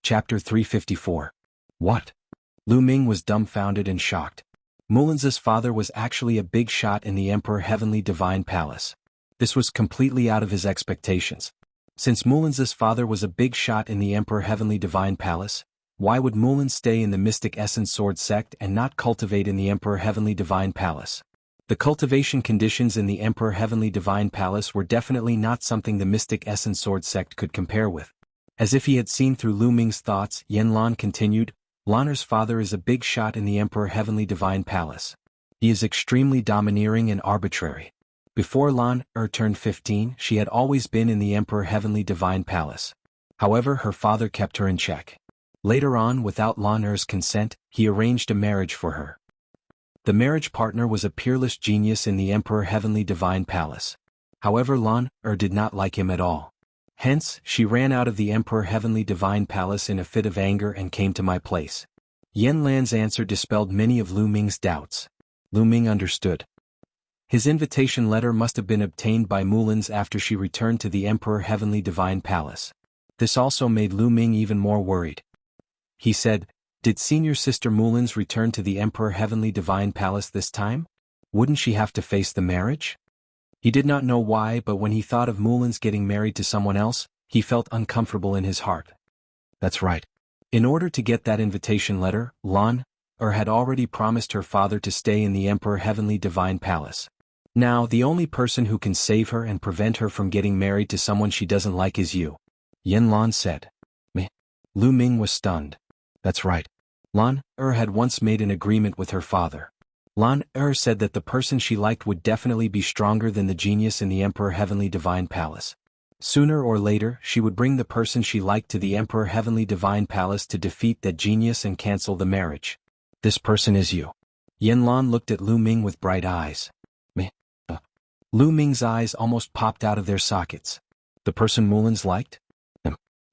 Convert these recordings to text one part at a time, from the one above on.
Chapter 354. What? Lu Ming was dumbfounded and shocked. Mulin's father was actually a big shot in the Emperor Heavenly Divine Palace. This was completely out of his expectations. Since Mulin's father was a big shot in the Emperor Heavenly Divine Palace, why would Mulin stay in the Mystic Essence Sword sect and not cultivate in the Emperor Heavenly Divine Palace? The cultivation conditions in the Emperor Heavenly Divine Palace were definitely not something the Mystic Essence Sword sect could compare with. As if he had seen through Lu Ming's thoughts, Yen Lan continued, Lan'er's father is a big shot in the Emperor Heavenly Divine Palace. He is extremely domineering and arbitrary. Before Lan'er turned 15, she had always been in the Emperor Heavenly Divine Palace. However, her father kept her in check. Later on, without Lan'er's consent, he arranged a marriage for her. The marriage partner was a peerless genius in the Emperor Heavenly Divine Palace. However, Lan'er did not like him at all. Hence, she ran out of the Emperor Heavenly Divine Palace in a fit of anger and came to my place. Yen Lan's answer dispelled many of Lu Ming's doubts. Lu Ming understood. His invitation letter must have been obtained by Mulin's after she returned to the Emperor Heavenly Divine Palace. This also made Lu Ming even more worried. He said, did senior sister Mulin's return to the Emperor Heavenly Divine Palace this time? Wouldn't she have to face the marriage? He did not know why, but when he thought of Mulin's getting married to someone else, he felt uncomfortable in his heart. That's right. In order to get that invitation letter, Lan'er had already promised her father to stay in the Emperor Heavenly Divine Palace. Now, the only person who can save her and prevent her from getting married to someone she doesn't like is you. Yen Lan said. Meh. Lu Ming was stunned. That's right. Lan'er had once made an agreement with her father. Lan'er said that the person she liked would definitely be stronger than the genius in the Emperor Heavenly Divine Palace. Sooner or later, she would bring the person she liked to the Emperor Heavenly Divine Palace to defeat that genius and cancel the marriage. This person is you. Yen Lan looked at Lu Ming with bright eyes. Meh. Lu Ming's eyes almost popped out of their sockets. The person Mulin's liked?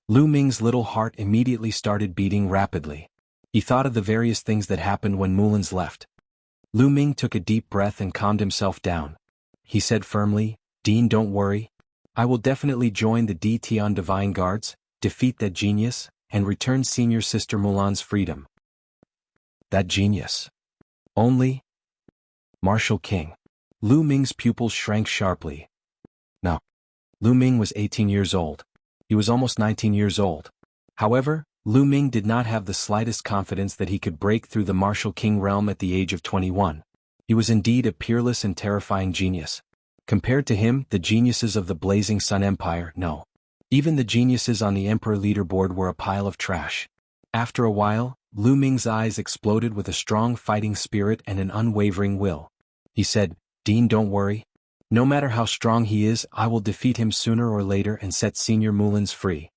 Lu Ming's little heart immediately started beating rapidly. He thought of the various things that happened when Mulin's left. Lu Ming took a deep breath and calmed himself down. He said firmly, Dean, don't worry. I will definitely join the DT Divine Guards, defeat that genius, and return senior sister Mulan's freedom. That genius. Only? Martial King. Lu Ming's pupils shrank sharply. No. Lu Ming was 18 years old. He was almost 19 years old. However, Lu Ming did not have the slightest confidence that he could break through the Martial King realm at the age of 21. He was indeed a peerless and terrifying genius. Compared to him, the geniuses of the Blazing Sun Empire, no. Even the geniuses on the Emperor leaderboard were a pile of trash. After a while, Lu Ming's eyes exploded with a strong fighting spirit and an unwavering will. He said, Dean, don't worry. No matter how strong he is, I will defeat him sooner or later and set Senior Mulin's free.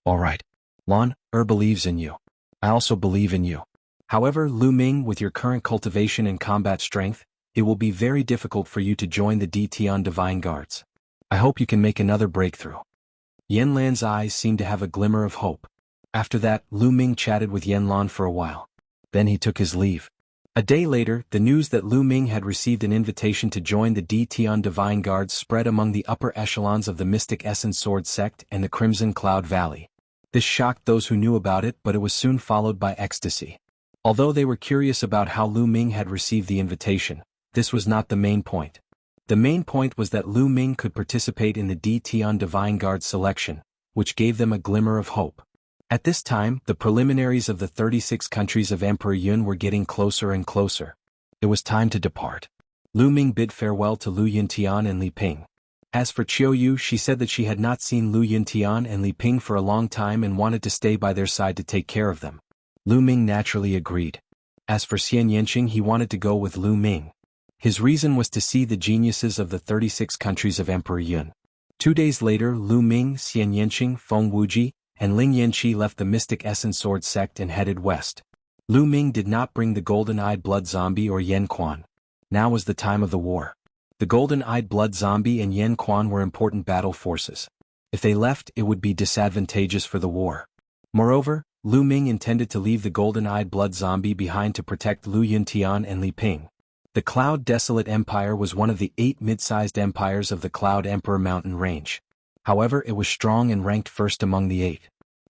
All right. Lan'er believes in you. I also believe in you. However, Lu Ming, with your current cultivation and combat strength, it will be very difficult for you to join the DT Divine Guards. I hope you can make another breakthrough. Yen Lan's eyes seemed to have a glimmer of hope. After that, Lu Ming chatted with Yen Lan for a while. Then he took his leave. A day later, the news that Lu Ming had received an invitation to join the DT Divine Guards spread among the upper echelons of the Mystic Essence Sword sect and the Crimson Cloud Valley. This shocked those who knew about it, but it was soon followed by ecstasy. Although they were curious about how Lu Ming had received the invitation, this was not the main point. The main point was that Lu Ming could participate in the DT Divine Guard selection, which gave them a glimmer of hope. At this time, the preliminaries of the 36 countries of Emperor Yun were getting closer and closer. It was time to depart. Lu Ming bid farewell to Lu Yuntian and Li Ping. As for Qiuyu, she said that she had not seen Lu Yuntian and Li Ping for a long time and wanted to stay by their side to take care of them. Lu Ming naturally agreed. As for Xian Yanqing, he wanted to go with Lu Ming. His reason was to see the geniuses of the 36 countries of Emperor Yun. 2 days later, Lu Ming, Xian Yanqing, Feng Wuji, and Ling Yanqi left the Mystic Essence Sword sect and headed west. Lu Ming did not bring the golden-eyed blood zombie or Yen Quan. Now was the time of the war. The golden-eyed blood zombie and Yen Quan were important battle forces. If they left, it would be disadvantageous for the war. Moreover, Lu Ming intended to leave the golden-eyed blood zombie behind to protect Lu Yuntian and Li Ping. The Cloud Desolate Empire was one of the 8 mid-sized empires of the Cloud Emperor mountain range. However, it was strong and ranked first among the 8.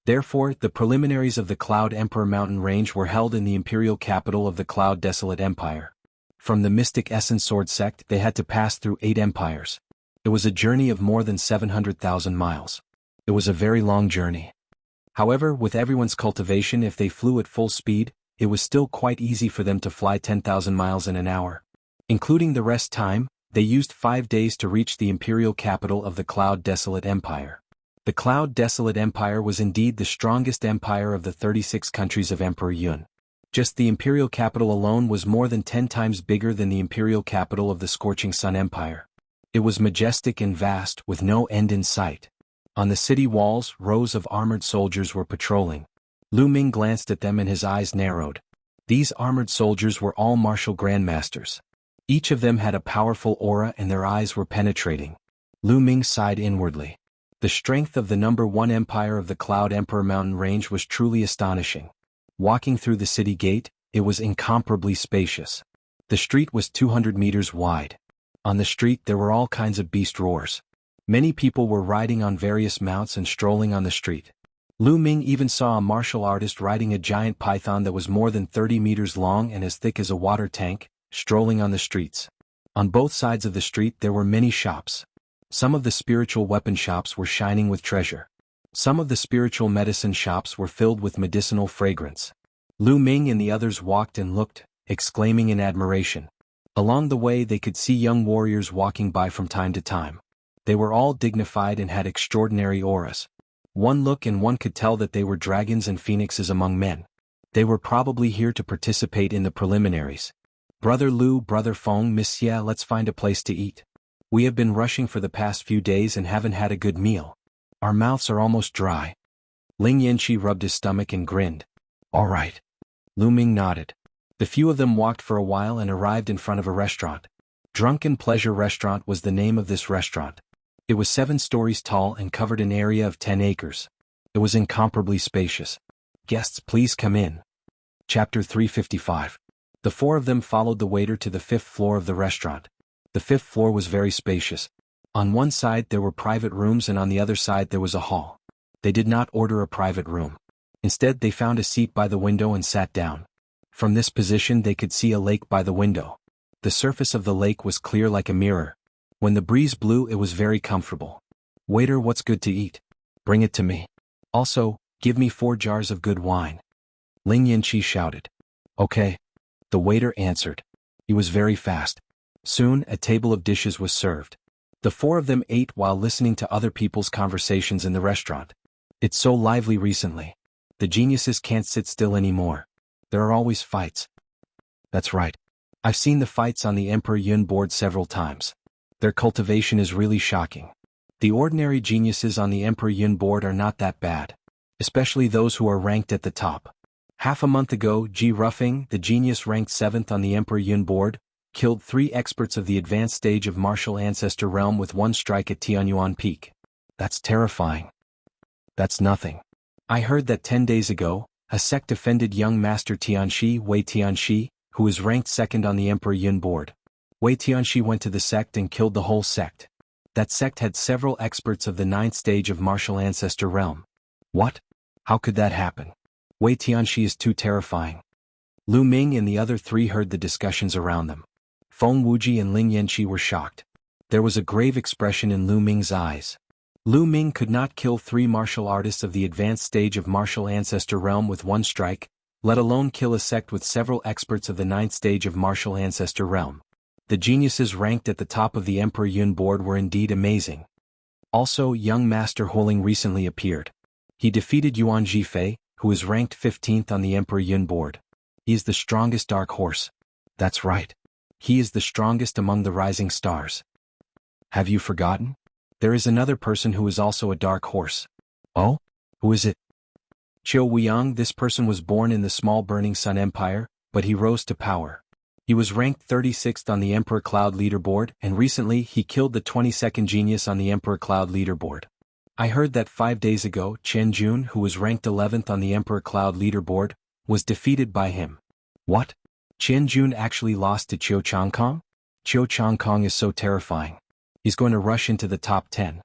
Therefore, the preliminaries of the Cloud Emperor mountain range were held in the imperial capital of the Cloud Desolate Empire. From the mystic Essence Sword sect they had to pass through 8 empires. It was a journey of more than 700,000 miles. It was a very long journey. However, with everyone's cultivation, if they flew at full speed, it was still quite easy for them to fly 10,000 miles in an hour. Including the rest time, they used 5 days to reach the imperial capital of the Cloud Desolate Empire. The Cloud Desolate Empire was indeed the strongest empire of the 36 countries of Emperor Yun. Just the imperial capital alone was more than 10 times bigger than the imperial capital of the Scorching Sun Empire. It was majestic and vast, with no end in sight. On the city walls, rows of armored soldiers were patrolling. Lu Ming glanced at them and his eyes narrowed. These armored soldiers were all martial grandmasters. Each of them had a powerful aura and their eyes were penetrating. Lu Ming sighed inwardly. The strength of the #1 empire of the Cloud Emperor mountain range was truly astonishing. Walking through the city gate, it was incomparably spacious. The street was 200 meters wide. On the street there were all kinds of beast roars. Many people were riding on various mounts and strolling on the street. Lu Ming even saw a martial artist riding a giant python that was more than 30 meters long and as thick as a water tank, strolling on the streets. On both sides of the street there were many shops. Some of the spiritual weapon shops were shining with treasure. Some of the spiritual medicine shops were filled with medicinal fragrance. Lu Ming and the others walked and looked, exclaiming in admiration. Along the way they could see young warriors walking by from time to time. They were all dignified and had extraordinary auras. One look and one could tell that they were dragons and phoenixes among men. They were probably here to participate in the preliminaries. Brother Lu, Brother Feng, Miss Xie, let's find a place to eat. We have been rushing for the past few days and haven't had a good meal. Our mouths are almost dry. Ling Yanqi rubbed his stomach and grinned. All right. Lu Ming nodded. The few of them walked for a while and arrived in front of a restaurant. Drunken Pleasure Restaurant was the name of this restaurant. It was 7 stories tall and covered an area of 10 acres. It was incomparably spacious. Guests, please come in. Chapter 355. The 4 of them followed the waiter to the 5th floor of the restaurant. The 5th floor was very spacious. On one side there were private rooms and on the other side there was a hall. They did not order a private room. Instead they found a seat by the window and sat down. From this position they could see a lake by the window. The surface of the lake was clear like a mirror. When the breeze blew it was very comfortable. Waiter, what's good to eat? Bring it to me. Also, give me 4 jars of good wine. Ling Yanqi shouted. Okay. The waiter answered. He was very fast. Soon, a table of dishes was served. The 4 of them ate while listening to other people's conversations in the restaurant. It's so lively recently. The geniuses can't sit still anymore. There are always fights. That's right. I've seen the fights on the Emperor Yun board several times. Their cultivation is really shocking. The ordinary geniuses on the Emperor Yun board are not that bad. Especially those who are ranked at the top. Half a month ago, Ji Ruffing, the genius ranked 7th on the Emperor Yun board, killed 3 experts of the advanced stage of Martial Ancestor Realm with 1 strike at Tianyuan Peak. That's terrifying. That's nothing. I heard that 10 days ago, a sect offended young master Tianxi, Wei Tianxi, who is ranked 2nd on the Emperor Yun board. Wei Tianxi went to the sect and killed the whole sect. That sect had several experts of the 9th stage of Martial Ancestor Realm. What? How could that happen? Wei Tianxi is too terrifying. Lu Ming and the other 3 heard the discussions around them. Feng Wuji and Ling Yanqi were shocked. There was a grave expression in Lu Ming's eyes. Lu Ming could not kill 3 martial artists of the advanced stage of Martial Ancestor Realm with 1 strike, let alone kill a sect with several experts of the 9th stage of Martial Ancestor Realm. The geniuses ranked at the top of the Emperor Yun board were indeed amazing. Also, young Master Huling recently appeared. He defeated Yuan Jifei, who is ranked 15th on the Emperor Yun board. He is the strongest dark horse. That's right. He is the strongest among the rising stars. Have you forgotten? There is another person who is also a dark horse. Oh? Who is it? Qiu Weiyang. This person was born in the small Burning Sun Empire, but he rose to power. He was ranked 36th on the Emperor Cloud leaderboard, and recently he killed the 22nd genius on the Emperor Cloud leaderboard. I heard that 5 days ago, Chen Jun, who was ranked 11th on the Emperor Cloud leaderboard, was defeated by him. What? Chen Jun actually lost to Qiu Changkong? Qiu Changkong is so terrifying. He's going to rush into the top 10.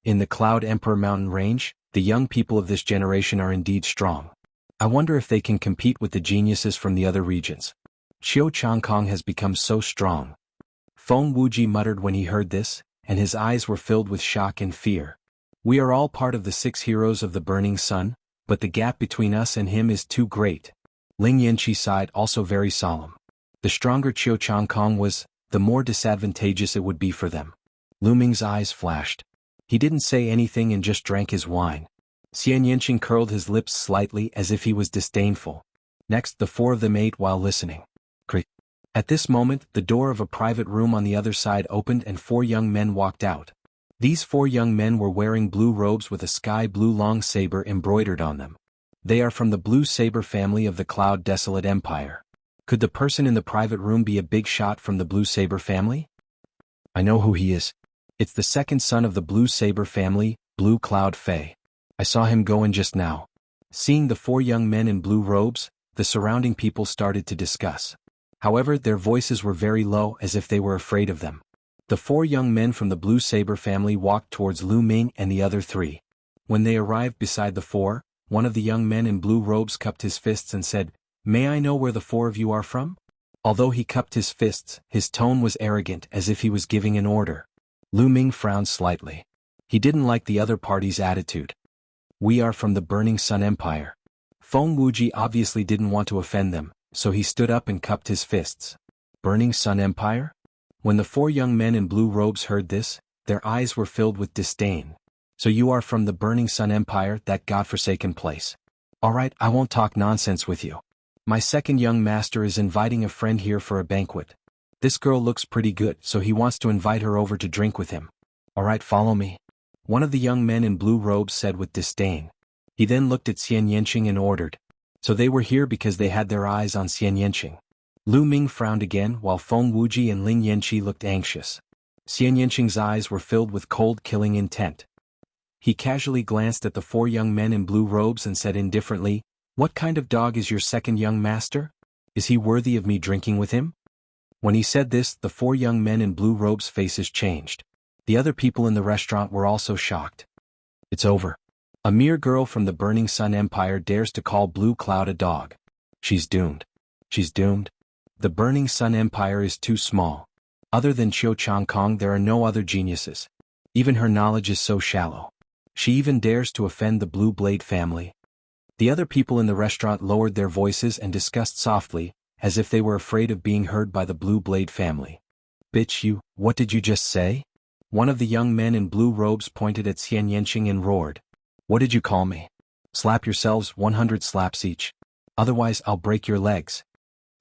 In the Cloud Emperor mountain range, The young people of this generation are indeed strong. I wonder if they can compete with the geniuses from the other regions. Qiu Changkong has become so strong. Feng Wuji muttered when he heard this, and his eyes were filled with shock and fear. We are all part of the 6 heroes of the Burning Sun, but the gap between us and him is too great. Ling Yanqi sighed, also very solemn. The stronger Qiu Changkong was, the more disadvantageous it would be for them. Lu Ming's eyes flashed. He didn't say anything and just drank his wine. Xian Yanqing curled his lips slightly as if he was disdainful. Next, the 4 of them ate while listening. Creak. At this moment, the door of a private room on the other side opened and 4 young men walked out. These 4 young men were wearing blue robes with a sky blue long saber embroidered on them. They are from the Blue Saber family of the Cloud Desolate Empire. Could the person in the private room be a big shot from the Blue Saber family? I know who he is. It's the second son of the Blue Saber family, Blue Cloud Fei. I saw him go in just now. Seeing the 4 young men in blue robes, the surrounding people started to discuss. However, their voices were very low as if they were afraid of them. The 4 young men from the Blue Saber family walked towards Lu Ming and the other 3. When they arrived beside the 4, one of the young men in blue robes cupped his fists and said, "May I know where the 4 of you are from?" Although he cupped his fists, his tone was arrogant as if he was giving an order. Lu Ming frowned slightly. He didn't like the other party's attitude. "We are from the Burning Sun Empire." Feng Wuji obviously didn't want to offend them, so he stood up and cupped his fists. Burning Sun Empire? When the 4 young men in blue robes heard this, their eyes were filled with disdain. "So you are from the Burning Sun Empire, that godforsaken place? Alright, I won't talk nonsense with you. My second young master is inviting a friend here for a banquet. This girl looks pretty good, so he wants to invite her over to drink with him. Alright, follow me," one of the young men in blue robes said with disdain. He then looked at Xian Yanqing and ordered. So they were here because they had their eyes on Xian Yanqing. Lu Ming frowned again while Feng Wuji and Ling Yanqi looked anxious. Xian Yanqing's eyes were filled with cold killing intent. He casually glanced at the 4 young men in blue robes and said indifferently, "What kind of dog is your second young master? Is he worthy of me drinking with him?" When he said this, the 4 young men in blue robes' faces changed. The other people in the restaurant were also shocked. It's over. A mere girl from the Burning Sun Empire dares to call Blue Cloud a dog. She's doomed. She's doomed. The Burning Sun Empire is too small. Other than Qiu Changkong, there are no other geniuses. Even her knowledge is so shallow. She even dares to offend the Blue Blade family. The other people in the restaurant lowered their voices and discussed softly, as if they were afraid of being heard by the Blue Blade family. "Bitch, you, what did you just say?" One of the young men in blue robes pointed at Xian Yanqing and roared. "What did you call me? Slap yourselves 100 slaps each. Otherwise I'll break your legs."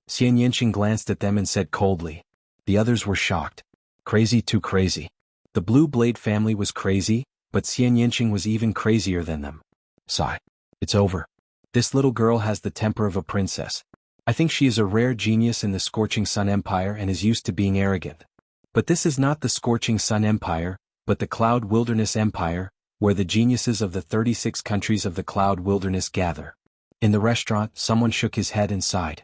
Xian Yanqing glanced at them and said coldly. The others were shocked. Crazy, too crazy. The Blue Blade family was crazy, but Xian Yanqing was even crazier than them. Sigh. It's over. This little girl has the temper of a princess. I think she is a rare genius in the Scorching Sun Empire and is used to being arrogant. But this is not the Scorching Sun Empire, but the Cloud Wilderness Empire, where the geniuses of the 36 countries of the Cloud Wilderness gather. In the restaurant, someone shook his head and sighed.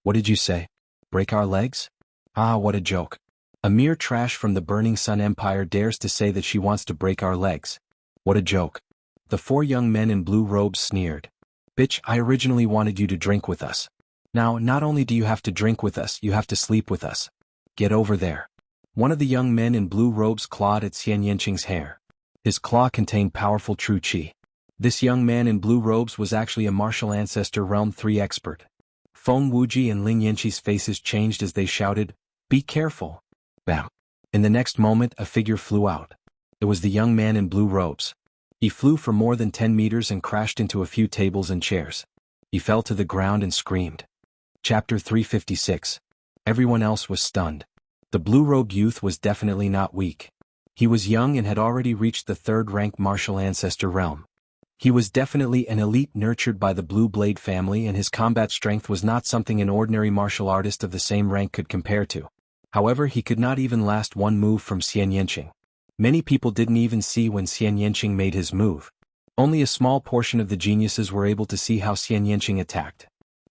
What did you say? Break our legs? Ah, what a joke. A mere trash from the Burning Sun Empire dares to say that she wants to break our legs. What a joke. The 4 young men in blue robes sneered. Bitch, I originally wanted you to drink with us. Now, not only do you have to drink with us, you have to sleep with us. Get over there. One of the young men in blue robes clawed at Xian Yanqing's hair. His claw contained powerful true qi. This young man in blue robes was actually a martial ancestor realm 3 expert. Feng Wuji and Ling Yanqi's faces changed as they shouted, "Be careful." Bam. In the next moment, a figure flew out. It was the young man in blue robes. He flew for more than 10 meters and crashed into a few tables and chairs. He fell to the ground and screamed. Chapter 356. Everyone else was stunned. The blue-robed youth was definitely not weak. He was young and had already reached the 3rd rank martial ancestor realm. He was definitely an elite nurtured by the Blue Blade family, and his combat strength was not something an ordinary martial artist of the same rank could compare to. However, he could not even last one move from Xian Yanqing. Many people didn't even see when Xian Yanqing made his move. Only a small portion of the geniuses were able to see how Xian Yanqing attacked.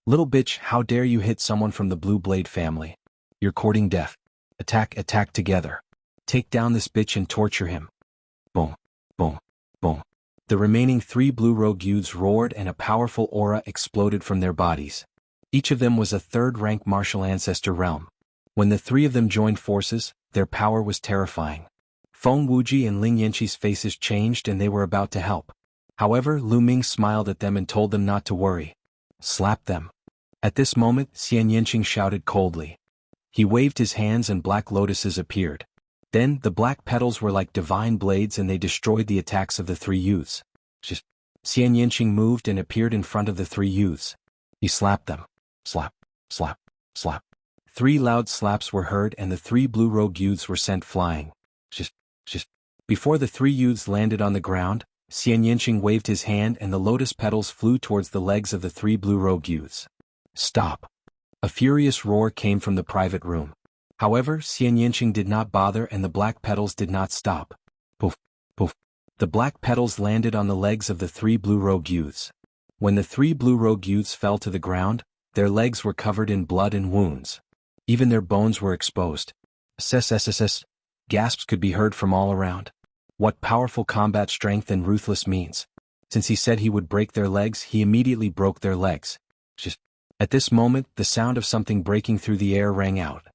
Little bitch, how dare you hit someone from the Blue Blade family? You're courting death. Attack, attack together. Take down this bitch and torture him. Boom, boom, boom. The remaining 3 blue rogue youths roared and a powerful aura exploded from their bodies. Each of them was a third-rank martial ancestor realm. When the 3 of them joined forces, their power was terrifying. Feng Wuji and Ling Yanqi's faces changed and they were about to help. However, Lu Ming smiled at them and told them not to worry. Slap them. At this moment, Xian Yanqing shouted coldly. He waved his hands and black lotuses appeared. Then, the black petals were like divine blades and they destroyed the attacks of the 3 youths. Xian Yanqing moved and appeared in front of the 3 youths. He slapped them. Slap, slap, slap. 3 loud slaps were heard and the 3 blue rogue youths were sent flying. Before the 3 youths landed on the ground, Xian Yanqing waved his hand and the lotus petals flew towards the legs of the 3 blue rogue youths. Stop! A furious roar came from the private room. However, Xian Yanqing did not bother and the black petals did not stop. Poof, poof. The black petals landed on the legs of the 3 blue rogue youths. When the 3 blue rogue youths fell to the ground, their legs were covered in blood and wounds. Even their bones were exposed. Sss. Gasps could be heard from all around. What powerful combat strength and ruthless means. Since he said he would break their legs, he immediately broke their legs. At this moment, the sound of something breaking through the air rang out.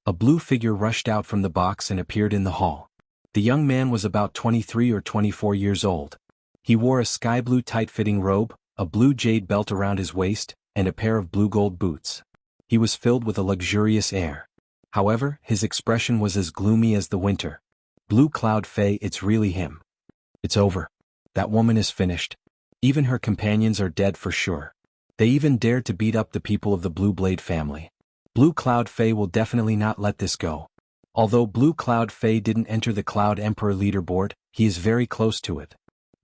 A blue figure rushed out from the box and appeared in the hall. The young man was about 23 or 24 years old. He wore a sky blue tight-fitting robe, a blue jade belt around his waist, and a pair of blue gold boots. He was filled with a luxurious air. However, his expression was as gloomy as the winter. Blue Cloud Fei, it's really him. It's over. That woman is finished. Even her companions are dead for sure. They even dared to beat up the people of the Blue Blade family. Blue Cloud Fei will definitely not let this go. Although Blue Cloud Fei didn't enter the Cloud Emperor leaderboard, he is very close to it.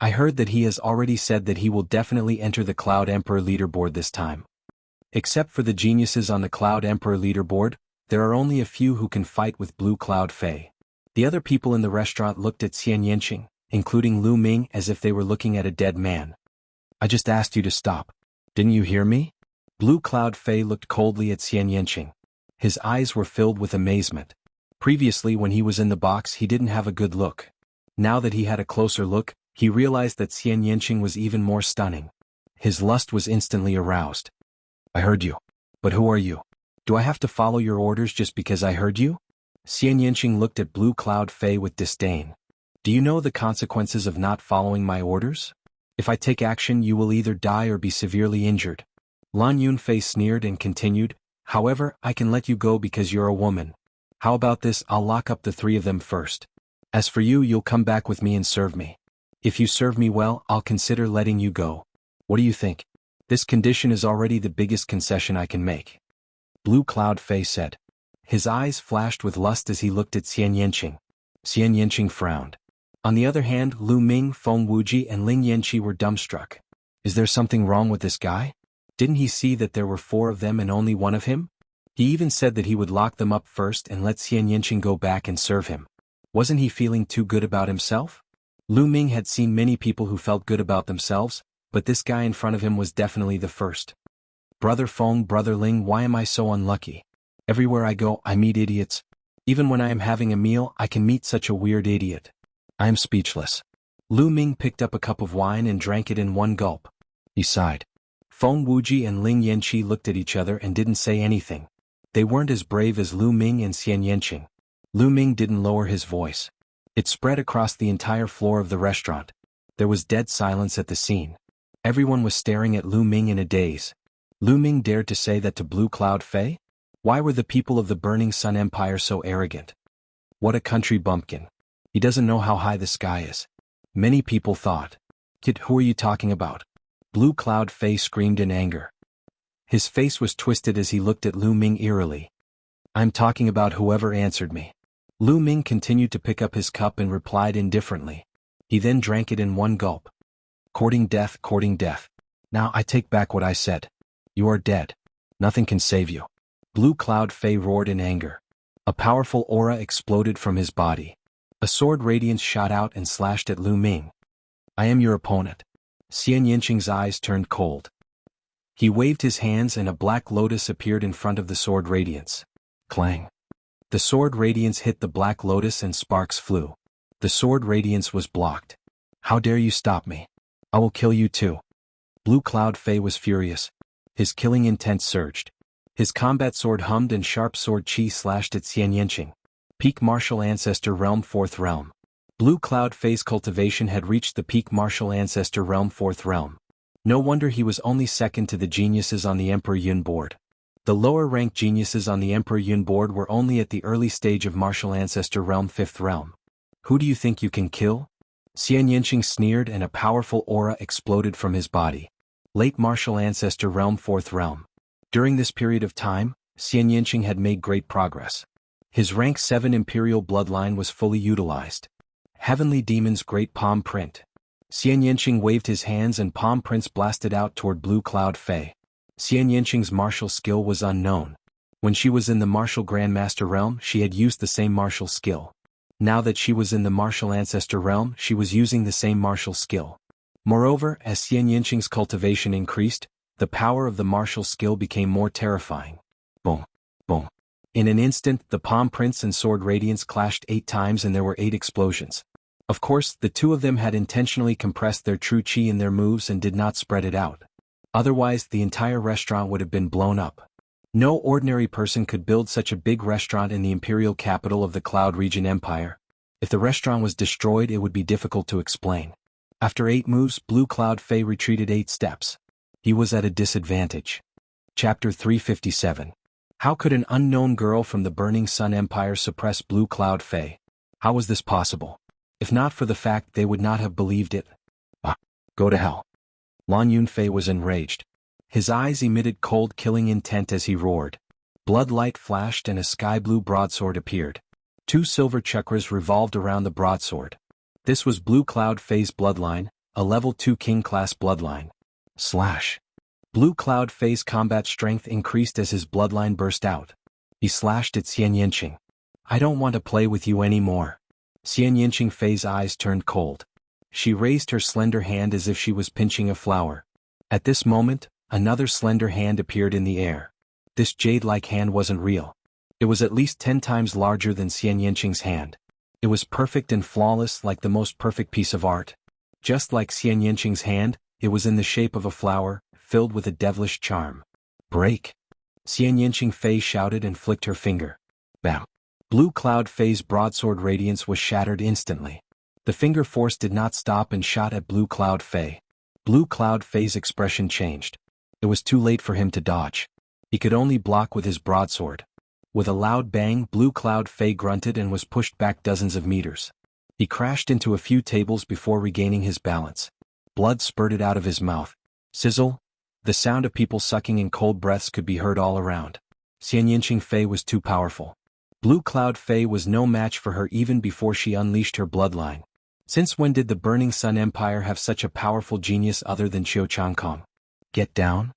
I heard that he has already said that he will definitely enter the Cloud Emperor leaderboard this time. Except for the geniuses on the Cloud Emperor leaderboard, there are only a few who can fight with Blue Cloud Fei. The other people in the restaurant looked at Xian Yanqing, including Lu Ming, as if they were looking at a dead man. I just asked you to stop. Didn't you hear me? Blue Cloud Fei looked coldly at Xian Yanqing. His eyes were filled with amazement. Previously when he was in the box he didn't have a good look. Now that he had a closer look, he realized that Xian Yanqing was even more stunning. His lust was instantly aroused. I heard you. But who are you? Do I have to follow your orders just because I heard you? Xian Yanqing looked at Blue Cloud Fei with disdain. Do you know the consequences of not following my orders? If I take action you will either die or be severely injured. Lan Yunfei sneered and continued, however, I can let you go because you're a woman. How about this, I'll lock up the 3 of them first. As for you, you'll come back with me and serve me. If you serve me well, I'll consider letting you go. What do you think? This condition is already the biggest concession I can make. Blue Cloud Fei said. His eyes flashed with lust as he looked at Xian Yanqing. Xian Yanqing frowned. On the other hand, Lu Ming, Feng Wuji and Ling Yanqi were dumbstruck. Is there something wrong with this guy? Didn't he see that there were 4 of them and only 1 of him? He even said that he would lock them up first and let Xian Yanqing go back and serve him. Wasn't he feeling too good about himself? Lu Ming had seen many people who felt good about themselves, but this guy in front of him was definitely the first. Brother Feng, Brother Ling, why am I so unlucky? Everywhere I go, I meet idiots. Even when I am having a meal, I can meet such a weird idiot. I am speechless. Lu Ming picked up a cup of wine and drank it in one gulp. He sighed. Feng Wuji and Ling Yanqi looked at each other and didn't say anything. They weren't as brave as Lu Ming and Xian Yanqing. Lu Ming didn't lower his voice. It spread across the entire floor of the restaurant. There was dead silence at the scene. Everyone was staring at Lu Ming in a daze. Lu Ming dared to say that to Blue Cloud Fei? Why were the people of the Burning Sun Empire so arrogant? What a country bumpkin. He doesn't know how high the sky is. Many people thought. Kid, who are you talking about? Blue Cloud Fei screamed in anger. His face was twisted as he looked at Lu Ming eerily. I'm talking about whoever answered me. Lu Ming continued to pick up his cup and replied indifferently. He then drank it in one gulp. Courting death, courting death. Now I take back what I said. You are dead. Nothing can save you. Blue Cloud Fei roared in anger. A powerful aura exploded from his body. A sword radiance shot out and slashed at Lu Ming. I am your opponent. Xian Yanqing's eyes turned cold. He waved his hands and a black lotus appeared in front of the sword radiance. Clang. The sword radiance hit the black lotus and sparks flew. The sword radiance was blocked. How dare you stop me? I will kill you too. Blue Cloud Fei was furious. His killing intent surged. His combat sword hummed and sharp sword chi slashed at Xian Yanqing. Peak Martial Ancestor Realm 4th Realm. Blue Cloud Fei's cultivation had reached the Peak Martial Ancestor Realm 4th Realm. No wonder he was only second to the geniuses on the Emperor Yun board. The lower-ranked geniuses on the Emperor Yun board were only at the early stage of Martial Ancestor Realm 5th Realm. Who do you think you can kill? Xian Yanqing sneered and a powerful aura exploded from his body. Late Martial Ancestor Realm 4th Realm. During this period of time, Xian Yanqing had made great progress. His rank 7 Imperial bloodline was fully utilized. Heavenly Demon's Great Palm Print. Xian Yanqing waved his hands and palm prints blasted out toward Blue Cloud Fei. Xian Yanqing's martial skill was unknown. When she was in the Martial Grandmaster realm, she had used the same martial skill. Now that she was in the Martial Ancestor realm, she was using the same martial skill. Moreover, as Xian Yanqing's cultivation increased, the power of the martial skill became more terrifying. Boom, boom. In an instant, the palm prints and sword radiance clashed 8 times and there were 8 explosions. Of course, the two of them had intentionally compressed their true chi in their moves and did not spread it out. Otherwise, the entire restaurant would have been blown up. No ordinary person could build such a big restaurant in the imperial capital of the Cloud Region Empire. If the restaurant was destroyed, it would be difficult to explain. After 8 moves, Blue Cloud Fei retreated 8 steps. He was at a disadvantage. Chapter 357. How could an unknown girl from the Burning Sun Empire suppress Blue Cloud Fei? How was this possible? If not for the fact they would not have believed it. Go to hell. Lan Yunfei was enraged. His eyes emitted cold killing intent as he roared. Blood light flashed and a sky-blue broadsword appeared. 2 silver chakras revolved around the broadsword. This was Blue Cloud Fei's bloodline, a level 2 king-class bloodline. Slash. Blue Cloud Fei's combat strength increased as his bloodline burst out. He slashed at Xian Yanqing. I don't want to play with you anymore. Xian Yanqing Fei's eyes turned cold. She raised her slender hand as if she was pinching a flower. At this moment, another slender hand appeared in the air. This jade-like hand wasn't real. It was at least 10 times larger than Xian Yanqing's hand. It was perfect and flawless like the most perfect piece of art. Just like Xian Yanqing's hand, it was in the shape of a flower, filled with a devilish charm. Break! Xian Yanqing Fei shouted and flicked her finger. Bam! Blue Cloud Fei's broadsword radiance was shattered instantly. The finger force did not stop and shot at Blue Cloud Fei. Blue Cloud Fei's expression changed. It was too late for him to dodge. He could only block with his broadsword. With a loud bang, Blue Cloud Fei grunted and was pushed back dozens of meters. He crashed into a few tables before regaining his balance. Blood spurted out of his mouth. Sizzle! The sound of people sucking in cold breaths could be heard all around. Xian Yanqing Fei was too powerful. Blue Cloud Fei was no match for her even before she unleashed her bloodline. Since when did the Burning Sun Empire have such a powerful genius other than Qiu Changkong? Get down?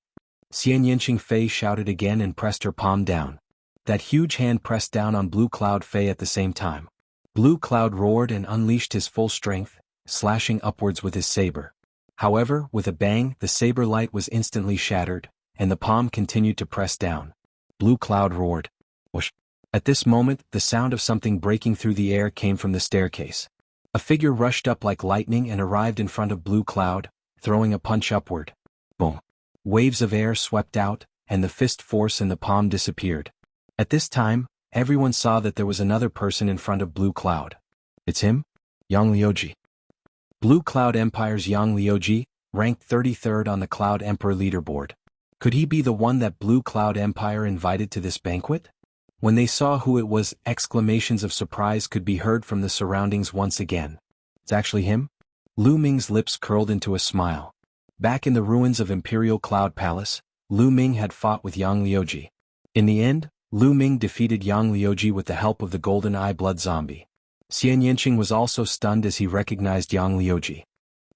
Xian Yanqing Fei shouted again and pressed her palm down. That huge hand pressed down on Blue Cloud Fei at the same time. Blue Cloud roared and unleashed his full strength, slashing upwards with his saber. However, with a bang, the saber light was instantly shattered, and the palm continued to press down. Blue Cloud roared. Whoosh! At this moment, the sound of something breaking through the air came from the staircase. A figure rushed up like lightning and arrived in front of Blue Cloud, throwing a punch upward. Boom! Waves of air swept out, and the fist force in the palm disappeared. At this time, everyone saw that there was another person in front of Blue Cloud. It's him? Yang Liuji. Blue Cloud Empire's Yang Liuji, ranked 33rd on the Cloud Emperor leaderboard. Could he be the one that Blue Cloud Empire invited to this banquet? When they saw who it was, exclamations of surprise could be heard from the surroundings once again. It's actually him? Lu Ming's lips curled into a smile. Back in the ruins of Imperial Cloud Palace, Lu Ming had fought with Yang Liuji. In the end, Lu Ming defeated Yang Liuji with the help of the Golden Eye Blood Zombie. Xian Yanqing was also stunned as he recognized Yang Liuji.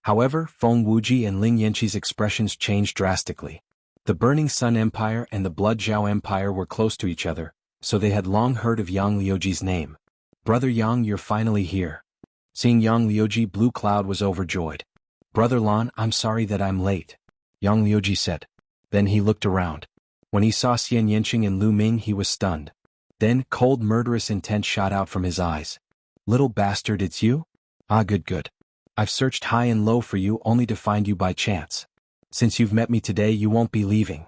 However, Feng Wuji and Ling Yanqi's expressions changed drastically. The Burning Sun Empire and the Blood Zhao Empire were close to each other, so they had long heard of Yang Liuji's name. Brother Yang, you're finally here. Seeing Yang Liuji, Blue Cloud was overjoyed. Brother Lan, I'm sorry that I'm late, Yang Liuji said. Then he looked around. When he saw Xian Yanqing and Lu Ming, he was stunned. Then, cold murderous intent shot out from his eyes. Little bastard, it's you? Ah, good. I've searched high and low for you only to find you by chance. Since you've met me today you won't be leaving."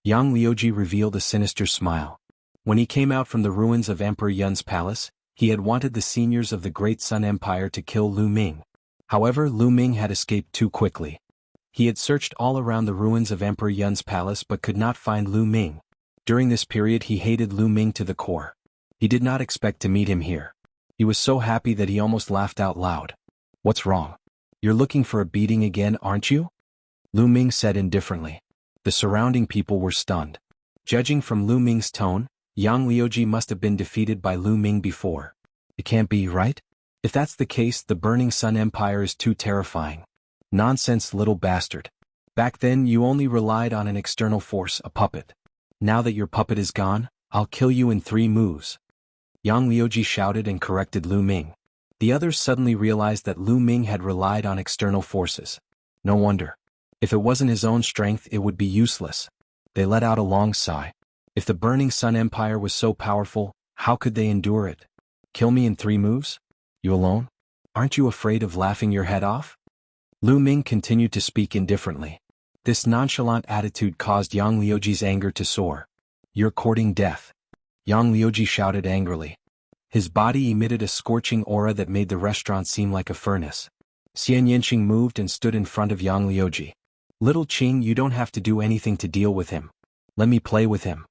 Yang Liuji revealed a sinister smile. When he came out from the ruins of Emperor Yun's palace, he had wanted the seniors of the Great Sun Empire to kill Lu Ming. However, Lu Ming had escaped too quickly. He had searched all around the ruins of Emperor Yun's palace but could not find Lu Ming. During this period he hated Lu Ming to the core. He did not expect to meet him here. He was so happy that he almost laughed out loud. "What's wrong? You're looking for a beating again, aren't you?" Lu Ming said indifferently. The surrounding people were stunned. Judging from Lu Ming's tone, Yang Liuji must have been defeated by Lu Ming before. It can't be, right? If that's the case, the Burning Sun Empire is too terrifying. Nonsense, little bastard. Back then you only relied on an external force, a puppet. Now that your puppet is gone, I'll kill you in 3 moves. Yang Liuji shouted and corrected Lu Ming. The others suddenly realized that Lu Ming had relied on external forces. No wonder. If it wasn't his own strength it would be useless. They let out a long sigh. If the Burning Sun Empire was so powerful, how could they endure it? Kill me in 3 moves? You alone? Aren't you afraid of laughing your head off? Lu Ming continued to speak indifferently. This nonchalant attitude caused Yang Liuji's anger to soar. "You're courting death." Yang Liuji shouted angrily. His body emitted a scorching aura that made the restaurant seem like a furnace. Xian Yanqing moved and stood in front of Yang Liuji. "Little Qing, you don't have to do anything to deal with him. Let me play with him."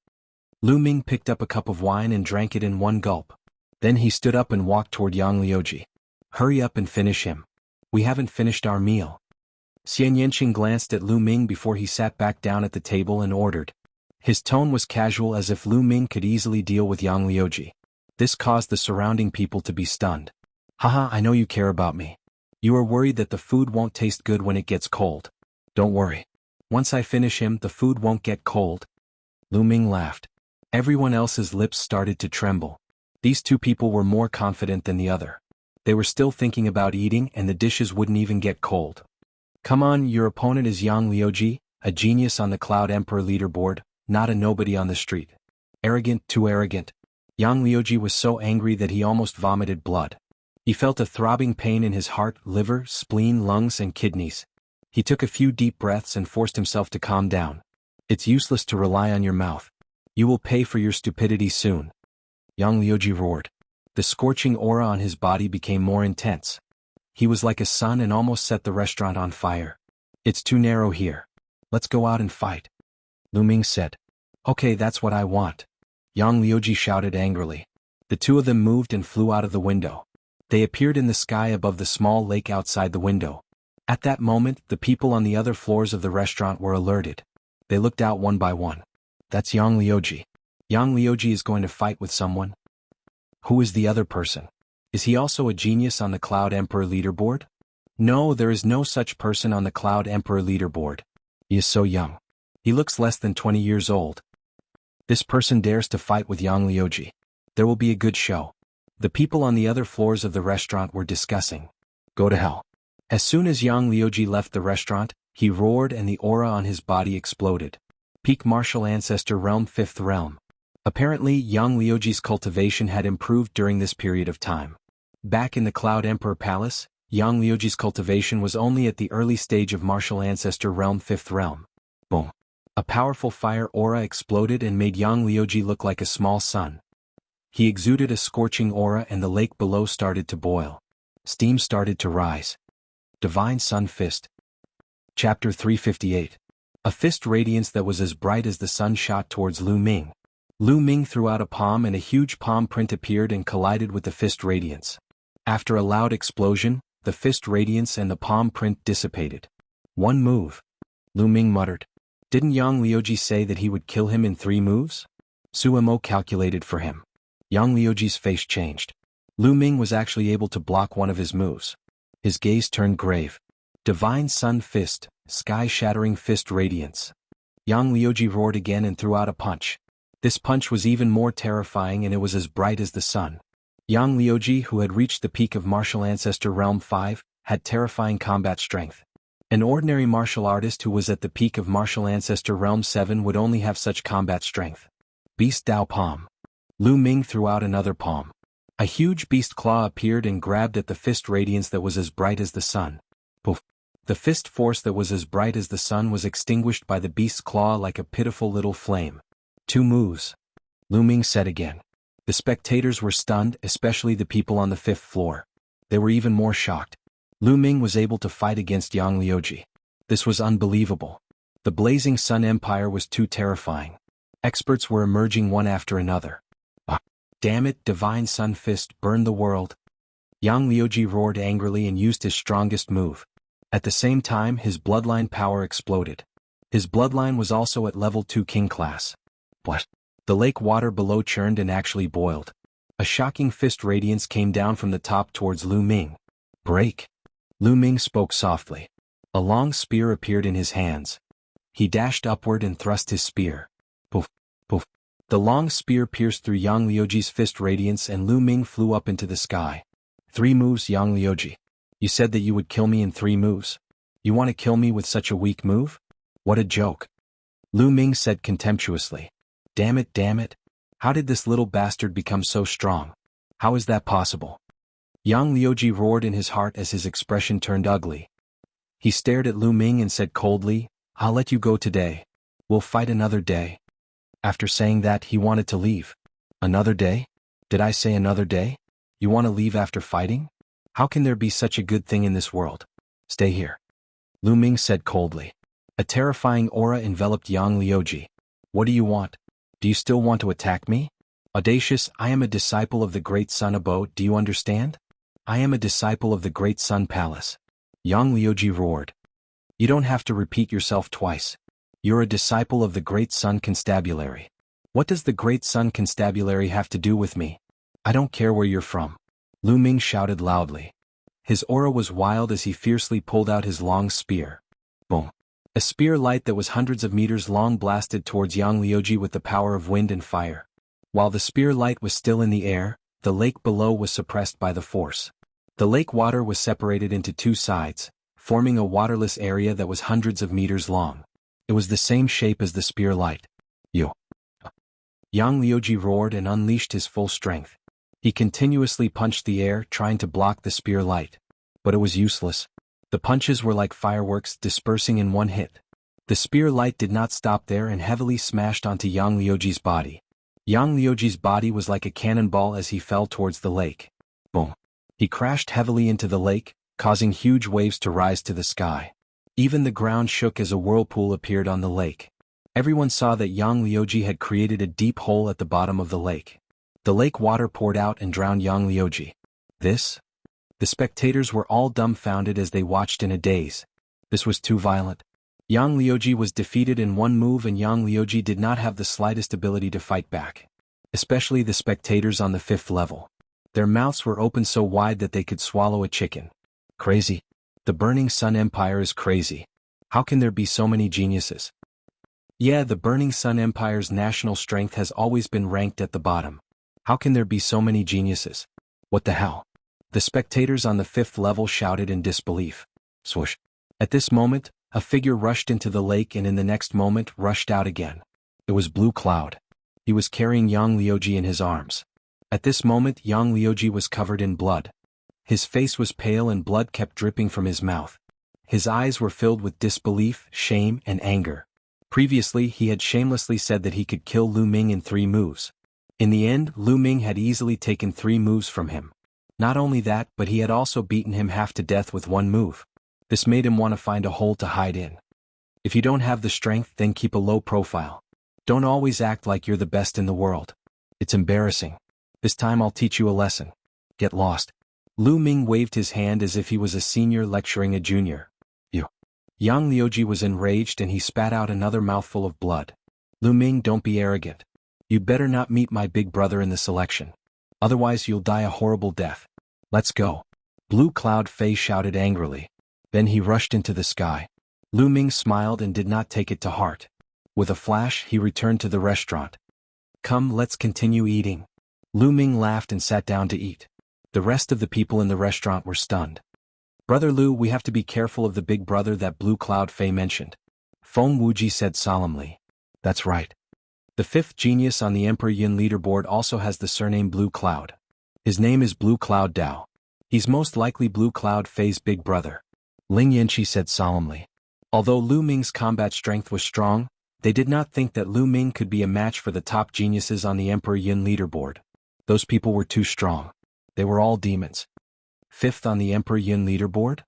Lu Ming picked up a cup of wine and drank it in one gulp. Then he stood up and walked toward Yang Liuji. "Hurry up and finish him. We haven't finished our meal." Xian Yanqing glanced at Lu Ming before he sat back down at the table and ordered. His tone was casual as if Lu Ming could easily deal with Yang Liuji. This caused the surrounding people to be stunned. "Haha, I know you care about me. You are worried that the food won't taste good when it gets cold. Don't worry. Once I finish him the food won't get cold." Lu Ming laughed. Everyone else's lips started to tremble. These 2 people were more confident than the other. They were still thinking about eating and the dishes wouldn't even get cold. "Come on, your opponent is Yang Liuji, a genius on the Cloud Emperor leaderboard, not a nobody on the street. Arrogant, too arrogant." Yang Liuji was so angry that he almost vomited blood. He felt a throbbing pain in his heart, liver, spleen, lungs and kidneys. He took a few deep breaths and forced himself to calm down. "It's useless to rely on your mouth. You will pay for your stupidity soon." Yang Liuji roared. The scorching aura on his body became more intense. He was like a sun and almost set the restaurant on fire. "It's too narrow here. Let's go out and fight." Lu Ming said. "Okay, that's what I want." Yang Liuji shouted angrily. The 2 of them moved and flew out of the window. They appeared in the sky above the small lake outside the window. At that moment, the people on the other floors of the restaurant were alerted. They looked out one by one. "That's Yang Liuji. Yang Liuji is going to fight with someone. Who is the other person? Is he also a genius on the Cloud Emperor leaderboard?" "No, there is no such person on the Cloud Emperor leaderboard. He is so young. He looks less than 20 years old. This person dares to fight with Yang Liuji. There will be a good show." The people on the other floors of the restaurant were discussing. "Go to hell." As soon as Yang Liuji left the restaurant, he roared and the aura on his body exploded. Peak Martial Ancestor Realm 5th Realm. Apparently, Yang Liuji's cultivation had improved during this period of time. Back in the Cloud Emperor Palace, Yang Liuji's cultivation was only at the early stage of Martial Ancestor Realm 5th Realm. Boom. A powerful fire aura exploded and made Yang Liuji look like a small sun. He exuded a scorching aura and the lake below started to boil. Steam started to rise. Divine Sun Fist. Chapter 358. A fist radiance that was as bright as the sun shot towards Lu Ming. Lu Ming threw out a palm and a huge palm print appeared and collided with the fist radiance. After a loud explosion, the fist radiance and the palm print dissipated. "One move," Lu Ming muttered. "Didn't Yang Liuji say that he would kill him in 3 moves? Suemo calculated for him." Yang Liuji's face changed. Lu Ming was actually able to block one of his moves. His gaze turned grave. Divine Sun Fist, sky-shattering fist radiance. Yang Liuji roared again and threw out a punch. This punch was even more terrifying and it was as bright as the sun. Yang Liuji, who had reached the peak of Martial Ancestor Realm 5, had terrifying combat strength. An ordinary martial artist who was at the peak of Martial Ancestor Realm 7 would only have such combat strength. Beast Dao Palm. Lu Ming threw out another palm. A huge beast claw appeared and grabbed at the fist radiance that was as bright as the sun. Poof! The fist force that was as bright as the sun was extinguished by the beast's claw like a pitiful little flame. 2 moves. Lu Ming said again. The spectators were stunned, especially the people on the 5th floor. They were even more shocked. Lu Ming was able to fight against Yang Liuji. This was unbelievable. The Blazing Sun Empire was too terrifying. Experts were emerging one after another. Ah! Damn it, Divine Sun Fist, burn the world. Yang Liuji roared angrily and used his strongest move. At the same time, his bloodline power exploded. His bloodline was also at level 2 king class. What? The lake water below churned and actually boiled. A shocking fist radiance came down from the top towards Lu Ming. Break! Lu Ming spoke softly. A long spear appeared in his hands. He dashed upward and thrust his spear. Poof! Poof! The long spear pierced through Yang Liuji's fist radiance and Lu Ming flew up into the sky. 3 moves, Yang Liuji. You said that you would kill me in 3 moves. You want to kill me with such a weak move? What a joke. Lu Ming said contemptuously. Damn it, damn it. How did this little bastard become so strong? How is that possible? Yang Liuji roared in his heart as his expression turned ugly. He stared at Lu Ming and said coldly, I'll let you go today. We'll fight another day. After saying that, he wanted to leave. Another day? Did I say another day? You want to leave after fighting? How can there be such a good thing in this world? Stay here. Lu Ming said coldly. A terrifying aura enveloped Yang Liuji. What do you want? Do you still want to attack me? Audacious, I am a disciple of the Great Sun Abode, do you understand? I am a disciple of the Great Sun Palace. Yang Liuji roared. You don't have to repeat yourself twice. You're a disciple of the Great Sun Constabulary. What does the Great Sun Constabulary have to do with me? I don't care where you're from. Lu Ming shouted loudly. His aura was wild as he fiercely pulled out his long spear. Boom. A spear light that was hundreds of meters long blasted towards Yang Liuji with the power of wind and fire. While the spear light was still in the air, the lake below was suppressed by the force. The lake water was separated into 2 sides, forming a waterless area that was hundreds of meters long. It was the same shape as the spear light. Yo! Yang Liuji roared and unleashed his full strength. He continuously punched the air, trying to block the spear light. But it was useless. The punches were like fireworks, dispersing in one hit. The spear light did not stop there and heavily smashed onto Yang Liuji's body. Yang Liuji's body was like a cannonball as he fell towards the lake. Boom! He crashed heavily into the lake, causing huge waves to rise to the sky. Even the ground shook as a whirlpool appeared on the lake. Everyone saw that Yang Liuji had created a deep hole at the bottom of the lake. The lake water poured out and drowned Yang Liuji. This? The spectators were all dumbfounded as they watched in a daze. This was too violent. Yang Liuji was defeated in 1 move and Yang Liuji did not have the slightest ability to fight back. Especially the spectators on the 5th level. Their mouths were open so wide that they could swallow a chicken. Crazy. The Burning Sun Empire is crazy. How can there be so many geniuses? Yeah, the Burning Sun Empire's national strength has always been ranked at the bottom. How can there be so many geniuses? What the hell? The spectators on the 5th level shouted in disbelief. Swoosh. At this moment, a figure rushed into the lake and in the next moment rushed out again. It was Blue Cloud. He was carrying Yang Liuji in his arms. At this moment, Yang Liuji was covered in blood. His face was pale and blood kept dripping from his mouth. His eyes were filled with disbelief, shame, and anger. Previously, he had shamelessly said that he could kill Lu Ming in 3 moves. In the end, Lu Ming had easily taken 3 moves from him. Not only that, but he had also beaten him half to death with 1 move. This made him want to find a hole to hide in. If you don't have the strength, then keep a low profile. Don't always act like you're the best in the world. It's embarrassing. This time I'll teach you a lesson. Get lost. Lu Ming waved his hand as if he was a senior lecturing a junior. You. Yang Liuji was enraged and he spat out another mouthful of blood. Lu Ming, don't be arrogant. You better not meet my big brother in the selection. Otherwise you'll die a horrible death. Let's go. Blue Cloud Fei shouted angrily. Then he rushed into the sky. Lu Ming smiled and did not take it to heart. With a flash, he returned to the restaurant. Come, let's continue eating. Lu Ming laughed and sat down to eat. The rest of the people in the restaurant were stunned. Brother Lu, we have to be careful of the big brother that Blue Cloud Fei mentioned. Feng Wuji said solemnly. That's right. The 5th genius on the Emperor Yin leaderboard also has the surname Blue Cloud. His name is Blue Cloud Dao. He's most likely Blue Cloud Fei's big brother. Ling Yanqi said solemnly. Although Lu Ming's combat strength was strong, they did not think that Lu Ming could be a match for the top geniuses on the Emperor Yin leaderboard. Those people were too strong. They were all demons. Fifth on the Emperor Yin leaderboard?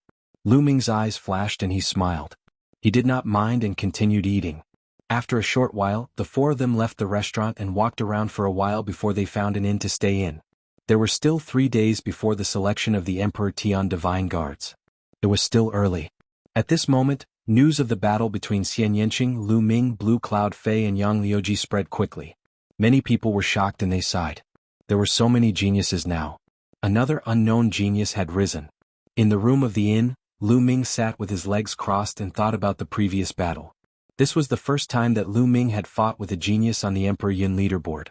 Lu Ming's eyes flashed and he smiled. He did not mind and continued eating. After a short while, the four of them left the restaurant and walked around for a while before they found an inn to stay in. There were still 3 days before the selection of the Emperor Tian Divine Guards. It was still early. At this moment, news of the battle between Xian Yanqing, Lu Ming, Blue Cloud Fei and Yang Liuji spread quickly. Many people were shocked and they sighed. There were so many geniuses now. Another unknown genius had risen. In the room of the inn, Lu Ming sat with his legs crossed and thought about the previous battle. This was the first time that Lu Ming had fought with a genius on the Emperor Yin leaderboard.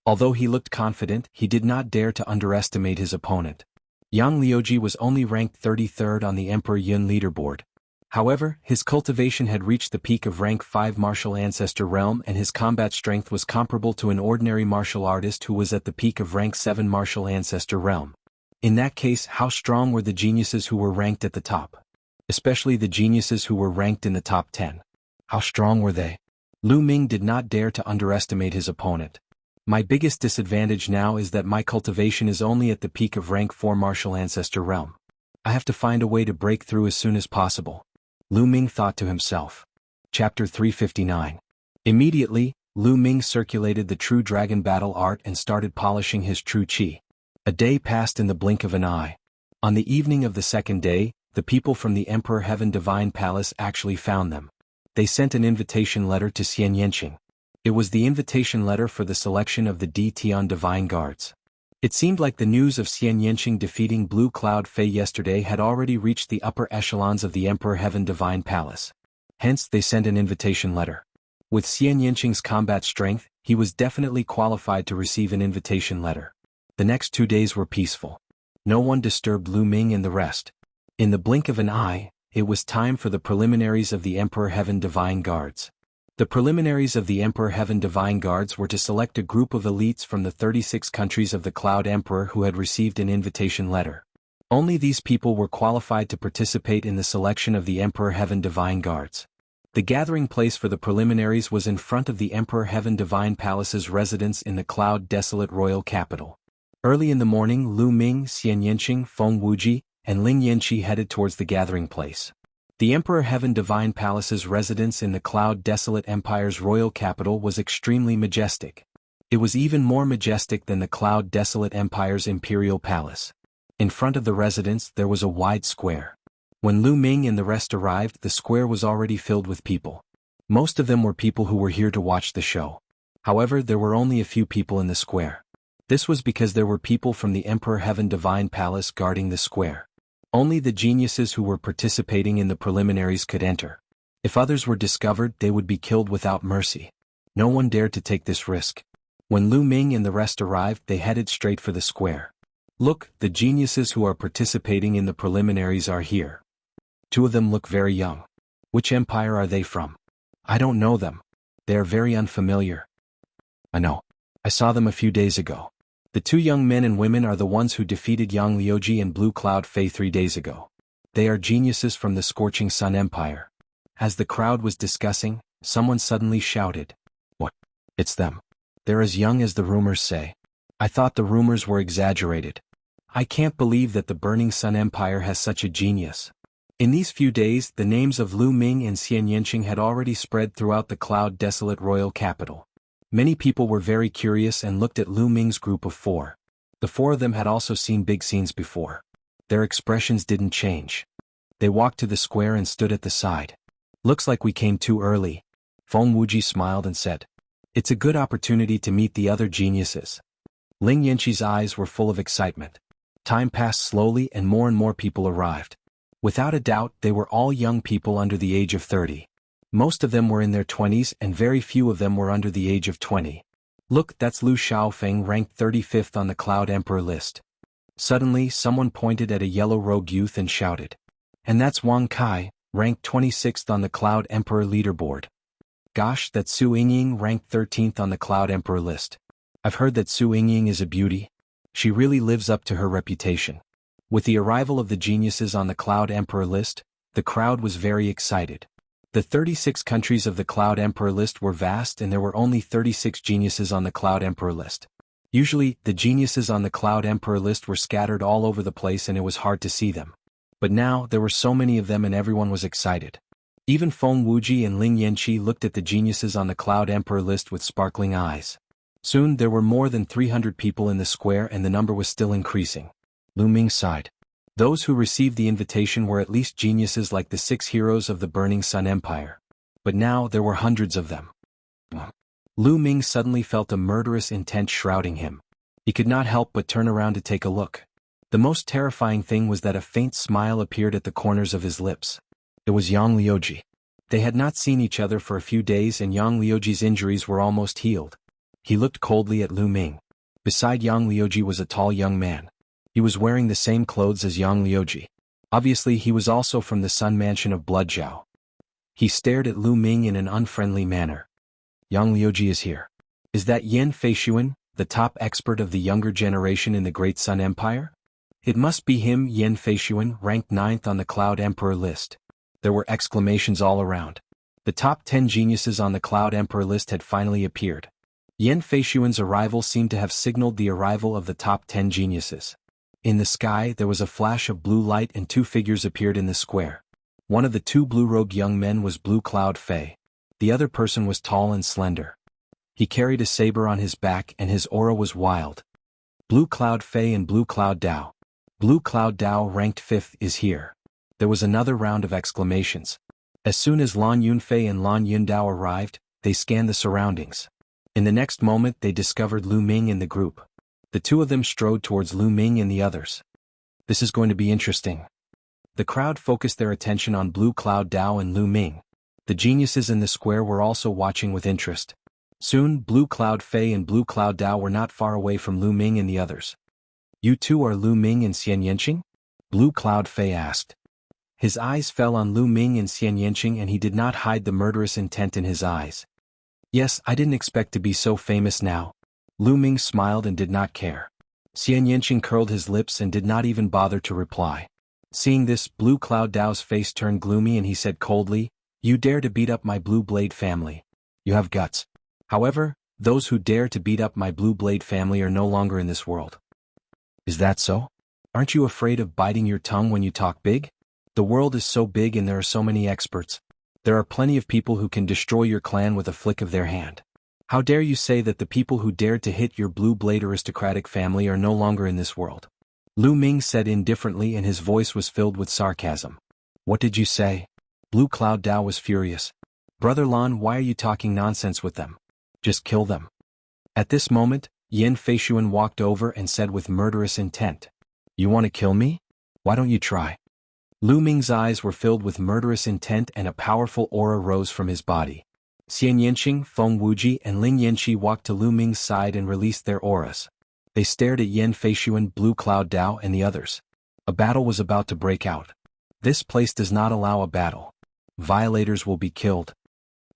Although he looked confident, he did not dare to underestimate his opponent. Yang Liuji was only ranked 33rd on the Emperor Yin leaderboard. However, his cultivation had reached the peak of rank 5 martial ancestor realm and his combat strength was comparable to an ordinary martial artist who was at the peak of rank 7 martial ancestor realm. In that case, how strong were the geniuses who were ranked at the top? Especially the geniuses who were ranked in the top 10. How strong were they? Lu Ming did not dare to underestimate his opponent. My biggest disadvantage now is that my cultivation is only at the peak of rank 4 martial ancestor realm. I have to find a way to break through as soon as possible. Lu Ming thought to himself. Chapter 359. Immediately, Lu Ming circulated the true dragon battle art and started polishing his true qi. A day passed in the blink of an eye. On the evening of the second day, the people from the Emperor Heaven Divine Palace actually found them. They sent an invitation letter to Xian Yanqing. It was the invitation letter for the selection of the D Tian Divine Guards. It seemed like the news of Xian Yanqing defeating Blue Cloud Fei yesterday had already reached the upper echelons of the Emperor Heaven Divine Palace. Hence, they sent an invitation letter. With Xian Yanqing's combat strength, he was definitely qualified to receive an invitation letter. The next 2 days were peaceful. No one disturbed Lu Ming and the rest. In the blink of an eye, it was time for the preliminaries of the Emperor Heaven Divine Guards. The preliminaries of the Emperor Heaven Divine Guards were to select a group of elites from the 36 countries of the Cloud Emperor who had received an invitation letter. Only these people were qualified to participate in the selection of the Emperor Heaven Divine Guards. The gathering place for the preliminaries was in front of the Emperor Heaven Divine Palace's residence in the Cloud Desolate Royal Capital. Early in the morning, Lu Ming, Xian Yanqing, Feng Wuji, and Ling Yanqi headed towards the gathering place. The Emperor Heaven Divine Palace's residence in the Cloud Desolate Empire's royal capital was extremely majestic. It was even more majestic than the Cloud Desolate Empire's imperial palace. In front of the residence there was a wide square. When Lu Ming and the rest arrived, the square was already filled with people. Most of them were people who were here to watch the show. However, there were only a few people in the square. This was because there were people from the Emperor Heaven Divine Palace guarding the square. Only the geniuses who were participating in the preliminaries could enter. If others were discovered, they would be killed without mercy. No one dared to take this risk. When Lu Ming and the rest arrived, they headed straight for the square. Look, the geniuses who are participating in the preliminaries are here. 2 of them look very young. Which empire are they from? I don't know them. They are very unfamiliar. I know. I saw them a few days ago. The 2 young men and women are the ones who defeated Yang Liuji and Blue Cloud Fei 3 days ago. They are geniuses from the Scorching Sun Empire. As the crowd was discussing, someone suddenly shouted. What? It's them. They're as young as the rumors say. I thought the rumors were exaggerated. I can't believe that the Burning Sun Empire has such a genius. In these few days, the names of Lu Ming and Xian Yanqing had already spread throughout the Cloud Desolate Royal Capital. Many people were very curious and looked at Lu Ming's group of 4. The 4 of them had also seen big scenes before. Their expressions didn't change. They walked to the square and stood at the side. Looks like we came too early. Feng Wuji smiled and said. It's a good opportunity to meet the other geniuses. Ling Yanqi's eyes were full of excitement. Time passed slowly and more people arrived. Without a doubt, they were all young people under the age of 30. Most of them were in their 20s and very few of them were under the age of 20. Look, that's Lu Xiaofeng ranked 35th on the Cloud Emperor list. Suddenly, someone pointed at a yellow rogue youth and shouted. And that's Wang Kai, ranked 26th on the Cloud Emperor leaderboard. Gosh, that's Su Yingying ranked 13th on the Cloud Emperor list. I've heard that Su Yingying is a beauty. She really lives up to her reputation. With the arrival of the geniuses on the Cloud Emperor list, the crowd was very excited. The 36 countries of the Cloud Emperor list were vast and there were only 36 geniuses on the Cloud Emperor list. Usually, the geniuses on the Cloud Emperor list were scattered all over the place and it was hard to see them. But now, there were so many of them and everyone was excited. Even Feng Wuji and Ling Yanqi looked at the geniuses on the Cloud Emperor list with sparkling eyes. Soon there were more than 300 people in the square and the number was still increasing. Lu Ming sighed. Those who received the invitation were at least geniuses like the 6 heroes of the Burning Sun Empire. But now there were hundreds of them. Lu Ming suddenly felt a murderous intent shrouding him. He could not help but turn around to take a look. The most terrifying thing was that a faint smile appeared at the corners of his lips. It was Yang Liuji. They had not seen each other for a few days and Yang Liuji's injuries were almost healed. He looked coldly at Lu Ming. Beside Yang Liuji was a tall young man. He was wearing the same clothes as Yang Liuji. Obviously he was also from the Sun Mansion of Bloodjiao. He stared at Lu Ming in an unfriendly manner. Yang Liuji is here. Is that Yan Feishuan, the top expert of the younger generation in the Great Sun Empire? It must be him. Yan Feishuan, ranked 9th on the Cloud Emperor list. There were exclamations all around. The top 10 geniuses on the Cloud Emperor list had finally appeared. Yan Feishuan's arrival seemed to have signaled the arrival of the top 10 geniuses. In the sky there was a flash of blue light and 2 figures appeared in the square. One of the 2 blue-robed young men was Blue Cloud Fei. The other person was tall and slender. He carried a saber on his back and his aura was wild. Blue Cloud Fei and Blue Cloud Dao. Blue Cloud Dao, ranked 5th, is here. There was another round of exclamations. As soon as Lan Yunfei and Lan Yundao arrived, they scanned the surroundings. In the next moment they discovered Lu Ming in the group. The 2 of them strode towards Lu Ming and the others. This is going to be interesting. The crowd focused their attention on Blue Cloud Dao and Lu Ming. The geniuses in the square were also watching with interest. Soon, Blue Cloud Fei and Blue Cloud Dao were not far away from Lu Ming and the others. You 2 are Lu Ming and Xian Yanqing? Blue Cloud Fei asked. His eyes fell on Lu Ming and Xian Yanqing and he did not hide the murderous intent in his eyes. Yes, I didn't expect to be so famous now. Lu Ming smiled and did not care. Xian Yanqing curled his lips and did not even bother to reply. Seeing this, Blue Cloud Dao's face turned gloomy and he said coldly, You dare to beat up my Blue Blade family. You have guts. However, those who dare to beat up my Blue Blade family are no longer in this world. Is that so? Aren't you afraid of biting your tongue when you talk big? The world is so big and there are so many experts. There are plenty of people who can destroy your clan with a flick of their hand. How dare you say that the people who dared to hit your Blue Blade aristocratic family are no longer in this world? Lu Ming said indifferently and his voice was filled with sarcasm. What did you say? Blue Cloud Dao was furious. Brother Lan, why are you talking nonsense with them? Just kill them. At this moment, Yan Feishuan walked over and said with murderous intent. You want to kill me? Why don't you try? Lu Ming's eyes were filled with murderous intent and a powerful aura rose from his body. Xian Yanqing, Feng Wuji and Ling Yanqi walked to Lu Ming's side and released their auras. They stared at Yan Feishuan, Blue Cloud Dao and the others. A battle was about to break out. This place does not allow a battle. Violators will be killed.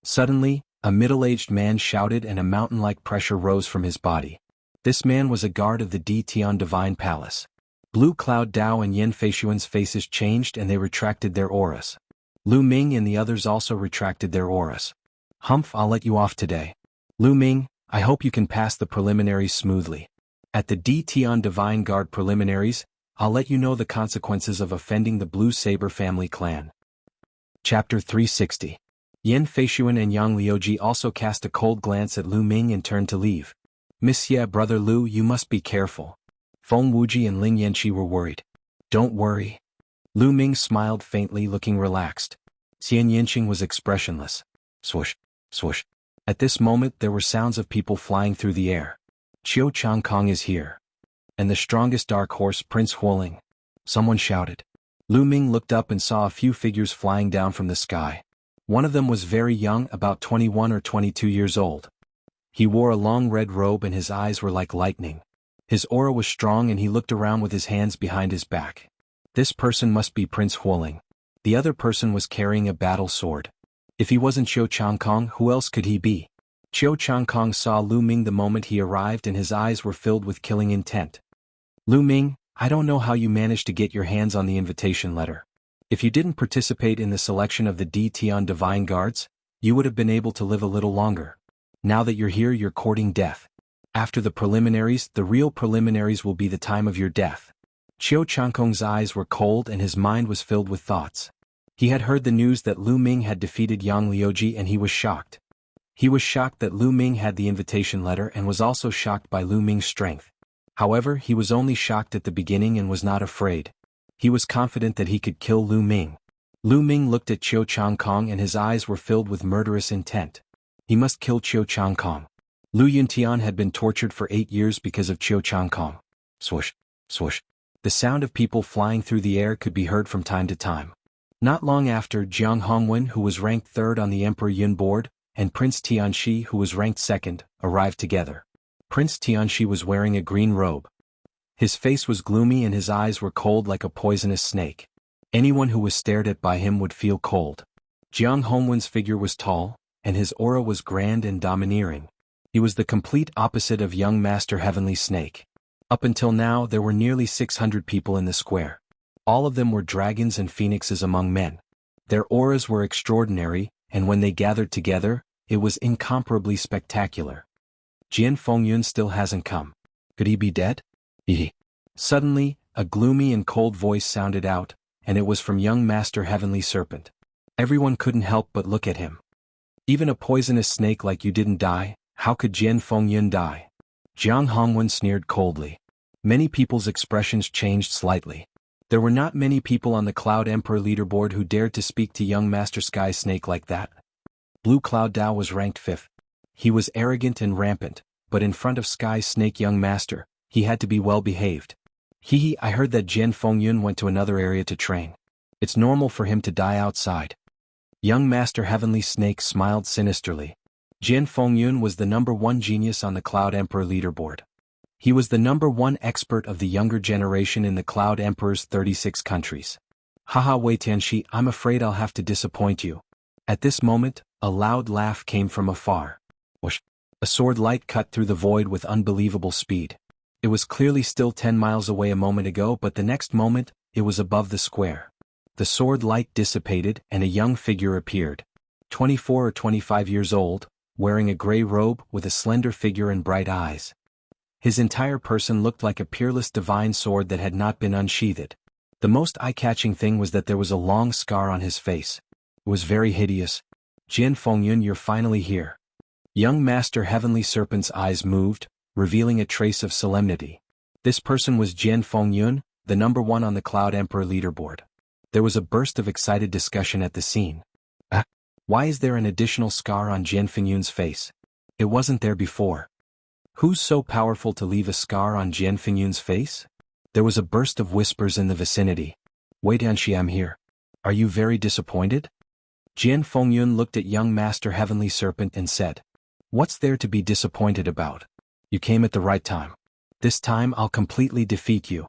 Suddenly, a middle-aged man shouted and a mountain-like pressure rose from his body. This man was a guard of the Tian Divine Palace. Blue Cloud Dao and Yan Feishuan's faces changed and they retracted their auras. Lu Ming and the others also retracted their auras. Humph, I'll let you off today. Lu Ming, I hope you can pass the preliminaries smoothly. At the Tian Divine Guard preliminaries, I'll let you know the consequences of offending the Blue Saber family clan. Chapter 360. Yan Feishuan and Yang Liuji also cast a cold glance at Lu Ming and turned to leave. Monsieur Brother Lu, you must be careful. Feng Wuji and Ling Yanqi were worried. Don't worry. Lu Ming smiled faintly, looking relaxed. Xian Yanqing was expressionless. Swoosh, swoosh. At this moment there were sounds of people flying through the air. Qiu Changkong is here. And the strongest dark horse, Prince Huoling. Someone shouted. Lu Ming looked up and saw a few figures flying down from the sky. One of them was very young, about 21 or 22 years old. He wore a long red robe and his eyes were like lightning. His aura was strong and he looked around with his hands behind his back. This person must be Prince Huoling. The other person was carrying a battle sword. If he wasn't Qiu Changkong, who else could he be? Qiu Changkong saw Lu Ming the moment he arrived and his eyes were filled with killing intent. Lu Ming, I don't know how you managed to get your hands on the invitation letter. If you didn't participate in the selection of the Tion Divine Guards, you would have been able to live a little longer. Now that you're here, you're courting death. After the preliminaries, the real preliminaries will be the time of your death. Chiu Changkong's eyes were cold and his mind was filled with thoughts. He had heard the news that Lu Ming had defeated Yang Liuji and he was shocked. He was shocked that Lu Ming had the invitation letter and was also shocked by Lu Ming's strength. However, he was only shocked at the beginning and was not afraid. He was confident that he could kill Lu Ming. Lu Ming looked at Chiu Changkong and his eyes were filled with murderous intent. He must kill Chiu Changkong. Lu Yuntian had been tortured for 8 years because of Chiu Changkong. Swoosh, swoosh. The sound of people flying through the air could be heard from time to time. Not long after, Jiang Hongwen, who was ranked 3rd on the Emperor Yun board, and Prince Tianxi, who was ranked 2nd, arrived together. Prince Tianxi was wearing a green robe. His face was gloomy and his eyes were cold like a poisonous snake. Anyone who was stared at by him would feel cold. Jiang Hongwen's figure was tall, and his aura was grand and domineering. He was the complete opposite of young Master Heavenly Snake. Up until now, there were nearly 600 people in the square. All of them were dragons and phoenixes among men. Their auras were extraordinary, and when they gathered together, it was incomparably spectacular. Jian Fengyun still hasn't come. Could he be dead? Suddenly, a gloomy and cold voice sounded out, and it was from young Master Heavenly Serpent. Everyone couldn't help but look at him. Even a poisonous snake like you didn't die, how could Jian Fengyun die? Jiang Hongwen sneered coldly. Many people's expressions changed slightly. There were not many people on the Cloud Emperor leaderboard who dared to speak to young Master Sky Snake like that. Blue Cloud Dao was ranked 5th. He was arrogant and rampant, but in front of Sky Snake young Master, he had to be well behaved. I heard that Jian Fengyun went to another area to train. It's normal for him to die outside. Young Master Heavenly Snake smiled sinisterly. Jian Fengyun was the #1 genius on the Cloud Emperor leaderboard. He was the #1 expert of the younger generation in the Cloud Emperor's 36 countries. Haha, Wei Tianxi, I'm afraid I'll have to disappoint you. At this moment, a loud laugh came from afar. Whoosh! A sword light cut through the void with unbelievable speed. It was clearly still 10 miles away a moment ago, but the next moment, it was above the square. The sword light dissipated and a young figure appeared. 24 or 25 years old, wearing a gray robe with a slender figure and bright eyes. His entire person looked like a peerless divine sword that had not been unsheathed. The most eye-catching thing was that there was a long scar on his face. It was very hideous. Jian Fengyun, you're finally here. Young Master Heavenly Serpent's eyes moved, revealing a trace of solemnity. This person was Jian Fengyun, the #1 on the Cloud Emperor leaderboard. There was a burst of excited discussion at the scene. Why is there an additional scar on Jian Fengyun's face? It wasn't there before. Who's so powerful to leave a scar on Jian Fengyun's face? There was a burst of whispers in the vicinity. Wei Tianxi, I'm here. Are you very disappointed? Jian Fengyun looked at young Master Heavenly Serpent and said, What's there to be disappointed about? You came at the right time. This time I'll completely defeat you.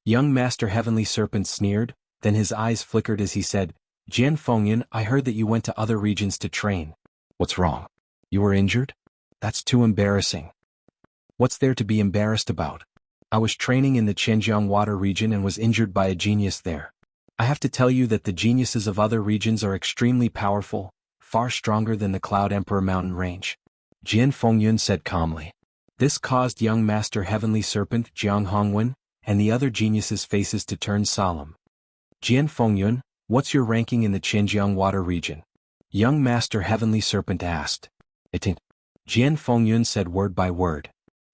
Young Master Heavenly Serpent sneered, then his eyes flickered as he said, Jian Fengyun, I heard that you went to other regions to train. What's wrong? You were injured? That's too embarrassing. What's there to be embarrassed about? I was training in the Zhenjiang Water region and was injured by a genius there. I have to tell you that the geniuses of other regions are extremely powerful, far stronger than the Cloud Emperor mountain range. Jian Fengyun said calmly. This caused young Master Heavenly Serpent, Jiang Hongwen, and the other geniuses' faces to turn solemn. Jian Fengyun, what's your ranking in the Zhenjiang Water region? Young Master Heavenly Serpent asked. 18. Jian Fengyun said word by word.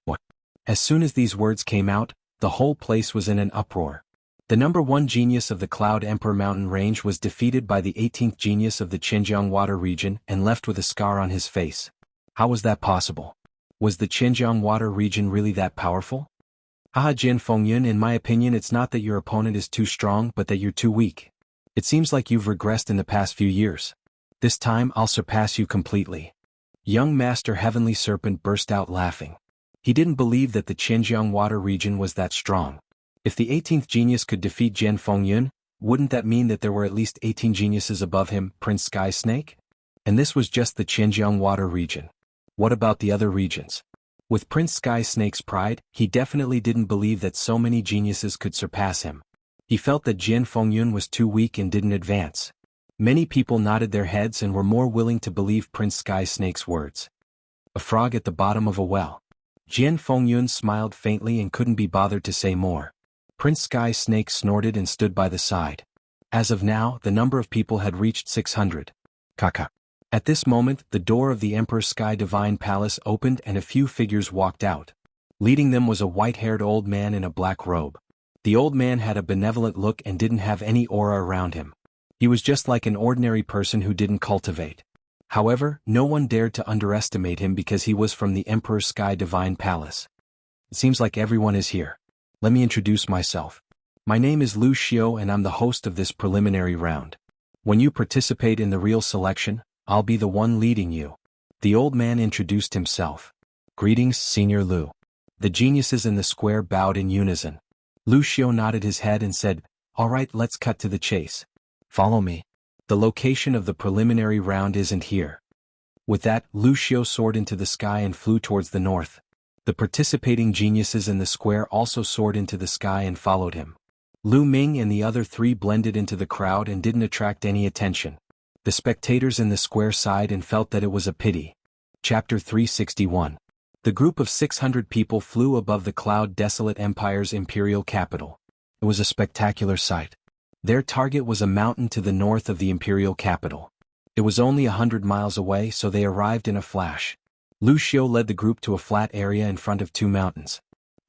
What? As soon as these words came out, the whole place was in an uproar. The #1 genius of the Cloud Emperor mountain range was defeated by the 18th genius of the Zhenjiang Water region and left with a scar on his face. How was that possible? Was the Zhenjiang Water region really that powerful? Haha, Jian Fengyun, in my opinion it's not that your opponent is too strong but that you're too weak. It seems like you've regressed in the past few years. This time I'll surpass you completely. Young Master Heavenly Serpent burst out laughing. He didn't believe that the Zhenjiang Water region was that strong. If the 18th genius could defeat Jian Fengyun, wouldn't that mean that there were at least 18 geniuses above him, Prince Sky Snake? And this was just the Zhenjiang Water region. What about the other regions? With Prince Sky Snake's pride, he definitely didn't believe that so many geniuses could surpass him. He felt that Jian Fengyun was too weak and didn't advance. Many people nodded their heads and were more willing to believe Prince Sky Snake's words. A frog at the bottom of a well. Jian Fengyun smiled faintly and couldn't be bothered to say more. Prince Sky Snake snorted and stood by the side. As of now, the number of people had reached 600. Kaka. At this moment, the door of the Emperor Sky Divine Palace opened and a few figures walked out. Leading them was a white-haired old man in a black robe. The old man had a benevolent look and didn't have any aura around him. He was just like an ordinary person who didn't cultivate. However, no one dared to underestimate him because he was from the Emperor Sky Divine Palace. It seems like everyone is here. Let me introduce myself. My name is Lu Xiao and I'm the host of this preliminary round. When you participate in the real selection, I'll be the one leading you. The old man introduced himself. Greetings, Senior Lu. The geniuses in the square bowed in unison. Lu Xiao nodded his head and said, "All right, let's cut to the chase. Follow me. The location of the preliminary round isn't here." With that, Lu Xiao soared into the sky and flew towards the north. The participating geniuses in the square also soared into the sky and followed him. Lu Ming and the other three blended into the crowd and didn't attract any attention. The spectators in the square sighed and felt that it was a pity. Chapter 361. The group of 600 people flew above the cloud-desolate empire's imperial capital. It was a spectacular sight. Their target was a mountain to the north of the imperial capital. It was only 100 miles away, so they arrived in a flash. Lu Xiao led the group to a flat area in front of two mountains.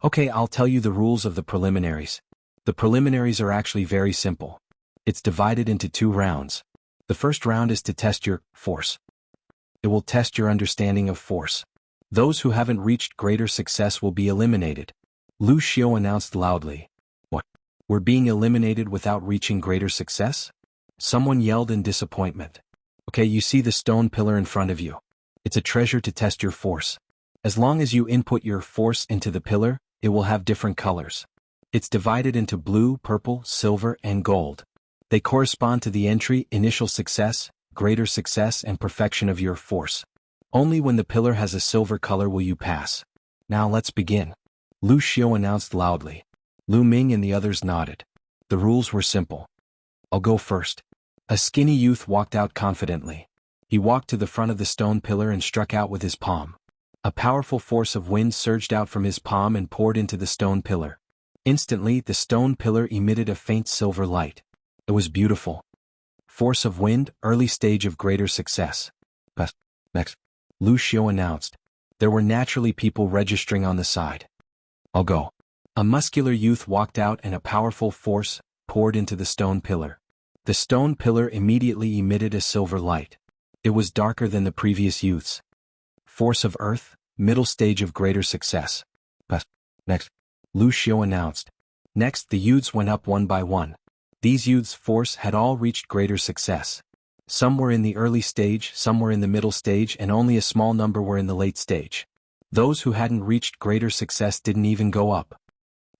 Okay, I'll tell you the rules of the preliminaries. The preliminaries are actually very simple. It's divided into 2 rounds. The first round is to test your force. It will test your understanding of force. Those who haven't reached greater success will be eliminated. Lu Xiao announced loudly. What? We're being eliminated without reaching greater success? Someone yelled in disappointment. Okay, you see the stone pillar in front of you. It's a treasure to test your force. As long as you input your force into the pillar, it will have different colors. It's divided into blue, purple, silver, and gold. They correspond to the entry, initial success, greater success, and perfection of your force. Only when the pillar has a silver color will you pass. Now let's begin. Lu Xiao announced loudly. Lu Ming and the others nodded. The rules were simple. I'll go first. A skinny youth walked out confidently. He walked to the front of the stone pillar and struck out with his palm. A powerful force of wind surged out from his palm and poured into the stone pillar. Instantly, the stone pillar emitted a faint silver light. It was beautiful. Force of wind, early stage of greater success. Next. Lu Xiao announced. There were naturally people registering on the side. I'll go. A muscular youth walked out and a powerful force poured into the stone pillar. The stone pillar immediately emitted a silver light. It was darker than the previous youths. Force of earth, middle stage of greater success. Next. Lu Xiao announced. Next, the youths went up one by one. These youths' force had all reached greater success. Some were in the early stage, some were in the middle stage, and only a small number were in the late stage. Those who hadn't reached greater success didn't even go up.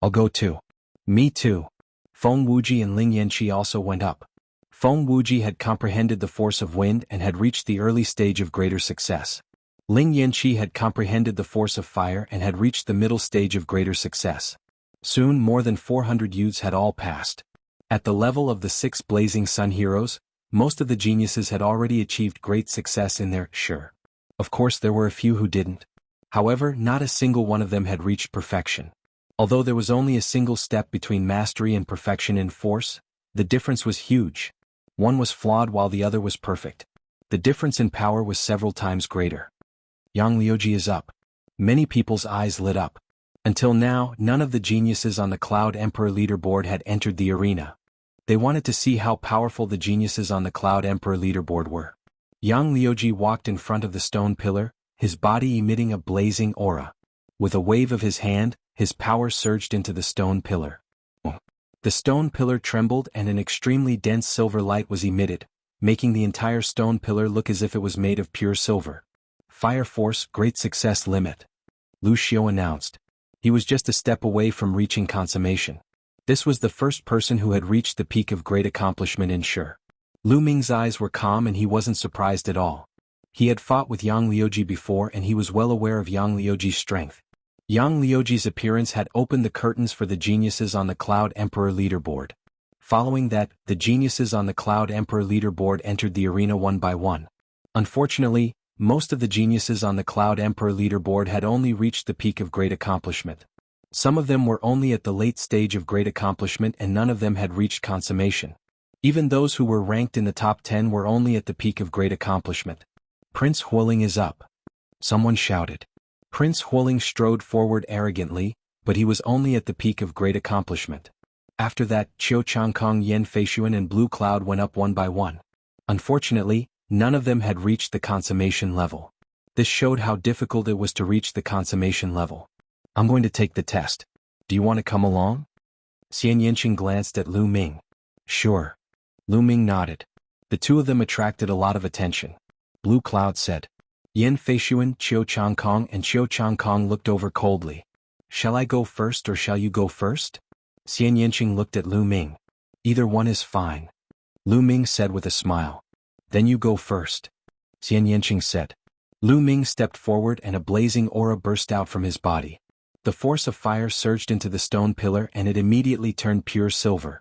I'll go too. Me too. Feng Wuji and Ling Yanqi also went up. Feng Wuji had comprehended the force of wind and had reached the early stage of greater success. Ling Yanqi had comprehended the force of fire and had reached the middle stage of greater success. Soon more than 400 youths had all passed. At the level of the 6 blazing sun heroes, most of the geniuses had already achieved great success in their sure. Of course there were a few who didn't. However, not a single one of them had reached perfection. Although there was only a single step between mastery and perfection in force, the difference was huge. One was flawed while the other was perfect. The difference in power was several times greater. Yang Liuji is up. Many people's eyes lit up. Until now, none of the geniuses on the Cloud Emperor leaderboard had entered the arena. They wanted to see how powerful the geniuses on the Cloud Emperor leaderboard were. Yang Liuji walked in front of the stone pillar, his body emitting a blazing aura. With a wave of his hand, his power surged into the stone pillar. The stone pillar trembled and an extremely dense silver light was emitted, making the entire stone pillar look as if it was made of pure silver. Fire force, great success limit. Lu Xiao announced. He was just a step away from reaching consummation. This was the first person who had reached the peak of great accomplishment in Sure. Lu Ming's eyes were calm and he wasn't surprised at all. He had fought with Yang Liuji before and he was well aware of Yang Liuji's strength. Yang Liuji's appearance had opened the curtains for the geniuses on the Cloud Emperor leaderboard. Following that, the geniuses on the Cloud Emperor leaderboard entered the arena one by one. Unfortunately, most of the geniuses on the Cloud Emperor leaderboard had only reached the peak of great accomplishment. Some of them were only at the late stage of great accomplishment and none of them had reached consummation. Even those who were ranked in the top 10 were only at the peak of great accomplishment. Prince Huoling is up. Someone shouted. Prince Huoling strode forward arrogantly, but he was only at the peak of great accomplishment. After that, Qiu Changkong, Yan Feishuan and Blue Cloud went up one by one. Unfortunately, none of them had reached the consummation level. This showed how difficult it was to reach the consummation level. I'm going to take the test. Do you want to come along? Xian Yanqing glanced at Lu Ming. Sure. Lu Ming nodded. The two of them attracted a lot of attention. Blue Cloud said. Yan Feishuan, Qiu Changkong and Qiu Changkong looked over coldly. Shall I go first or shall you go first? Xian Yanqing looked at Lu Ming. Either one is fine. Lu Ming said with a smile. Then you go first. Xian Yanqing said. Lu Ming stepped forward and a blazing aura burst out from his body. The force of fire surged into the stone pillar and it immediately turned pure silver.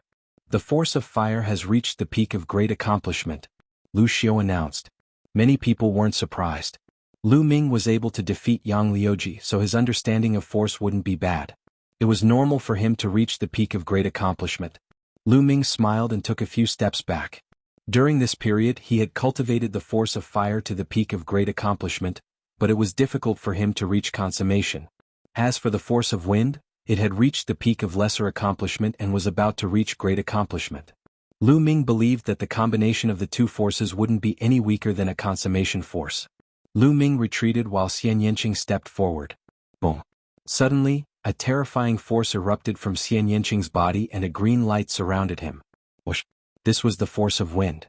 The force of fire has reached the peak of great accomplishment, Lu Xiu announced. Many people weren't surprised. Lu Ming was able to defeat Yang Liuji, so his understanding of force wouldn't be bad. It was normal for him to reach the peak of great accomplishment. Lu Ming smiled and took a few steps back. During this period he had cultivated the force of fire to the peak of great accomplishment, but it was difficult for him to reach consummation. As for the force of wind, it had reached the peak of lesser accomplishment and was about to reach great accomplishment. Lu Ming believed that the combination of the two forces wouldn't be any weaker than a consummation force. Lu Ming retreated while Xian Yanqing stepped forward. Boom. Suddenly, a terrifying force erupted from Xian Yanqing's body and a green light surrounded him. Whoosh. This was the force of wind.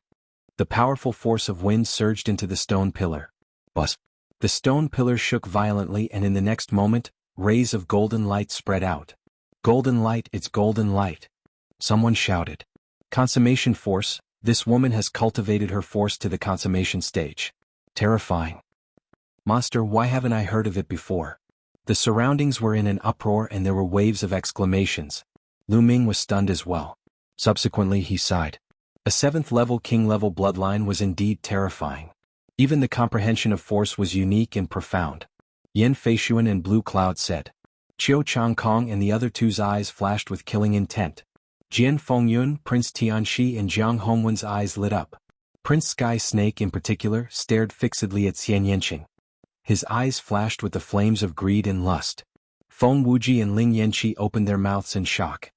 The powerful force of wind surged into the stone pillar. Buzz. The stone pillar shook violently and in the next moment, rays of golden light spread out. Golden light, it's golden light. Someone shouted. Consummation force, this woman has cultivated her force to the consummation stage. Terrifying. Monster, why haven't I heard of it before? The surroundings were in an uproar and there were waves of exclamations. Lu Ming was stunned as well. Subsequently he sighed. A 7th level king level bloodline was indeed terrifying. Even the comprehension of force was unique and profound. Yan Feishuan and Blue Cloud said. Qiu Changkong and the other two's eyes flashed with killing intent. Jian Fengyun, Prince Tianxi and Jiang Hongwen's eyes lit up. Prince Sky Snake in particular stared fixedly at Xian Yanqing. His eyes flashed with the flames of greed and lust. Feng Wuji and Ling Yanqi opened their mouths in shock.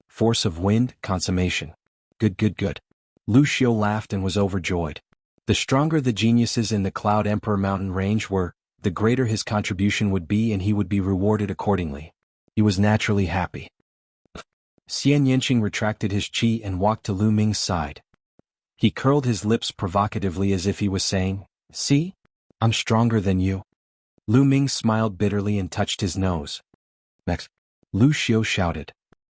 Force of wind, consummation. Good. Lu Xiu laughed and was overjoyed. The stronger the geniuses in the Cloud Emperor mountain range were, the greater his contribution would be and he would be rewarded accordingly. He was naturally happy. Xian Yanqing retracted his qi and walked to Lu Ming's side. He curled his lips provocatively as if he was saying, "See? I'm stronger than you." Lu Ming smiled bitterly and touched his nose. Next, Lu Xiu shouted.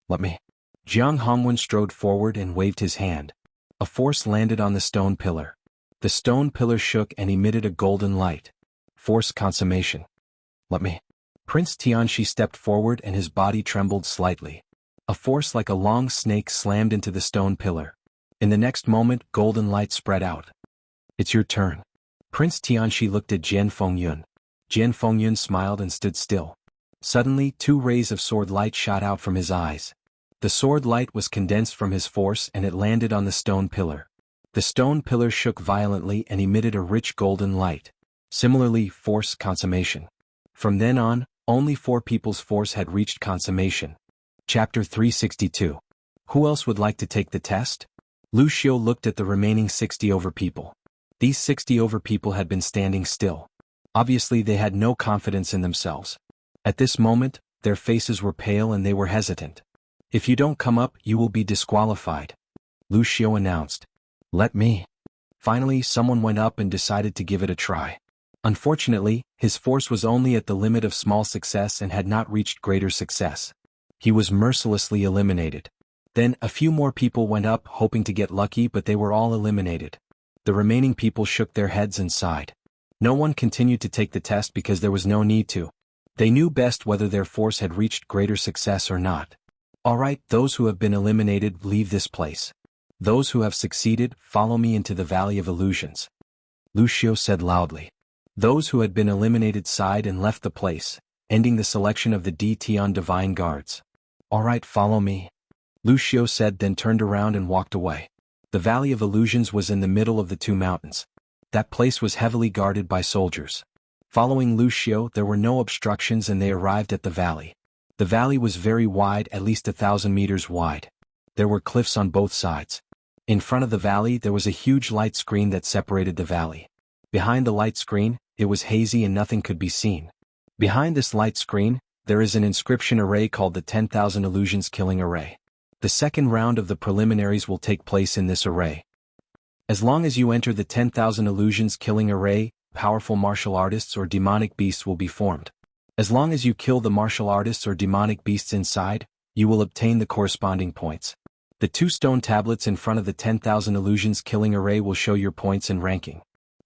"Let me." Jiang Hongwen strode forward and waved his hand. A force landed on the stone pillar. The stone pillar shook and emitted a golden light. Force consummation. "Let me." Prince Tianxi stepped forward and his body trembled slightly. A force like a long snake slammed into the stone pillar. In the next moment, golden light spread out. "It's your turn." Prince Tianxi looked at Jian Fengyun. Jian Fengyun smiled and stood still. Suddenly, 2 rays of sword light shot out from his eyes. The sword light was condensed from his force and it landed on the stone pillar. The stone pillar shook violently and emitted a rich golden light. Similarly, force consummation. From then on, only 4 people's force had reached consummation. Chapter 362. Who else would like to take the test? Lu Xiu looked at the remaining 60 over people. These 60 over people had been standing still. Obviously they had no confidence in themselves. At this moment, their faces were pale and they were hesitant. "If you don't come up, you will be disqualified," Lu Xiu announced. "Let me." Finally, someone went up and decided to give it a try. Unfortunately, his force was only at the limit of small success and had not reached greater success. He was mercilessly eliminated. Then, a few more people went up hoping to get lucky, but they were all eliminated. The remaining people shook their heads and sighed. No one continued to take the test because there was no need to. They knew best whether their force had reached greater success or not. Alright, those who have been eliminated, leave this place. Those who have succeeded, follow me into the Valley of Illusions. Lucio said loudly. Those who had been eliminated sighed and left the place, ending the selection of the Tion Divine Guards. Alright, follow me. Lucio said, then turned around and walked away. The Valley of Illusions was in the middle of the two mountains. That place was heavily guarded by soldiers. Following Lucio, there were no obstructions and they arrived at the valley. The valley was very wide, at least 1,000 meters wide. There were cliffs on both sides. In front of the valley there was a huge light screen that separated the valley. Behind the light screen, it was hazy and nothing could be seen. Behind this light screen, there is an inscription array called the 10,000 Illusions Killing Array. The second round of the preliminaries will take place in this array. As long as you enter the 10,000 Illusions Killing Array, powerful martial artists or demonic beasts will be formed. As long as you kill the martial artists or demonic beasts inside, you will obtain the corresponding points. The 2 stone tablets in front of the 10,000 Illusions Killing Array will show your points and ranking.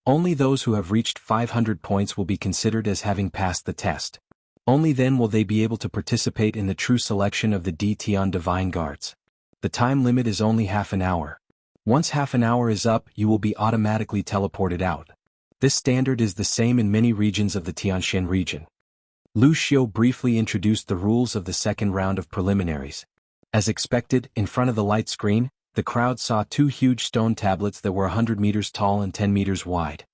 Only those who have reached 500 points will be considered as having passed the test. Only then will they be able to participate in the true selection of the Tion Divine Guards. The time limit is only half an hour. Once half an hour is up, you will be automatically teleported out. This standard is the same in many regions of the Tianshan region. Lucio briefly introduced the rules of the second round of preliminaries. As expected, in front of the light screen, the crowd saw 2 huge stone tablets that were 100 meters tall and 10 meters wide.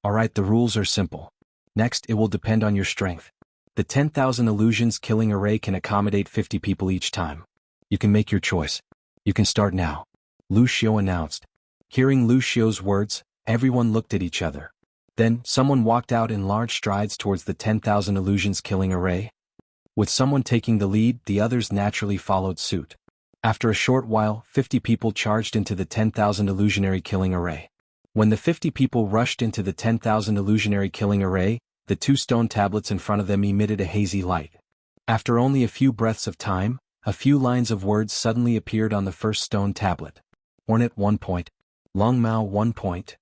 Alright, the rules are simple. Next, it will depend on your strength. The 10,000 Illusions Killing Array can accommodate 50 people each time. You can make your choice. You can start now. Lucio announced. Hearing Lucio's words, everyone looked at each other. Then, someone walked out in large strides towards the 10,000 Illusions Killing Array. With someone taking the lead, the others naturally followed suit. After a short while, 50 people charged into the 10,000 Illusionary Killing Array. When the 50 people rushed into the 10,000 Illusionary Killing Array, the 2 stone tablets in front of them emitted a hazy light. After only a few breaths of time, a few lines of words suddenly appeared on the first stone tablet. Hornet 1 point. Long Mao 1 point.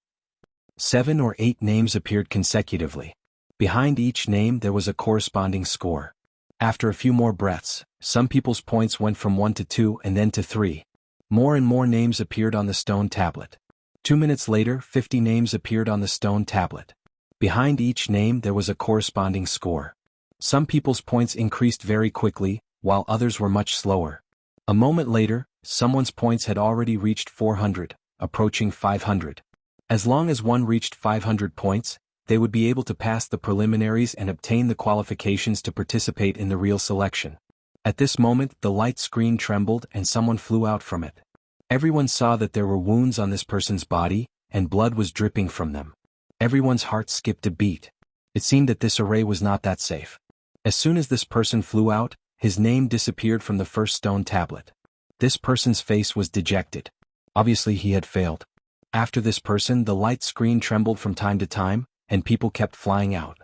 7 or 8 names appeared consecutively. Behind each name there was a corresponding score. After a few more breaths, some people's points went from 1 to 2 and then to 3. More and more names appeared on the stone tablet. 2 minutes later, 50 names appeared on the stone tablet. Behind each name there was a corresponding score. Some people's points increased very quickly, while others were much slower. A moment later, someone's points had already reached 400, approaching 500. As long as one reached 500 points, they would be able to pass the preliminaries and obtain the qualifications to participate in the real selection. At this moment, the light screen trembled and someone flew out from it. Everyone saw that there were wounds on this person's body, and blood was dripping from them. Everyone's heart skipped a beat. It seemed that this array was not that safe. As soon as this person flew out, his name disappeared from the first stone tablet. This person's face was dejected. Obviously he had failed. After this person, the light screen trembled from time to time, and people kept flying out.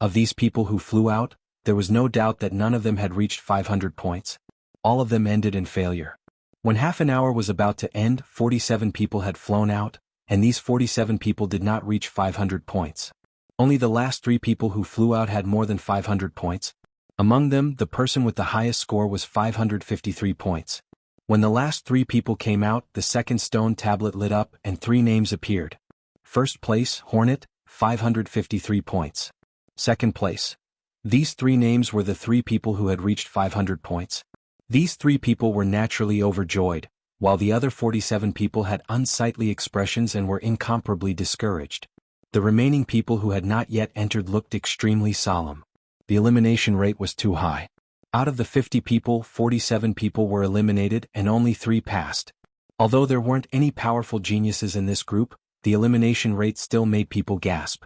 Of these people who flew out, there was no doubt that none of them had reached 500 points. All of them ended in failure. When half an hour was about to end, 47 people had flown out, and these 47 people did not reach 500 points. Only the last 3 people who flew out had more than 500 points. Among them, the person with the highest score was 553 points. When the last 3 people came out, the second stone tablet lit up and 3 names appeared. First place, Hornet, 553 points. Second place. These 3 names were the 3 people who had reached 500 points. These 3 people were naturally overjoyed, while the other 47 people had unsightly expressions and were incomparably discouraged. The remaining people who had not yet entered looked extremely solemn. The elimination rate was too high. Out of the 50 people, 47 people were eliminated and only 3 passed. Although there weren't any powerful geniuses in this group, the elimination rate still made people gasp.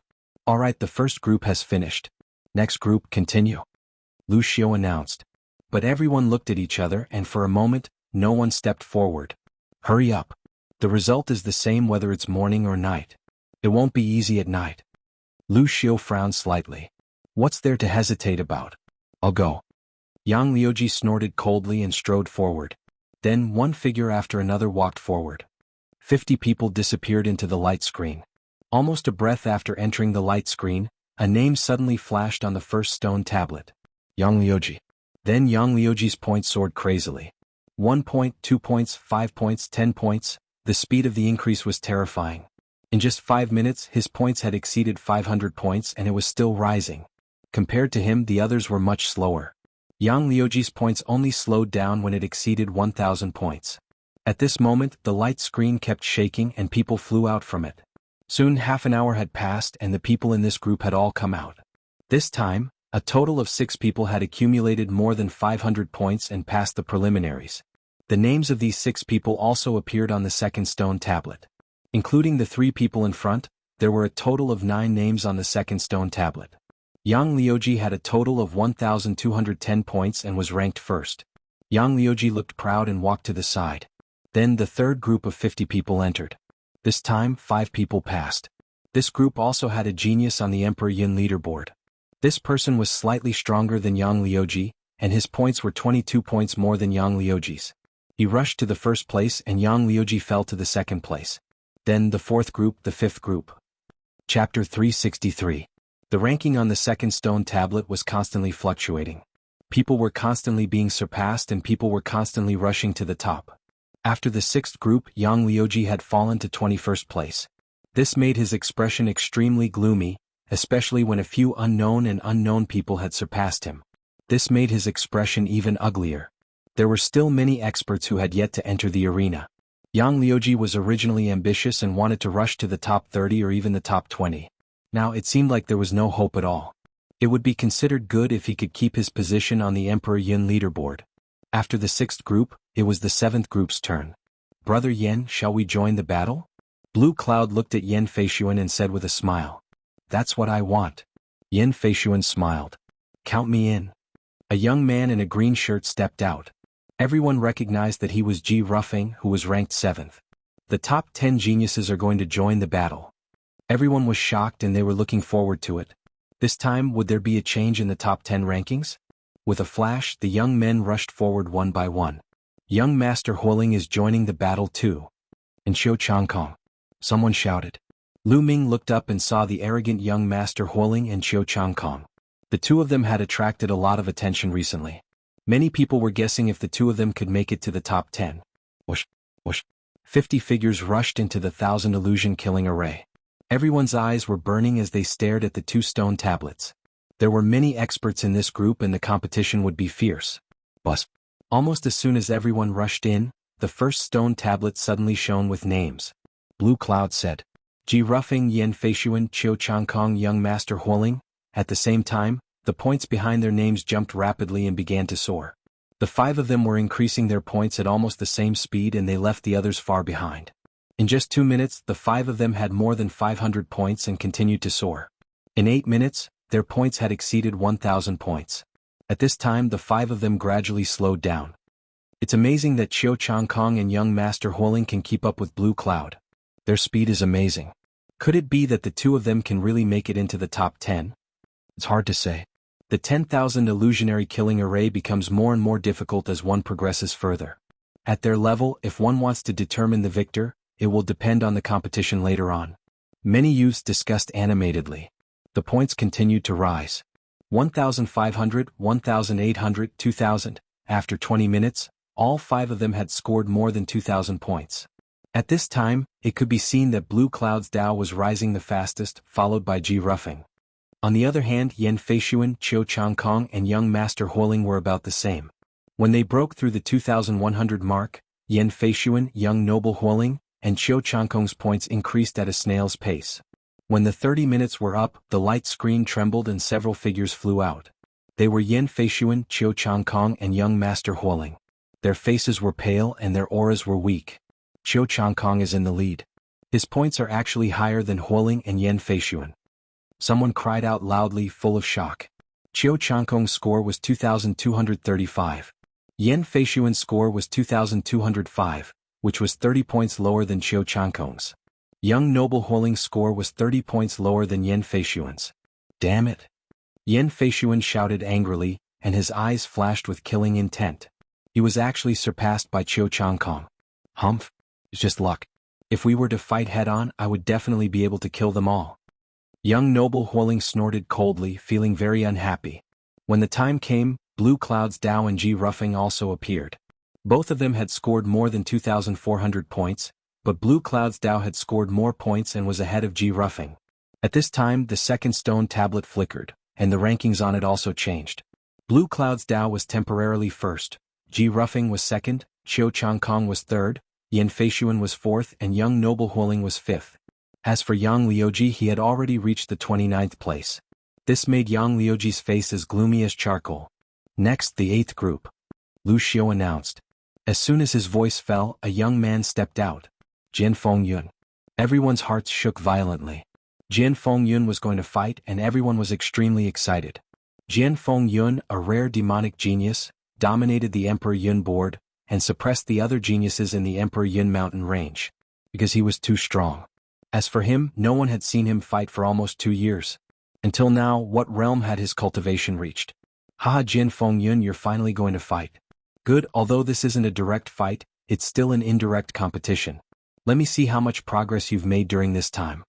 Alright, the first group has finished. Next group, continue. Lucio announced. But everyone looked at each other and for a moment, no one stepped forward. Hurry up. The result is the same whether it's morning or night. It won't be easy at night. Lucio frowned slightly. What's there to hesitate about? I'll go. Yang Liuji snorted coldly and strode forward. Then one figure after another walked forward. 50 people disappeared into the light screen. Almost a breath after entering the light screen, a name suddenly flashed on the first stone tablet. Yang Liuji. Then Yang Liuji's points soared crazily. 1 point, 2 points, 5 points, 10 points, the speed of the increase was terrifying. In just 5 minutes his points had exceeded 500 points and it was still rising. Compared to him the others were much slower. Yang Liuji's points only slowed down when it exceeded 1000 points. At this moment the light screen kept shaking and people flew out from it. Soon half an hour had passed and the people in this group had all come out. This time, a total of 6 people had accumulated more than 500 points and passed the preliminaries. The names of these 6 people also appeared on the second stone tablet. Including the 3 people in front, there were a total of 9 names on the second stone tablet. Yang Liuji had a total of 1210 points and was ranked first. Yang Liuji looked proud and walked to the side. Then the third group of 50 people entered. This time 5 people passed. This group also had a genius on the Emperor Yin leaderboard. This person was slightly stronger than Yang Liuji, and his points were 22 points more than Yang Liuji's. He rushed to the first place and Yang Liuji fell to the second place. Then the fourth group, the fifth group. Chapter 363. The ranking on the second stone tablet was constantly fluctuating. People were constantly being surpassed and people were constantly rushing to the top. After the sixth group, Yang Liuji had fallen to 21st place. This made his expression extremely gloomy, especially when a few unknown people had surpassed him. This made his expression even uglier. There were still many experts who had yet to enter the arena. Yang Liuji was originally ambitious and wanted to rush to the top 30 or even the top 20. Now it seemed like there was no hope at all. It would be considered good if he could keep his position on the Emperor Yin leaderboard. After the sixth group, it was the seventh group's turn. Brother Yen, shall we join the battle? Blue Cloud looked at Yen Feishuan and said with a smile. That's what I want. Yen Feishuan smiled. Count me in. A young man in a green shirt stepped out. Everyone recognized that he was Ji Ruffing, who was ranked 7th. The top 10 geniuses are going to join the battle. Everyone was shocked and they were looking forward to it. This time, would there be a change in the top 10 rankings? With a flash, the young men rushed forward one by one. Young Master Huoling is joining the battle too. And Xiu Changkong. Someone shouted. Lu Ming looked up and saw the arrogant young Master Huoling and Xiu Changkong. The two of them had attracted a lot of attention recently. Many people were guessing if the two of them could make it to the top 10. Whoosh, whoosh. 50 figures rushed into the 1,000 illusion-killing array. Everyone's eyes were burning as they stared at the 2 stone tablets. There were many experts in this group and the competition would be fierce. But almost as soon as everyone rushed in, the first stone tablet suddenly shone with names. Blue Cloud said. Ji Ruffing, Yen Feishuan, Qiu Changkong, Young Master Huoling. At the same time, the points behind their names jumped rapidly and began to soar. The 5 of them were increasing their points at almost the same speed and they left the others far behind. In just 2 minutes, the 5 of them had more than 500 points and continued to soar. In 8 minutes, their points had exceeded 1,000 points. At this time the 5 of them gradually slowed down. It's amazing that Qiu Changkong and Young Master Huoling can keep up with Blue Cloud. Their speed is amazing. Could it be that the 2 of them can really make it into the top 10? It's hard to say. The 10,000 illusionary killing array becomes more and more difficult as one progresses further. At their level, if one wants to determine the victor, it will depend on the competition later on. Many youths discussed animatedly. The points continued to rise. 1,500, 1,800, 2,000. After 20 minutes, all 5 of them had scored more than 2,000 points. At this time, it could be seen that Blue Cloud's Dao was rising the fastest, followed by Ji Ruffing. On the other hand, Yen Feishuan, Qiu Changkong and Young Master Huoling were about the same. When they broke through the 2,100 mark, Yen Feishuan, Young Noble Huoling, and Qiu Changkong's points increased at a snail's pace. When the 30 minutes were up, the light screen trembled and several figures flew out. They were Yen Feishuan, Qiu Changkong and Young Master Huoling. Their faces were pale and their auras were weak. Qiu Changkong is in the lead. His points are actually higher than Huoling and Yen Feishuan. Someone cried out loudly, full of shock. Qiu Changkong's score was 2,235. Yen Feishuan's score was 2,205, which was 30 points lower than Qiu Changkong's. Young Noble Huoling's score was 30 points lower than Yen Feishuan's. Damn it! Yen Feishuan shouted angrily, and his eyes flashed with killing intent. He was actually surpassed by Qiu Changkong. Humph! It's just luck. If we were to fight head-on, I would definitely be able to kill them all. Young noble Huoling snorted coldly, feeling very unhappy. When the time came, Blue Cloud's Dao and Ji Ruffing also appeared. Both of them had scored more than 2,400 points, but Blue Cloud's Dao had scored more points and was ahead of Ji Ruffing. At this time, the second stone tablet flickered, and the rankings on it also changed. Blue Cloud's Dao was temporarily first, Ji Ruffing was second, Qiu Changkong was third, Yan Feishuan was fourth, and young noble Huoling was fifth. As for Yang Liuji, he had already reached the 29th place. This made Yang Liuji's face as gloomy as charcoal. Next, the 8th group. Lu Xiu announced. As soon as his voice fell, a young man stepped out. Jian Fengyun. Everyone's hearts shook violently. Jian Fengyun was going to fight, and everyone was extremely excited. Jian Fengyun, a rare demonic genius, dominated the Emperor Yun board, and suppressed the other geniuses in the Emperor Yun mountain range. Because he was too strong. As for him, no one had seen him fight for almost 2 years. Until now, what realm had his cultivation reached? Haha, Jian Fengyun, you're finally going to fight. Good, although this isn't a direct fight, it's still an indirect competition. Let me see how much progress you've made during this time.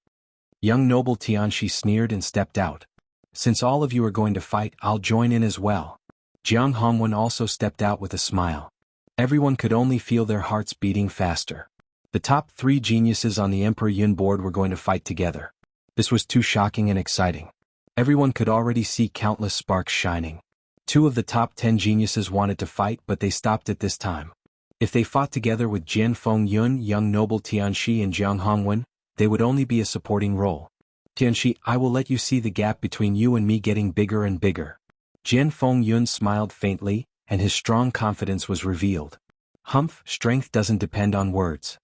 Young noble Tianxi sneered and stepped out. Since all of you are going to fight, I'll join in as well. Jiang Hongwen also stepped out with a smile. Everyone could only feel their hearts beating faster. The top 3 geniuses on the Emperor Yun board were going to fight together. This was too shocking and exciting. Everyone could already see countless sparks shining. 2 of the top 10 geniuses wanted to fight, but they stopped at this time. If they fought together with Jian Fengyun, young noble Tianxi and Jiang Hongwen, they would only be a supporting role. Tianxi, I will let you see the gap between you and me getting bigger and bigger. Jian Fengyun smiled faintly, and his strong confidence was revealed. Humph, strength doesn't depend on words.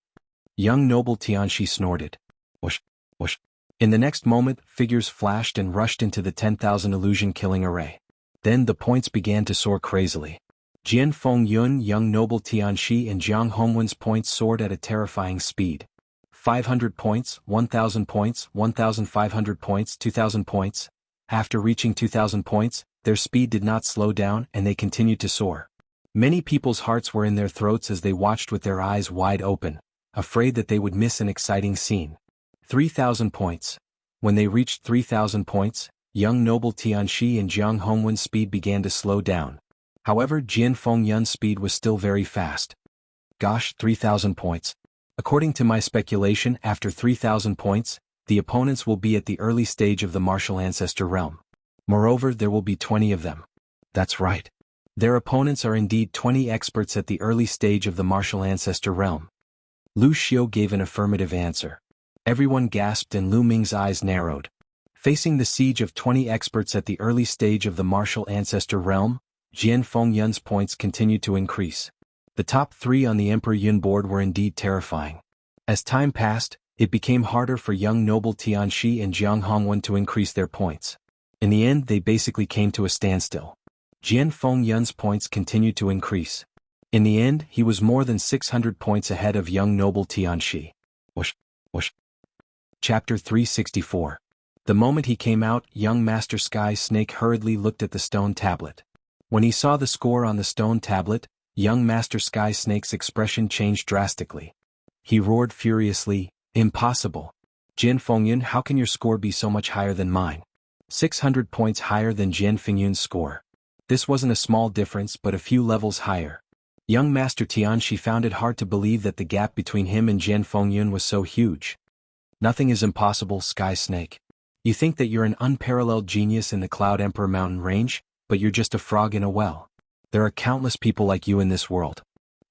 Young noble Tianxi snorted. Whoosh, whoosh. In the next moment, figures flashed and rushed into the 10,000 illusion-killing array. Then the points began to soar crazily. Jian Fengyun, young noble Tianxi and Jiang Hongwen's points soared at a terrifying speed. 500 points, 1,000 points, 1,500 points, 2,000 points. After reaching 2,000 points, their speed did not slow down and they continued to soar. Many people's hearts were in their throats as they watched with their eyes wide open, afraid that they would miss an exciting scene. 3,000 points. When they reached 3,000 points, young noble Tianxi and Jiang Hongwen's speed began to slow down. However, Jian Fengyun's speed was still very fast. Gosh, 3,000 points. According to my speculation, after 3,000 points, the opponents will be at the early stage of the martial ancestor realm. Moreover, there will be 20 of them. That's right. Their opponents are indeed 20 experts at the early stage of the martial ancestor realm. Lu Xiu gave an affirmative answer. Everyone gasped and Lu Ming's eyes narrowed. Facing the siege of 20 experts at the early stage of the martial ancestor realm, Jian Fengyun's points continued to increase. The top 3 on the Emperor Yun board were indeed terrifying. As time passed, it became harder for young noble Tianxi and Jiang Hongwen to increase their points. In the end, they basically came to a standstill. Jian Fengyun's points continued to increase. In the end, he was more than 600 points ahead of young noble Tianxi. Whoosh, whoosh. Chapter 364. The moment he came out, young Master Sky Snake hurriedly looked at the stone tablet. When he saw the score on the stone tablet, young Master Sky Snake's expression changed drastically. He roared furiously, "Impossible! Jian Fengyun, how can your score be so much higher than mine? 600 points higher than Jian Fengyun's score. This wasn't a small difference but a few levels higher." Young Master Tianxi found it hard to believe that the gap between him and Jian Fengyun was so huge. Nothing is impossible, Sky Snake. You think that you're an unparalleled genius in the Cloud Emperor mountain range, but you're just a frog in a well. There are countless people like you in this world.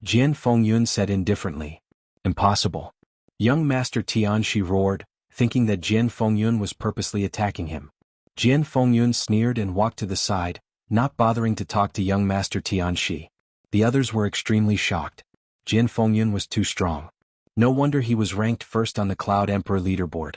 Jian Fengyun said indifferently. Impossible. Young Master Tianxi roared, thinking that Jian Fengyun was purposely attacking him. Jian Fengyun sneered and walked to the side, not bothering to talk to young Master Tianxi. The others were extremely shocked. Jian Fengyun was too strong. No wonder he was ranked first on the Cloud Emperor leaderboard.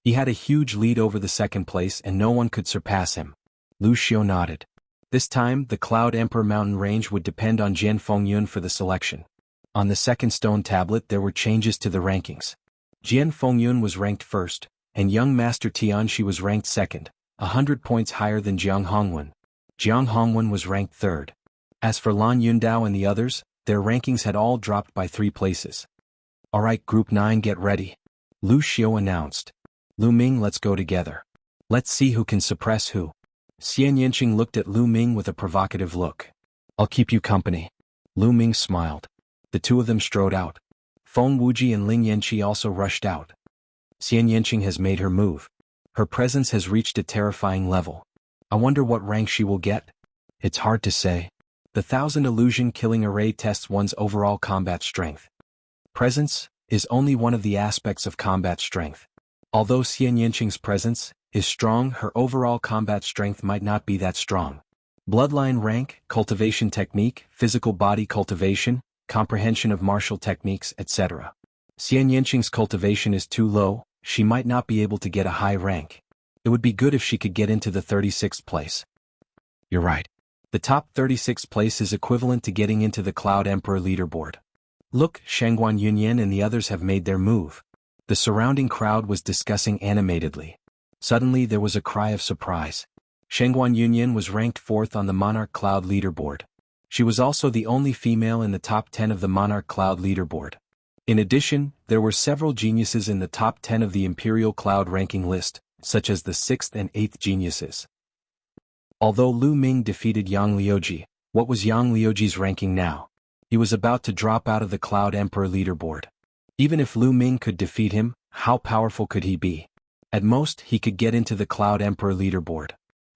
He had a huge lead over the second place and no one could surpass him. Lu Xiu nodded. This time, the Cloud Emperor mountain range would depend on Jian Fengyun for the selection. On the second stone tablet there were changes to the rankings. Jian Fengyun was ranked first, and young Master Tianxi was ranked second, 100 points higher than Jiang Hongwen. Jiang Hongwen was ranked third. As for Lan Yundao and the others, their rankings had all dropped by 3 places. Alright, Group 9, get ready. Lu Xiao announced. Lu Ming, let's go together. Let's see who can suppress who. Xian Yanqing looked at Lu Ming with a provocative look. I'll keep you company. Lu Ming smiled. The two of them strode out. Feng Wuji and Ling Yanqi also rushed out. Xian Yanqing has made her move. Her presence has reached a terrifying level. I wonder what rank she will get. It's hard to say. The 1,000 illusion killing array tests one's overall combat strength. Presence is only one of the aspects of combat strength. Although Xian Yanqing's presence is strong, her overall combat strength might not be that strong. Bloodline rank, cultivation technique, physical body cultivation, comprehension of martial techniques, etc. Xian Yanqing's cultivation is too low, she might not be able to get a high rank. It would be good if she could get into the 36th place. You're right. The top 36th place is equivalent to getting into the Cloud Emperor leaderboard. Look, Shangguan Yunyan and the others have made their move. The surrounding crowd was discussing animatedly. Suddenly there was a cry of surprise. Shangguan Yunyan was ranked 4th on the Monarch Cloud leaderboard. She was also the only female in the top 10 of the Monarch Cloud leaderboard. In addition, there were several geniuses in the top 10 of the Imperial Cloud ranking list, such as the 6th and 8th geniuses. Although Lu Ming defeated Yang Liuji, what was Yang Liuji's ranking now? He was about to drop out of the Cloud Emperor leaderboard. Even if Lu Ming could defeat him, how powerful could he be? At most, he could get into the Cloud Emperor leaderboard.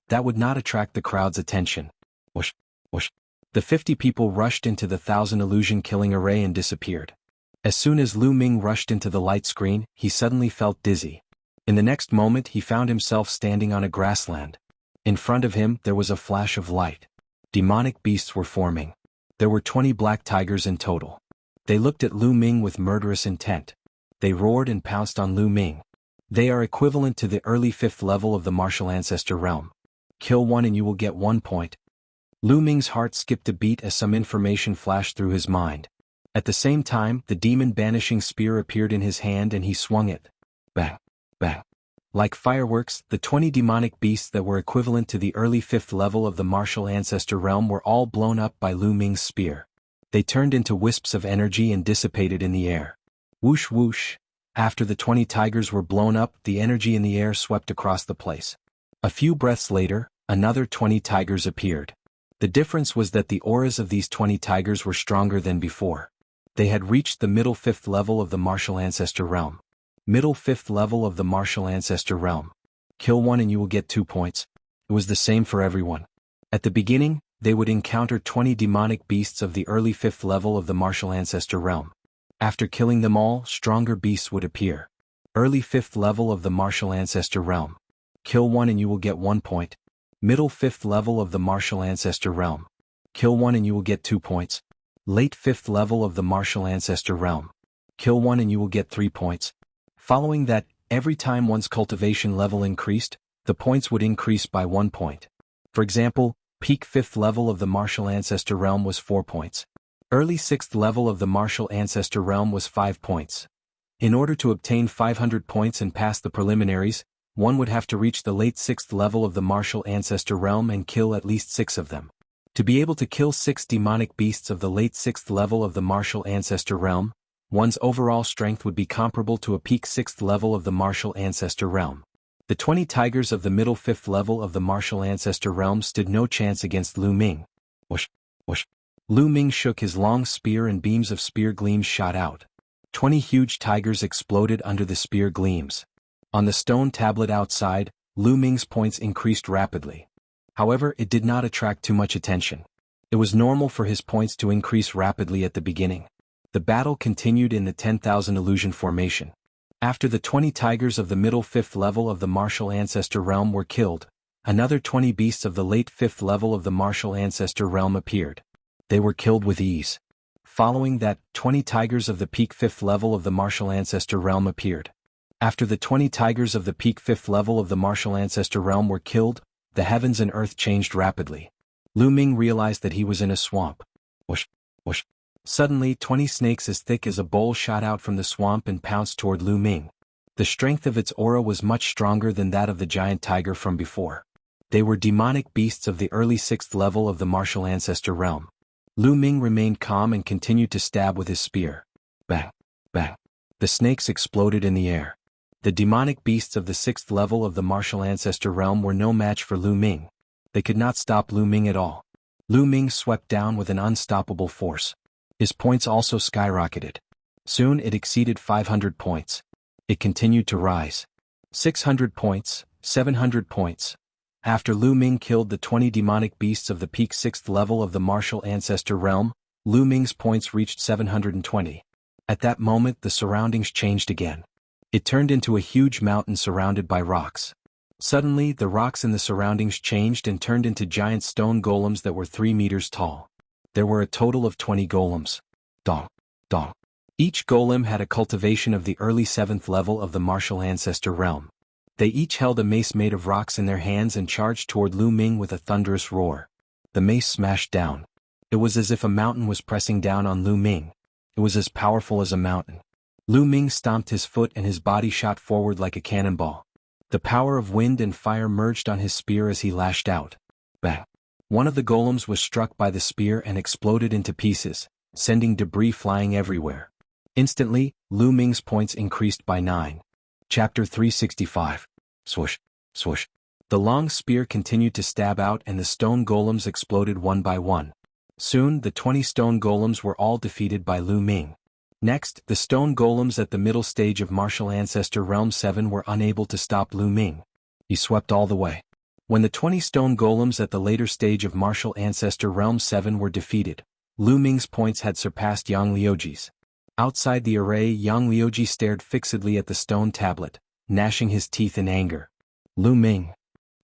That would not attract the crowd's attention. Whoosh, whoosh. The 50 people rushed into the 1,000 illusion killing array and disappeared. As soon as Lu Ming rushed into the light screen, he suddenly felt dizzy. In the next moment he found himself standing on a grassland. In front of him there was a flash of light. Demonic beasts were forming. There were 20 black tigers in total. They looked at Lu Ming with murderous intent. They roared and pounced on Lu Ming. They are equivalent to the early 5th level of the martial ancestor realm. Kill one and you will get 1 point. Lu Ming's heart skipped a beat as some information flashed through his mind. At the same time, the demon banishing spear appeared in his hand and he swung it. Bang, bang. Like fireworks, the 20 demonic beasts that were equivalent to the early 5th level of the martial ancestor realm were all blown up by Lu Ming's spear. They turned into wisps of energy and dissipated in the air. Whoosh whoosh. After the 20 tigers were blown up, the energy in the air swept across the place. A few breaths later, another 20 tigers appeared. The difference was that the auras of these 20 tigers were stronger than before. They had reached the middle 5th level of the martial ancestor realm. Middle 5th level of the martial ancestor realm. Kill one and you will get 2 points. It was the same for everyone. At the beginning, they would encounter 20 demonic beasts of the early 5th level of the martial ancestor realm. After killing them all, stronger beasts would appear. Early 5th level of the martial ancestor realm. Kill one and you will get 1 point. Middle 5th level of the martial ancestor realm. Kill one and you will get 2 points. Late 5th level of the martial ancestor realm. Kill one and you will get 3 points. Following that, every time one's cultivation level increased, the points would increase by 1 point. For example, peak 5th level of the martial ancestor realm was 4 points. Early 6th level of the martial ancestor realm was 5 points. In order to obtain 500 points and pass the preliminaries, one would have to reach the late 6th level of the martial ancestor realm and kill at least 6 of them. To be able to kill 6 demonic beasts of the late 6th level of the martial ancestor realm, one's overall strength would be comparable to a peak 6th level of the martial ancestor realm. The 20 tigers of the middle 5th level of the martial ancestor realm stood no chance against Lu Ming. Whoosh, whoosh. Lu Ming shook his long spear and beams of spear gleams shot out. 20 huge tigers exploded under the spear gleams. On the stone tablet outside, Lu Ming's points increased rapidly. However, it did not attract too much attention. It was normal for his points to increase rapidly at the beginning. The battle continued in the 10,000 illusion formation. After the 20 tigers of the middle 5th level of the martial ancestor realm were killed, another 20 beasts of the late 5th level of the martial ancestor realm appeared. They were killed with ease. Following that, 20 tigers of the peak 5th level of the martial ancestor realm appeared. After the 20 tigers of the peak 5th level of the martial ancestor realm were killed, the heavens and earth changed rapidly. Lu Ming realized that he was in a swamp. Whoosh, whoosh. Suddenly, 20 snakes as thick as a bowl shot out from the swamp and pounced toward Lu Ming. The strength of its aura was much stronger than that of the giant tiger from before. They were demonic beasts of the early 6th level of the martial ancestor realm. Lu Ming remained calm and continued to stab with his spear. Bang, bang. The snakes exploded in the air. The demonic beasts of the 6th level of the martial ancestor realm were no match for Lu Ming. They could not stop Lu Ming at all. Lu Ming swept down with an unstoppable force. His points also skyrocketed. Soon it exceeded 500 points. It continued to rise. 600 points, 700 points. After Lu Ming killed the 20 demonic beasts of the peak 6th level of the martial ancestor realm, Lu Ming's points reached 720. At that moment the surroundings changed again. It turned into a huge mountain surrounded by rocks. Suddenly the rocks in the surroundings changed and turned into giant stone golems that were 3 meters tall. There were a total of 20 golems. Dong, dong. Each golem had a cultivation of the early 7th level of the martial ancestor realm. They each held a mace made of rocks in their hands and charged toward Lu Ming with a thunderous roar. The mace smashed down. It was as if a mountain was pressing down on Lu Ming. It was as powerful as a mountain. Lu Ming stomped his foot and his body shot forward like a cannonball. The power of wind and fire merged on his spear as he lashed out. Bang! One of the golems was struck by the spear and exploded into pieces, sending debris flying everywhere. Instantly, Lu Ming's points increased by 9. Chapter 365. Swoosh, swoosh. The long spear continued to stab out and the stone golems exploded one by one. Soon the 20 stone golems were all defeated by Lu Ming. Next, the stone golems at the middle stage of Martial Ancestor Realm 7 were unable to stop Lu Ming. He swept all the way. When the 20 stone golems at the later stage of Martial Ancestor Realm 7 were defeated, Lu Ming's points had surpassed Yang Liuji's. Outside the array, Yang Liuji stared fixedly at the stone tablet, gnashing his teeth in anger. Lu Ming!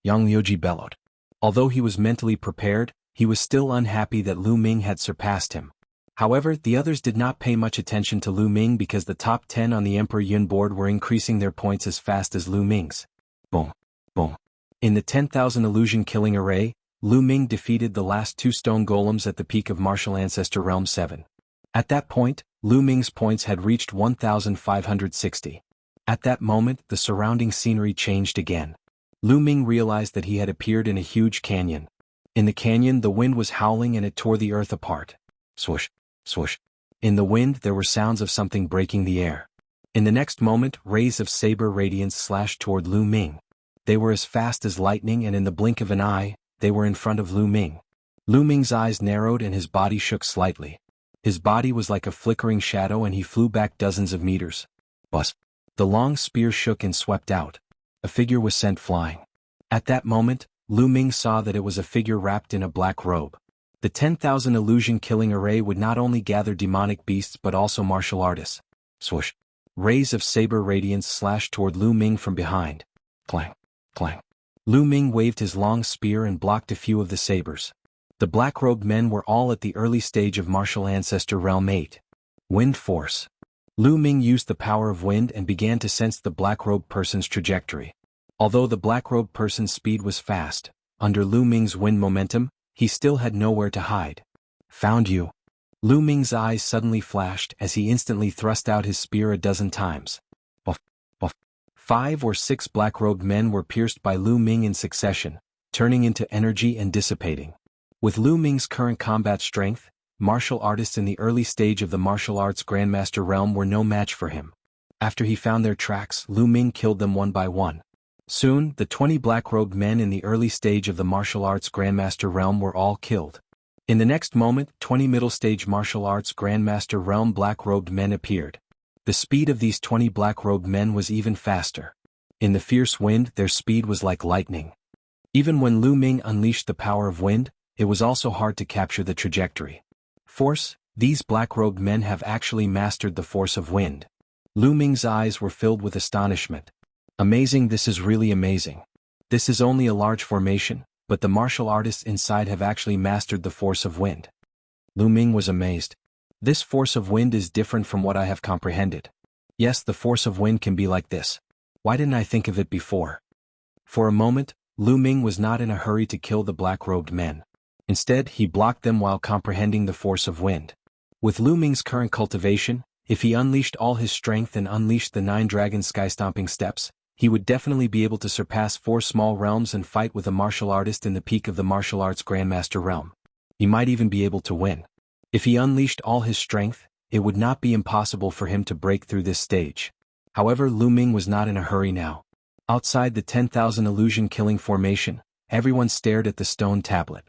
Yang Liuji bellowed. Although he was mentally prepared, he was still unhappy that Lu Ming had surpassed him. However, the others did not pay much attention to Lu Ming because the top 10 on the Emperor Yun board were increasing their points as fast as Lu Ming's. Boom! Boom! In the 10,000 illusion killing array, Lu Ming defeated the last 2 stone golems at the peak of Martial Ancestor Realm 7. At that point, Lu Ming's points had reached 1,560. At that moment, the surrounding scenery changed again. Lu Ming realized that he had appeared in a huge canyon. In the canyon, the wind was howling and it tore the earth apart. Swoosh, swoosh. In the wind, there were sounds of something breaking the air. In the next moment, rays of saber radiance slashed toward Lu Ming. They were as fast as lightning and in the blink of an eye, they were in front of Lu Ming. Lu Ming's eyes narrowed and his body shook slightly. His body was like a flickering shadow and he flew back dozens of meters. Buzz. The long spear shook and swept out. A figure was sent flying. At that moment, Lu Ming saw that it was a figure wrapped in a black robe. The 10,000 illusion killing array would not only gather demonic beasts but also martial artists. Swoosh. Rays of saber radiance slashed toward Lu Ming from behind. Clang, clang. Lu Ming waved his long spear and blocked a few of the sabers. The black-robed men were all at the early stage of Martial Ancestor Realm 8. Wind Force. Lu Ming used the power of wind and began to sense the black-robed person's trajectory. Although the black-robed person's speed was fast, under Lu Ming's wind momentum, he still had nowhere to hide. Found you. Lu Ming's eyes suddenly flashed as he instantly thrust out his spear a dozen times. Buff, buff. 5 or 6 black-robed men were pierced by Lu Ming in succession, turning into energy and dissipating. With Lu Ming's current combat strength, martial artists in the early stage of the martial arts Grandmaster realm were no match for him. After he found their tracks, Lu Ming killed them one by one. Soon, the 20 black-robed men in the early stage of the martial arts Grandmaster realm were all killed. In the next moment, 20 middle-stage martial arts Grandmaster realm black-robed men appeared. The speed of these 20 black-robed men was even faster. In the fierce wind, their speed was like lightning. Even when Lu Ming unleashed the power of wind, it was also hard to capture the trajectory. Force, these black-robed men have actually mastered the force of wind. Lu Ming's eyes were filled with astonishment. Amazing, this is really amazing. This is only a large formation, but the martial artists inside have actually mastered the force of wind. Lu Ming was amazed. This force of wind is different from what I have comprehended. Yes, the force of wind can be like this. Why didn't I think of it before? For a moment, Lu Ming was not in a hurry to kill the black-robed men. Instead, he blocked them while comprehending the force of wind. With Lu Ming's current cultivation, if he unleashed all his strength and unleashed the 9 dragon sky-stomping steps, he would definitely be able to surpass 4 small realms and fight with a martial artist in the peak of the martial arts Grandmaster realm. He might even be able to win. If he unleashed all his strength, it would not be impossible for him to break through this stage. However, Lu Ming was not in a hurry now. Outside the 10,000 illusion-killing formation, everyone stared at the stone tablet.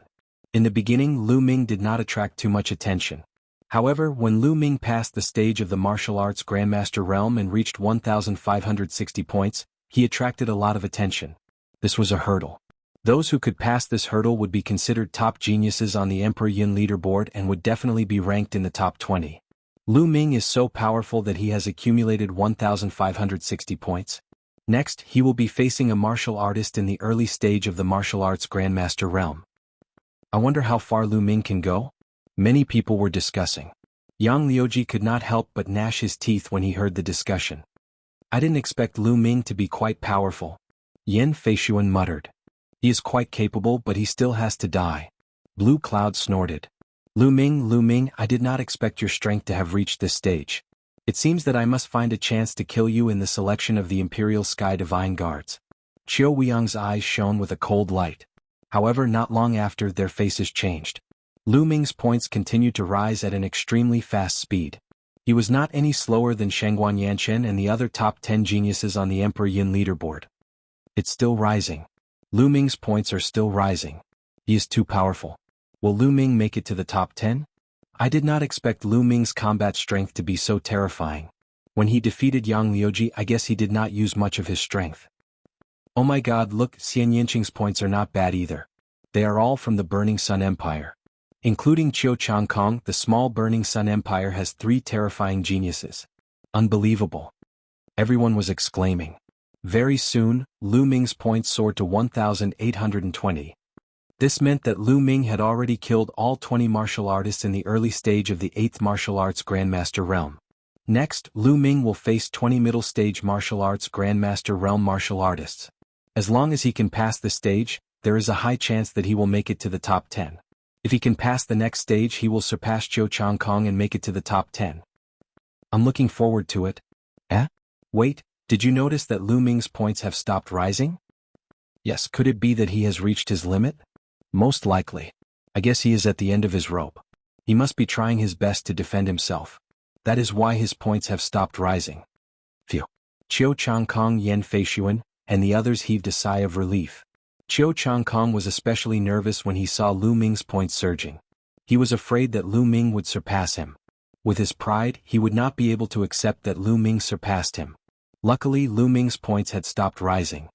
In the beginning, Lu Ming did not attract too much attention. However, when Lu Ming passed the stage of the martial arts Grandmaster realm and reached 1,560 points, he attracted a lot of attention. This was a hurdle. Those who could pass this hurdle would be considered top geniuses on the Emperor Yin leaderboard and would definitely be ranked in the top 20. Lu Ming is so powerful that he has accumulated 1,560 points. Next, he will be facing a martial artist in the early stage of the martial arts Grandmaster realm. I wonder how far Lu Ming can go? Many people were discussing. Yang Liuji could not help but gnash his teeth when he heard the discussion. I didn't expect Lu Ming to be quite powerful. Yan Feishuan muttered. He is quite capable, but he still has to die. Blue Cloud snorted. Lu Ming, I did not expect your strength to have reached this stage. It seems that I must find a chance to kill you in the selection of the Imperial Sky Divine Guards. Qiu Weiyang's eyes shone with a cold light. However, not long after, their faces changed. Lu Ming's points continued to rise at an extremely fast speed. He was not any slower than Shangguan Yanchen and the other top 10 geniuses on the Emperor Yin leaderboard. It's still rising. Lu Ming's points are still rising. He is too powerful. Will Lu Ming make it to the top 10? I did not expect Lu Ming's combat strength to be so terrifying. When he defeated Yang Liuji, I guess he did not use much of his strength. Oh my god, look, Xian Yinqing's points are not bad either. They are all from the Burning Sun Empire. Including Qiu Changkong, the small Burning Sun Empire has 3 terrifying geniuses. Unbelievable. Everyone was exclaiming. Very soon, Lu Ming's points soared to 1,820. This meant that Lu Ming had already killed all 20 martial artists in the early stage of the 8th martial arts Grandmaster realm. Next, Lu Ming will face 20 middle stage martial arts Grandmaster realm martial artists. As long as he can pass the stage, there is a high chance that he will make it to the top 10. If he can pass the next stage, he will surpass Qiu Changkong and make it to the top 10. I'm looking forward to it. Wait, did you notice that Lu Ming's points have stopped rising? Yes, could it be that he has reached his limit? Most likely. I guess he is at the end of his rope. He must be trying his best to defend himself. That is why his points have stopped rising. Phew. Qiu Changkong, Yan Feishuan, and the others heaved a sigh of relief. Qiu Changkong was especially nervous when he saw Lu Ming's points surging. He was afraid that Lu Ming would surpass him. With his pride, he would not be able to accept that Lu Ming surpassed him. Luckily, Lu Ming's points had stopped rising.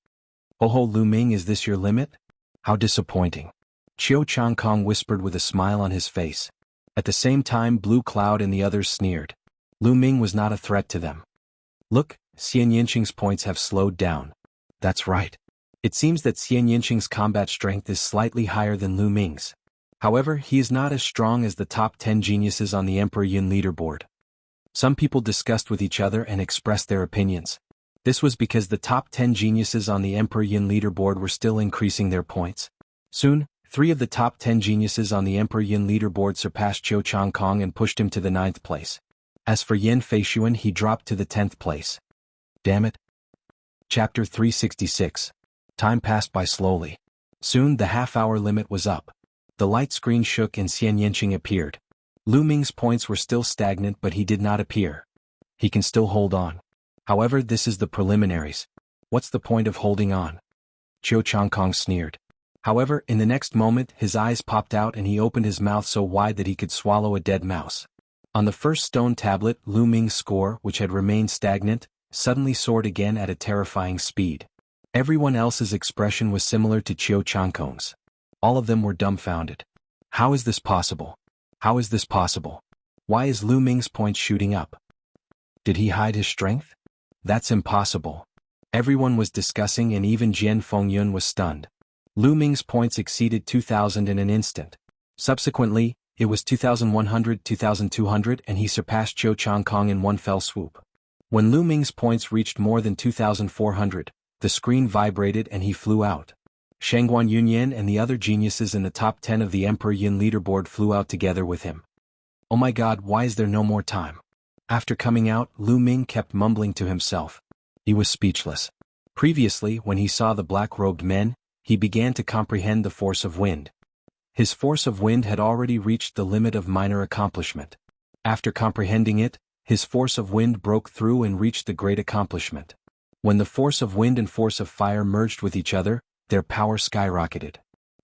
Oh, Lu Ming, is this your limit? How disappointing. Qiu Changkong whispered with a smile on his face. At the same time, Blue Cloud and the others sneered. Lu Ming was not a threat to them. Look, Xian Yinqing's points have slowed down. That's right. It seems that Xian Yinqing's combat strength is slightly higher than Lu Ming's. However, he is not as strong as the top 10 geniuses on the Emperor Yin leaderboard. Some people discussed with each other and expressed their opinions. This was because the top 10 geniuses on the Emperor Yin leaderboard were still increasing their points. Soon, 3 of the top 10 geniuses on the Emperor Yin leaderboard surpassed Qiu Changkong and pushed him to the 9th place. As for Yan Feishuan, he dropped to the 10th place. Damn it. Chapter 366. Time passed by slowly. Soon the half-hour limit was up. The light screen shook and Xian Yinqing appeared. Lu Ming's points were still stagnant, but he did not appear. He can still hold on. However, this is the preliminaries. What's the point of holding on? Qiu Changkong sneered. However, in the next moment, his eyes popped out and he opened his mouth so wide that he could swallow a dead mouse. On the first stone tablet, Lu Ming's score, which had remained stagnant, suddenly soared again at a terrifying speed. Everyone else's expression was similar to Qiu Changkong's. All of them were dumbfounded. How is this possible? How is this possible? Why is Lu Ming's points shooting up? Did he hide his strength? That's impossible. Everyone was discussing and even Jian Fengyun was stunned. Lu Ming's points exceeded 2,000 in an instant. Subsequently, it was 2,100, 2,200 and he surpassed Qiu Changkong in one fell swoop. When Lu Ming's points reached more than 2,400, the screen vibrated and he flew out. Shangguan Yunyan and the other geniuses in the top 10 of the Emperor Yin leaderboard flew out together with him. Oh my god, why is there no more time? After coming out, Lu Ming kept mumbling to himself. He was speechless. Previously, when he saw the black-robed men, he began to comprehend the force of wind. His force of wind had already reached the limit of minor accomplishment. After comprehending it, his force of wind broke through and reached the great accomplishment. When the force of wind and force of fire merged with each other, their power skyrocketed.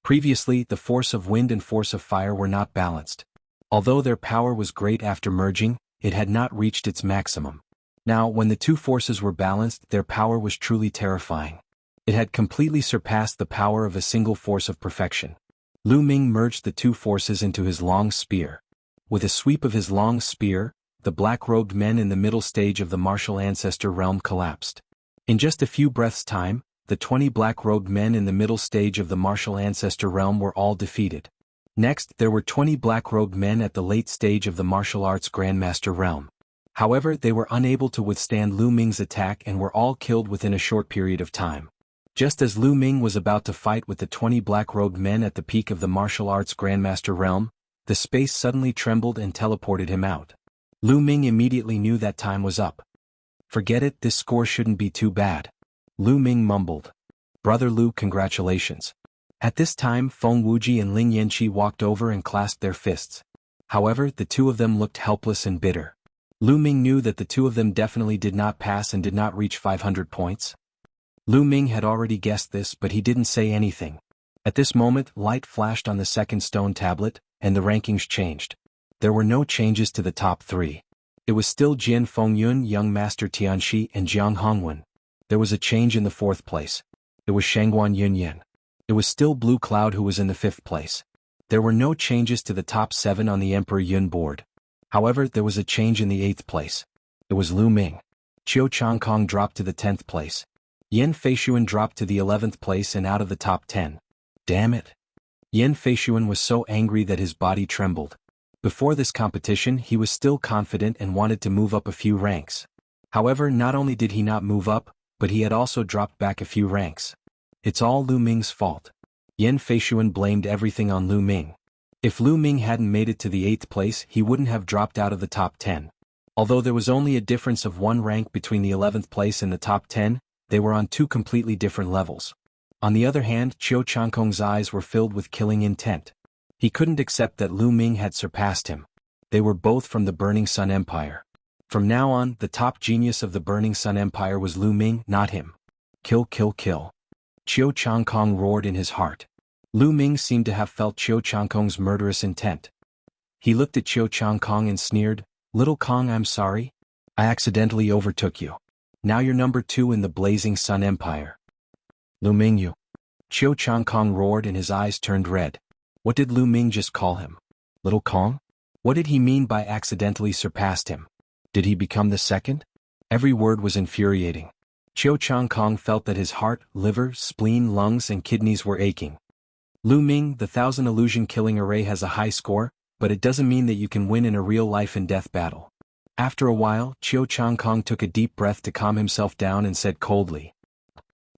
Previously, the force of wind and force of fire were not balanced. Although their power was great after merging, it had not reached its maximum. Now, when the two forces were balanced, their power was truly terrifying. It had completely surpassed the power of a single force of perfection. Lu Ming merged the two forces into his long spear. With a sweep of his long spear, the black-robed men in the middle stage of the martial ancestor realm collapsed. In just a few breaths' time, the 20 black-robed men in the middle stage of the martial ancestor realm were all defeated. Next, there were 20 black-robed men at the late stage of the martial arts grandmaster realm. However, they were unable to withstand Lu Ming's attack and were all killed within a short period of time. Just as Lu Ming was about to fight with the 20 black-robed men at the peak of the martial arts grandmaster realm, the space suddenly trembled and teleported him out. Lu Ming immediately knew that time was up. Forget it, this score shouldn't be too bad. Lu Ming mumbled. Brother Lu, congratulations. At this time, Feng Wuji and Ling Yanqi walked over and clasped their fists. However, the two of them looked helpless and bitter. Lu Ming knew that the two of them definitely did not pass and did not reach 500 points. Lu Ming had already guessed this, but he didn't say anything. At this moment, light flashed on the second stone tablet, and the rankings changed. There were no changes to the top three. It was still Jian Fengyun, Young Master Tianxi, and Jiang Hongwen. There was a change in the fourth place. It was Shangguan Yunyan. It was still Blue Cloud who was in the fifth place. There were no changes to the top 7 on the Emperor Yun board. However, there was a change in the 8th place. It was Lu Ming. Qiu Changkong dropped to the 10th place. Yin Feishuan dropped to the 11th place and out of the top 10. Damn it. Yin Feishuan was so angry that his body trembled. Before this competition, he was still confident and wanted to move up a few ranks. However, not only did he not move up, but he had also dropped back a few ranks. It's all Lu Ming's fault. Yin Feishuan blamed everything on Lu Ming. If Lu Ming hadn't made it to the 8th place, he wouldn't have dropped out of the top 10. Although there was only a difference of 1 rank between the 11th place and the top 10, they were on 2 completely different levels. On the other hand, Qiu Changkong's eyes were filled with killing intent. He couldn't accept that Lu Ming had surpassed him. They were both from the Burning Sun Empire. From now on, the top genius of the Burning Sun Empire was Lu Ming, not him. Kill, kill, kill. Qiu Changkong roared in his heart. Lu Ming seemed to have felt Qiu Changkong's murderous intent. He looked at Qiu Changkong and sneered, "Little Kong, I'm sorry. I accidentally overtook you. Now you're number 2 in the Blazing Sun Empire." Lu Ming, you. Qiu Changkong roared and his eyes turned red. What did Lu Ming just call him? Little Kong? What did he mean by accidentally surpassed him? Did he become the second? Every word was infuriating. Qiu Changkong felt that his heart, liver, spleen, lungs and kidneys were aching. Lu Ming, the 1000 illusion killing array has a high score, but it doesn't mean that you can win in a real life and death battle. After a while, Qiu Changkong took a deep breath to calm himself down and said coldly,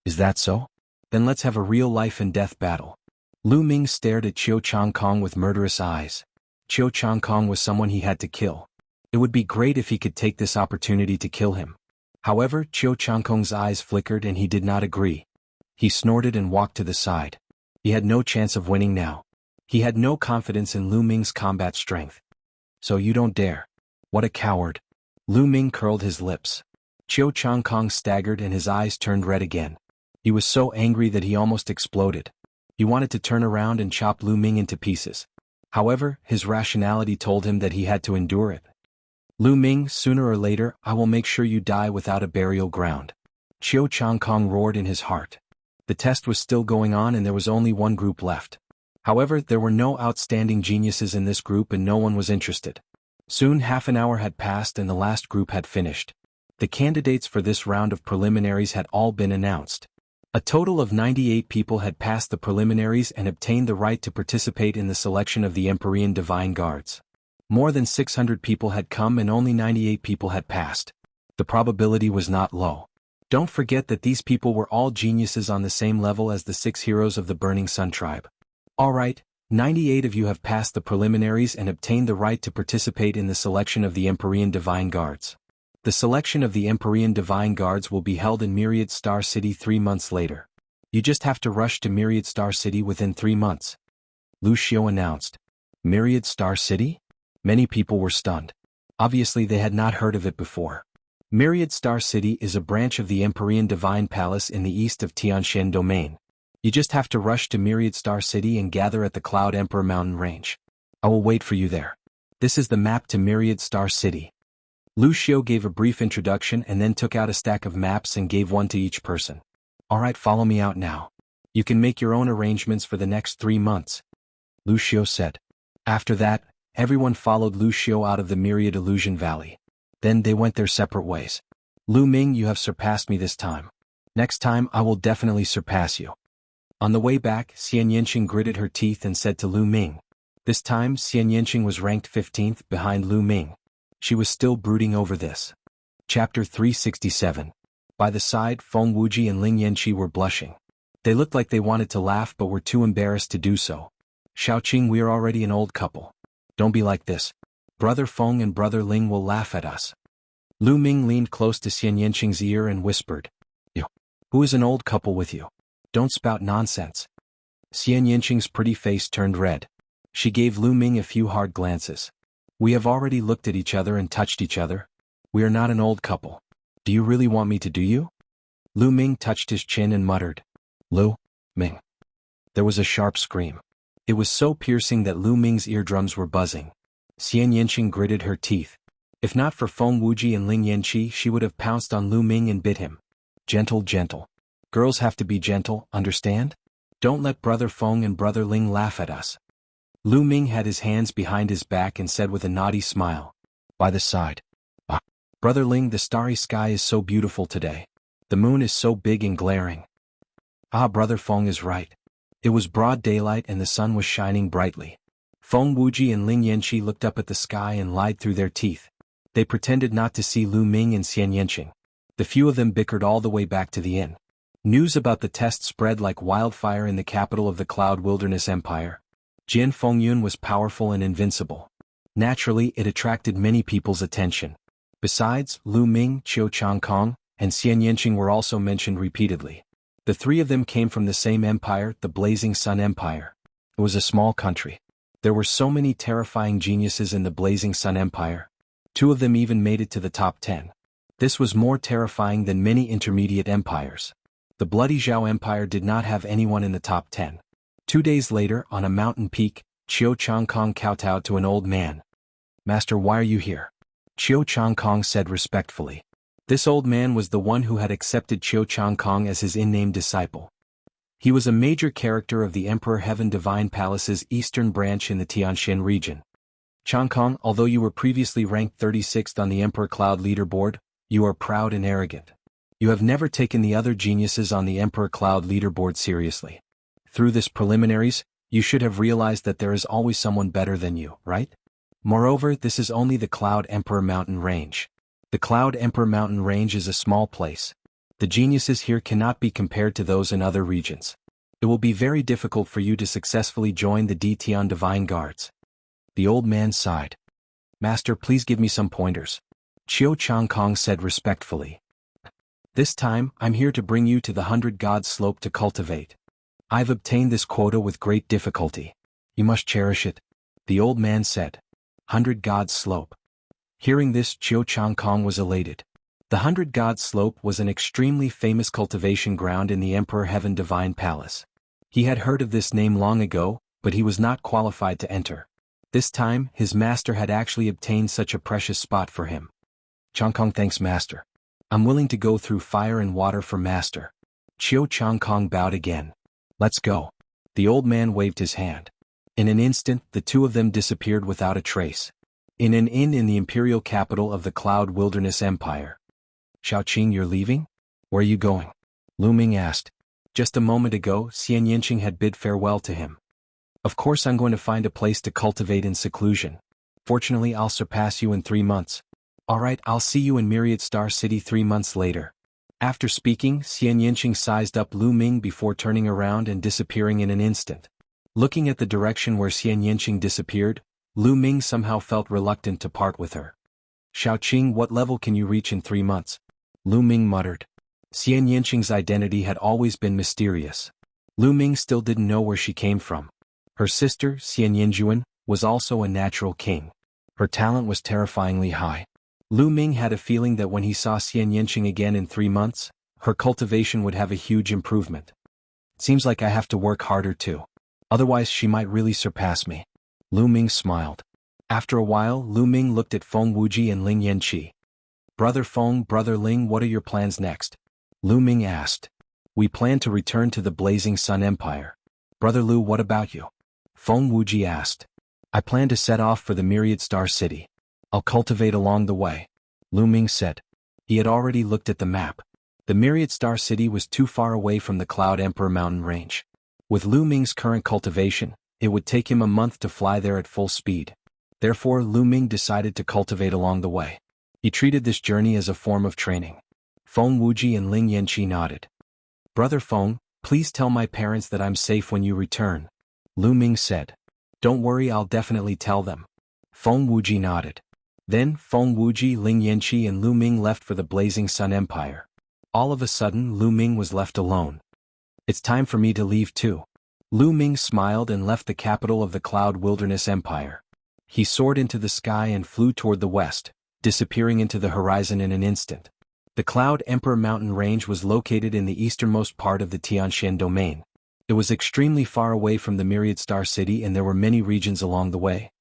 "Is that so? Then let's have a real life and death battle." Lu Ming stared at Qiu Changkong with murderous eyes. Qiu Changkong was someone he had to kill. It would be great if he could take this opportunity to kill him. However, Qiu Changkong's eyes flickered and he did not agree. He snorted and walked to the side. He had no chance of winning now. He had no confidence in Lu Ming's combat strength. "So you don't dare. What a coward." Lu Ming curled his lips. Qiu Changkong staggered and his eyes turned red again. He was so angry that he almost exploded. He wanted to turn around and chop Lu Ming into pieces. However, his rationality told him that he had to endure it. "Lu Ming, sooner or later, I will make sure you die without a burial ground." Qiu Changkong roared in his heart. The test was still going on and there was only one group left. However, there were no outstanding geniuses in this group and no one was interested. Soon half an hour had passed and the last group had finished. The candidates for this round of preliminaries had all been announced. A total of 98 people had passed the preliminaries and obtained the right to participate in the selection of the Empyrean Divine Guards. More than 600 people had come and only 98 people had passed. The probability was not low. Don't forget that these people were all geniuses on the same level as the 6 heroes of the Burning Sun tribe. Alright, 98 of you have passed the preliminaries and obtained the right to participate in the selection of the Empyrean Divine Guards. The selection of the Empyrean Divine Guards will be held in Myriad Star City 3 months later. You just have to rush to Myriad Star City within 3 months. Lu Xiu announced. Myriad Star City? Many people were stunned. Obviously they had not heard of it before. Myriad Star City is a branch of the Empyrean Divine Palace in the east of Tianshan Domain. You just have to rush to Myriad Star City and gather at the Cloud Emperor mountain range. I will wait for you there. This is the map to Myriad Star City. Lu Xiao gave a brief introduction and then took out a stack of maps and gave one to each person. Alright, follow me out now. You can make your own arrangements for the next 3 months, Lu Xiao said. After that, everyone followed Lu Xiao out of the Myriad Illusion Valley. Then they went their separate ways. Lu Ming, you have surpassed me this time. Next time I will definitely surpass you. On the way back, Xian Yanqing gritted her teeth and said to Lu Ming. This time Xian Yanqing was ranked 15th behind Lu Ming. She was still brooding over this. Chapter 367. By the side, Feng Wuji and Ling Yanqi were blushing. They looked like they wanted to laugh but were too embarrassed to do so. Xiaoqing, we are already an old couple. Don't be like this. Brother Feng and Brother Ling will laugh at us. Lu Ming leaned close to Xian Yanqing's ear and whispered. Yo, who is an old couple with you? Don't spout nonsense. Xian Yanqing's pretty face turned red. She gave Lu Ming a few hard glances. We have already looked at each other and touched each other. We are not an old couple. Do you really want me to do you? Lu Ming touched his chin and muttered. Lu Ming. There was a sharp scream. It was so piercing that Lu Ming's eardrums were buzzing. Xian Yanqing gritted her teeth. If not for Feng Wuji and Ling Yanqi, she would have pounced on Lu Ming and bit him. Gentle, gentle. Girls have to be gentle, understand? Don't let Brother Feng and Brother Ling laugh at us. Lu Ming had his hands behind his back and said with a naughty smile. By the side. Ah, Brother Ling, the starry sky is so beautiful today. The moon is so big and glaring. Ah, Brother Feng is right. It was broad daylight and the sun was shining brightly. Feng Wuji and Ling Yanqi looked up at the sky and lied through their teeth. They pretended not to see Lu Ming and Xian Yanqing. The few of them bickered all the way back to the inn. News about the test spread like wildfire in the capital of the Cloud Wilderness Empire. Jian Fengyun was powerful and invincible. Naturally, it attracted many people's attention. Besides, Lu Ming, Qiu Changkong, and Xian Yanqing were also mentioned repeatedly. The three of them came from the same empire, the Blazing Sun Empire. It was a small country. There were so many terrifying geniuses in the Blazing Sun Empire. 2 of them even made it to the top 10. This was more terrifying than many intermediate empires. The Bloody Zhao Empire did not have anyone in the top 10. 2 days later, on a mountain peak, Qiu Changkong kowtowed to an old man. Master, why are you here? Qiu Changkong said respectfully. This old man was the one who had accepted Qiu Changkong as his in-name disciple. He was a major character of the Emperor Heaven Divine Palace's eastern branch in the Tianshan region. Changkong, although you were previously ranked 36th on the Emperor Cloud leaderboard, you are proud and arrogant. You have never taken the other geniuses on the Emperor Cloud leaderboard seriously. Through this preliminaries, you should have realized that there is always someone better than you, right? Moreover, this is only the Cloud Emperor Mountain Range. The Cloud Emperor Mountain Range is a small place. The geniuses here cannot be compared to those in other regions. It will be very difficult for you to successfully join the Dtian Divine Guards. The old man sighed. Master, please give me some pointers. Qiu Changkong said respectfully. This time, I'm here to bring you to the 100 Gods slope to cultivate. I've obtained this quota with great difficulty. You must cherish it, the old man said. 100 Gods slope. Hearing this, Qiu Changkong was elated. The 100 Gods slope was an extremely famous cultivation ground in the Emperor Heaven Divine Palace. He had heard of this name long ago, but he was not qualified to enter. This time, his master had actually obtained such a precious spot for him. Changkong, thanks, master. I'm willing to go through fire and water for master. Qiu Changkong bowed again. Let's go. The old man waved his hand. In an instant, the 2 of them disappeared without a trace. In an inn in the imperial capital of the Cloud Wilderness Empire. Xiaoqing, you're leaving? Where are you going? Lu Ming asked. Just a moment ago, Xian Yanqing had bid farewell to him. Of course I'm going to find a place to cultivate in seclusion. Fortunately, I'll surpass you in 3 months. Alright, I'll see you in Myriad Star City 3 months later. After speaking, Xian Yanqing sized up Lu Ming before turning around and disappearing in an instant. Looking at the direction where Xian Yanqing disappeared, Lu Ming somehow felt reluctant to part with her. Xiaoqing, what level can you reach in 3 months? Lu Ming muttered. Xian Yanqing's identity had always been mysterious. Lu Ming still didn't know where she came from. Her sister, Xian Yanjuan, was also a natural king. Her talent was terrifyingly high. Lu Ming had a feeling that when he saw Xian Yanqing again in 3 months, her cultivation would have a huge improvement. Seems like I have to work harder too. Otherwise she might really surpass me. Lu Ming smiled. After a while, Lu Ming looked at Feng Wuji and Ling Yanqi. Brother Feng, Brother Ling, what are your plans next? Lu Ming asked. We plan to return to the Blazing Sun Empire. Brother Lu, what about you? Feng Wuji asked. I plan to set off for the Myriad Star City. I'll cultivate along the way. Lu Ming said. He had already looked at the map. The Myriad Star City was too far away from the Cloud Emperor mountain range. With Lu Ming's current cultivation, it would take him a month to fly there at full speed. Therefore, Lu Ming decided to cultivate along the way. He treated this journey as a form of training. Feng Wuji and Ling Yanqi nodded. Brother Feng, please tell my parents that I'm safe when you return. Lu Ming said. Don't worry, I'll definitely tell them. Feng Wuji nodded. Then, Feng Wuji, Ling Yanqi and Lu Ming left for the Blazing Sun Empire. All of a sudden, Lu Ming was left alone. It's time for me to leave too. Lu Ming smiled and left the capital of the Cloud Wilderness Empire. He soared into the sky and flew toward the west, disappearing into the horizon in an instant. The Cloud Emperor mountain range was located in the easternmost part of the Tianshan domain. It was extremely far away from the Myriad Star City and there were many regions along the way.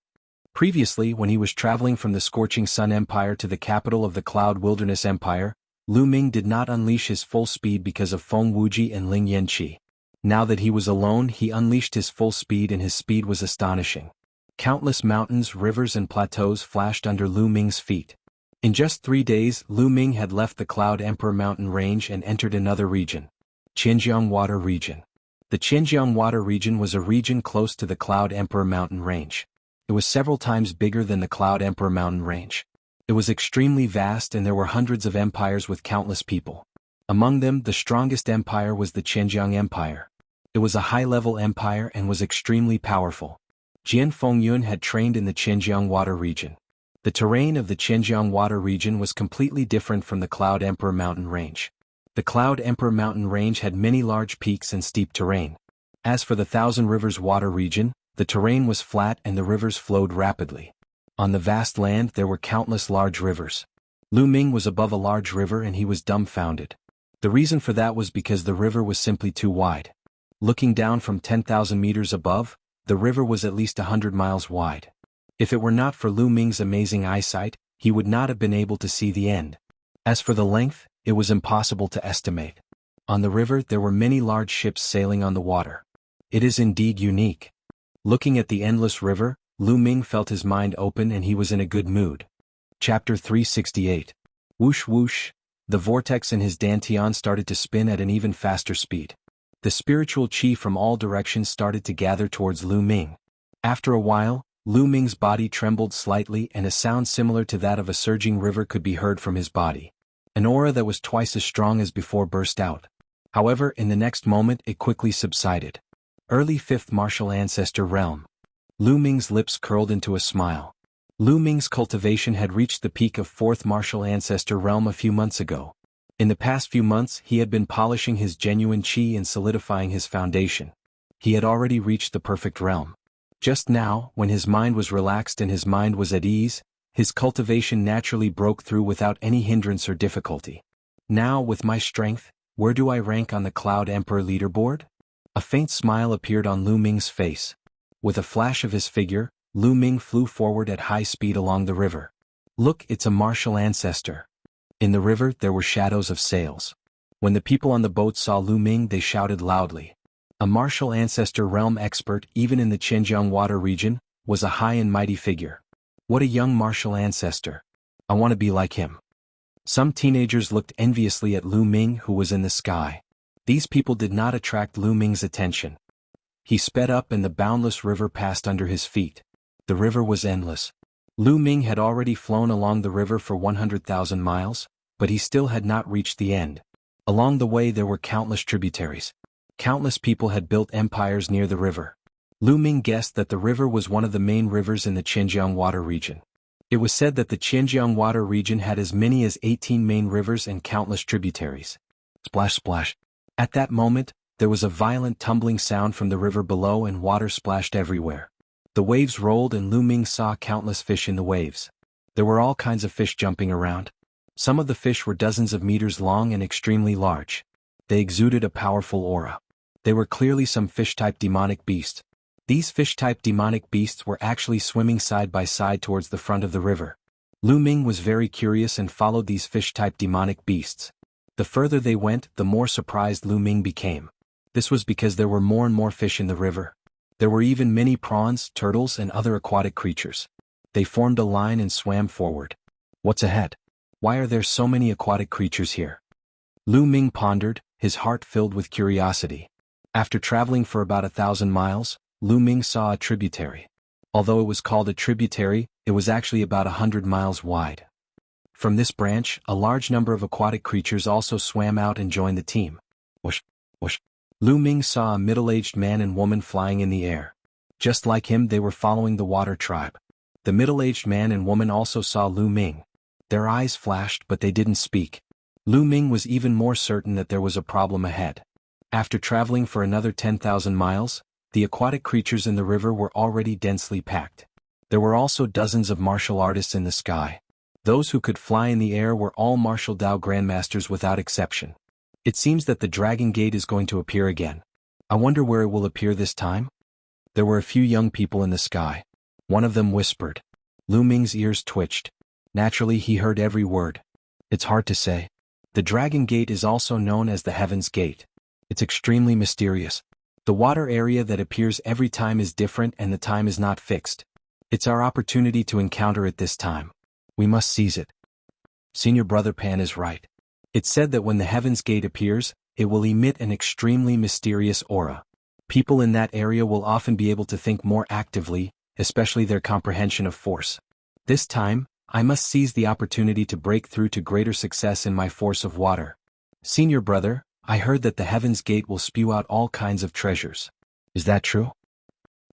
Previously, when he was traveling from the Scorching Sun Empire to the capital of the Cloud Wilderness Empire, Lu Ming did not unleash his full speed because of Feng Wuji and Ling Yanqi. Now that he was alone, he unleashed his full speed and his speed was astonishing. Countless mountains, rivers and plateaus flashed under Lu Ming's feet. In just 3 days, Lu Ming had left the Cloud Emperor mountain range and entered another region. Xinjiang Water Region. The Xinjiang Water Region was a region close to the Cloud Emperor mountain range. It was several times bigger than the Cloud Emperor mountain range. It was extremely vast and there were hundreds of empires with countless people. Among them, the strongest empire was the Xinjiang Empire. It was a high-level empire and was extremely powerful. Jian Fengyun had trained in the Xinjiang Water Region. The terrain of the Xinjiang Water Region was completely different from the Cloud Emperor mountain range. The Cloud Emperor mountain range had many large peaks and steep terrain. As for the Thousand Rivers Water Region, the terrain was flat and the rivers flowed rapidly. On the vast land there were countless large rivers. Lu Ming was above a large river and he was dumbfounded. The reason for that was because the river was simply too wide. Looking down from 10,000 meters above, the river was at least 100 miles wide. If it were not for Lu Ming's amazing eyesight, he would not have been able to see the end. As for the length, it was impossible to estimate. On the river there were many large ships sailing on the water. It is indeed unique. Looking at the endless river, Lu Ming felt his mind open and he was in a good mood. Chapter 368. Whoosh whoosh, the vortex in his dantian started to spin at an even faster speed. The spiritual qi from all directions started to gather towards Lu Ming. After a while, Lu Ming's body trembled slightly and a sound similar to that of a surging river could be heard from his body. An aura that was twice as strong as before burst out. However, in the next moment it quickly subsided. Early 5th Martial Ancestor Realm. Lu Ming's lips curled into a smile. Lu Ming's cultivation had reached the peak of 4th Martial Ancestor Realm a few months ago. In the past few months he had been polishing his genuine qi and solidifying his foundation. He had already reached the perfect realm. Just now, when his mind was relaxed and his mind was at ease, his cultivation naturally broke through without any hindrance or difficulty. Now, with my strength, where do I rank on the Cloud Emperor leaderboard? A faint smile appeared on Lu Ming's face. With a flash of his figure, Lu Ming flew forward at high speed along the river. Look, it's a martial ancestor. In the river there were shadows of sails. When the people on the boat saw Lu Ming they shouted loudly. A martial ancestor realm expert even in the Xinjiang Water Region, was a high and mighty figure. What a young martial ancestor. I want to be like him. Some teenagers looked enviously at Lu Ming who was in the sky. These people did not attract Lu Ming's attention. He sped up and the boundless river passed under his feet. The river was endless. Lu Ming had already flown along the river for 100,000 miles, but he still had not reached the end. Along the way there were countless tributaries. Countless people had built empires near the river. Lu Ming guessed that the river was one of the main rivers in the Xinjiang Water Region. It was said that the Xinjiang Water Region had as many as 18 main rivers and countless tributaries. Splash splash. At that moment, there was a violent tumbling sound from the river below and water splashed everywhere. The waves rolled and Lu Ming saw countless fish in the waves. There were all kinds of fish jumping around. Some of the fish were dozens of meters long and extremely large. They exuded a powerful aura. They were clearly some fish-type demonic beasts. These fish-type demonic beasts were actually swimming side by side towards the front of the river. Lu Ming was very curious and followed these fish-type demonic beasts. The further they went, the more surprised Lu Ming became. This was because there were more and more fish in the river. There were even many prawns, turtles, and other aquatic creatures. They formed a line and swam forward. What's ahead? Why are there so many aquatic creatures here? Lu Ming pondered, his heart filled with curiosity. After traveling for about 1,000 miles, Lu Ming saw a tributary. Although it was called a tributary, it was actually about 100 miles wide. From this branch, a large number of aquatic creatures also swam out and joined the team. Whoosh, whoosh. Lu Ming saw a middle-aged man and woman flying in the air. Just like him, they were following the water tribe. The middle-aged man and woman also saw Lu Ming. Their eyes flashed, but they didn't speak. Lu Ming was even more certain that there was a problem ahead. After traveling for another 10,000 miles, the aquatic creatures in the river were already densely packed. There were also dozens of martial artists in the sky. Those who could fly in the air were all martial Dao grandmasters without exception. It seems that the Dragon Gate is going to appear again. I wonder where it will appear this time? There were a few young people in the sky. One of them whispered. Lu Ming's ears twitched. Naturally, he heard every word. It's hard to say. The Dragon Gate is also known as the Heaven's Gate. It's extremely mysterious. The water area that appears every time is different and the time is not fixed. It's our opportunity to encounter it this time. We must seize it. Senior Brother Pan is right. It's said that when the Heaven's Gate appears, it will emit an extremely mysterious aura. People in that area will often be able to think more actively, especially their comprehension of force. This time, I must seize the opportunity to break through to greater success in my force of water. Senior Brother, I heard that the Heaven's Gate will spew out all kinds of treasures. Is that true?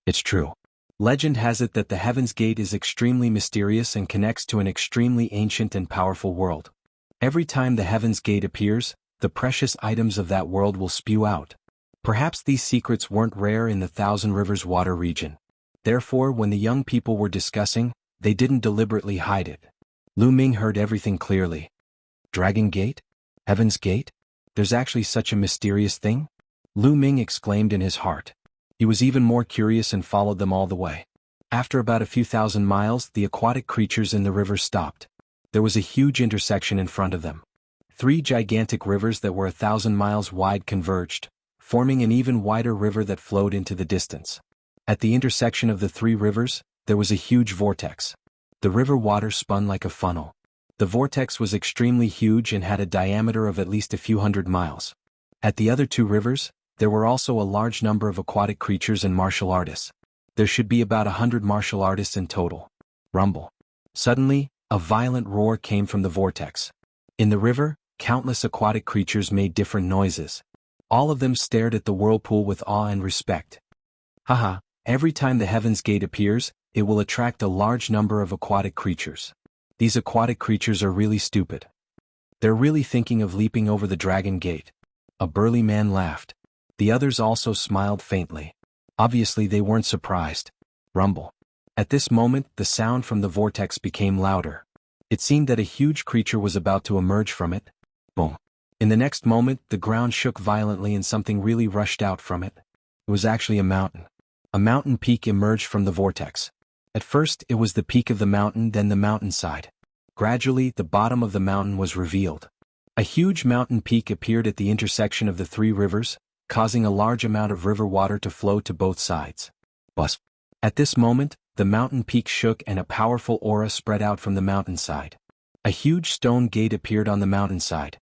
It's true. Legend has it that the Heaven's Gate is extremely mysterious and connects to an extremely ancient and powerful world. Every time the Heaven's Gate appears, the precious items of that world will spew out. Perhaps these secrets weren't rare in the Thousand Rivers water region. Therefore, when the young people were discussing, they didn't deliberately hide it. Lu Ming heard everything clearly. Dragon Gate? Heaven's Gate? There's actually such a mysterious thing? Lu Ming exclaimed in his heart. He was even more curious and followed them all the way. After about a few thousand miles, the aquatic creatures in the river stopped. There was a huge intersection in front of them. 3 gigantic rivers that were 1,000 miles wide converged, forming an even wider river that flowed into the distance. At the intersection of the 3 rivers, there was a huge vortex. The river water spun like a funnel. The vortex was extremely huge and had a diameter of at least a few hundred miles. At the other 2 rivers, there were also a large number of aquatic creatures and martial artists. There should be about 100 martial artists in total. Rumble. Suddenly, a violent roar came from the vortex. In the river, countless aquatic creatures made different noises. All of them stared at the whirlpool with awe and respect. Haha, every time the Heaven's Gate appears, it will attract a large number of aquatic creatures. These aquatic creatures are really stupid. They're really thinking of leaping over the Dragon Gate. A burly man laughed. The others also smiled faintly. Obviously they weren't surprised. Rumble. At this moment, the sound from the vortex became louder. It seemed that a huge creature was about to emerge from it. Boom. In the next moment, the ground shook violently and something really rushed out from it. It was actually a mountain. A mountain peak emerged from the vortex. At first, it was the peak of the mountain, then the mountainside. Gradually, the bottom of the mountain was revealed. A huge mountain peak appeared at the intersection of the 3 rivers, causing a large amount of river water to flow to both sides. Buzz. At this moment, the mountain peak shook and a powerful aura spread out from the mountainside. A huge stone gate appeared on the mountainside.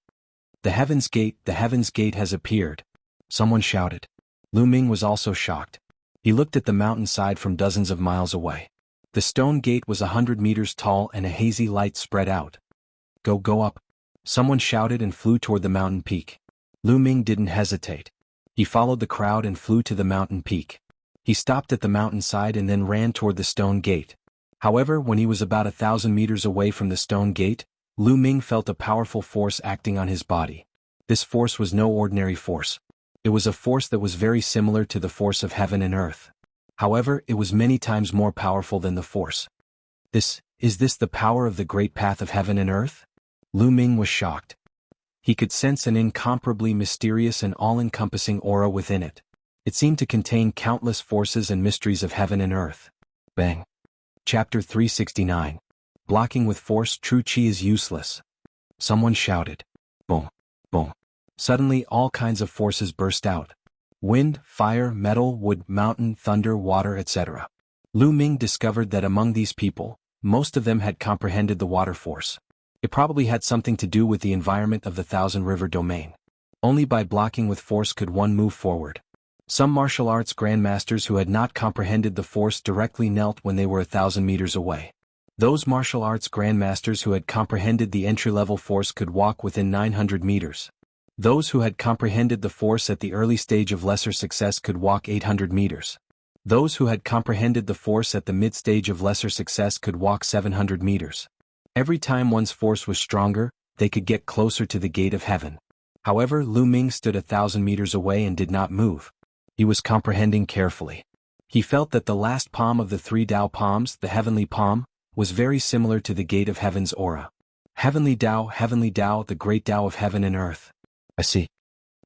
The Heaven's Gate has appeared. Someone shouted. Lu Ming was also shocked. He looked at the mountainside from dozens of miles away. The stone gate was 100 meters tall and a hazy light spread out. Go up. Someone shouted and flew toward the mountain peak. Lu Ming didn't hesitate. He followed the crowd and flew to the mountain peak. He stopped at the mountainside and then ran toward the stone gate. However, when he was about 1,000 meters away from the stone gate, Lu Ming felt a powerful force acting on his body. This force was no ordinary force. It was a force that was very similar to the force of heaven and earth. However, it was many times more powerful than the force. Is this the power of the great path of heaven and earth? Lu Ming was shocked. He could sense an incomparably mysterious and all-encompassing aura within it. It seemed to contain countless forces and mysteries of heaven and earth. Bang. Chapter 369. Blocking with force, true chi is useless. Someone shouted. Boom. Boom. Suddenly all kinds of forces burst out. Wind, fire, metal, wood, mountain, thunder, water, etc. Lu Ming discovered that among these people, most of them had comprehended the water force. It probably had something to do with the environment of the Thousand River domain. Only by blocking with force could one move forward. Some martial arts grandmasters who had not comprehended the force directly knelt when they were 1,000 meters away. Those martial arts grandmasters who had comprehended the entry-level force could walk within 900 meters. Those who had comprehended the force at the early stage of lesser success could walk 800 meters. Those who had comprehended the force at the mid-stage of lesser success could walk 700 meters. Every time one's force was stronger, they could get closer to the gate of heaven. However, Lu Ming stood 1,000 meters away and did not move. He was comprehending carefully. He felt that the last palm of the 3 Dao palms, the heavenly palm, was very similar to the gate of heaven's aura. Heavenly Dao, the great Dao of heaven and earth. I see.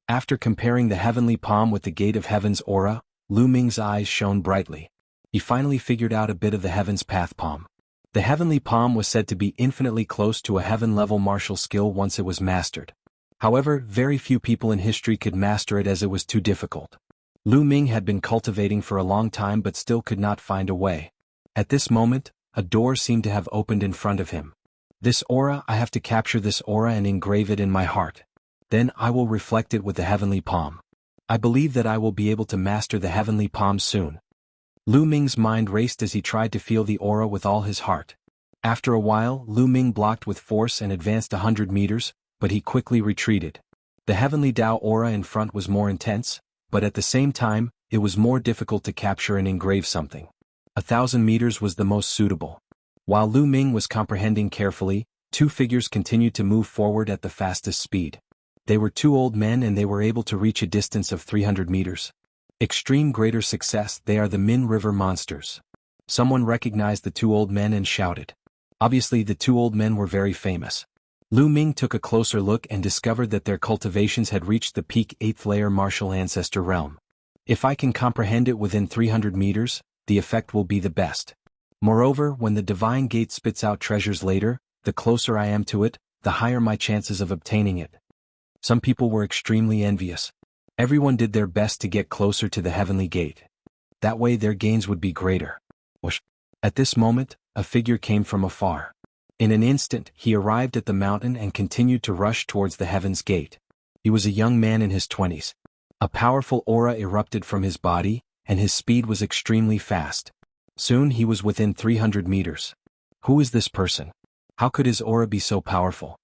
After comparing the heavenly palm with the gate of heaven's aura, Lu Ming's eyes shone brightly. He finally figured out a bit of the heaven's path palm. The heavenly palm was said to be infinitely close to a heaven-level martial skill once it was mastered. However, very few people in history could master it as it was too difficult. Lu Ming had been cultivating for a long time but still could not find a way. At this moment, a door seemed to have opened in front of him. This aura, I have to capture this aura and engrave it in my heart. Then I will reflect it with the heavenly palm. I believe that I will be able to master the heavenly palm soon. Lu Ming's mind raced as he tried to feel the aura with all his heart. After a while, Lu Ming blocked with force and advanced 100 meters, but he quickly retreated. The heavenly Dao aura in front was more intense, but at the same time, it was more difficult to capture and engrave something. 1,000 meters was the most suitable. While Lu Ming was comprehending carefully, 2 figures continued to move forward at the fastest speed. They were 2 old men and they were able to reach a distance of 300 meters. Extreme greater success, they are the Min River monsters. Someone recognized the 2 old men and shouted. Obviously the 2 old men were very famous. Lu Ming took a closer look and discovered that their cultivations had reached the peak 8th layer martial ancestor realm. If I can comprehend it within 300 meters, the effect will be the best. Moreover, when the divine gate spits out treasures later, the closer I am to it, the higher my chances of obtaining it. Some people were extremely envious. Everyone did their best to get closer to the heavenly gate. That way their gains would be greater. Whoosh. At this moment, a figure came from afar. In an instant, he arrived at the mountain and continued to rush towards the heaven's gate. He was a young man in his 20s. A powerful aura erupted from his body, and his speed was extremely fast. Soon he was within 300 meters. Who is this person? How could his aura be so powerful?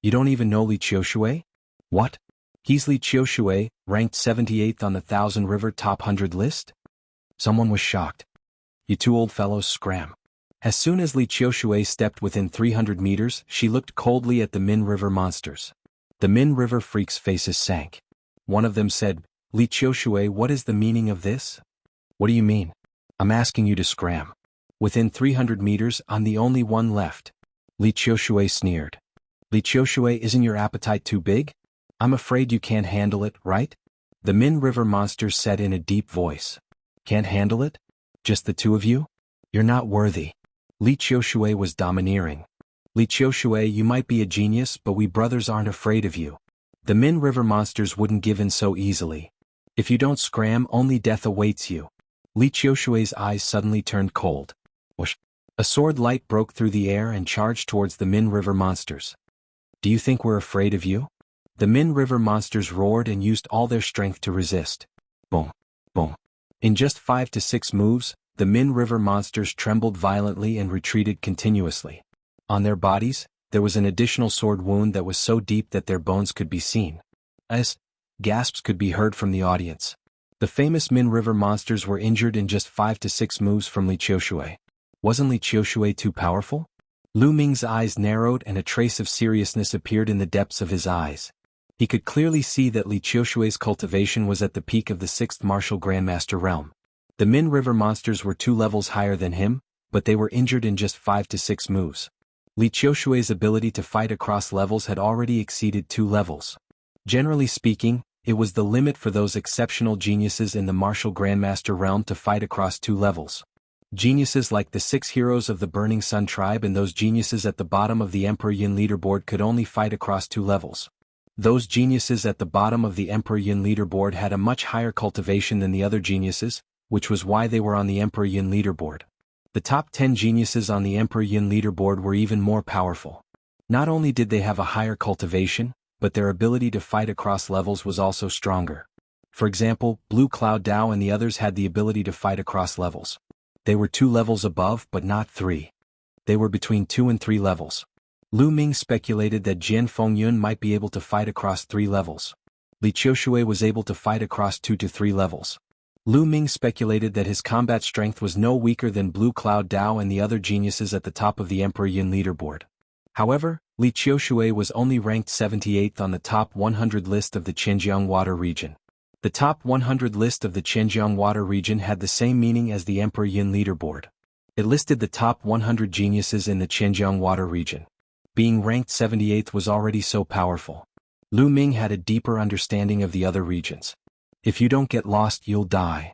You don't even know Li Qiushui? What? He's Li Qiushui, ranked 78th on the Thousand River Top 100 list? Someone was shocked. You 2 old fellows scram. As soon as Li Qiushui stepped within 300 meters, she looked coldly at the Min River monsters. The Min River freaks' faces sank. One of them said, Li Qiushui, what is the meaning of this? What do you mean? I'm asking you to scram. Within 300 meters, I'm the only one left. Li Qiushui sneered. Li Qiushui, isn't your appetite too big? I'm afraid you can't handle it, right? The Min River monsters said in a deep voice. Can't handle it? Just the 2 of you? You're not worthy. Li Qiushui was domineering. Li Qiushui, you might be a genius, but we brothers aren't afraid of you. The Min River monsters wouldn't give in so easily. If you don't scram, only death awaits you. Li Qiushui's eyes suddenly turned cold. Whoosh. A sword light broke through the air and charged towards the Min River monsters. Do you think we're afraid of you? The Min River monsters roared and used all their strength to resist. Boom. Boom. In just 5 to 6 moves, the Min River monsters trembled violently and retreated continuously. On their bodies, there was an additional sword wound that was so deep that their bones could be seen. As gasps could be heard from the audience. The famous Min River monsters were injured in just 5 to 6 moves from Li Qiushui. Wasn't Li Qiushui too powerful? Lu Ming's eyes narrowed and a trace of seriousness appeared in the depths of his eyes. He could clearly see that Li Qiushui's cultivation was at the peak of the 6th martial grandmaster realm. The Min River monsters were 2 levels higher than him, but they were injured in just 5 to 6 moves. Li Qiushui's ability to fight across levels had already exceeded 2 levels. Generally speaking, it was the limit for those exceptional geniuses in the martial Grandmaster realm to fight across 2 levels. Geniuses like the 6 heroes of the Burning Sun tribe and those geniuses at the bottom of the Emperor Yin leaderboard could only fight across 2 levels. Those geniuses at the bottom of the Emperor Yin leaderboard had a much higher cultivation than the other geniuses, which was why they were on the Emperor Yin leaderboard. The top 10 geniuses on the Emperor Yin leaderboard were even more powerful. Not only did they have a higher cultivation, but their ability to fight across levels was also stronger. For example, Blue Cloud Dao and the others had the ability to fight across levels. They were 2 levels above but not 3. They were between 2 and 3 levels. Lu Ming speculated that Jian Fengyun might be able to fight across 3 levels. Li Qiushui was able to fight across 2 to 3 levels. Lu Ming speculated that his combat strength was no weaker than Blue Cloud Dao and the other geniuses at the top of the Emperor Yin leaderboard. However, Li Qiushui was only ranked 78th on the top 100 list of the Xinjiang Water region. The top 100 list of the Xinjiang Water region had the same meaning as the Emperor Yin leaderboard. It listed the top 100 geniuses in the Xinjiang Water region. Being ranked 78th was already so powerful. Lu Ming had a deeper understanding of the other regions. If you don't get lost, you'll die.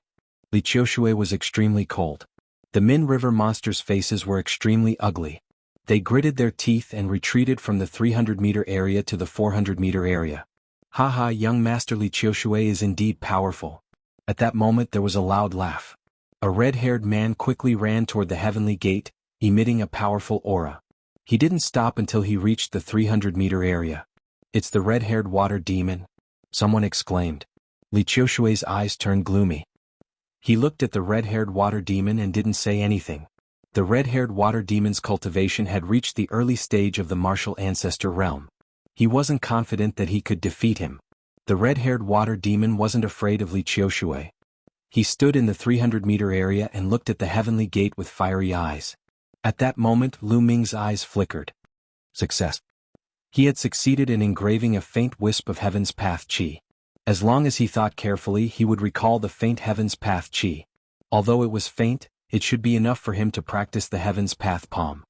Li Qiushui was extremely cold. The Min River monsters' faces were extremely ugly. They gritted their teeth and retreated from the 300-meter area to the 400-meter area. Haha, young Master Li Qiushui is indeed powerful. At that moment there was a loud laugh. A red-haired man quickly ran toward the heavenly gate, emitting a powerful aura. He didn't stop until he reached the 300-meter area. It's the red-haired water demon, someone exclaimed. Li Qiushui's eyes turned gloomy. He looked at the red-haired water demon and didn't say anything. The red-haired water demon's cultivation had reached the early stage of the martial ancestor realm. He wasn't confident that he could defeat him. The red-haired water demon wasn't afraid of Li Qiushui. He stood in the 300-meter area and looked at the heavenly gate with fiery eyes. At that moment, Lu Ming's eyes flickered. Success. He had succeeded in engraving a faint wisp of Heaven's Path Qi. As long as he thought carefully, he would recall the faint Heaven's Path Qi. Although it was faint, it should be enough for him to practice the Heaven's Path Palm.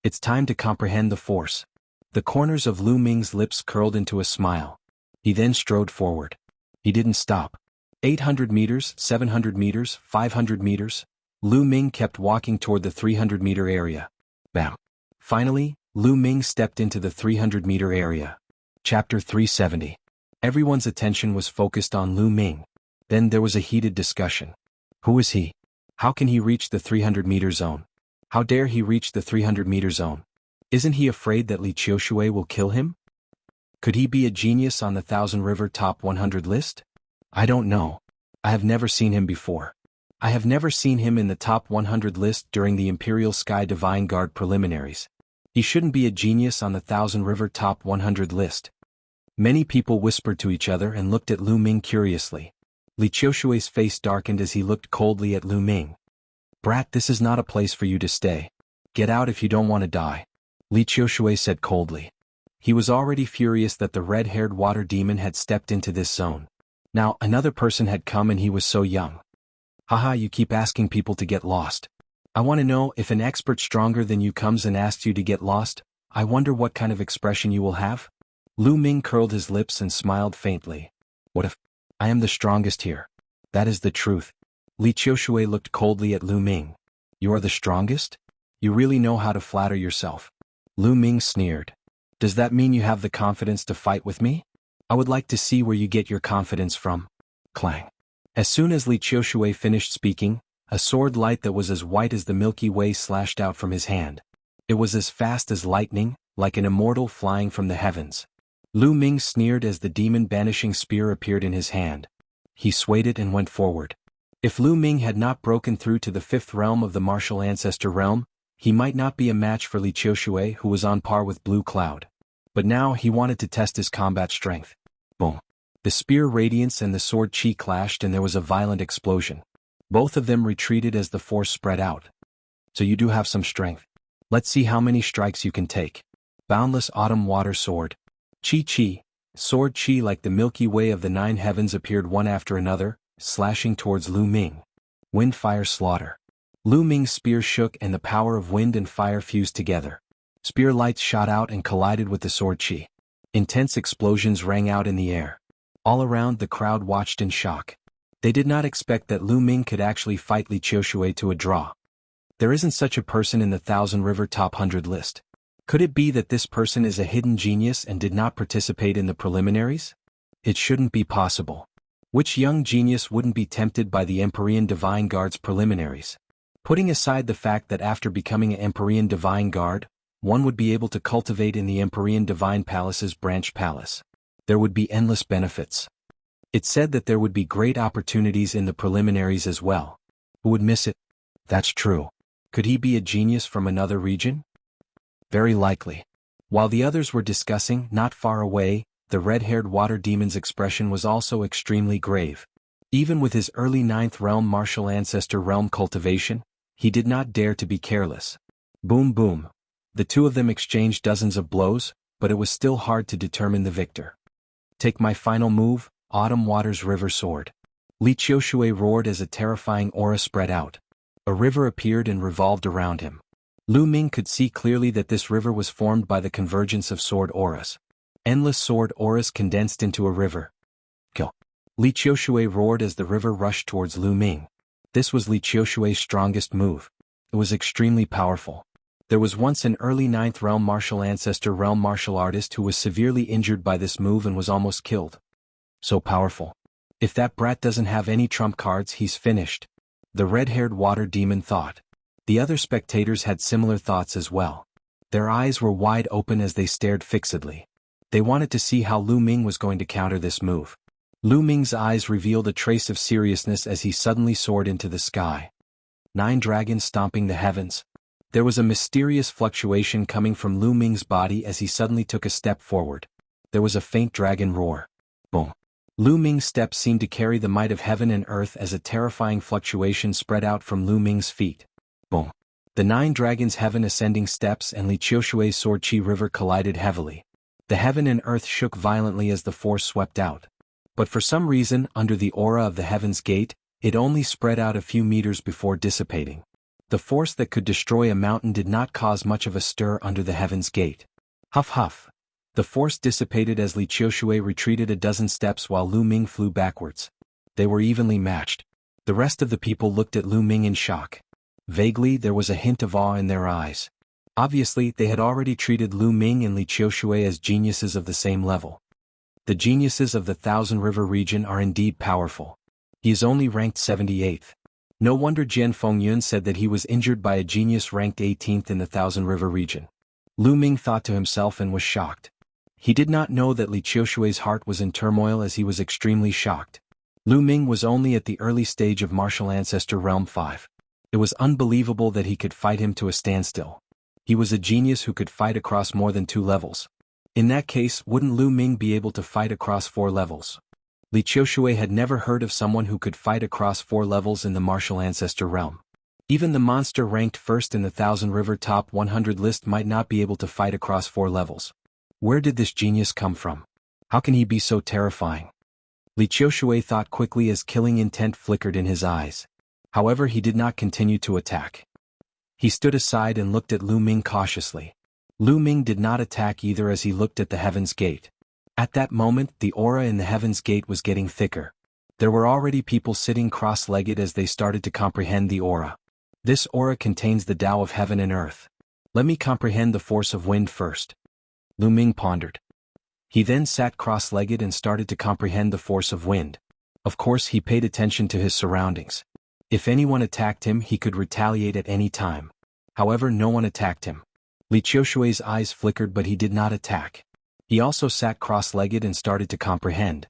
It's time to comprehend the force. The corners of Lu Ming's lips curled into a smile. He then strode forward. He didn't stop. 800 meters, 700 meters, 500 meters. Lu Ming kept walking toward the 300-meter area. Bam. Finally, Lu Ming stepped into the 300-meter area. Chapter 370. Everyone's attention was focused on Lu Ming. Then there was a heated discussion. Who is he? How can he reach the 300-meter zone? How dare he reach the 300-meter zone? Isn't he afraid that Li Qiushui will kill him? Could he be a genius on the Thousand River top 100 list? I don't know. I have never seen him before. I have never seen him in the top 100 list during the Imperial Sky Divine Guard preliminaries. He shouldn't be a genius on the Thousand River top 100 list. Many people whispered to each other and looked at Lu Ming curiously. Li Qiushui's face darkened as he looked coldly at Lu Ming. Brat, this is not a place for you to stay. Get out if you don't want to die. Li Qiushui said coldly. He was already furious that the red-haired water demon had stepped into this zone. Now, another person had come and he was so young. Haha, you keep asking people to get lost. I want to know, if an expert stronger than you comes and asks you to get lost, I wonder what kind of expression you will have? Lu Ming curled his lips and smiled faintly. What if I am the strongest here? That is the truth. Li Qiushui looked coldly at Lu Ming. You are the strongest? You really know how to flatter yourself. Lu Ming sneered. Does that mean you have the confidence to fight with me? I would like to see where you get your confidence from. Clang. As soon as Li Qiushui finished speaking, a sword light that was as white as the Milky Way slashed out from his hand. It was as fast as lightning, like an immortal flying from the heavens. Lu Ming sneered as the demon-banishing spear appeared in his hand. He swayed it and went forward. If Lu Ming had not broken through to the 5th realm of the martial ancestor realm, he might not be a match for Li Qiushui, who was on par with Blue Cloud. But now he wanted to test his combat strength. Boom. The spear radiance and the sword chi clashed and there was a violent explosion. Both of them retreated as the force spread out. So you do have some strength. Let's see how many strikes you can take. Boundless Autumn Water Sword. Chi, sword chi like the Milky Way of the 9 heavens appeared one after another, slashing towards Lu Ming. Wind fire slaughter. Lu Ming's spear shook and the power of wind and fire fused together. Spear lights shot out and collided with the sword chi. Intense explosions rang out in the air. All around the crowd watched in shock. They did not expect that Lu Ming could actually fight Li Qiushui to a draw. There isn't such a person in the Thousand River Top 100 list. Could it be that this person is a hidden genius and did not participate in the preliminaries? It shouldn't be possible. Which young genius wouldn't be tempted by the Empyrean Divine Guard's preliminaries? Putting aside the fact that after becoming an Empyrean Divine Guard, one would be able to cultivate in the Empyrean Divine Palace's branch palace. There would be endless benefits. It said that there would be great opportunities in the preliminaries as well. Who would miss it? That's true. Could he be a genius from another region? Very likely. While the others were discussing, not far away, the red-haired water demon's expression was also extremely grave. Even with his early 9th realm martial ancestor realm cultivation, he did not dare to be careless. Boom boom. The two of them exchanged dozens of blows, but it was still hard to determine the victor. Take my final move, Autumn Waters River Sword. Li Qiushui roared as a terrifying aura spread out. A river appeared and revolved around him. Lu Ming could see clearly that this river was formed by the convergence of sword auras. Endless sword auras condensed into a river. Kill. Li Qiushui roared as the river rushed towards Lu Ming. This was Li Qiushui's strongest move. It was extremely powerful. There was once an early 9th realm martial ancestor realm martial artist who was severely injured by this move and was almost killed. So powerful. If that brat doesn't have any trump cards, he's finished. The red-haired water demon thought. The other spectators had similar thoughts as well. Their eyes were wide open as they stared fixedly. They wanted to see how Lu Ming was going to counter this move. Lu Ming's eyes revealed a trace of seriousness as he suddenly soared into the sky. 9 dragons stomping the heavens. There was a mysterious fluctuation coming from Lu Ming's body as he suddenly took a step forward. There was a faint dragon roar. Boom. Lu Ming's steps seemed to carry the might of heaven and earth as a terrifying fluctuation spread out from Lu Ming's feet. Boom. The 9 dragons' heaven ascending steps and Li Qiushui's sword chi river collided heavily. The heaven and earth shook violently as the force swept out. But for some reason, under the aura of the heaven's gate, it only spread out a few meters before dissipating. The force that could destroy a mountain did not cause much of a stir under the heaven's gate. Huff huff. The force dissipated as Li Qiushui retreated a dozen steps while Lu Ming flew backwards. They were evenly matched. The rest of the people looked at Lu Ming in shock. Vaguely, there was a hint of awe in their eyes. Obviously, they had already treated Lu Ming and Li Qiushui as geniuses of the same level. The geniuses of the Thousand River region are indeed powerful. He is only ranked 78th. No wonder Jian Fengyun said that he was injured by a genius ranked 18th in the Thousand River region. Lu Ming thought to himself and was shocked. He did not know that Li Qiushui's heart was in turmoil as he was extremely shocked. Lu Ming was only at the early stage of Martial Ancestor Realm 5. It was unbelievable that he could fight him to a standstill. He was a genius who could fight across more than 2 levels. In that case, wouldn't Lu Ming be able to fight across 4 levels? Li Qiushui had never heard of someone who could fight across 4 levels in the Martial Ancestor Realm. Even the monster ranked first in the Thousand River Top 100 list might not be able to fight across 4 levels. Where did this genius come from? How can he be so terrifying? Li Qiushui thought quickly as killing intent flickered in his eyes. However, he did not continue to attack. He stood aside and looked at Lu Ming cautiously. Lu Ming did not attack either as he looked at the Heaven's Gate. At that moment, the aura in the Heaven's Gate was getting thicker. There were already people sitting cross-legged as they started to comprehend the aura. This aura contains the Tao of heaven and earth. Let me comprehend the force of wind first. Lu Ming pondered. He then sat cross-legged and started to comprehend the force of wind. Of course, he paid attention to his surroundings. If anyone attacked him, he could retaliate at any time. However, no one attacked him. Li Qiushui's eyes flickered, but he did not attack. He also sat cross-legged and started to comprehend.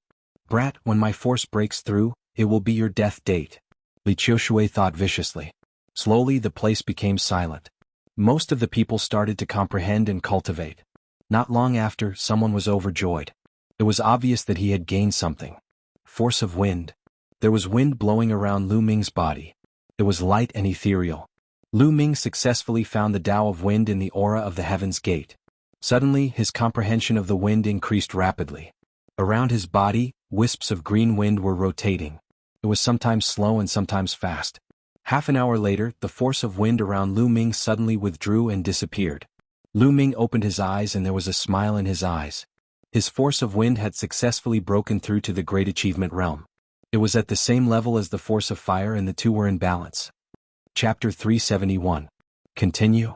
Brat, when my force breaks through, it will be your death date. Li Qiushui thought viciously. Slowly, the place became silent. Most of the people started to comprehend and cultivate. Not long after, someone was overjoyed. It was obvious that he had gained something. Force of wind. There was wind blowing around Lu Ming's body. It was light and ethereal. Lu Ming successfully found the Tao of wind in the aura of the Heaven's Gate. Suddenly, his comprehension of the wind increased rapidly. Around his body, wisps of green wind were rotating. It was sometimes slow and sometimes fast. Half an hour later, the force of wind around Lu Ming suddenly withdrew and disappeared. Lu Ming opened his eyes and there was a smile in his eyes. His force of wind had successfully broken through to the great achievement realm. It was at the same level as the force of fire and the two were in balance. Chapter 371. Continue.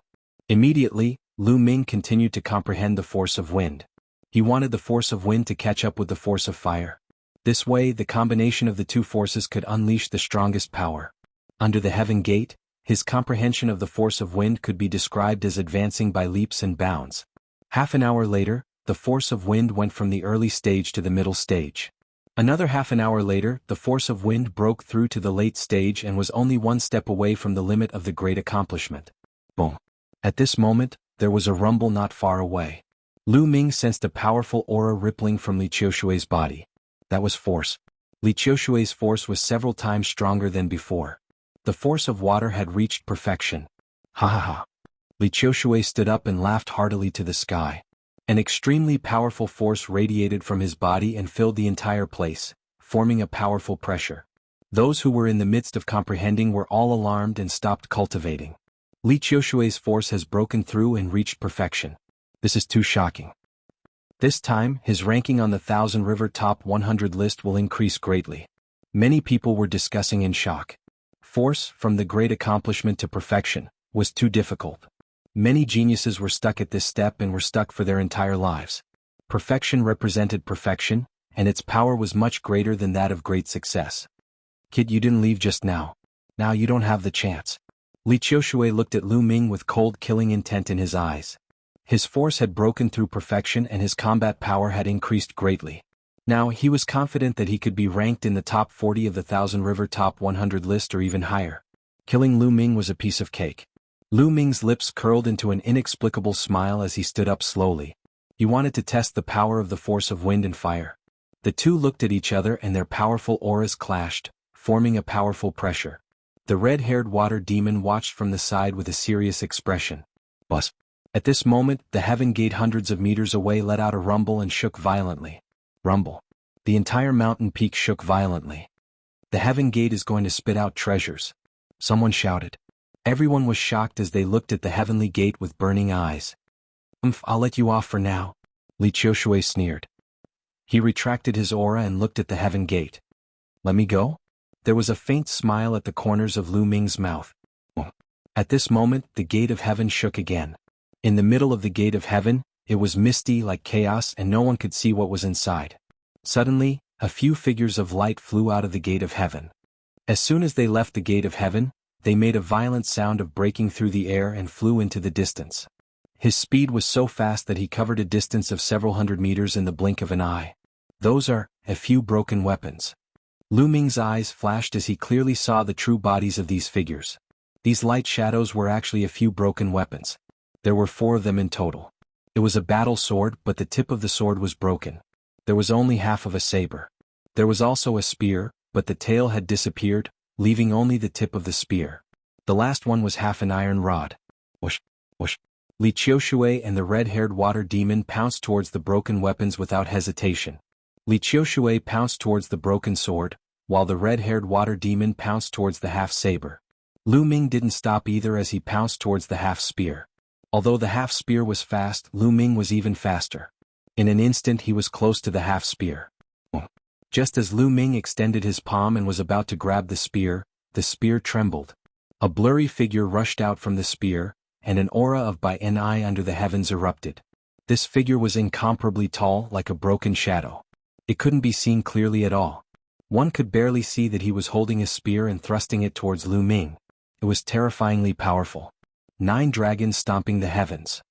Immediately, Lu Ming continued to comprehend the force of wind. He wanted the force of wind to catch up with the force of fire. This way, the combination of the two forces could unleash the strongest power. Under the Heaven Gate, his comprehension of the force of wind could be described as advancing by leaps and bounds. Half an hour later, the force of wind went from the early stage to the middle stage. Another half an hour later, the force of wind broke through to the late stage and was only one step away from the limit of the great accomplishment. Boom. At this moment, there was a rumble not far away. Lu Ming sensed a powerful aura rippling from Li Qiushui's body. That was force. Li Qiushui's force was several times stronger than before. The force of water had reached perfection. Ha ha ha. Li Qiushui stood up and laughed heartily to the sky. An extremely powerful force radiated from his body and filled the entire place, forming a powerful pressure. Those who were in the midst of comprehending were all alarmed and stopped cultivating. Li Qiushui's force has broken through and reached perfection. This is too shocking. This time, his ranking on the 1000 River Top 100 list will increase greatly. Many people were discussing in shock. Force, from the great accomplishment to perfection, was too difficult. Many geniuses were stuck at this step and were stuck for their entire lives. Perfection represented perfection, and its power was much greater than that of great success. Kid, you didn't leave just now. Now you don't have the chance. Li Qiushui looked at Lu Ming with cold killing intent in his eyes. His force had broken through perfection and his combat power had increased greatly. Now he was confident that he could be ranked in the top 40 of the 1000 River Top 100 list or even higher. Killing Lu Ming was a piece of cake. Lu Ming's lips curled into an inexplicable smile as he stood up slowly. He wanted to test the power of the force of wind and fire. The two looked at each other and their powerful auras clashed, forming a powerful pressure. The red-haired water demon watched from the side with a serious expression. Buzz. At this moment, the Heaven Gate hundreds of meters away let out a rumble and shook violently. Rumble. The entire mountain peak shook violently. The Heaven Gate is going to spit out treasures. Someone shouted. Everyone was shocked as they looked at the heavenly gate with burning eyes. I'll let you off for now. Li Qiushui sneered. He retracted his aura and looked at the Heaven Gate. Let me go? There was a faint smile at the corners of Lu Ming's mouth. At this moment, the gate of heaven shook again. In the middle of the gate of heaven, it was misty like chaos and no one could see what was inside. Suddenly, a few figures of light flew out of the gate of heaven. As soon as they left the gate of heaven, they made a violent sound of breaking through the air and flew into the distance. His speed was so fast that he covered a distance of several hundred meters in the blink of an eye. Those are a few broken weapons. Lu Ming's eyes flashed as he clearly saw the true bodies of these figures. These light shadows were actually a few broken weapons. There were 4 of them in total. It was a battle sword, but the tip of the sword was broken. There was only half of a saber. There was also a spear, but the tail had disappeared, leaving only the tip of the spear. The last one was half an iron rod. Whoosh, whoosh. Li Qiushui and the red-haired water demon pounced towards the broken weapons without hesitation. Li Qiushui pounced towards the broken sword, while the red-haired water demon pounced towards the half-saber. Lu Ming didn't stop either as he pounced towards the half-spear. Although the half-spear was fast, Lu Ming was even faster. In an instant he was close to the half-spear. Just as Lu Ming extended his palm and was about to grab the spear trembled. A blurry figure rushed out from the spear, and an aura of Bi-Ni under the heavens erupted. This figure was incomparably tall, like a broken shadow. It couldn't be seen clearly at all. One could barely see that he was holding a spear and thrusting it towards Lu Ming. It was terrifyingly powerful. 9 dragons stomping the heavens.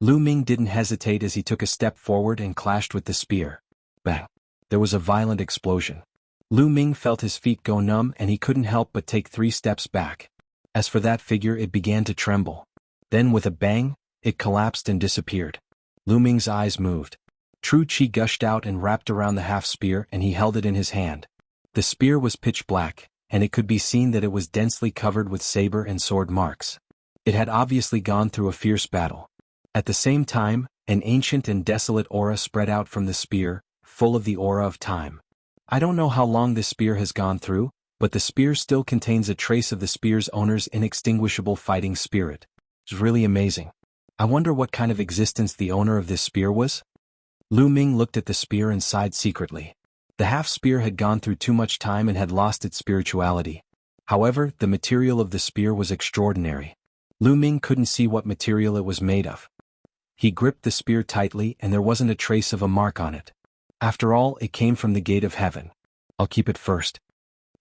Lu Ming didn't hesitate as he took a step forward and clashed with the spear. Bang! There was a violent explosion. Lu Ming felt his feet go numb and he couldn't help but take 3 steps back. As for that figure, it began to tremble. Then with a bang, it collapsed and disappeared. Lu Ming's eyes moved. True Qi gushed out and wrapped around the half-spear and he held it in his hand. The spear was pitch black, and it could be seen that it was densely covered with saber and sword marks. It had obviously gone through a fierce battle. At the same time, an ancient and desolate aura spread out from the spear, full of the aura of time. I don't know how long this spear has gone through, but the spear still contains a trace of the spear's owner's inextinguishable fighting spirit. It's really amazing. I wonder what kind of existence the owner of this spear was? Lu Ming looked at the spear and sighed secretly. The half-spear had gone through too much time and had lost its spirituality. However, the material of the spear was extraordinary. Lu Ming couldn't see what material it was made of. He gripped the spear tightly and there wasn't a trace of a mark on it. After all, it came from the gate of heaven. I'll keep it first.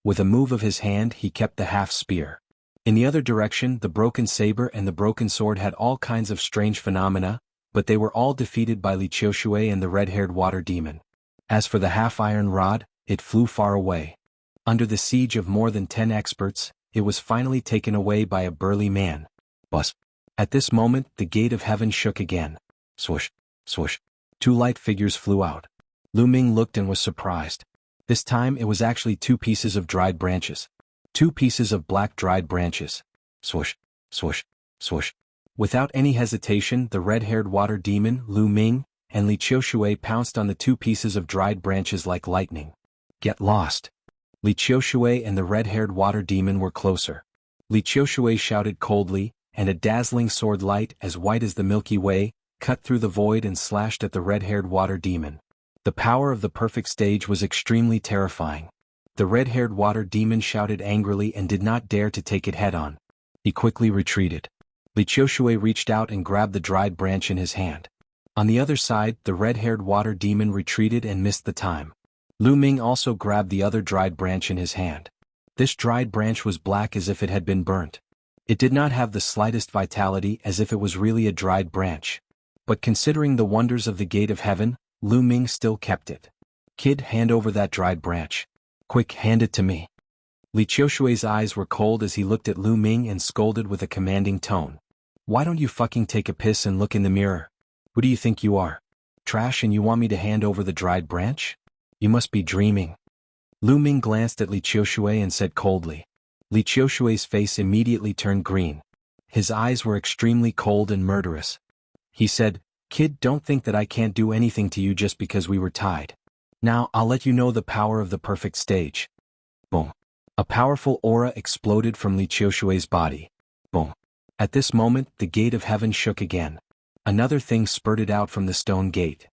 With a move of his hand, he kept the half-spear. In the other direction, the broken saber and the broken sword had all kinds of strange phenomena, but they were all defeated by Li Qiushui and the red-haired water demon. As for the half-iron rod, it flew far away. Under the siege of more than 10 experts, it was finally taken away by a burly man. Buzz. At this moment, the gate of heaven shook again. Swoosh, swoosh. 2 light figures flew out. Lu Ming looked and was surprised. This time it was actually 2 pieces of dried branches. 2 pieces of black dried branches. Swoosh, swoosh, swoosh. Without any hesitation, the red-haired water demon, Lu Ming, and Li Qiushui pounced on the 2 pieces of dried branches like lightning. Get lost. Li Qiushui and the red-haired water demon were closer. Li Qiushui shouted coldly, and a dazzling sword light as white as the Milky Way, cut through the void and slashed at the red-haired water demon. The power of the perfect stage was extremely terrifying. The red-haired water demon shouted angrily and did not dare to take it head-on. He quickly retreated. Li Qiushui reached out and grabbed the dried branch in his hand. On the other side, the red-haired water demon retreated and missed the time. Lu Ming also grabbed the other dried branch in his hand. This dried branch was black as if it had been burnt. It did not have the slightest vitality, as if it was really a dried branch. But considering the wonders of the gate of heaven, Lu Ming still kept it. Kid, hand over that dried branch. Quick, hand it to me. Li Qiushui's eyes were cold as he looked at Lu Ming and scolded with a commanding tone. Why don't you fucking take a piss and look in the mirror? Who do you think you are? Trash, and you want me to hand over the dried branch? You must be dreaming. Lu Ming glanced at Li Qiushui and said coldly. Li Qiushui's face immediately turned green. His eyes were extremely cold and murderous. He said, Kid, don't think that I can't do anything to you just because we were tied. Now, I'll let you know the power of the perfect stage. Boom. A powerful aura exploded from Li Qiushui's body. Boom. At this moment, the gate of heaven shook again. Another thing spurted out from the stone gate.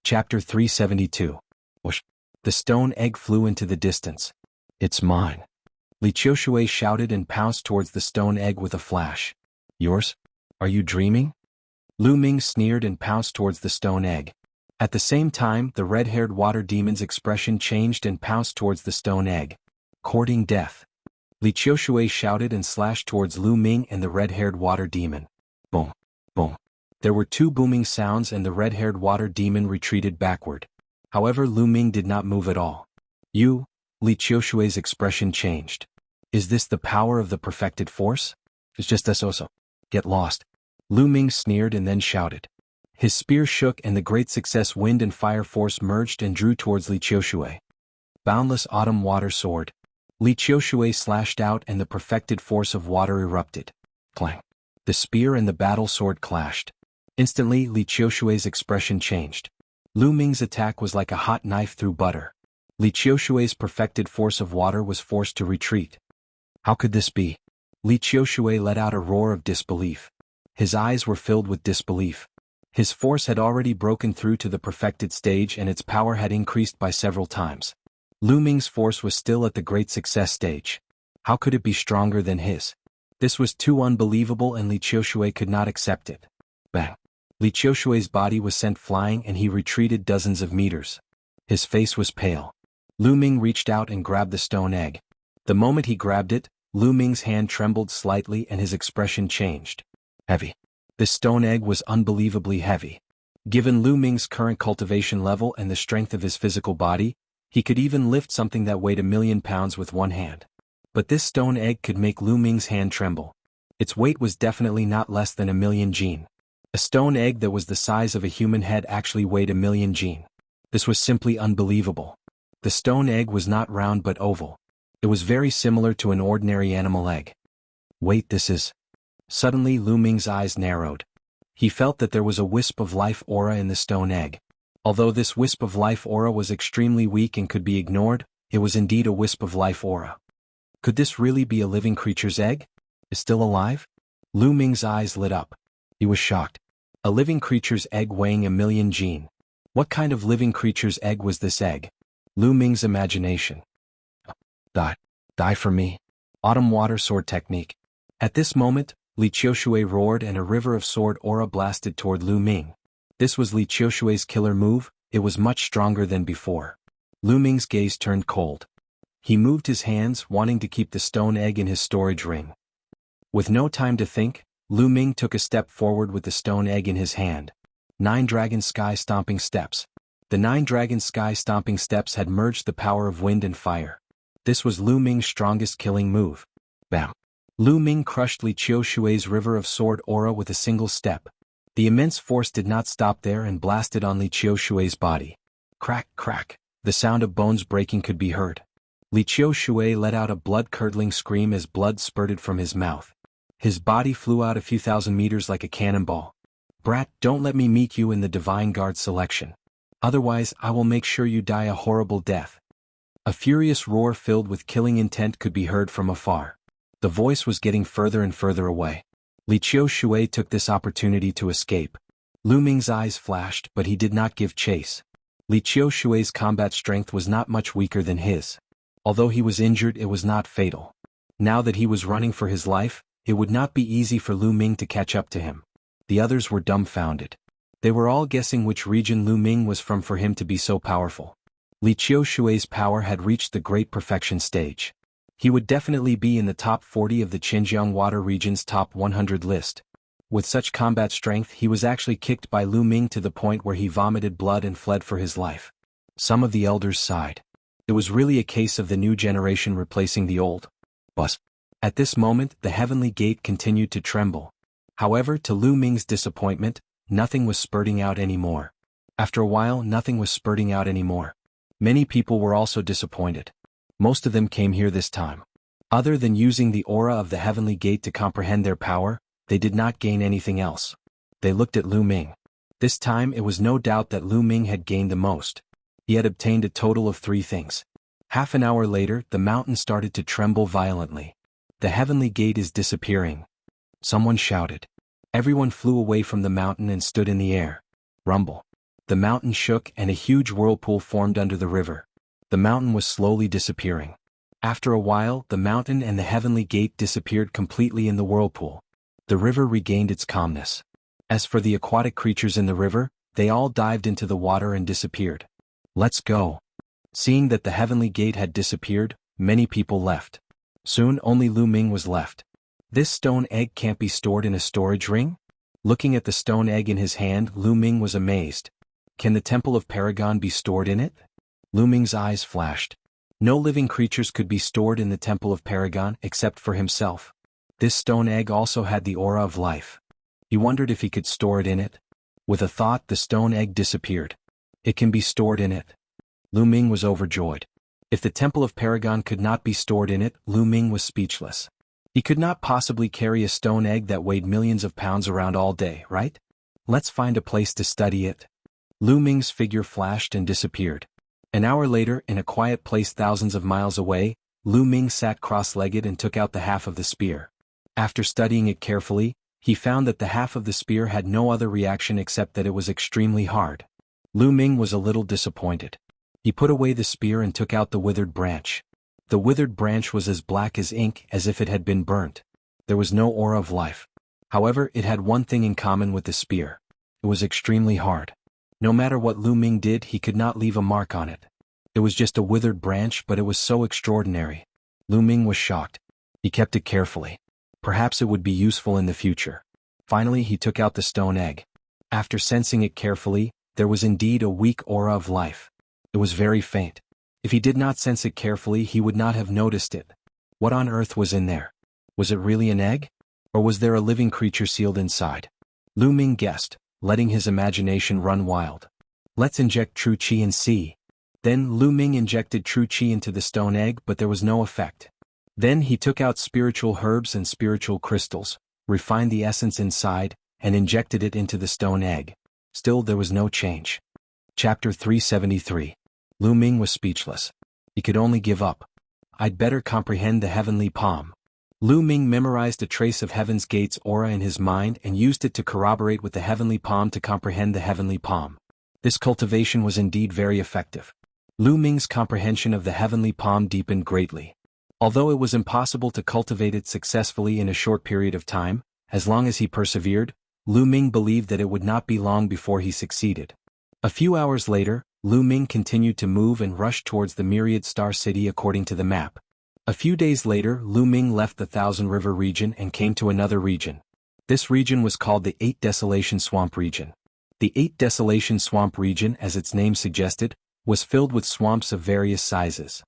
Chapter 372. Whoosh. The stone egg flew into the distance. It's mine. Li Qiushui shouted and pounced towards the stone egg with a flash. Yours? Are you dreaming? Lu Ming sneered and pounced towards the stone egg. At the same time, the red-haired water demon's expression changed and pounced towards the stone egg. Courting death. Li Qiushui shouted and slashed towards Lu Ming and the red-haired water demon. Boom. Boom. There were 2 booming sounds and the red-haired water demon retreated backward. However, Lu Ming did not move at all. You? Li Qiushui's expression changed. Is this the power of the perfected force? It's just this also. Get lost. Lu Ming sneered and then shouted. His spear shook and the great success wind and fire force merged and drew towards Li Qiushui. Boundless autumn water sword. Li Qiushui slashed out and the perfected force of water erupted. Clang. The spear and the battle sword clashed. Instantly, Li Qiushui's expression changed. Lu Ming's attack was like a hot knife through butter. Li Qiushui's perfected force of water was forced to retreat. How could this be? Li Qiushui let out a roar of disbelief. His eyes were filled with disbelief. His force had already broken through to the perfected stage and its power had increased by several times. Lu Ming's force was still at the great success stage. How could it be stronger than his? This was too unbelievable and Li Qiushui could not accept it. Bang! Li Qiushui's body was sent flying and he retreated dozens of meters. His face was pale. Lu Ming reached out and grabbed the stone egg. The moment he grabbed it, Lu Ming's hand trembled slightly and his expression changed. Heavy. This stone egg was unbelievably heavy. Given Lu Ming's current cultivation level and the strength of his physical body, he could even lift something that weighed 1,000,000 pounds with one hand. But this stone egg could make Lu Ming's hand tremble. Its weight was definitely not less than 1,000,000 jin. A stone egg that was the size of a human head actually weighed 1,000,000 jin. This was simply unbelievable. The stone egg was not round but oval. It was very similar to an ordinary animal egg. Wait, this is... Suddenly Lu Ming's eyes narrowed. He felt that there was a wisp of life aura in the stone egg. Although this wisp of life aura was extremely weak and could be ignored, it was indeed a wisp of life aura. Could this really be a living creature's egg? Is still alive? Lu Ming's eyes lit up. He was shocked. A living creature's egg weighing 1,000,000 gene. What kind of living creature's egg was this egg? Lu Ming's imagination. Die. Die for me. Autumn water sword technique. At this moment, Li Qiushui roared and a river of sword aura blasted toward Lu Ming. This was Li Qiushui's killer move. It was much stronger than before. Lu Ming's gaze turned cold. He moved his hands, wanting to keep the stone egg in his storage ring. With no time to think, Lu Ming took a step forward with the stone egg in his hand. 9 dragon sky stomping steps. The 9 dragon sky stomping steps had merged the power of wind and fire. This was Lu Ming's strongest killing move. Bam! Lu Ming crushed Li Qiushui's river of sword aura with a single step. The immense force did not stop there and blasted on Li Qiushui's body. Crack, crack. The sound of bones breaking could be heard. Li Qiushui let out a blood-curdling scream as blood spurted from his mouth. His body flew out a few thousand meters like a cannonball. Brat, don't let me meet you in the Divine Guard selection. Otherwise, I will make sure you die a horrible death. A furious roar filled with killing intent could be heard from afar. The voice was getting further and further away. Li Qiushui took this opportunity to escape. Lu Ming's eyes flashed, but he did not give chase. Li Qiushui's combat strength was not much weaker than his. Although he was injured, it was not fatal. Now that he was running for his life, it would not be easy for Lu Ming to catch up to him. The others were dumbfounded. They were all guessing which region Lu Ming was from for him to be so powerful. Li Qiushui's power had reached the great perfection stage. He would definitely be in the top 40 of the Xinjiang Water region's top 100 list. With such combat strength, he was actually kicked by Lu Ming to the point where he vomited blood and fled for his life. Some of the elders sighed. It was really a case of the new generation replacing the old. Bus. At this moment, the heavenly gate continued to tremble. However, to Lu Ming's disappointment, nothing was spurting out anymore. After a while, nothing was spurting out anymore. Many people were also disappointed. Most of them came here this time. Other than using the aura of the heavenly gate to comprehend their power, they did not gain anything else. They looked at Lu Ming. This time it was no doubt that Lu Ming had gained the most. He had obtained a total of 3 things. Half an hour later, the mountain started to tremble violently. The heavenly gate is disappearing. Someone shouted. Everyone flew away from the mountain and stood in the air. Rumble. The mountain shook and a huge whirlpool formed under the river. The mountain was slowly disappearing. After a while, the mountain and the heavenly gate disappeared completely in the whirlpool. The river regained its calmness. As for the aquatic creatures in the river, they all dived into the water and disappeared. Let's go. Seeing that the heavenly gate had disappeared, many people left. Soon only Lu Ming was left. This stone egg can't be stored in a storage ring? Looking at the stone egg in his hand, Lu Ming was amazed. Can the Temple of Paragon be stored in it? Lu Ming's eyes flashed. No living creatures could be stored in the Temple of Paragon except for himself. This stone egg also had the aura of life. He wondered if he could store it in it. With a thought, the stone egg disappeared. It can be stored in it. Lu Ming was overjoyed. If the Temple of Paragon could not be stored in it, Lu Ming was speechless. He could not possibly carry a stone egg that weighed millions of pounds around all day, right? Let's find a place to study it. Lu Ming's figure flashed and disappeared. An hour later, in a quiet place thousands of miles away, Lu Ming sat cross-legged and took out the half of the spear. After studying it carefully, he found that the half of the spear had no other reaction except that it was extremely hard. Lu Ming was a little disappointed. He put away the spear and took out the withered branch. The withered branch was as black as ink, as if it had been burnt. There was no aura of life. However, it had one thing in common with the spear. It was extremely hard. No matter what Lu Ming did, he could not leave a mark on it. It was just a withered branch, but it was so extraordinary. Lu Ming was shocked. He kept it carefully. Perhaps it would be useful in the future. Finally, he took out the stone egg. After sensing it carefully, there was indeed a weak aura of life. It was very faint. If he did not sense it carefully, he would not have noticed it. What on earth was in there? Was it really an egg? Or was there a living creature sealed inside? Lu Ming guessed, letting his imagination run wild. Let's inject true qi and see. Then Lu Ming injected true qi into the stone egg, but there was no effect. Then he took out spiritual herbs and spiritual crystals, refined the essence inside, and injected it into the stone egg. Still, there was no change. Chapter 373. Lu Ming was speechless. He could only give up. I'd better comprehend the heavenly palm. Lu Ming memorized a trace of Heaven's Gate's aura in his mind and used it to corroborate with the heavenly palm to comprehend the heavenly palm. This cultivation was indeed very effective. Lu Ming's comprehension of the heavenly palm deepened greatly. Although it was impossible to cultivate it successfully in a short period of time, as long as he persevered, Lu Ming believed that it would not be long before he succeeded. A few hours later, Lu Ming continued to move and rush towards the Myriad Star City according to the map. A few days later, Lu Ming left the Thousand River region and came to another region. This region was called the Eight Desolation Swamp region. The Eight Desolation Swamp region, as its name suggested, was filled with swamps of various sizes.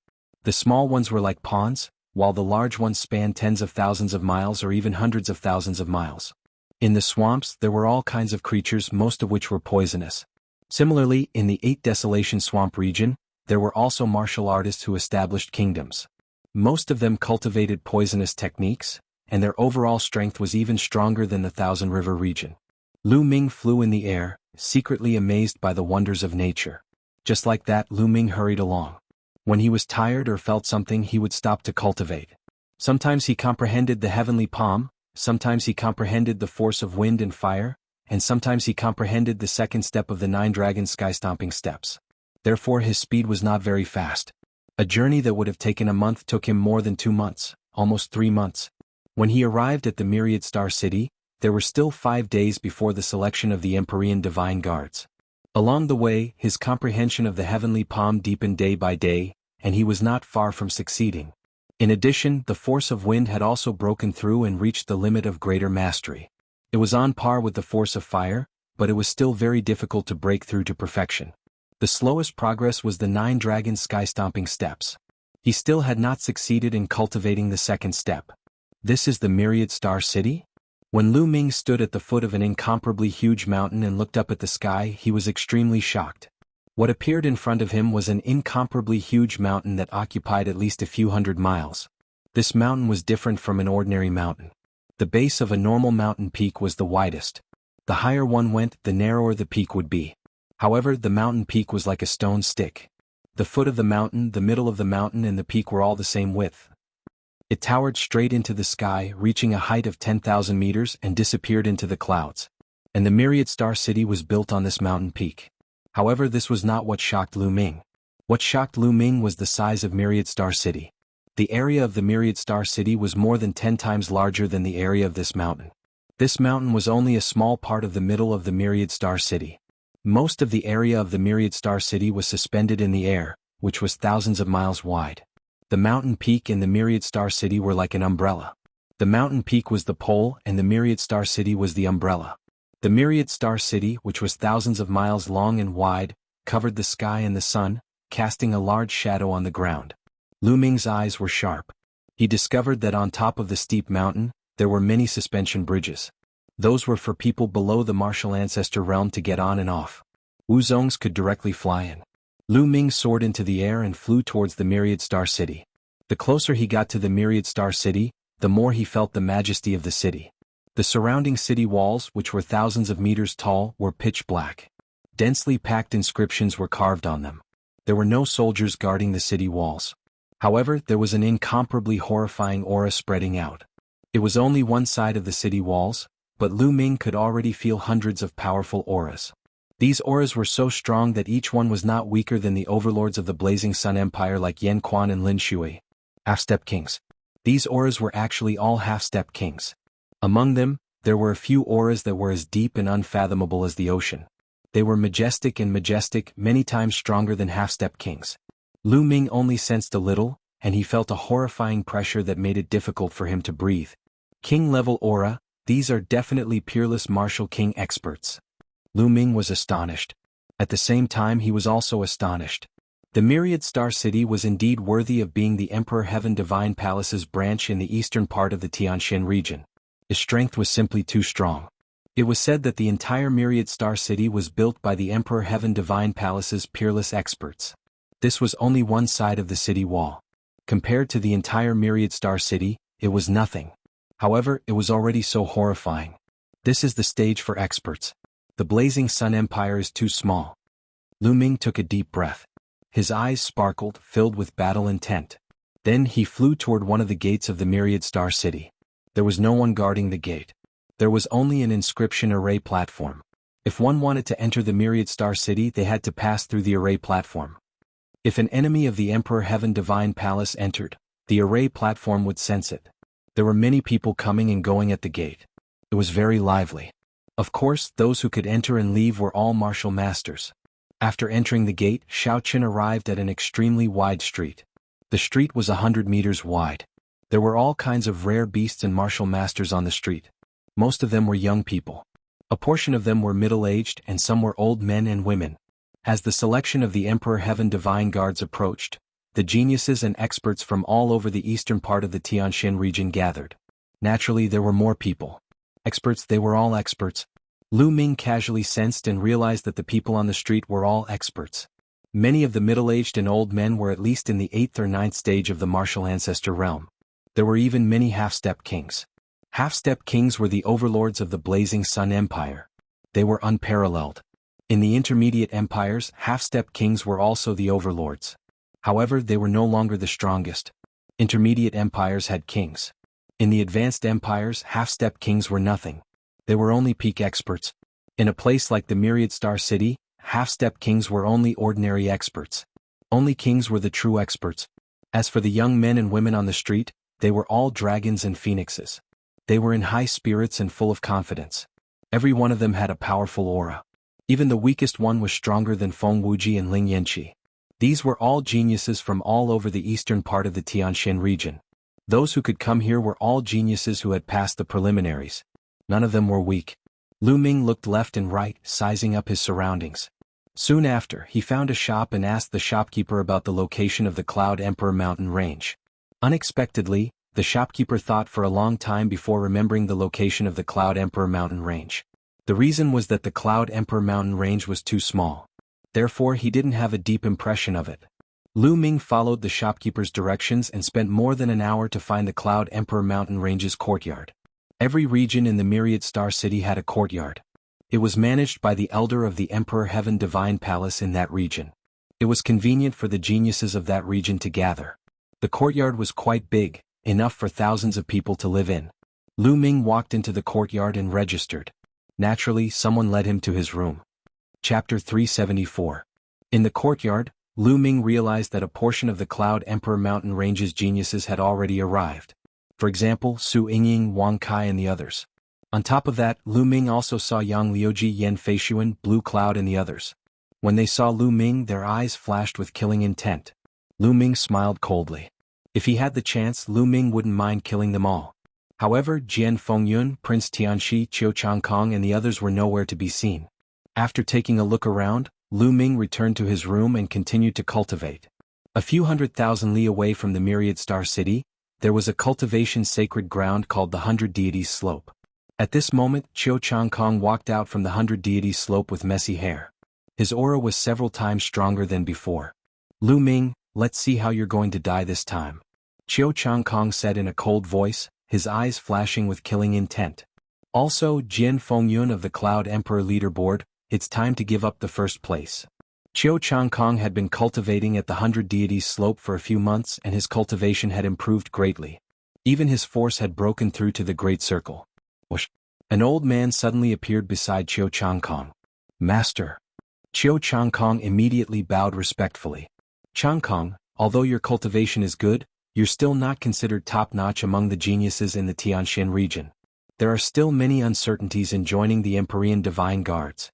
The small ones were like ponds, while the large ones spanned tens of thousands of miles or even hundreds of thousands of miles. In the swamps, there were all kinds of creatures, most of which were poisonous. Similarly, in the Eight Desolation Swamp region, there were also martial artists who established kingdoms. Most of them cultivated poisonous techniques, and their overall strength was even stronger than the Thousand River region. Lu Ming flew in the air, secretly amazed by the wonders of nature. Just like that, Lu Ming hurried along. When he was tired or felt something, he would stop to cultivate. Sometimes he comprehended the heavenly palm, sometimes he comprehended the force of wind and fire, and sometimes he comprehended the second step of the 9 dragon sky-stomping steps. Therefore his speed was not very fast. A journey that would have taken a month took him more than 2 months, almost 3 months. When he arrived at the Myriad Star City, there were still 5 days before the selection of the Empyrean Divine Guards. Along the way, his comprehension of the heavenly palm deepened day by day, and he was not far from succeeding. In addition, the force of wind had also broken through and reached the limit of greater mastery. It was on par with the force of fire, but it was still very difficult to break through to perfection. The slowest progress was the 9 dragon sky-stomping steps. He still had not succeeded in cultivating the second step. This is the Myriad Star City? When Lu Ming stood at the foot of an incomparably huge mountain and looked up at the sky, he was extremely shocked. What appeared in front of him was an incomparably huge mountain that occupied at least a few hundred miles. This mountain was different from an ordinary mountain. The base of a normal mountain peak was the widest. The higher one went, the narrower the peak would be. However, the mountain peak was like a stone stick. The foot of the mountain, the middle of the mountain, and the peak were all the same width. It towered straight into the sky, reaching a height of 10,000 meters and disappeared into the clouds. And the Myriad Star City was built on this mountain peak. However, this was not what shocked Lu Ming. What shocked Lu Ming was the size of Myriad Star City. The area of the Myriad Star City was more than 10 times larger than the area of this mountain. This mountain was only a small part of the middle of the Myriad Star City. Most of the area of the Myriad Star City was suspended in the air, which was thousands of miles wide. The mountain peak and the Myriad Star City were like an umbrella. The mountain peak was the pole and the Myriad Star City was the umbrella. The Myriad Star City, which was thousands of miles long and wide, covered the sky and the sun, casting a large shadow on the ground. Lu Ming's eyes were sharp. He discovered that on top of the steep mountain, there were many suspension bridges. Those were for people below the martial ancestor realm to get on and off. Wuzongs could directly fly in. Lu Ming soared into the air and flew towards the Myriad Star City. The closer he got to the Myriad Star City, the more he felt the majesty of the city. The surrounding city walls, which were thousands of meters tall, were pitch black. Densely packed inscriptions were carved on them. There were no soldiers guarding the city walls. However, there was an incomparably horrifying aura spreading out. It was only one side of the city walls, but Lu Ming could already feel hundreds of powerful auras. These auras were so strong that each one was not weaker than the overlords of the Blazing Sun Empire like Yan Quan and Lin Shui, half-step kings. These auras were actually all half-step kings. Among them, there were a few auras that were as deep and unfathomable as the ocean. They were majestic, many times stronger than half-step kings. Lu Ming only sensed a little, and he felt a horrifying pressure that made it difficult for him to breathe. King-level aura, these are definitely peerless martial king experts. Lu Ming was astonished. At the same time he was also astonished. The Myriad Star City was indeed worthy of being the Emperor Heaven Divine Palace's branch in the eastern part of the Tianxian region. Its strength was simply too strong. It was said that the entire Myriad Star City was built by the Emperor Heaven Divine Palace's peerless experts. This was only one side of the city wall. Compared to the entire Myriad Star City, it was nothing. However, it was already so horrifying. This is the stage for experts. The Blazing Sun Empire is too small. Lu Ming took a deep breath. His eyes sparkled, filled with battle intent. Then he flew toward one of the gates of the Myriad Star City. There was no one guarding the gate. There was only an inscription array platform. If one wanted to enter the Myriad Star City, they had to pass through the array platform. If an enemy of the Emperor Heaven Divine Palace entered, the array platform would sense it. There were many people coming and going at the gate. It was very lively. Of course, those who could enter and leave were all martial masters. After entering the gate, Xiaoqin arrived at an extremely wide street. The street was 100 meters wide. There were all kinds of rare beasts and martial masters on the street. Most of them were young people. A portion of them were middle-aged and some were old men and women. As the selection of the Emperor Heaven Divine Guards approached, the geniuses and experts from all over the eastern part of the Tianxin region gathered. Naturally, there were more people. Experts, they were all experts. Lu Ming casually sensed and realized that the people on the street were all experts. Many of the middle-aged and old men were at least in the 8th or 9th stage of the martial ancestor realm. There were even many half-step kings. Half-step kings were the overlords of the Blazing Sun Empire. They were unparalleled. In the intermediate empires, half-step kings were also the overlords. However, they were no longer the strongest. Intermediate empires had kings. In the advanced empires, half-step kings were nothing. They were only peak experts. In a place like the Myriad Star City, half-step kings were only ordinary experts. Only kings were the true experts. As for the young men and women on the street, they were all dragons and phoenixes. They were in high spirits and full of confidence. Every one of them had a powerful aura. Even the weakest one was stronger than Feng Wuji and Ling Yanqi. These were all geniuses from all over the eastern part of the Tianxin region. Those who could come here were all geniuses who had passed the preliminaries. None of them were weak. Lu Ming looked left and right, sizing up his surroundings. Soon after, he found a shop and asked the shopkeeper about the location of the Cloud Emperor mountain range. Unexpectedly, the shopkeeper thought for a long time before remembering the location of the Cloud Emperor mountain range. The reason was that the Cloud Emperor mountain range was too small. Therefore, he didn't have a deep impression of it. Lu Ming followed the shopkeeper's directions and spent more than an hour to find the Cloud Emperor mountain range's courtyard. Every region in the Myriad Star City had a courtyard. It was managed by the elder of the Emperor Heaven Divine Palace in that region. It was convenient for the geniuses of that region to gather. The courtyard was quite big, enough for thousands of people to live in. Lu Ming walked into the courtyard and registered. Naturally, someone led him to his room. Chapter 374. In the courtyard, Lu Ming realized that a portion of the Cloud Emperor mountain range's geniuses had already arrived. For example, Su Yingying, Wang Kai and the others. On top of that, Lu Ming also saw Yang Liuji, Yan Feishuan, Blue Cloud and the others. When they saw Lu Ming, their eyes flashed with killing intent. Lu Ming smiled coldly. If he had the chance, Lu Ming wouldn't mind killing them all. However, Jian Fengyun, Prince Tianxi, Qiu Changkong and the others were nowhere to be seen. After taking a look around, Lu Ming returned to his room and continued to cultivate. A few 100,000 li away from the Myriad Star City, there was a cultivation sacred ground called the 100 Deities Slope. At this moment, Qiu Changkong walked out from the 100 Deities Slope with messy hair. His aura was several times stronger than before. Lu Ming, let's see how you're going to die this time. Qiu Changkong said in a cold voice, his eyes flashing with killing intent. Also, Jian Fengyun of the Cloud Emperor leaderboard, it's time to give up the first place. Qiu Changkong had been cultivating at the 100 Deities Slope for a few months and his cultivation had improved greatly. Even his force had broken through to the Great Circle. Whoosh! An old man suddenly appeared beside Qiu Changkong. Master. Qiu Changkong immediately bowed respectfully. Changkong, although your cultivation is good, you're still not considered top-notch among the geniuses in the Tianxin region. There are still many uncertainties in joining the Empyrean Divine Guards.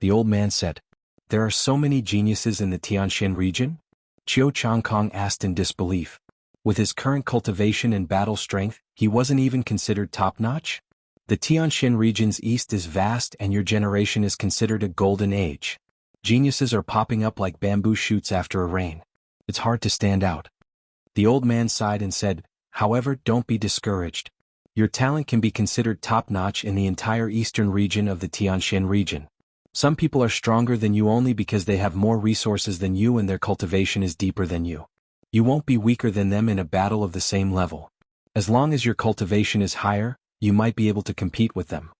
The old man said. There are so many geniuses in the Tianxin region? Qiu Changkong asked in disbelief. With his current cultivation and battle strength, he wasn't even considered top-notch? The Tianxin region's east is vast and your generation is considered a golden age. Geniuses are popping up like bamboo shoots after a rain. It's hard to stand out. The old man sighed and said, however, don't be discouraged. Your talent can be considered top-notch in the entire eastern region of the Tianxin region. Some people are stronger than you only because they have more resources than you and their cultivation is deeper than you. You won't be weaker than them in a battle of the same level. As long as your cultivation is higher, you might be able to compete with them.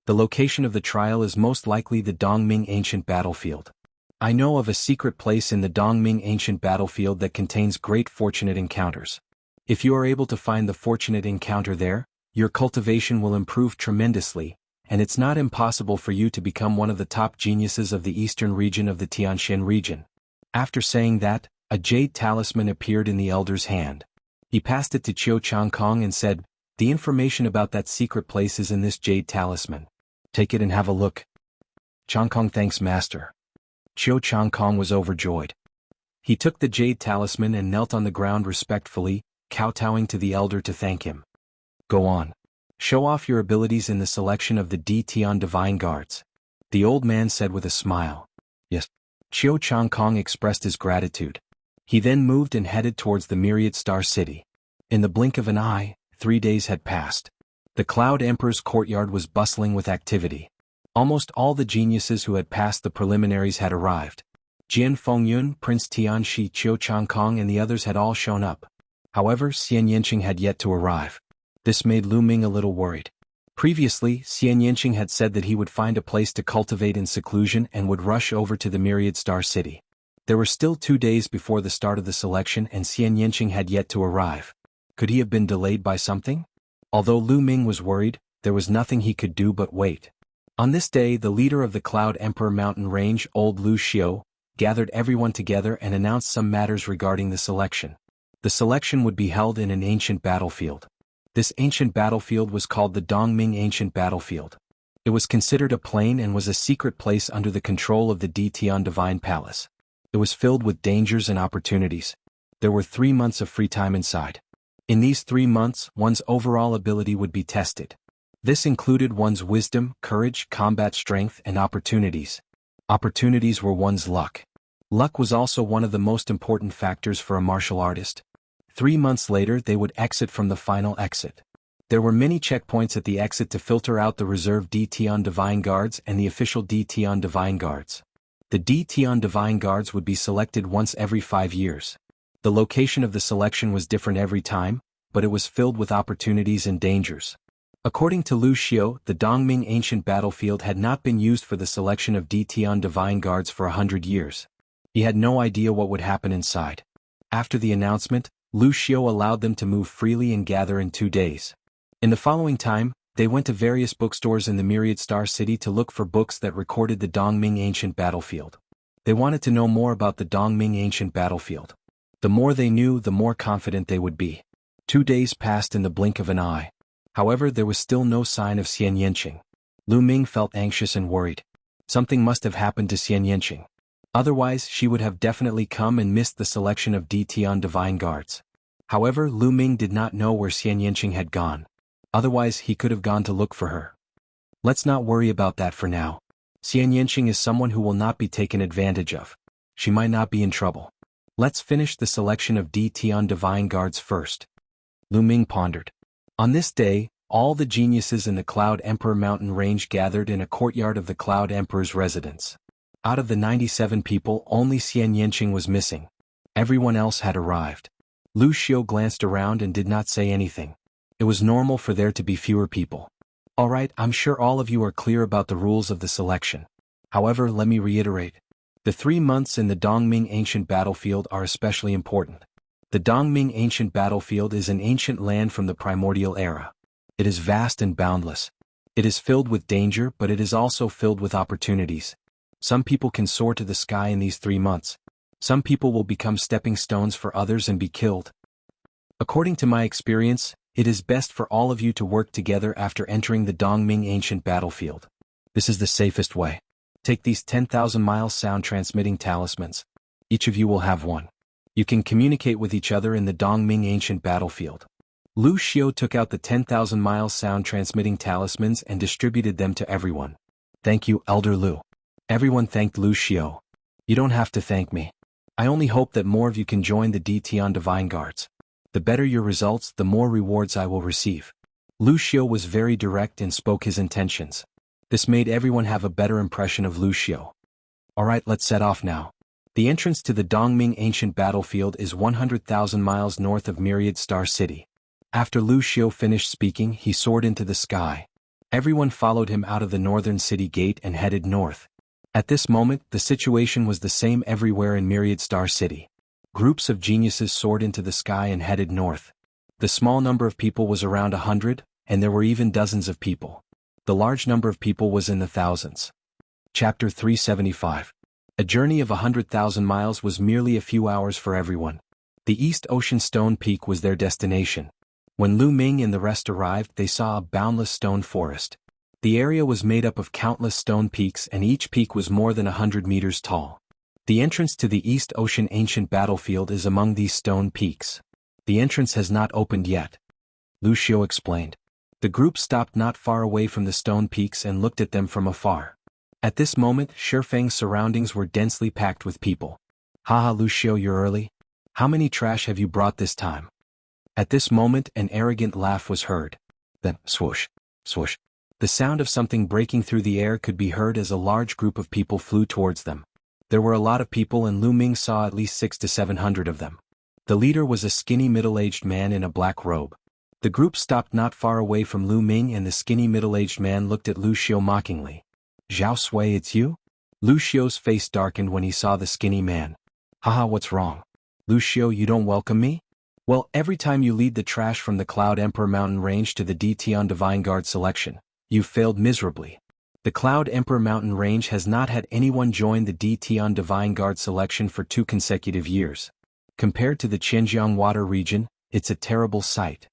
The location of the trial is most likely the Dongming ancient battlefield. I know of a secret place in the Dongming ancient battlefield that contains great fortunate encounters. If you are able to find the fortunate encounter there, your cultivation will improve tremendously, and it's not impossible for you to become one of the top geniuses of the eastern region of the Tianxian region. After saying that, a jade talisman appeared in the elder's hand. He passed it to Qiu Changkong and said, "The information about that secret place is in this jade talisman. Take it and have a look." Changkong thanks master. Qiu Changkong was overjoyed. He took the jade talisman and knelt on the ground respectfully, kowtowing to the elder to thank him. "Go on. Show off your abilities in the selection of the Tian Divine Guards," the old man said with a smile. "Yes." Qiu Changkong expressed his gratitude. He then moved and headed towards the Myriad Star City. In the blink of an eye, 3 days had passed. The Cloud Emperor's courtyard was bustling with activity. Almost all the geniuses who had passed the preliminaries had arrived. Jian Fengyun, Prince Tianxi, Qiu Changkong and the others had all shown up. However, Xian Yanqing had yet to arrive. This made Lu Ming a little worried. Previously, Xian Yanqing had said that he would find a place to cultivate in seclusion and would rush over to the Myriad Star City. There were still 2 days before the start of the selection and Xian Yanqing had yet to arrive. Could he have been delayed by something? Although Lu Ming was worried, there was nothing he could do but wait. On this day, the leader of the Cloud Emperor Mountain Range, old Lu Xiu, gathered everyone together and announced some matters regarding the selection. The selection would be held in an ancient battlefield. This ancient battlefield was called the Dongming Ancient Battlefield. It was considered a plain and was a secret place under the control of the Tian Divine Palace. It was filled with dangers and opportunities. There were 3 months of free time inside. In these 3 months, one's overall ability would be tested. This included one's wisdom, courage, combat strength, and opportunities. Opportunities were one's luck. Luck was also one of the most important factors for a martial artist. 3 months later they would exit from the final exit. There were many checkpoints at the exit to filter out the reserve Tian Divine Guards and the official Tian Divine Guards. The Tian Divine Guards would be selected once every 5 years. The location of the selection was different every time, but it was filled with opportunities and dangers. According to Lu Xiu, the Dongming ancient battlefield had not been used for the selection of Tian Divine Guards for 100 years. He had no idea what would happen inside. After the announcement, Lu Xiu allowed them to move freely and gather in 2 days. In the following time, they went to various bookstores in the Myriad Star City to look for books that recorded the Dongming ancient battlefield. They wanted to know more about the Dongming ancient battlefield. The more they knew, the more confident they would be. 2 days passed in the blink of an eye. However, there was still no sign of Xian Yanqing. Lu Ming felt anxious and worried. Something must have happened to Xian Yanqing. Otherwise, she would have definitely come and missed the selection of Tian Divine Guards. However, Lu Ming did not know where Xian Yanqing had gone. Otherwise, he could have gone to look for her. Let's not worry about that for now. Xian Yanqing is someone who will not be taken advantage of. She might not be in trouble. Let's finish the selection of Tian Divine Guards first. Lu Ming pondered. On this day, all the geniuses in the Cloud Emperor Mountain Range gathered in a courtyard of the Cloud Emperor's residence. Out of the 97 people, only Xian Yanqing was missing. Everyone else had arrived. Lu Xiu glanced around and did not say anything. It was normal for there to be fewer people. Alright, I'm sure all of you are clear about the rules of the selection. However, let me reiterate. The 3 months in the Dongming ancient battlefield are especially important. The Dongming ancient battlefield is an ancient land from the Primordial era. It is vast and boundless. It is filled with danger, but it is also filled with opportunities. Some people can soar to the sky in these 3 months. Some people will become stepping stones for others and be killed. According to my experience, it is best for all of you to work together after entering the Dongming ancient battlefield. This is the safest way. Take these 10,000 miles sound transmitting talismans. Each of you will have one. You can communicate with each other in the Dongming ancient battlefield. Lu Xiu took out the 10,000 miles sound transmitting talismans and distributed them to everyone. Thank you, Elder Lu. Everyone thanked Lu Xiu. You don't have to thank me. I only hope that more of you can join the Tian Divine Guards. The better your results, the more rewards I will receive. Lu Xiu was very direct and spoke his intentions. This made everyone have a better impression of Lu Xiu. Alright, let's set off now. The entrance to the Dongming ancient battlefield is 100,000 miles north of Myriad Star City. After Lu Xiu finished speaking, he soared into the sky. Everyone followed him out of the northern city gate and headed north. At this moment, the situation was the same everywhere in Myriad Star City. Groups of geniuses soared into the sky and headed north. The small number of people was around 100, and there were even dozens of people. The large number of people was in the thousands. Chapter 375. A journey of 100,000 miles was merely a few hours for everyone. The East Ocean Stone Peak was their destination. When Lu Ming and the rest arrived, they saw a boundless stone forest. The area was made up of countless stone peaks, and each peak was more than 100 meters tall. The entrance to the East Ocean ancient battlefield is among these stone peaks. The entrance has not opened yet. Lu Xiu explained. The group stopped not far away from the stone peaks and looked at them from afar. At this moment, Shifeng's surroundings were densely packed with people. Haha, Lu Xiu, you're early? How many trash have you brought this time? At this moment, an arrogant laugh was heard. Then, swoosh, swoosh. The sound of something breaking through the air could be heard as a large group of people flew towards them. There were a lot of people, and Lu Ming saw at least 600 to 700 of them. The leader was a skinny middle-aged man in a black robe. The group stopped not far away from Lu Ming, and the skinny middle-aged man looked at Lu Xiu mockingly. Zhao Sui, it's you? Lu Xiu's face darkened when he saw the skinny man. Haha, what's wrong? Lu Xiu, you don't welcome me? Well, every time you lead the trash from the Cloud Emperor Mountain Range to the Dtion Divine Guard selection, you've failed miserably. The Cloud Emperor Mountain Range has not had anyone join the Dtion Divine Guard selection for 2 consecutive years. Compared to the Xinjiang Water region, it's a terrible sight.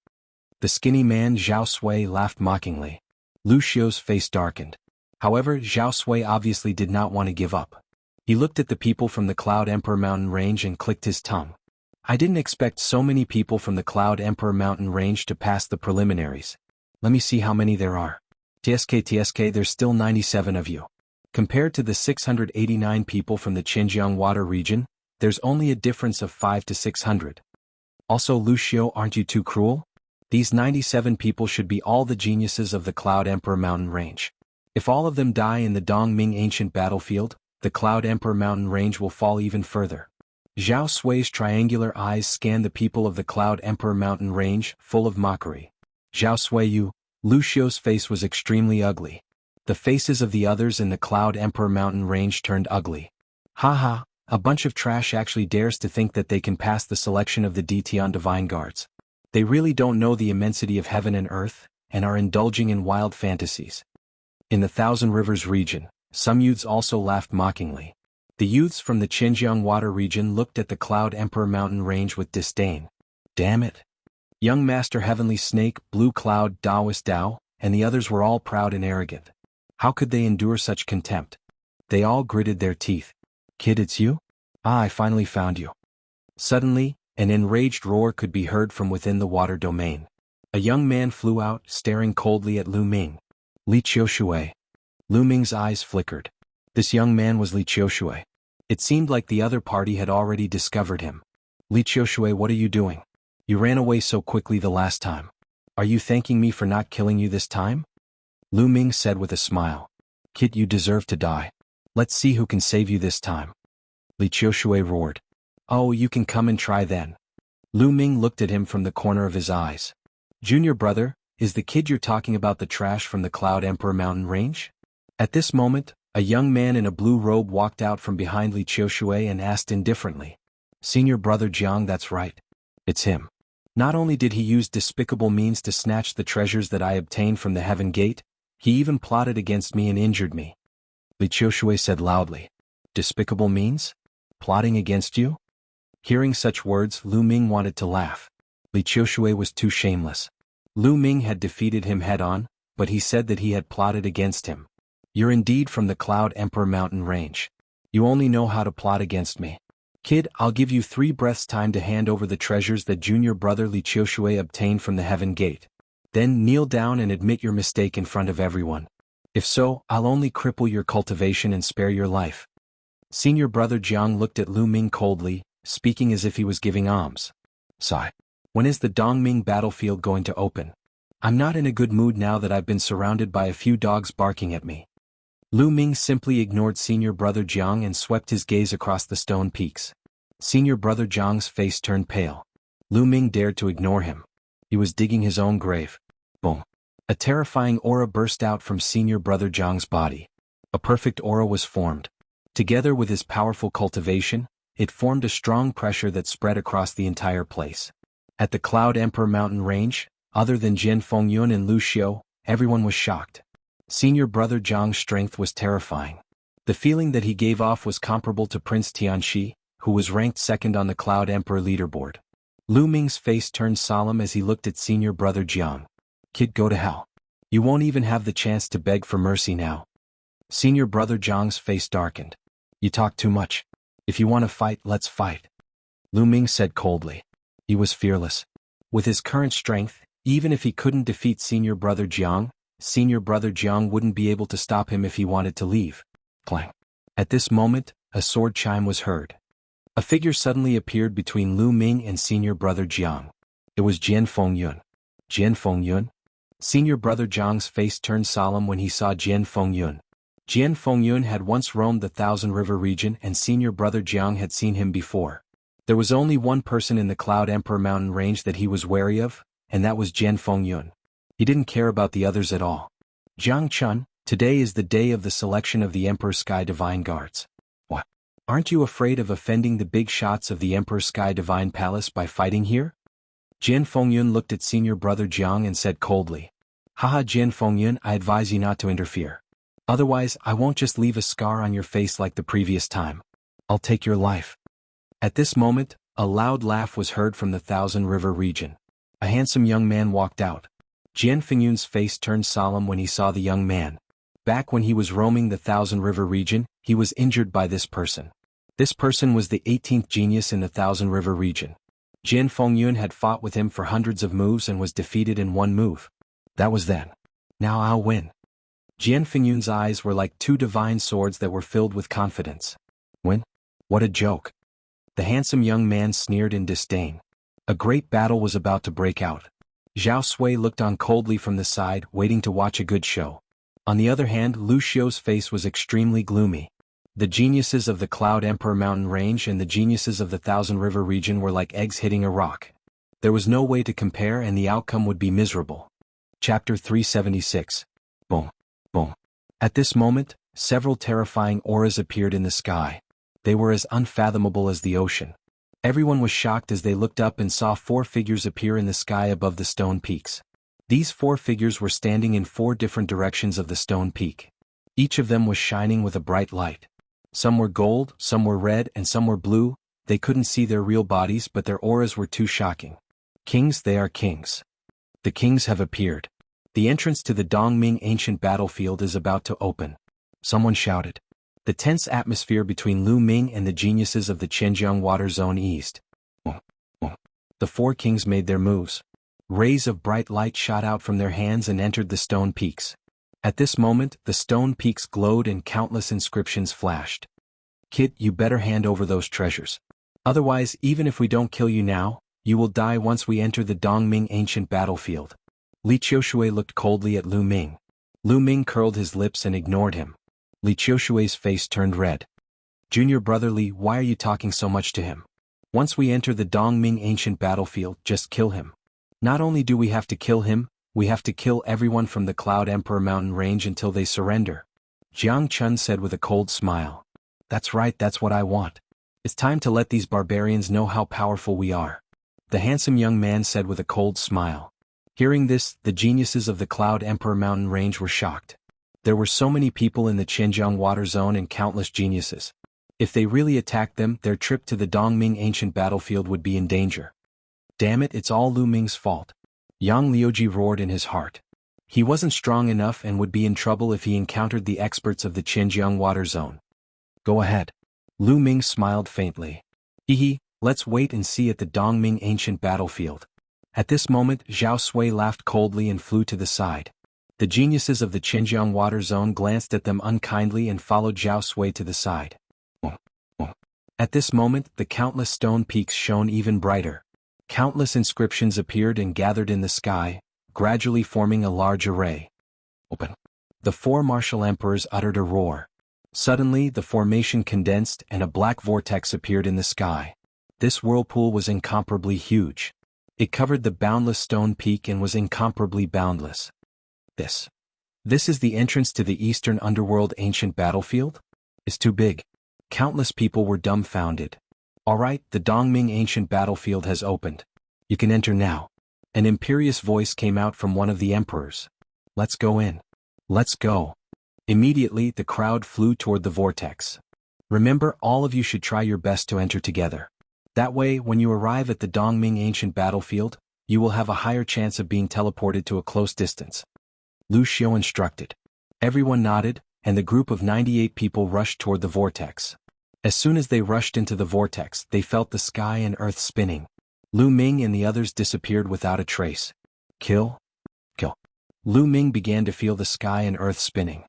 The skinny man Zhao Sui laughed mockingly. Lu Xiu's face darkened. However, Zhao Sui obviously did not want to give up. He looked at the people from the Cloud Emperor Mountain Range and clicked his tongue. I didn't expect so many people from the Cloud Emperor Mountain Range to pass the preliminaries. Let me see how many there are. TSK, there's still 97 of you. Compared to the 689 people from the Xinjiang Water region, there's only a difference of 500 to 600. Also, Lu Xiu, aren't you too cruel? These 97 people should be all the geniuses of the Cloud Emperor Mountain Range. If all of them die in the Dongming ancient battlefield, the Cloud Emperor Mountain Range will fall even further. Zhao Sui's triangular eyes scanned the people of the Cloud Emperor Mountain Range, full of mockery. Zhao Sui, Lu Xiu's face was extremely ugly. The faces of the others in the Cloud Emperor Mountain Range turned ugly. Haha, a bunch of trash actually dares to think that they can pass the selection of the Dtion Divine Guards. They really don't know the immensity of heaven and earth, and are indulging in wild fantasies. In the Thousand Rivers region, some youths also laughed mockingly. The youths from the Xinjiang Water region looked at the Cloud Emperor Mountain Range with disdain. Damn it. Young Master Heavenly Snake, Blue Cloud, Taoist Dao, and the others were all proud and arrogant. How could they endure such contempt? They all gritted their teeth. Kid, it's you? Ah, I finally found you. Suddenly, an enraged roar could be heard from within the water domain. A young man flew out, staring coldly at Lu Ming. Li Qiushui. Lu Ming's eyes flickered. This young man was Li Qiushui. It seemed like the other party had already discovered him. Li Qiushui, what are you doing? You ran away so quickly the last time. Are you thanking me for not killing you this time? Lu Ming said with a smile. Kid, you deserve to die. Let's see who can save you this time. Li Qiushui roared. Oh, you can come and try then. Lu Ming looked at him from the corner of his eyes. Junior brother, is the kid you're talking about the trash from the Cloud Emperor Mountain Range? At this moment, a young man in a blue robe walked out from behind Li Qiushui and asked indifferently. Senior brother Jiang, that's right. It's him. Not only did he use despicable means to snatch the treasures that I obtained from the Heaven Gate, he even plotted against me and injured me. Li Qiushui said loudly. Despicable means? Plotting against you? Hearing such words, Lu Ming wanted to laugh. Li Qiushui was too shameless. Lu Ming had defeated him head-on, but he said that he had plotted against him. You're indeed from the Cloud Emperor Mountain Range. You only know how to plot against me. Kid, I'll give you 3 breaths time to hand over the treasures that junior brother Li Qiushui obtained from the Heaven Gate. Then kneel down and admit your mistake in front of everyone. If so, I'll only cripple your cultivation and spare your life. Senior brother Jiang looked at Lu Ming coldly, speaking as if he was giving alms. Sigh. When is the Dongming battlefield going to open? I'm not in a good mood now that I've been surrounded by a few dogs barking at me. Lu Ming simply ignored senior brother Jiang and swept his gaze across the stone peaks. Senior brother Jiang's face turned pale. Lu Ming dared to ignore him. He was digging his own grave. Boom. A terrifying aura burst out from senior brother Jiang's body. A perfect aura was formed. Together with his powerful cultivation, it formed a strong pressure that spread across the entire place. At the Cloud Emperor mountain range, other than Jian Fengyun and Lu Xiu, everyone was shocked. Senior brother Jiang's strength was terrifying. The feeling that he gave off was comparable to Prince Tianxi, who was ranked second on the Cloud Emperor leaderboard. Lu Ming's face turned solemn as he looked at senior brother Jiang. Kid, go to hell. You won't even have the chance to beg for mercy now. Senior brother Jiang's face darkened. You talk too much. If you want to fight, let's fight. Lu Ming said coldly. He was fearless. With his current strength, even if he couldn't defeat senior brother Jiang wouldn't be able to stop him if he wanted to leave. Clang. At this moment, a sword chime was heard. A figure suddenly appeared between Lu Ming and senior brother Jiang. It was Jian Fengyun. Jian Fengyun? Senior brother Jiang's face turned solemn when he saw Jian Fengyun. Jian Fengyun had once roamed the Thousand River region and senior brother Jiang had seen him before. There was only one person in the Cloud Emperor mountain range that he was wary of, and that was Jian Fengyun. He didn't care about the others at all. Jiang Chun, today is the day of the selection of the Emperor Sky Divine Guards. What? Aren't you afraid of offending the big shots of the Emperor Sky Divine Palace by fighting here? Jian Fengyun looked at senior brother Jiang and said coldly. Haha, Jian Fengyun, I advise you not to interfere. Otherwise, I won't just leave a scar on your face like the previous time. I'll take your life. At this moment, a loud laugh was heard from the Thousand River region. A handsome young man walked out. Jian Fengyun's face turned solemn when he saw the young man. Back when he was roaming the Thousand River region, he was injured by this person. This person was the 18th genius in the Thousand River region. Jian Fengyun had fought with him for hundreds of moves and was defeated in one move. That was then. Now I'll win. Jian Fengyun's eyes were like two divine swords that were filled with confidence. Win? What a joke. The handsome young man sneered in disdain. A great battle was about to break out. Zhao Sui looked on coldly from the side, waiting to watch a good show. On the other hand, Lu Xiu's face was extremely gloomy. The geniuses of the Cloud Emperor mountain range and the geniuses of the Thousand River region were like eggs hitting a rock. There was no way to compare and the outcome would be miserable. Chapter 376. Boom. Boom. At this moment, several terrifying auras appeared in the sky. They were as unfathomable as the ocean. Everyone was shocked as they looked up and saw four figures appear in the sky above the stone peaks. These four figures were standing in four different directions of the stone peak. Each of them was shining with a bright light. Some were gold, some were red, and some were blue. They couldn't see their real bodies, but their auras were too shocking. Kings, they are kings. The kings have appeared. The entrance to the Dongming ancient battlefield is about to open. Someone shouted. The tense atmosphere between Lu Ming and the geniuses of the Qianjiang water zone eased. The four kings made their moves. Rays of bright light shot out from their hands and entered the stone peaks. At this moment, the stone peaks glowed and countless inscriptions flashed. Kid, you better hand over those treasures. Otherwise, even if we don't kill you now, you will die once we enter the Dongming ancient battlefield. Li Qiushui looked coldly at Lu Ming. Lu Ming curled his lips and ignored him. Li Qiushui's face turned red. Junior brother Li, why are you talking so much to him? Once we enter the Dongming ancient battlefield, just kill him. Not only do we have to kill him, we have to kill everyone from the Cloud Emperor mountain range until they surrender. Jiang Chun said with a cold smile. That's right, that's what I want. It's time to let these barbarians know how powerful we are. The handsome young man said with a cold smile. Hearing this, the geniuses of the Cloud Emperor mountain range were shocked. There were so many people in the Qianjiang water zone and countless geniuses. If they really attacked them, their trip to the Dongming ancient battlefield would be in danger. Damn it, it's all Lu Ming's fault. Yang Liuji roared in his heart. He wasn't strong enough and would be in trouble if he encountered the experts of the Qianjiang water zone. Go ahead. Lu Ming smiled faintly. Hehe, let's wait and see at the Dongming ancient battlefield. At this moment, Zhao Sui laughed coldly and flew to the side. The geniuses of the Qianjiang water zone glanced at them unkindly and followed Zhao Sui to the side. At this moment, the countless stone peaks shone even brighter. Countless inscriptions appeared and gathered in the sky, gradually forming a large array. The four martial emperors uttered a roar. Suddenly, the formation condensed and a black vortex appeared in the sky. This whirlpool was incomparably huge. It covered the boundless stone peak and was incomparably boundless. This is the entrance to the eastern underworld ancient battlefield? It's too big. Countless people were dumbfounded. Alright, the Dongming ancient battlefield has opened. You can enter now. An imperious voice came out from one of the emperors. Let's go in. Let's go. Immediately, the crowd flew toward the vortex. Remember, all of you should try your best to enter together. That way, when you arrive at the Dongming ancient battlefield, you will have a higher chance of being teleported to a close distance. Lu Xiao instructed. Everyone nodded, and the group of 98 people rushed toward the vortex. As soon as they rushed into the vortex, they felt the sky and earth spinning. Lu Ming and the others disappeared without a trace. Kill? Kill. Lu Ming began to feel the sky and earth spinning.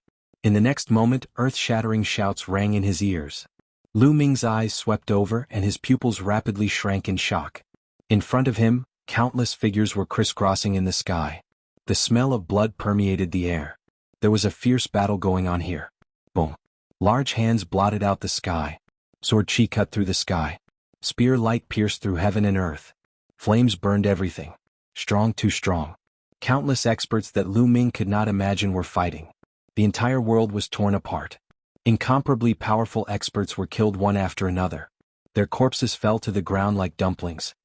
In the next moment, earth-shattering shouts rang in his ears. Lu Ming's eyes swept over and his pupils rapidly shrank in shock. In front of him, countless figures were crisscrossing in the sky. The smell of blood permeated the air. There was a fierce battle going on here. Boom. Large hands blotted out the sky. Sword chi cut through the sky. Spear light pierced through heaven and earth. Flames burned everything. Strong too strong. Countless experts that Lu Ming could not imagine were fighting. The entire world was torn apart. Incomparably powerful experts were killed one after another. Their corpses fell to the ground like dumplings.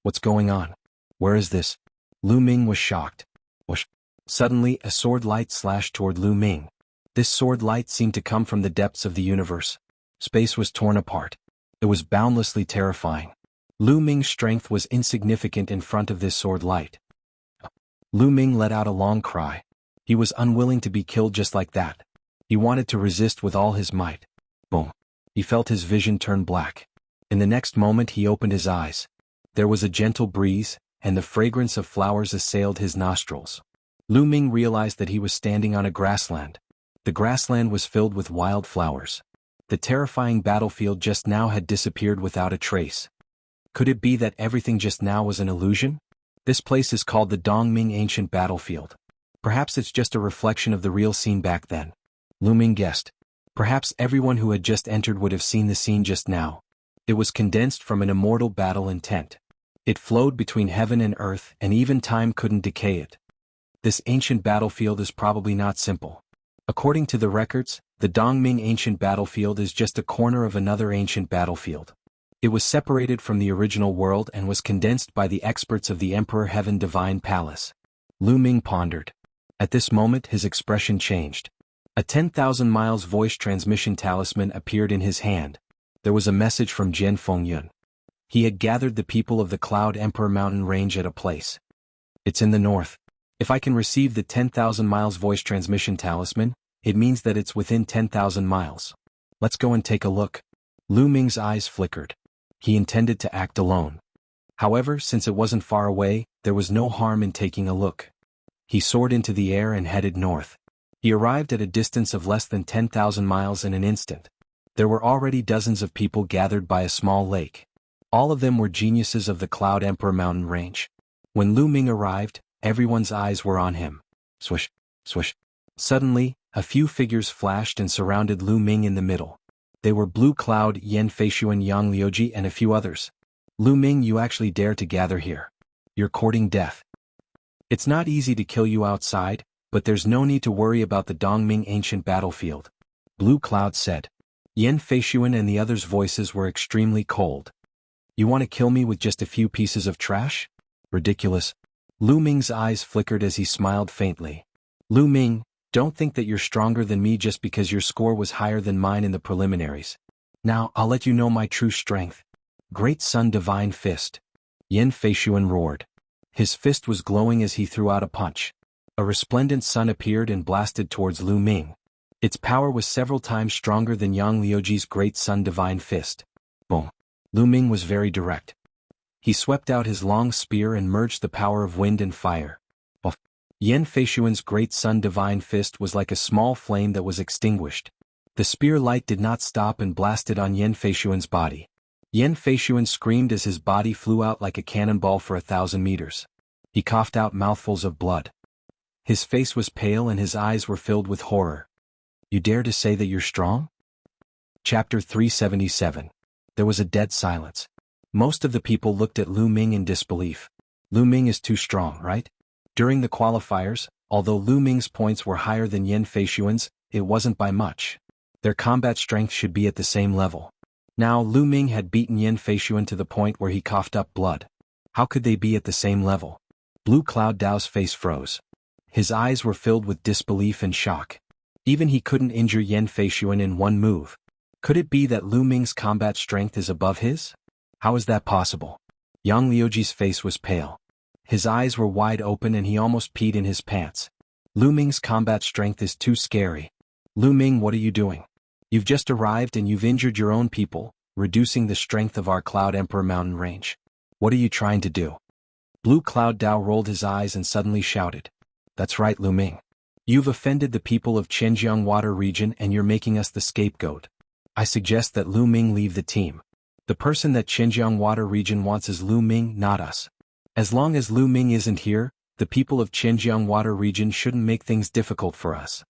What's going on? Where is this? Lu Ming was shocked. Whoosh. Suddenly, a sword light slashed toward Lu Ming. This sword light seemed to come from the depths of the universe. Space was torn apart. It was boundlessly terrifying. Lu Ming's strength was insignificant in front of this sword light. Lu Ming let out a long cry. He was unwilling to be killed just like that. He wanted to resist with all his might. Boom. He felt his vision turn black. In the next moment he opened his eyes. There was a gentle breeze, and the fragrance of flowers assailed his nostrils. Lu Ming realized that he was standing on a grassland. The grassland was filled with wild flowers. The terrifying battlefield just now had disappeared without a trace. Could it be that everything just now was an illusion? This place is called the Dongming ancient battlefield. Perhaps it's just a reflection of the real scene back then. Lu Ming guessed. Perhaps everyone who had just entered would have seen the scene just now. It was condensed from an immortal battle intent. It flowed between heaven and earth, and even time couldn't decay it. This ancient battlefield is probably not simple. According to the records, the Dongming ancient battlefield is just a corner of another ancient battlefield. It was separated from the original world and was condensed by the experts of the Emperor Heaven Divine Palace. Lu Ming pondered. At this moment his expression changed. A 10,000 miles voice transmission talisman appeared in his hand. There was a message from Jian Fengyun. He had gathered the people of the Cloud Emperor mountain range at a place. It's in the north. If I can receive the 10,000 miles voice transmission talisman, it means that it's within 10,000 miles. Let's go and take a look. Lu Ming's eyes flickered. He intended to act alone. However, since it wasn't far away, there was no harm in taking a look. He soared into the air and headed north. He arrived at a distance of less than 10,000 miles in an instant. There were already dozens of people gathered by a small lake. All of them were geniuses of the Cloud Emperor mountain range. When Lu Ming arrived, everyone's eyes were on him. Swish, swish. Suddenly, a few figures flashed and surrounded Lu Ming in the middle. They were Blue Cloud, Yan Feishuan, Yang Liuji, and a few others. Lu Ming, you actually dare to gather here. You're courting death. It's not easy to kill you outside, but there's no need to worry about the Dongming ancient battlefield. Blue Cloud said. Yan Feishuan and the others' voices were extremely cold. You want to kill me with just a few pieces of trash? Ridiculous. Lu Ming's eyes flickered as he smiled faintly. Lu Ming, don't think that you're stronger than me just because your score was higher than mine in the preliminaries. Now, I'll let you know my true strength. Great Sun Divine Fist. Yan Feishuan roared. His fist was glowing as he threw out a punch. A resplendent sun appeared and blasted towards Lu Ming. Its power was several times stronger than Yang Liuji's Great Sun Divine Fist. Boom. Lu Ming was very direct. He swept out his long spear and merged the power of wind and fire. Off. Yan Feishuan's Great Sun Divine Fist was like a small flame that was extinguished. The spear light did not stop and blasted on Yan Feishuan's body. Yan Feishuan screamed as his body flew out like a cannonball for 1,000 meters. He coughed out mouthfuls of blood. His face was pale and his eyes were filled with horror. You dare to say that you're strong? Chapter 377. There was a dead silence. Most of the people looked at Lu Ming in disbelief. Lu Ming is too strong, right? During the qualifiers, although Lu Ming's points were higher than Yan Feishuan's, it wasn't by much. Their combat strength should be at the same level. Now Lu Ming had beaten Yan Feishuan to the point where he coughed up blood. How could they be at the same level? Blue Cloud Dao's face froze. His eyes were filled with disbelief and shock. Even he couldn't injure Yan Feishuan in one move. Could it be that Lu Ming's combat strength is above his? How is that possible? Yang Liuji's face was pale. His eyes were wide open and he almost peed in his pants. Lu Ming's combat strength is too scary. Lu Ming, what are you doing? You've just arrived and you've injured your own people, reducing the strength of our Cloud Emperor mountain range. What are you trying to do? Blue Cloud Dao rolled his eyes and suddenly shouted. That's right, Lu Ming. You've offended the people of Qinjiang Water region and you're making us the scapegoat. I suggest that Lu Ming leave the team. The person that Qinjiang Water region wants is Lu Ming, not us. As long as Lu Ming isn't here, the people of Qinjiang Water region shouldn't make things difficult for us.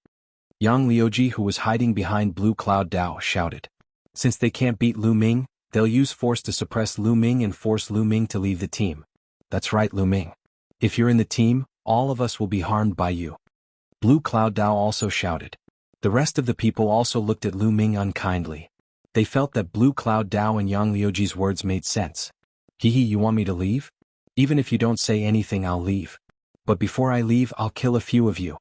Yang Liuji, who was hiding behind Blue Cloud Dao, shouted. Since they can't beat Lu Ming, they'll use force to suppress Lu Ming and force Lu Ming to leave the team. That's right, Lu Ming. If you're in the team, all of us will be harmed by you. Blue Cloud Dao also shouted. The rest of the people also looked at Lu Ming unkindly. They felt that Blue Cloud Dao and Yang Liuji's words made sense. Hee, you want me to leave? Even if you don't say anything, I'll leave. But before I leave, I'll kill a few of you.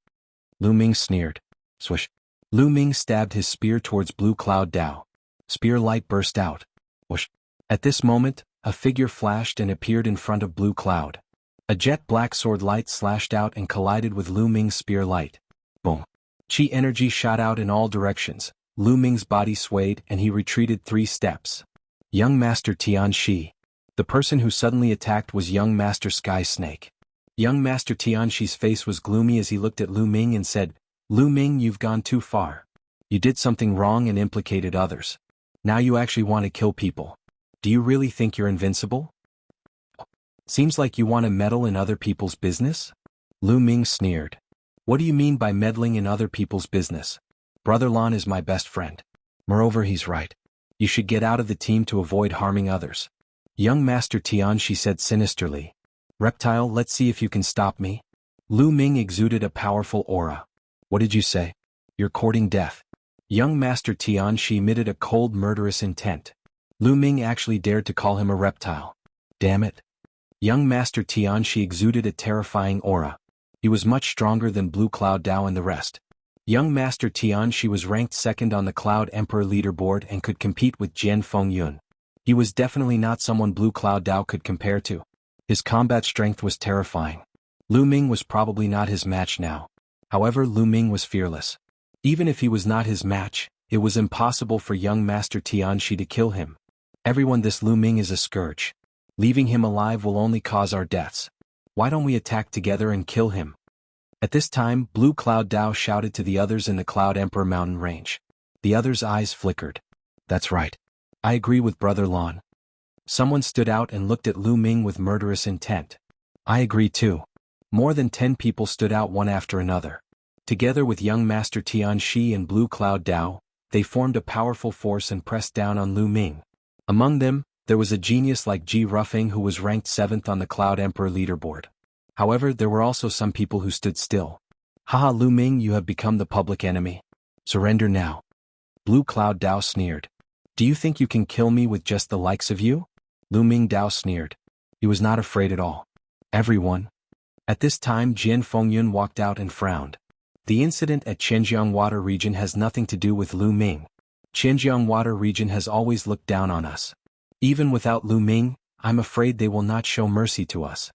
Lu Ming sneered. Swish. Lu Ming stabbed his spear towards Blue Cloud Dao. Spear light burst out. Whoosh. At this moment, a figure flashed and appeared in front of Blue Cloud. A jet black sword light slashed out and collided with Lu Ming's spear light. Boom. Chi energy shot out in all directions. Lu Ming's body swayed and he retreated 3 steps. Young Master Tian Shi. The person who suddenly attacked was Young Master Sky Snake. Young Master Tian Shi's face was gloomy as he looked at Lu Ming and said, Lu Ming, you've gone too far. You did something wrong and implicated others. Now you actually want to kill people. Do you really think you're invincible? Seems like you want to meddle in other people's business? Lu Ming sneered. What do you mean by meddling in other people's business? Brother Lan is my best friend. Moreover, he's right. You should get out of the team to avoid harming others. Young Master Tian Shi said sinisterly. Reptile, let's see if you can stop me. Lu Ming exuded a powerful aura. What did you say? You're courting death. Young Master Tian Shi emitted a cold murderous intent. Lu Ming actually dared to call him a reptile. Damn it. Young Master Tian Shi exuded a terrifying aura. He was much stronger than Blue Cloud Dao and the rest. Young Master Tian Shi was ranked 2nd on the Cloud Emperor leaderboard and could compete with Jian Fengyun. He was definitely not someone Blue Cloud Dao could compare to. His combat strength was terrifying. Lu Ming was probably not his match now. However, Lu Ming was fearless. Even if he was not his match, it was impossible for young Master Tian Shi to kill him. Everyone, this Lu Ming is a scourge. Leaving him alive will only cause our deaths. Why don't we attack together and kill him? At this time, Blue Cloud Dao shouted to the others in the Cloud Emperor mountain range. The others' eyes flickered. That's right. I agree with Brother Lan. Someone stood out and looked at Lu Ming with murderous intent. I agree too. More than 10 people stood out one after another. Together with young Master Tian Shi and Blue Cloud Dao, they formed a powerful force and pressed down on Lu Ming. Among them, there was a genius like Ji Ruffing who was ranked 7th on the Cloud Emperor leaderboard. However, there were also some people who stood still. Haha, Lu Ming, you have become the public enemy. Surrender now. Blue Cloud Dao sneered. Do you think you can kill me with just the likes of you? Lu Ming Dao sneered. He was not afraid at all. Everyone. At this time, Jian Fengyun walked out and frowned. The incident at Qinjiang Water region has nothing to do with Lu Ming. Qinjiang Water region has always looked down on us. Even without Lu Ming, I'm afraid they will not show mercy to us.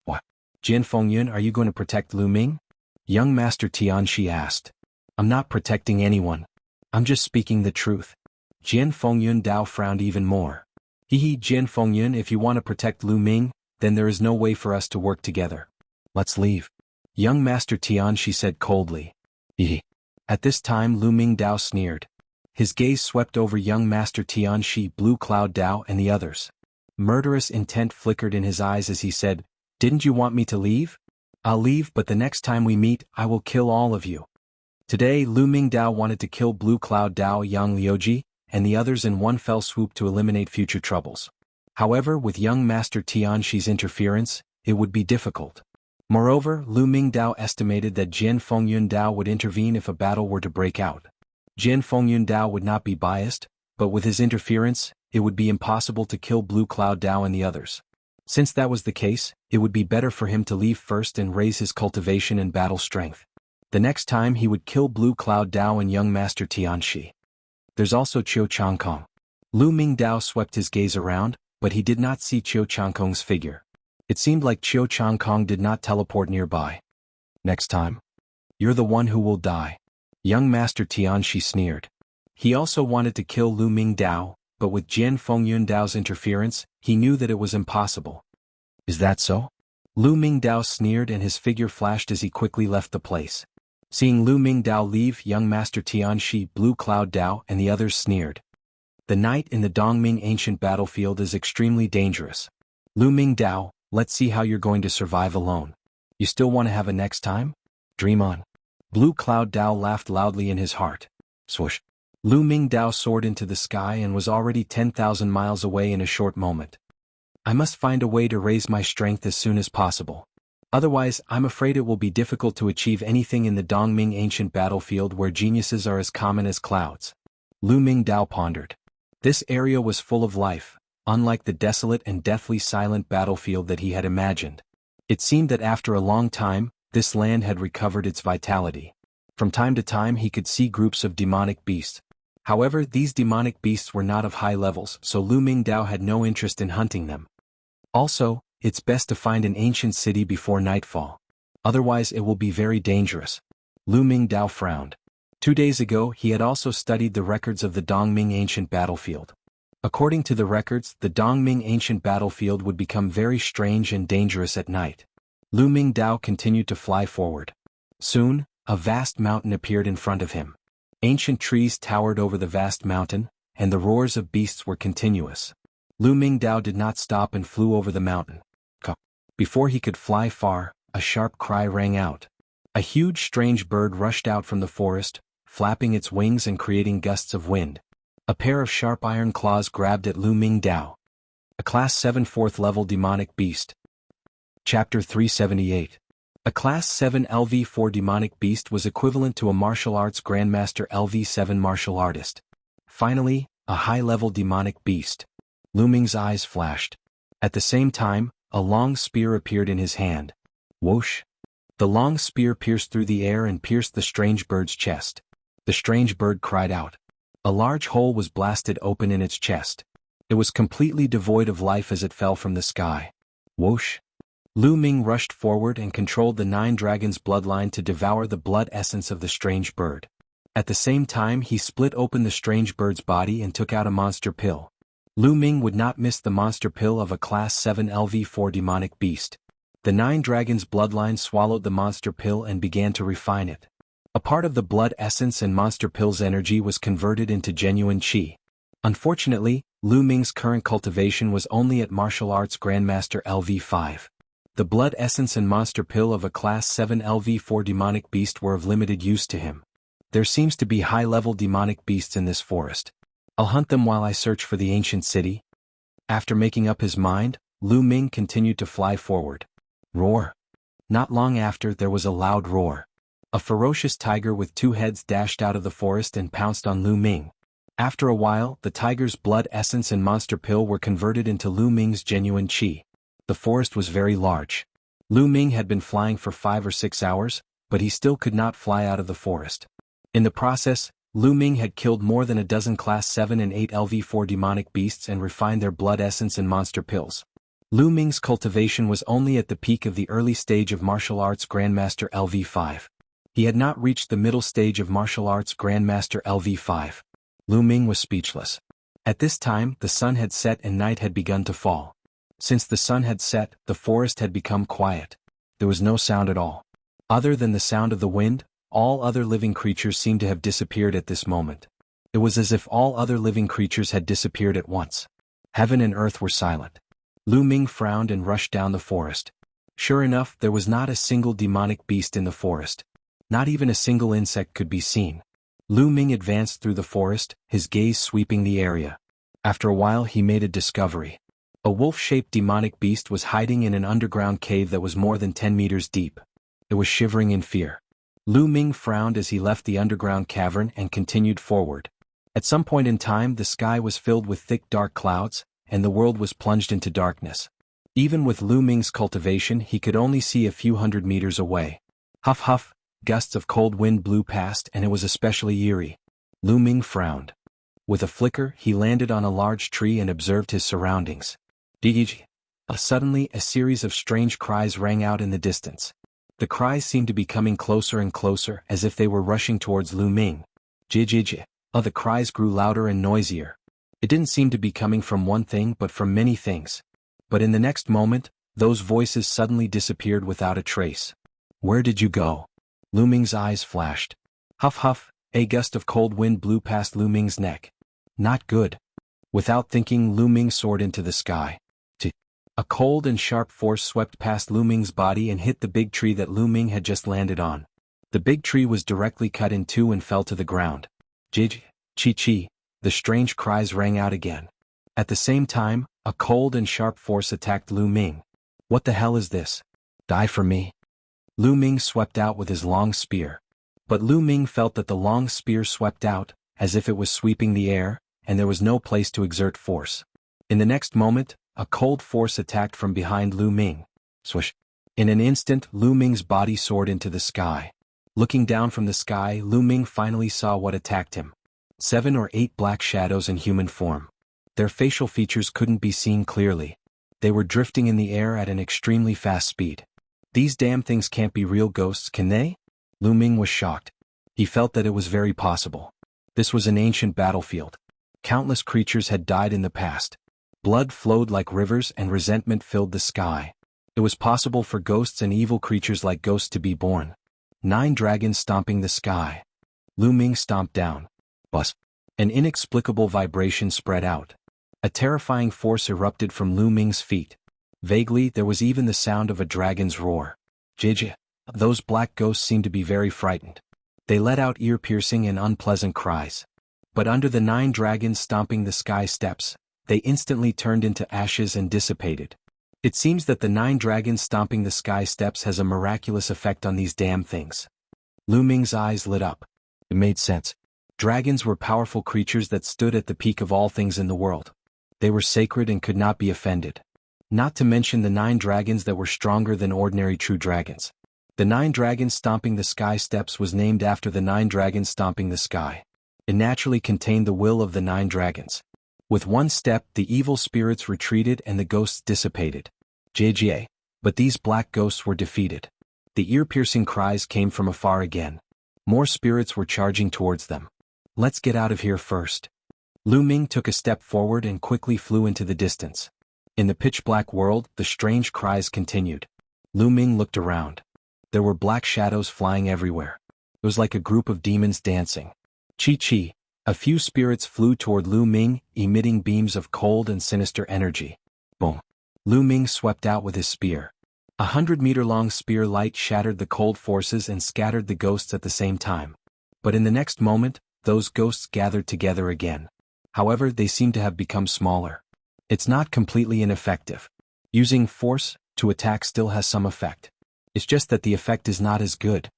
What? Jian Fengyun, are you going to protect Lu Ming? Young Master Tian Shi asked. I'm not protecting anyone. I'm just speaking the truth. Jian Fengyun Dao frowned even more. Hehe, Jian Fengyun, if you want to protect Lu Ming, then there is no way for us to work together. Let's leave. Young Master Tian Shi said coldly. Hehe. At this time Lu Ming Dao sneered. His gaze swept over young Master Tian Shi, Blue Cloud Dao and the others. Murderous intent flickered in his eyes as he said, Didn't you want me to leave? I'll leave, but the next time we meet, I will kill all of you. Today Lu Ming Dao wanted to kill Blue Cloud Dao, Yang Liuji, and the others in one fell swoop to eliminate future troubles. However, with young Master Tian Shi's interference, it would be difficult. Moreover, Lu Ming Dao estimated that Jian Fengyun Dao would intervene if a battle were to break out. Jian Fengyun Dao would not be biased, but with his interference, it would be impossible to kill Blue Cloud Dao and the others. Since that was the case, it would be better for him to leave first and raise his cultivation and battle strength. The next time he would kill Blue Cloud Dao and young Master Tianxi. There's also Qiu Changkong. Lu Ming Dao swept his gaze around, but he did not see Qiu Changkong's figure. It seemed like Qiu Changkong did not teleport nearby. Next time? You're the one who will die. Young Master Tianxi sneered. He also wanted to kill Lu Ming Dao, but with Jian Fengyun Dao's interference, he knew that it was impossible. Is that so? Lu Ming Dao sneered and his figure flashed as he quickly left the place. Seeing Lu Ming Dao leave, young Master Tianxi, Blue Cloud Dao, and the others sneered. The night in the Dongming ancient battlefield is extremely dangerous. Lu Ming Dao, let's see how you're going to survive alone. You still want to have a next time? Dream on. Blue Cloud Dao laughed loudly in his heart. Swoosh. Lu Ming Dao soared into the sky and was already 10,000 miles away in a short moment. I must find a way to raise my strength as soon as possible. Otherwise, I'm afraid it will be difficult to achieve anything in the Dongming ancient battlefield where geniuses are as common as clouds. Lu Ming Dao pondered. This area was full of life, unlike the desolate and deathly silent battlefield that he had imagined. It seemed that after a long time, this land had recovered its vitality. From time to time he could see groups of demonic beasts. However, these demonic beasts were not of high levels, so Lu Ming Dao had no interest in hunting them. Also, it's best to find an ancient city before nightfall. Otherwise it will be very dangerous. Lu Ming Dao frowned. 2 days ago he had also studied the records of the Dongming ancient battlefield. According to the records, the Dongming ancient battlefield would become very strange and dangerous at night. Lu Ming Dao continued to fly forward. Soon, a vast mountain appeared in front of him. Ancient trees towered over the vast mountain, and the roars of beasts were continuous. Lu Ming Dao did not stop and flew over the mountain. Before he could fly far, a sharp cry rang out. A huge strange bird rushed out from the forest, flapping its wings and creating gusts of wind. A pair of sharp iron claws grabbed at Lu Ming Dao. A Class 7 4th level demonic beast. Chapter 378. A Class 7 LV4 demonic beast was equivalent to a martial arts grandmaster LV7 martial artist. Finally, a high-level demonic beast. Lu Ming's eyes flashed. At the same time, a long spear appeared in his hand. Whoosh! The long spear pierced through the air and pierced the strange bird's chest. The strange bird cried out. A large hole was blasted open in its chest. It was completely devoid of life as it fell from the sky. Whoosh! Lu Ming rushed forward and controlled the 9 dragons' bloodline to devour the blood essence of the strange bird. At the same time he split open the strange bird's body and took out a monster pill. Lu Ming would not miss the monster pill of a Class 7 LV4 demonic beast. The 9 dragons' bloodline swallowed the monster pill and began to refine it. A part of the blood essence and monster pill's energy was converted into genuine qi. Unfortunately, Lu Ming's current cultivation was only at martial arts grandmaster LV5. The blood essence and monster pill of a Class 7 LV4 demonic beast were of limited use to him. There seems to be high-level demonic beasts in this forest. I'll hunt them while I search for the ancient city. After making up his mind, Lu Ming continued to fly forward. Roar! Not long after there was a loud roar. A ferocious tiger with 2 heads dashed out of the forest and pounced on Lu Ming. After a while, the tiger's blood essence and monster pill were converted into Lu Ming's genuine qi. The forest was very large. Lu Ming had been flying for 5 or 6 hours, but he still could not fly out of the forest. In the process, Lu Ming had killed more than a dozen Class 7 and 8 LV4 demonic beasts and refined their blood essence and monster pills. Lu Ming's cultivation was only at the peak of the early stage of martial arts Grandmaster LV5. He had not reached the middle stage of martial arts Grandmaster LV5. Lu Ming was speechless. At this time, the sun had set and night had begun to fall. Since the sun had set, the forest had become quiet. There was no sound at all. Other than the sound of the wind, all other living creatures seemed to have disappeared at this moment. It was as if all other living creatures had disappeared at once. Heaven and earth were silent. Lu Ming frowned and rushed down the forest. Sure enough, there was not a single demonic beast in the forest. Not even a single insect could be seen. Lu Ming advanced through the forest, his gaze sweeping the area. After a while he made a discovery. A wolf-shaped demonic beast was hiding in an underground cave that was more than 10 meters deep. It was shivering in fear. Lu Ming frowned as he left the underground cavern and continued forward. At some point in time the sky was filled with thick dark clouds, and the world was plunged into darkness. Even with Lu Ming's cultivation he could only see a few hundred meters away. Huff huff, gusts of cold wind blew past and it was especially eerie. Lu Ming frowned. With a flicker he landed on a large tree and observed his surroundings. Digigi. Suddenly a series of strange cries rang out in the distance. The cries seemed to be coming closer and closer as if they were rushing towards Lu Ming. Jijiji. The cries grew louder and noisier. It didn't seem to be coming from one thing but from many things. But in the next moment, those voices suddenly disappeared without a trace. Where did you go? Lu Ming's eyes flashed. Huff huff, a gust of cold wind blew past Lu Ming's neck. Not good. Without thinking Lu Ming soared into the sky. A cold and sharp force swept past Lu Ming's body and hit the big tree that Lu Ming had just landed on. The big tree was directly cut in two and fell to the ground. Jij, chi-chi, the strange cries rang out again. At the same time, a cold and sharp force attacked Lu Ming. What the hell is this? Die for me? Lu Ming swept out with his long spear. But Lu Ming felt that the long spear swept out, as if it was sweeping the air, and there was no place to exert force. In the next moment, a cold force attacked from behind Lu Ming. Swish. In an instant Lu Ming's body soared into the sky. Looking down from the sky Lu Ming finally saw what attacked him. 7 or 8 black shadows in human form. Their facial features couldn't be seen clearly. They were drifting in the air at an extremely fast speed. These damn things can't be real ghosts, can they? Lu Ming was shocked. He felt that it was very possible. This was an ancient battlefield. Countless creatures had died in the past. Blood flowed like rivers and resentment filled the sky. It was possible for ghosts and evil creatures like ghosts to be born. 9 dragons stomping the sky. Lu Ming stomped down. Buzz. An inexplicable vibration spread out. A terrifying force erupted from Lu Ming's feet. Vaguely there was even the sound of a dragon's roar. Jiji. Those black ghosts seemed to be very frightened. They let out ear-piercing and unpleasant cries. But under the 9 dragons stomping the sky steps, they instantly turned into ashes and dissipated. It seems that the 9 dragons stomping the sky steps has a miraculous effect on these damn things. Lu Ming's eyes lit up. It made sense. Dragons were powerful creatures that stood at the peak of all things in the world. They were sacred and could not be offended. Not to mention the 9 dragons that were stronger than ordinary true dragons. The 9 dragons stomping the sky steps was named after the 9 dragons stomping the sky. It naturally contained the will of the 9 dragons. With one step the evil spirits retreated and the ghosts dissipated. JJ. But these black ghosts were defeated. The ear-piercing cries came from afar again. More spirits were charging towards them. Let's get out of here first. Lu Ming took a step forward and quickly flew into the distance. In the pitch-black world, the strange cries continued. Lu Ming looked around. There were black shadows flying everywhere. It was like a group of demons dancing. Chi-chi. A few spirits flew toward Lu Ming, emitting beams of cold and sinister energy. Boom. Lu Ming swept out with his spear. 100-meter-long spear light shattered the cold forces and scattered the ghosts at the same time. But in the next moment, those ghosts gathered together again. However, they seem to have become smaller. It's not completely ineffective. Using force to attack still has some effect. It's just that the effect is not as good.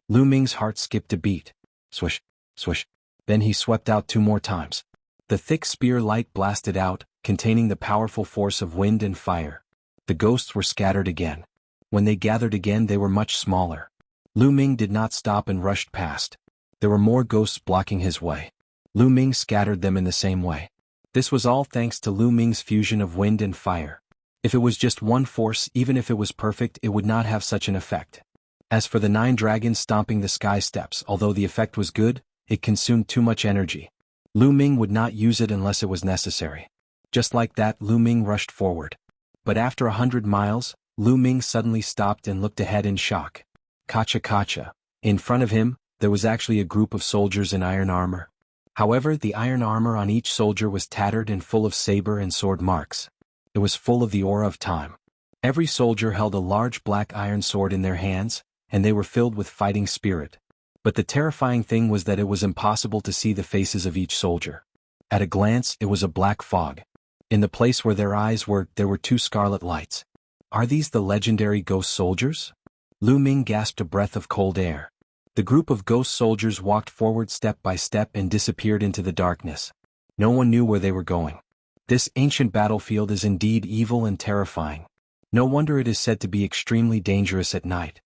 Lu Ming's heart skipped a beat. Swish, swish. Then he swept out 2 more times. The thick spear light blasted out, containing the powerful force of wind and fire. The ghosts were scattered again. When they gathered again they were much smaller. Lu Ming did not stop and rushed past. There were more ghosts blocking his way. Lu Ming scattered them in the same way. This was all thanks to Lu Ming's fusion of wind and fire. If it was just one force, even if it was perfect, it would not have such an effect. As for the 9 dragons stomping the sky steps, although the effect was good, it consumed too much energy. Lu Ming would not use it unless it was necessary. Just like that, Lu Ming rushed forward. But after 100 miles, Lu Ming suddenly stopped and looked ahead in shock. Kacha kacha. In front of him, there was actually a group of soldiers in iron armor. However, the iron armor on each soldier was tattered and full of saber and sword marks. It was full of the aura of time. Every soldier held a large black iron sword in their hands, and they were filled with fighting spirit. But the terrifying thing was that it was impossible to see the faces of each soldier. At a glance, it was a black fog. In the place where their eyes were, there were 2 scarlet lights. Are these the legendary ghost soldiers? Lu Ming gasped a breath of cold air. The group of ghost soldiers walked forward step by step and disappeared into the darkness. No one knew where they were going. This ancient battlefield is indeed evil and terrifying. No wonder it is said to be extremely dangerous at night.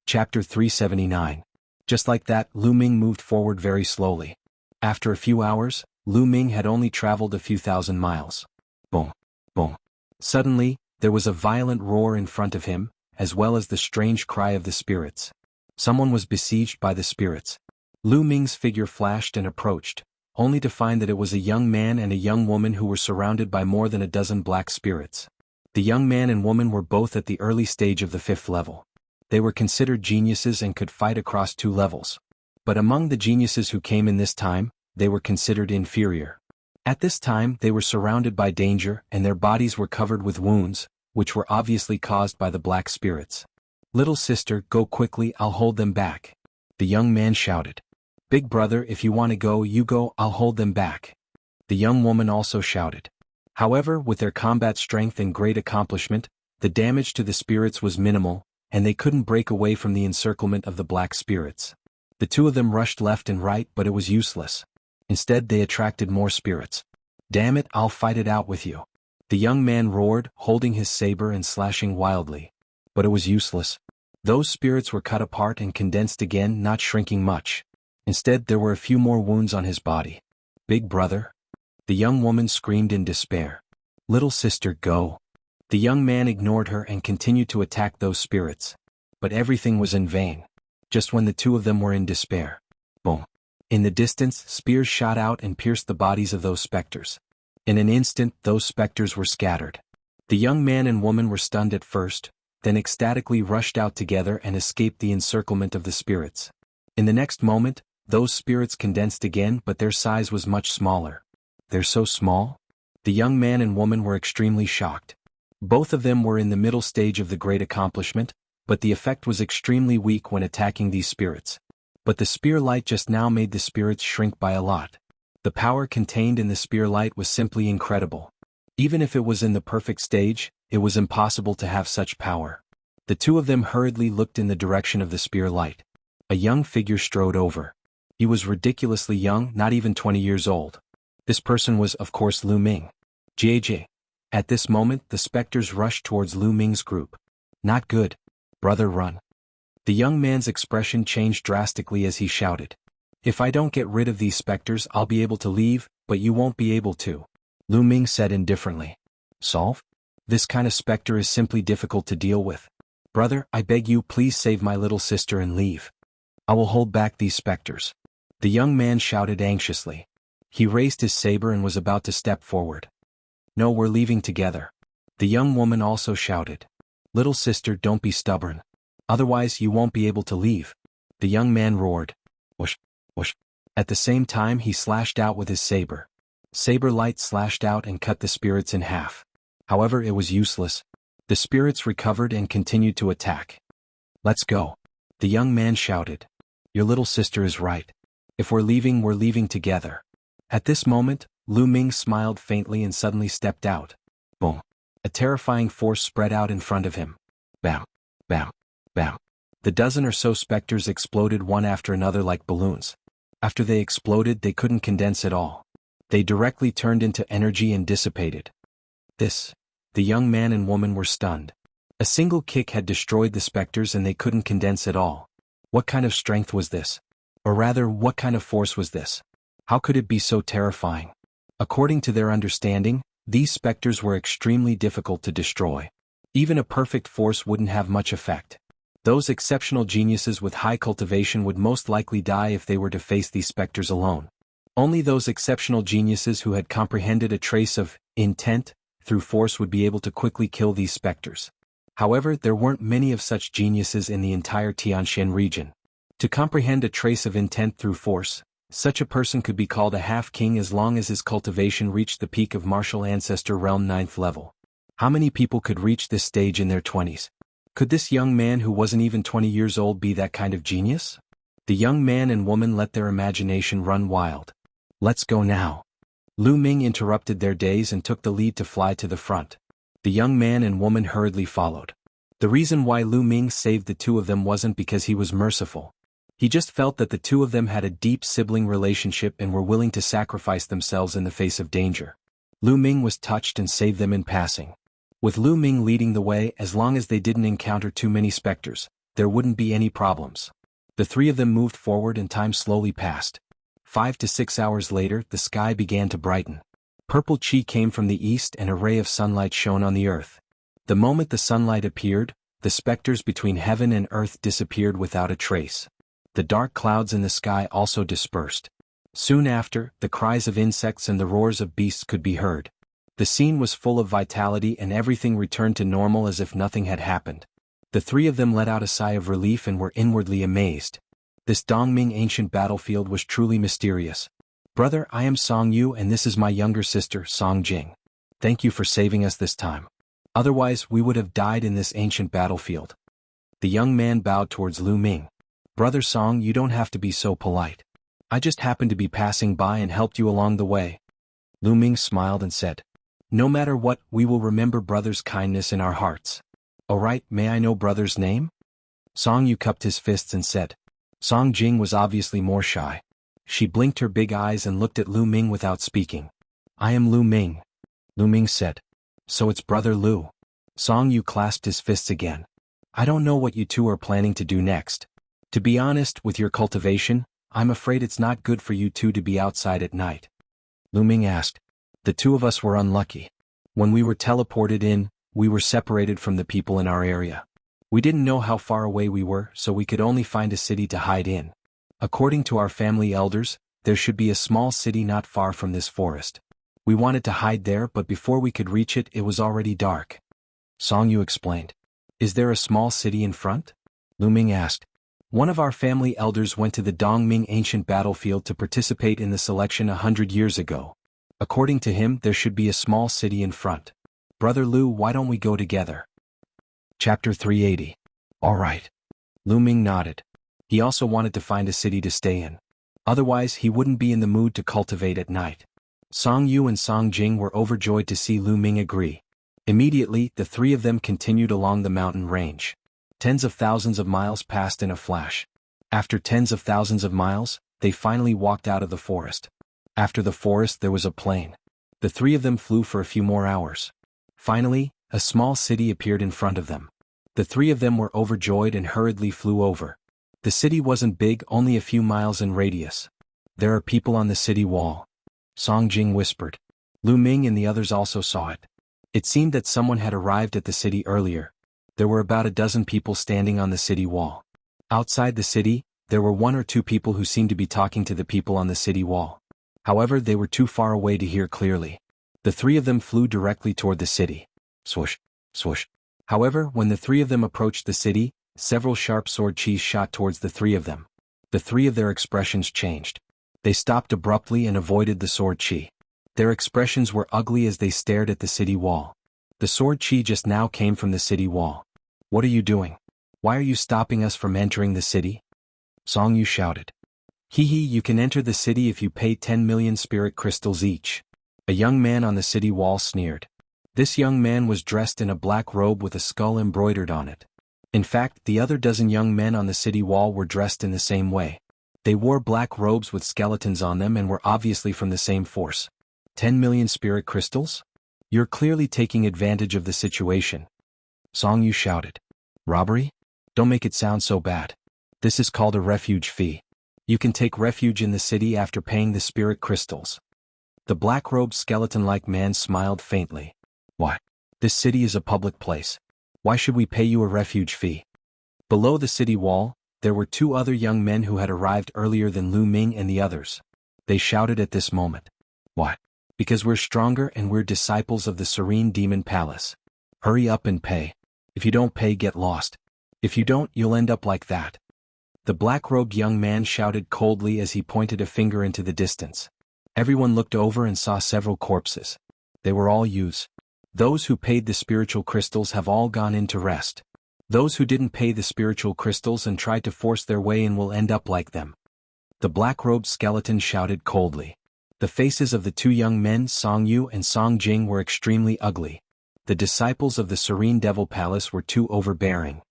Chapter 379. Just like that, Lu Ming moved forward very slowly. After a few hours, Lu Ming had only traveled a few thousand miles. Boom, boom. Suddenly, there was a violent roar in front of him, as well as the strange cry of the spirits. Someone was besieged by the spirits. Lu Ming's figure flashed and approached, only to find that it was a young man and a young woman who were surrounded by more than a dozen black spirits. The young man and woman were both at the early stage of the 5th level. They were considered geniuses and could fight across 2 levels. But among the geniuses who came in this time, they were considered inferior. At this time they were surrounded by danger and their bodies were covered with wounds, which were obviously caused by the black spirits. "Little sister, go quickly, I'll hold them back," the young man shouted. "Big brother, if you want to go, you go, I'll hold them back," the young woman also shouted. However, with their combat strength and great accomplishment, the damage to the spirits was minimal, and they couldn't break away from the encirclement of the black spirits. The 2 of them rushed left and right, but it was useless. Instead, they attracted more spirits. "Damn it, I'll fight it out with you," the young man roared, holding his saber and slashing wildly. But it was useless. Those spirits were cut apart and condensed again, not shrinking much. Instead, there were a few more wounds on his body. "Big brother?" the young woman screamed in despair. "Little sister, go." The young man ignored her and continued to attack those spirits. But everything was in vain. Just when the 2 of them were in despair. Boom. In the distance, spears shot out and pierced the bodies of those specters. In an instant, those specters were scattered. The young man and woman were stunned at first, then ecstatically rushed out together and escaped the encirclement of the spirits. In the next moment, those spirits condensed again, but their size was much smaller. "They're so small?" The young man and woman were extremely shocked. Both of them were in the middle stage of the great accomplishment, but the effect was extremely weak when attacking these spirits. But the spear light just now made the spirits shrink by a lot. The power contained in the spear light was simply incredible. Even if it was in the perfect stage, it was impossible to have such power. The 2 of them hurriedly looked in the direction of the spear light. A young figure strode over. He was ridiculously young, not even 20 years old. This person was, of course, Lu Ming. JJ. At this moment, the specters rushed towards Lu Ming's group. "Not good. Brother, run." The young man's expression changed drastically as he shouted. "If I don't get rid of these specters, I'll be able to leave, but you won't be able to," Lu Ming said indifferently. "Solve? This kind of specter is simply difficult to deal with. Brother, I beg you, please save my little sister and leave. I will hold back these specters," the young man shouted anxiously. He raised his saber and was about to step forward. "No, we're leaving together," the young woman also shouted. "Little sister, don't be stubborn. Otherwise you won't be able to leave," the young man roared. Whoosh, whoosh. At the same time he slashed out with his saber. Saber light slashed out and cut the spirits in half. However, it was useless. The spirits recovered and continued to attack. "Let's go," the young man shouted. "Your little sister is right. If we're leaving together." At this moment, Lu Ming smiled faintly and suddenly stepped out. Boom. A terrifying force spread out in front of him. Bam, bam, bam. The dozen or so specters exploded one after another like balloons. After they exploded, they couldn't condense at all. They directly turned into energy and dissipated. The young man and woman were stunned. A single kick had destroyed the specters and they couldn't condense at all. What kind of strength was this? Or rather, what kind of force was this? How could it be so terrifying? According to their understanding, these specters were extremely difficult to destroy. Even a perfect force wouldn't have much effect. Those exceptional geniuses with high cultivation would most likely die if they were to face these specters alone. Only those exceptional geniuses who had comprehended a trace of intent through force would be able to quickly kill these specters. However, there weren't many of such geniuses in the entire Tianxian region. To comprehend a trace of intent through force, such a person could be called a half-king as long as his cultivation reached the peak of martial ancestor realm 9th level. How many people could reach this stage in their 20s? Could this young man who wasn't even 20 years old be that kind of genius? The young man and woman let their imagination run wild. "Let's go now." Lu Ming interrupted their days and took the lead to fly to the front. The young man and woman hurriedly followed. The reason why Lu Ming saved the 2 of them wasn't because he was merciful. He just felt that the two of them had a deep sibling relationship and were willing to sacrifice themselves in the face of danger. Lu Ming was touched and saved them in passing. With Lu Ming leading the way, as long as they didn't encounter too many specters, there wouldn't be any problems. The three of them moved forward and time slowly passed. 5 to 6 hours later, the sky began to brighten. Purple chi came from the east and a ray of sunlight shone on the earth. The moment the sunlight appeared, the specters between heaven and earth disappeared without a trace. The dark clouds in the sky also dispersed. Soon after, the cries of insects and the roars of beasts could be heard. The scene was full of vitality and everything returned to normal as if nothing had happened. The three of them let out a sigh of relief and were inwardly amazed. This Dongming ancient battlefield was truly mysterious. Brother, I am Song Yu and this is my younger sister, Song Jing. Thank you for saving us this time. Otherwise, we would have died in this ancient battlefield. The young man bowed towards Lu Ming. Brother Song, you don't have to be so polite. I just happened to be passing by and helped you along the way. Lu Ming smiled and said, no matter what, we will remember brother's kindness in our hearts. Alright, may I know brother's name? Song Yu cupped his fists and said. Song Jing was obviously more shy. She blinked her big eyes and looked at Lu Ming without speaking. I am Lu Ming. Lu Ming said. So it's brother Lu. Song Yu clasped his fists again. I don't know what you two are planning to do next. To be honest, with your cultivation, I'm afraid it's not good for you two to be outside at night. Lu Ming asked. The two of us were unlucky. When we were teleported in, we were separated from the people in our area. We didn't know how far away we were, so we could only find a city to hide in. According to our family elders, there should be a small city not far from this forest. We wanted to hide there, but before we could reach it, it was already dark. Song Yu explained. Is there a small city in front? Lu Ming asked. One of our family elders went to the Dongming ancient battlefield to participate in the selection 100 years ago. According to him, there should be a small city in front. Brother Lu, why don't we go together? Chapter 380. All right. Lu Ming nodded. He also wanted to find a city to stay in. Otherwise, he wouldn't be in the mood to cultivate at night. Song Yu and Song Jing were overjoyed to see Lu Ming agree. Immediately, the three of them continued along the mountain range. Tens of thousands of miles passed in a flash. After tens of thousands of miles, they finally walked out of the forest. After the forest there was a plain. The three of them flew for a few more hours. Finally, a small city appeared in front of them. The three of them were overjoyed and hurriedly flew over. The city wasn't big, only a few miles in radius. There are people on the city wall. Song Jing whispered. Lu Ming and the others also saw it. It seemed that someone had arrived at the city earlier. There were about a dozen people standing on the city wall. Outside the city, there were 1 or 2 people who seemed to be talking to the people on the city wall. However, they were too far away to hear clearly. The three of them flew directly toward the city. Swoosh, swoosh. However, when the three of them approached the city, several sharp sword chis shot towards the three of them. The three of their expressions changed. They stopped abruptly and avoided the sword chi. Their expressions were ugly as they stared at the city wall. The sword chi just now came from the city wall. What are you doing? Why are you stopping us from entering the city? Song Yu shouted. Hee hee, you can enter the city if you pay 10 million spirit crystals each. A young man on the city wall sneered. This young man was dressed in a black robe with a skull embroidered on it. In fact, the other dozen young men on the city wall were dressed in the same way. They wore black robes with skeletons on them and were obviously from the same force. 10 million spirit crystals? You're clearly taking advantage of the situation. Song Yu shouted. Robbery? Don't make it sound so bad. This is called a refuge fee. You can take refuge in the city after paying the spirit crystals. The black-robed skeleton-like man smiled faintly. Why? This city is a public place. Why should we pay you a refuge fee? Below the city wall, there were 2 other young men who had arrived earlier than Lu Ming and the others. They shouted at this moment. Why? Because we're stronger and we're disciples of the Serene Demon Palace. Hurry up and pay. If you don't pay, get lost. If you don't, you'll end up like that. The black-robed young man shouted coldly as he pointed a finger into the distance. Everyone looked over and saw several corpses. They were all Yus. Those who paid the spiritual crystals have all gone in to rest. Those who didn't pay the spiritual crystals and tried to force their way in will end up like them. The black-robed skeleton shouted coldly. The faces of the 2 young men, Song Yu and Song Jing, were extremely ugly. The disciples of the Serene Devil Palace were too overbearing.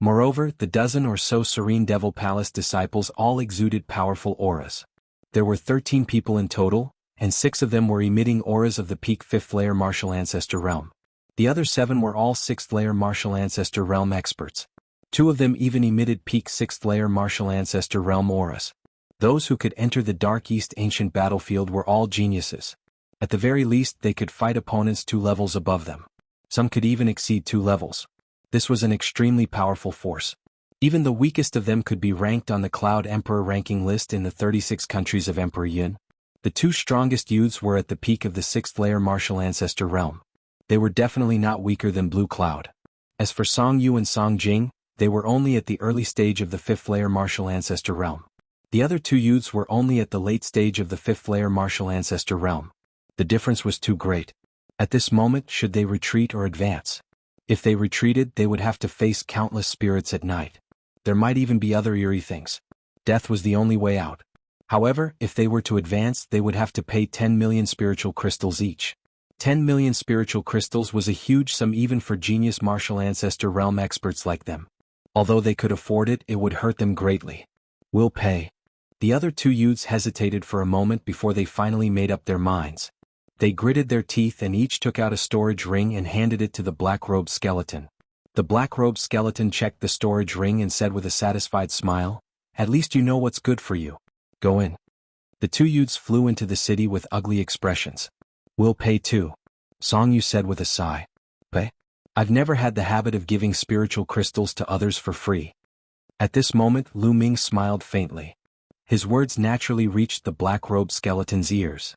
Moreover, the dozen or so Serene Devil Palace disciples all exuded powerful auras. There were 13 people in total, and 6 of them were emitting auras of the peak 5th layer Martial Ancestor realm. The other 7 were all 6th layer Martial Ancestor realm experts. 2 of them even emitted peak 6th layer Martial Ancestor realm auras. Those who could enter the Dark East ancient battlefield were all geniuses. At the very least they could fight opponents 2 levels above them. Some could even exceed 2 levels. This was an extremely powerful force. Even the weakest of them could be ranked on the Cloud Emperor ranking list in the 36 countries of Emperor Yun. The 2 strongest youths were at the peak of the 6th layer Martial Ancestor realm. They were definitely not weaker than Blue Cloud. As for Song Yu and Song Jing, they were only at the early stage of the 5th layer Martial Ancestor realm. The other 2 youths were only at the late stage of the 5th layer Martial Ancestor realm. The difference was too great. At this moment, should they retreat or advance? If they retreated, they would have to face countless spirits at night. There might even be other eerie things. Death was the only way out. However, if they were to advance, they would have to pay 10 million spiritual crystals each. 10 million spiritual crystals was a huge sum even for genius Martial Ancestor realm experts like them. Although they could afford it, it would hurt them greatly. We'll pay. The other 2 youths hesitated for a moment before they finally made up their minds. They gritted their teeth and each took out a storage ring and handed it to the black-robed skeleton. The black-robed skeleton checked the storage ring and said with a satisfied smile, "At least you know what's good for you. Go in." The 2 youths flew into the city with ugly expressions. "We'll pay too," Song Yu said with a sigh. "Pay? I've never had the habit of giving spiritual crystals to others for free." At this moment, Lu Ming smiled faintly. His words naturally reached the black-robed skeleton's ears.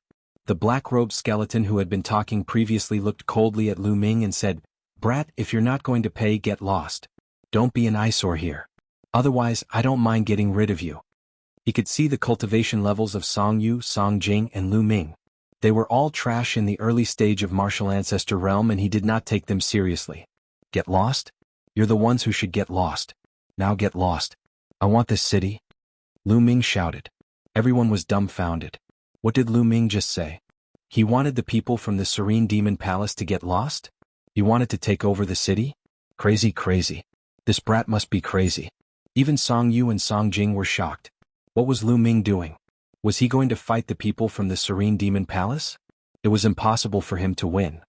The black-robed skeleton who had been talking previously looked coldly at Lu Ming and said, "Brat, if you're not going to pay, get lost. Don't be an eyesore here. Otherwise, I don't mind getting rid of you." He could see the cultivation levels of Song Yu, Song Jing, and Lu Ming. They were all trash in the early stage of Martial Ancestor realm and he did not take them seriously. "Get lost? You're the ones who should get lost. Now get lost. I want this city." Lu Ming shouted. Everyone was dumbfounded. What did Lu Ming just say? He wanted the people from the Serene Demon Palace to get lost? He wanted to take over the city? Crazy. This brat must be crazy. Even Song Yu and Song Jing were shocked. What was Lu Ming doing? Was he going to fight the people from the Serene Demon Palace? It was impossible for him to win.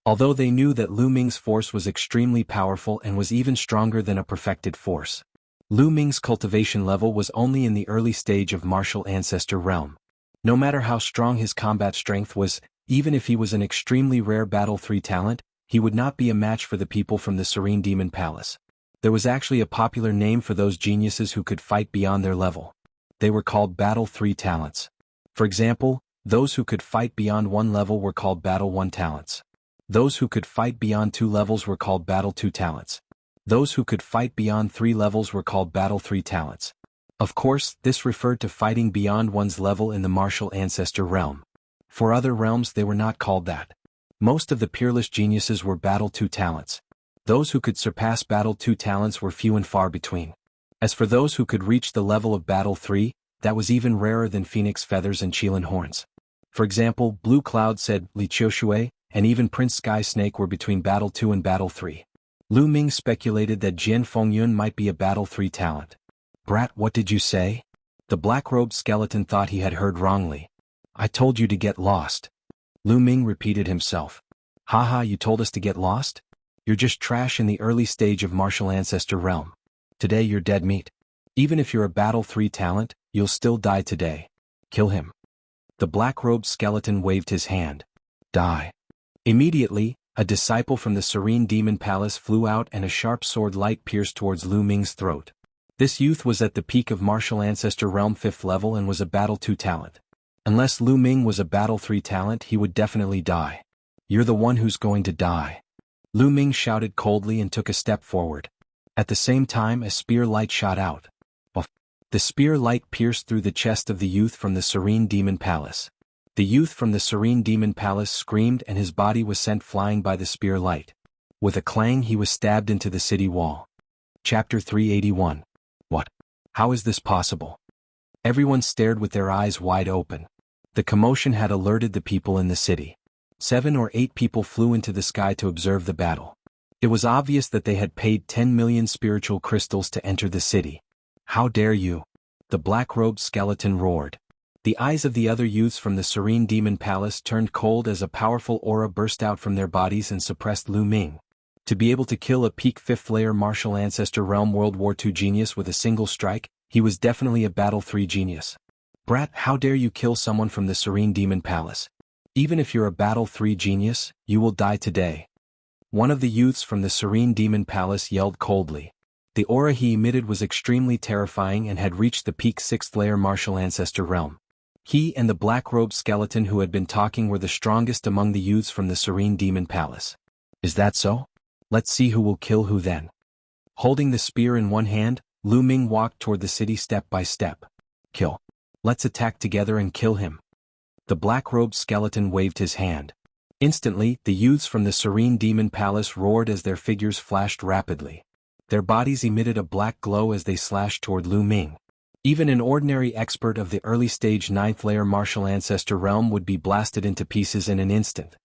Although they knew that Lu Ming's force was extremely powerful and was even stronger than a perfected force. Lu Ming's cultivation level was only in the early stage of Martial Ancestor realm. No matter how strong his combat strength was, even if he was an extremely rare Battle 3 talent, he would not be a match for the people from the Serene Demon Palace. There was actually a popular name for those geniuses who could fight beyond their level. They were called Battle 3 talents. For example, those who could fight beyond 1 level were called Battle 1 talents. Those who could fight beyond 2 levels were called Battle 2 talents. Those who could fight beyond 3 levels were called Battle 3 talents. Of course, this referred to fighting beyond one's level in the Martial Ancestor realm. For other realms they were not called that. Most of the peerless geniuses were Battle 2 talents. Those who could surpass Battle 2 talents were few and far between. As for those who could reach the level of Battle 3, that was even rarer than Phoenix Feathers and Qilin Horns. For example, Blue Cloud said Li Qiushui, and even Prince Sky Snake were between Battle 2 and Battle 3. Lu Ming speculated that Jian Fengyun might be a Battle 3 talent. "Brat, what did you say?" The black-robed skeleton thought he had heard wrongly. "I told you to get lost." Lu Ming repeated himself. "Haha, you told us to get lost? You're just trash in the early stage of Martial Ancestor realm. Today you're dead meat. Even if you're a Battle 3 talent, you'll still die today. Kill him." The black-robed skeleton waved his hand. "Die." Immediately, a disciple from the Serene Demon Palace flew out and a sharp sword light pierced towards Lu Ming's throat. This youth was at the peak of Martial Ancestor realm 5th level and was a Battle 2 talent. Unless Lu Ming was a Battle 3 talent, he would definitely die. "You're the one who's going to die." Lu Ming shouted coldly and took a step forward. At the same time, a spear light shot out. The spear light pierced through the chest of the youth from the Serene Demon Palace. The youth from the Serene Demon Palace screamed and his body was sent flying by the spear light. With a clang he was stabbed into the city wall. Chapter 381. What? How is this possible? Everyone stared with their eyes wide open. The commotion had alerted the people in the city. 7 or 8 people flew into the sky to observe the battle. It was obvious that they had paid 10 million spiritual crystals to enter the city. "How dare you?" the black-robed skeleton roared. The eyes of the other youths from the Serene Demon Palace turned cold as a powerful aura burst out from their bodies and suppressed Lu Ming. To be able to kill a peak 5th-layer martial ancestor realm World War II genius with a single strike, he was definitely a Battle 3 genius. "Brat, how dare you kill someone from the Serene Demon Palace? Even if you're a Battle 3 genius, you will die today." One of the youths from the Serene Demon Palace yelled coldly. The aura he emitted was extremely terrifying and had reached the peak 6th-layer martial ancestor realm. He and the black-robed skeleton who had been talking were the strongest among the youths from the Serene Demon Palace. "Is that so? Let's see who will kill who then." Holding the spear in one hand, Lu Ming walked toward the city step by step. "Kill. Let's attack together and kill him." The black-robed skeleton waved his hand. Instantly, the youths from the Serene Demon Palace roared as their figures flashed rapidly. Their bodies emitted a black glow as they slashed toward Lu Ming. Even an ordinary expert of the early-stage 9th-layer martial ancestor realm would be blasted into pieces in an instant.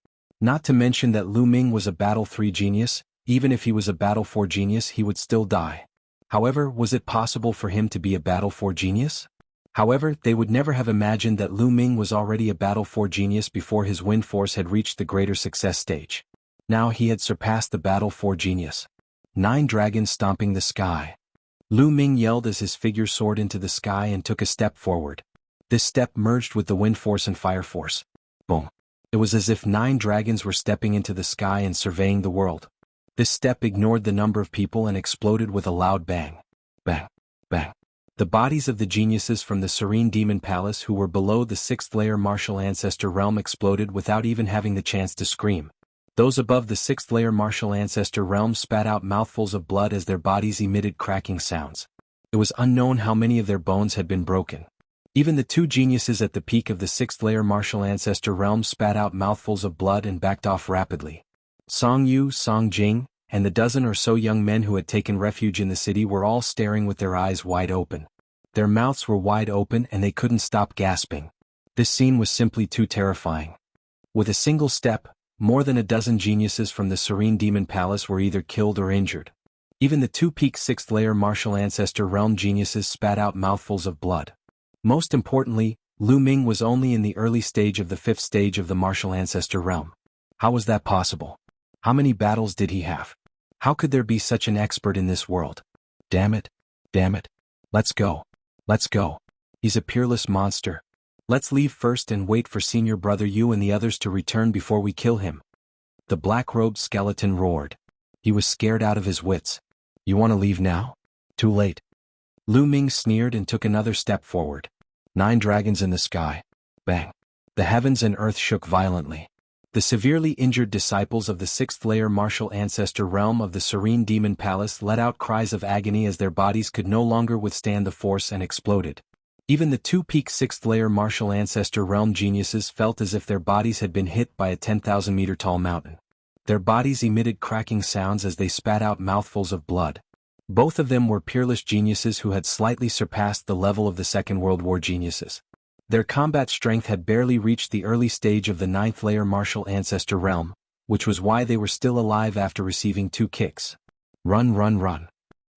Not to mention that Lu Ming was a Battle 3 genius. Even if he was a Battle 4 genius, he would still die. However, was it possible for him to be a Battle 4 genius? However, they would never have imagined that Lu Ming was already a Battle 4 genius before his wind force had reached the greater success stage. Now he had surpassed the Battle 4 genius. 9 dragons stomping the sky. Lu Ming yelled as his figure soared into the sky and took a step forward. This step merged with the wind force and fire force. Boom. It was as if 9 dragons were stepping into the sky and surveying the world. This step ignored the number of people and exploded with a loud bang. Bang. Bang. The bodies of the geniuses from the Serene Demon Palace who were below the 6th-layer martial ancestor realm exploded without even having the chance to scream. Those above the 6th-layer martial ancestor realm spat out mouthfuls of blood as their bodies emitted cracking sounds. It was unknown how many of their bones had been broken. Even the 2 geniuses at the peak of the 6th-layer martial ancestor realm spat out mouthfuls of blood and backed off rapidly. Song Yu, Song Jing, and the dozen or so young men who had taken refuge in the city were all staring with their eyes wide open. Their mouths were wide open and they couldn't stop gasping. This scene was simply too terrifying. With a single step, more than a dozen geniuses from the Serene Demon Palace were either killed or injured. Even the 2 peak 6th-layer martial ancestor realm geniuses spat out mouthfuls of blood. Most importantly, Lu Ming was only in the early stage of the 5th stage of the martial ancestor realm. How was that possible? How many battles did he have? How could there be such an expert in this world? Damn it. Damn it. Let's go. Let's go. He's a peerless monster. Let's leave first and wait for senior brother Yu and the others to return before we kill him. The black-robed skeleton roared. He was scared out of his wits. "You want to leave now? Too late." Lu Ming sneered and took another step forward. 9 dragons in the sky. Bang. The heavens and earth shook violently. The severely injured disciples of the 6th-layer martial ancestor realm of the Serene Demon Palace let out cries of agony as their bodies could no longer withstand the force and exploded. Even the 2 peak 6th-layer martial ancestor realm geniuses felt as if their bodies had been hit by a 10,000-meter-tall mountain. Their bodies emitted cracking sounds as they spat out mouthfuls of blood. Both of them were peerless geniuses who had slightly surpassed the level of the Second World War geniuses. Their combat strength had barely reached the early stage of the 9th-layer martial ancestor realm, which was why they were still alive after receiving 2 kicks. Run, run, run.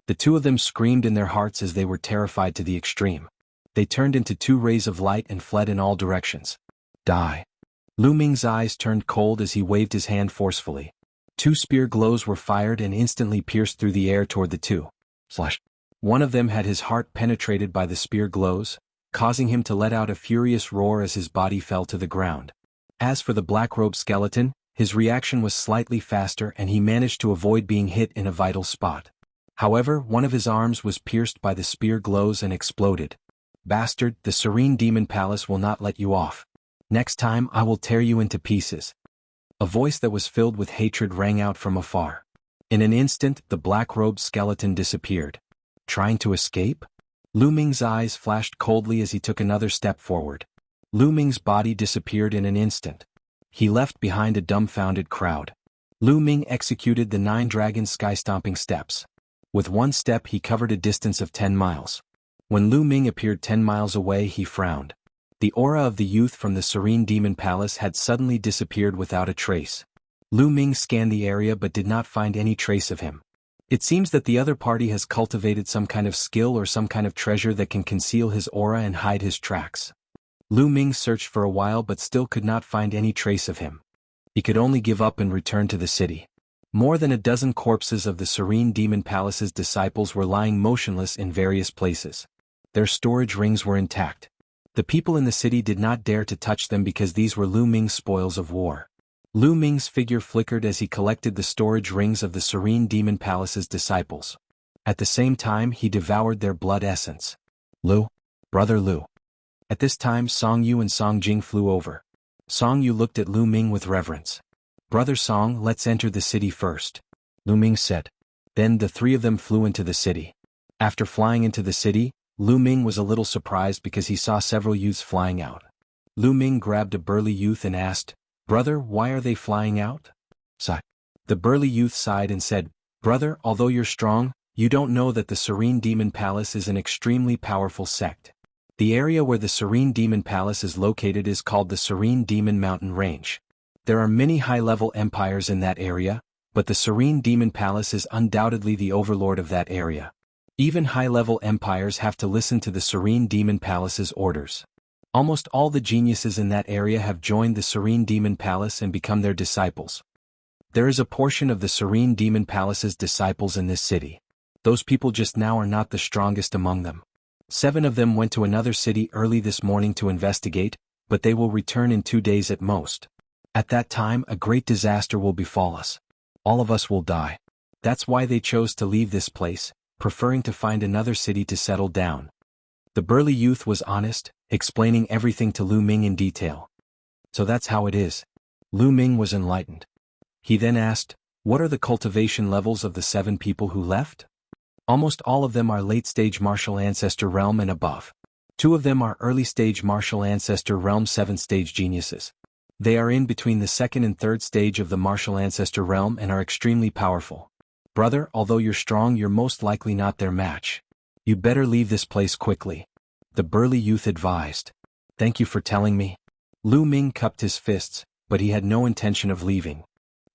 The 2 of them screamed in their hearts as they were terrified to the extreme. They turned into 2 rays of light and fled in all directions. Die. Lu Ming's eyes turned cold as he waved his hand forcefully. 2 spear glows were fired and instantly pierced through the air toward the 2. Slash. One of them had his heart penetrated by the spear glows, causing him to let out a furious roar as his body fell to the ground. As for the black-robed skeleton, his reaction was slightly faster and he managed to avoid being hit in a vital spot. However, one of his arms was pierced by the spear glows and exploded. "Bastard, the Serene Demon Palace will not let you off. Next time I will tear you into pieces." A voice that was filled with hatred rang out from afar. In an instant, the black-robed skeleton disappeared. Trying to escape? Lu Ming's eyes flashed coldly as he took another step forward. Lu Ming's body disappeared in an instant. He left behind a dumbfounded crowd. Lu Ming executed the 9 dragon sky-stomping steps. With one step he covered a distance of 10 miles. When Lu Ming appeared 10 miles away he frowned. The aura of the youth from the Serene Demon Palace had suddenly disappeared without a trace. Lu Ming scanned the area but did not find any trace of him. It seems that the other party has cultivated some kind of skill or some kind of treasure that can conceal his aura and hide his tracks. Lu Ming searched for a while but still could not find any trace of him. He could only give up and return to the city. More than a dozen corpses of the Serene Demon Palace's disciples were lying motionless in various places. Their storage rings were intact. The people in the city did not dare to touch them because these were Lu Ming's spoils of war. Lu Ming's figure flickered as he collected the storage rings of the Serene Demon Palace's disciples. At the same time he devoured their blood essence. Lu. Brother Lu. At this time Song Yu and Song Jing flew over. Song Yu looked at Lu Ming with reverence. Brother Song, let's enter the city first, Lu Ming said. Then the three of them flew into the city. After flying into the city, Lu Ming was a little surprised because he saw several youths flying out. Lu Ming grabbed a burly youth and asked, Brother, why are they flying out? Sigh. The burly youth sighed and said, Brother, although you're strong, you don't know that the Serene Demon Palace is an extremely powerful sect. The area where the Serene Demon Palace is located is called the Serene Demon Mountain Range. There are many high-level empires in that area, but the Serene Demon Palace is undoubtedly the overlord of that area. Even high-level empires have to listen to the Serene Demon Palace's orders. Almost all the geniuses in that area have joined the Serene Demon Palace and become their disciples. There is a portion of the Serene Demon Palace's disciples in this city. Those people just now are not the strongest among them. 7 of them went to another city early this morning to investigate, but they will return in 2 days at most. At that time a great disaster will befall us. All of us will die. That's why they chose to leave this place, preferring to find another city to settle down. The burly youth was honest, explaining everything to Lu Ming in detail. So that's how it is. Lu Ming was enlightened. He then asked, what are the cultivation levels of the 7 people who left? Almost all of them are late-stage martial ancestor realm and above. 2 of them are early-stage martial ancestor realm 7th-stage geniuses. They are in between the 2nd and 3rd stage of the martial ancestor realm and are extremely powerful. Brother, although you're strong, you're most likely not their match. You'd better leave this place quickly, the burly youth advised. Thank you for telling me. Lu Ming cupped his fists, but he had no intention of leaving.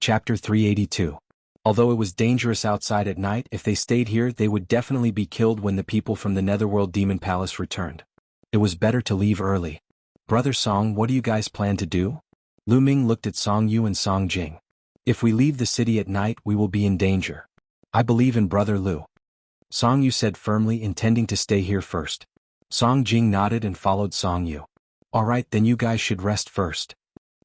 Chapter 382. Although it was dangerous outside at night, if they stayed here they would definitely be killed when the people from the Netherworld Demon Palace returned. It was better to leave early. Brother Song, what do you guys plan to do? Lu Ming looked at Song Yu and Song Jing. If we leave the city at night we will be in danger. I believe in Brother Lu. Song Yu said firmly, intending to stay here first. Song Jing nodded and followed Song Yu. Alright, then you guys should rest first.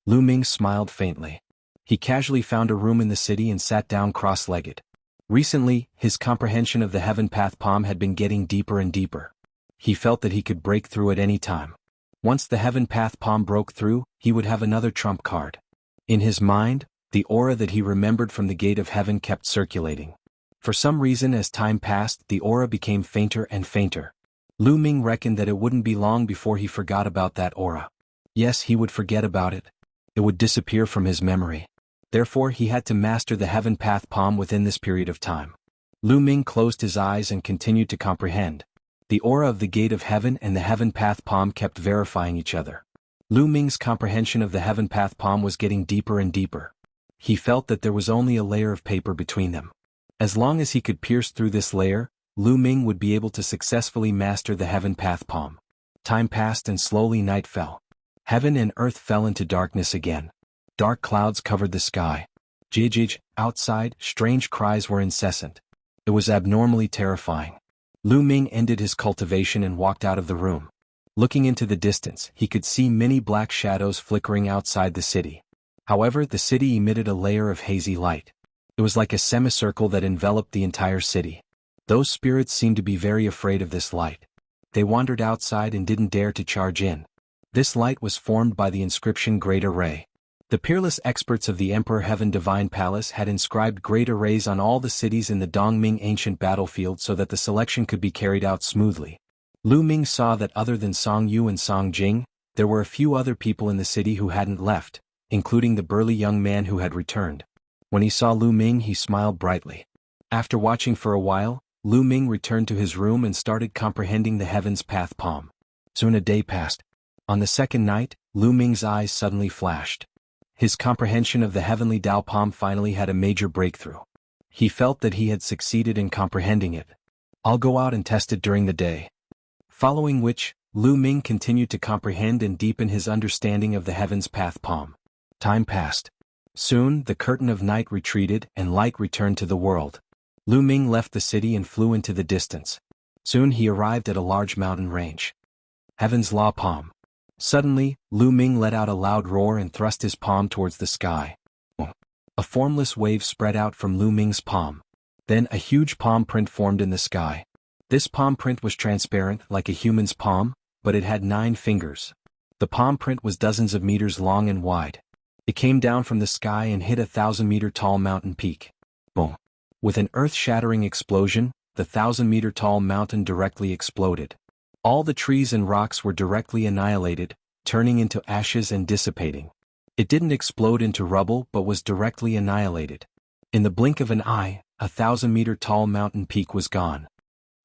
Lu Ming smiled faintly. He casually found a room in the city and sat down cross-legged. Recently, his comprehension of the Heaven Path Palm had been getting deeper and deeper. He felt that he could break through at any time. Once the Heaven Path Palm broke through, he would have another trump card. In his mind, the aura that he remembered from the Gate of Heaven kept circulating. For some reason, as time passed, the aura became fainter and fainter. Lu Ming reckoned that it wouldn't be long before he forgot about that aura. Yes, he would forget about it. It would disappear from his memory. Therefore, he had to master the Heaven Path Palm within this period of time. Lu Ming closed his eyes and continued to comprehend. The aura of the Gate of Heaven and the Heaven Path Palm kept verifying each other. Lu Ming's comprehension of the Heaven Path Palm was getting deeper and deeper. He felt that there was only a layer of paper between them. As long as he could pierce through this layer, Lu Ming would be able to successfully master the Heaven Path Palm. Time passed and slowly night fell. Heaven and earth fell into darkness again. Dark clouds covered the sky. Jijij, outside, strange cries were incessant. It was abnormally terrifying. Lu Ming ended his cultivation and walked out of the room. Looking into the distance, he could see many black shadows flickering outside the city. However, the city emitted a layer of hazy light. It was like a semicircle that enveloped the entire city. Those spirits seemed to be very afraid of this light. They wandered outside and didn't dare to charge in. This light was formed by the inscription Great Array. The peerless experts of the Emperor Heaven Divine Palace had inscribed great arrays on all the cities in the Dongming ancient battlefield so that the selection could be carried out smoothly. Lu Ming saw that other than Song Yu and Song Jing, there were a few other people in the city who hadn't left, including the burly young man who had returned. When he saw Lu Ming, he smiled brightly. After watching for a while, Lu Ming returned to his room and started comprehending the Heaven's Path Palm. Soon a day passed. On the second night, Lu Ming's eyes suddenly flashed. His comprehension of the heavenly Tao palm finally had a major breakthrough. He felt that he had succeeded in comprehending it. I'll go out and test it during the day. Following which, Lu Ming continued to comprehend and deepen his understanding of the heaven's path palm. Time passed. Soon, the curtain of night retreated and light returned to the world. Lu Ming left the city and flew into the distance. Soon he arrived at a large mountain range. Heaven's Law Palm. Suddenly, Lu Ming let out a loud roar and thrust his palm towards the sky. A formless wave spread out from Lu Ming's palm. Then a huge palm print formed in the sky. This palm print was transparent like a human's palm, but it had 9 fingers. The palm print was dozens of meters long and wide. It came down from the sky and hit a 1,000-meter-tall mountain peak. Boom! With an earth-shattering explosion, the 1,000-meter-tall mountain directly exploded. All the trees and rocks were directly annihilated, turning into ashes and dissipating. It didn't explode into rubble but was directly annihilated. In the blink of an eye, a 1,000-meter-tall mountain peak was gone.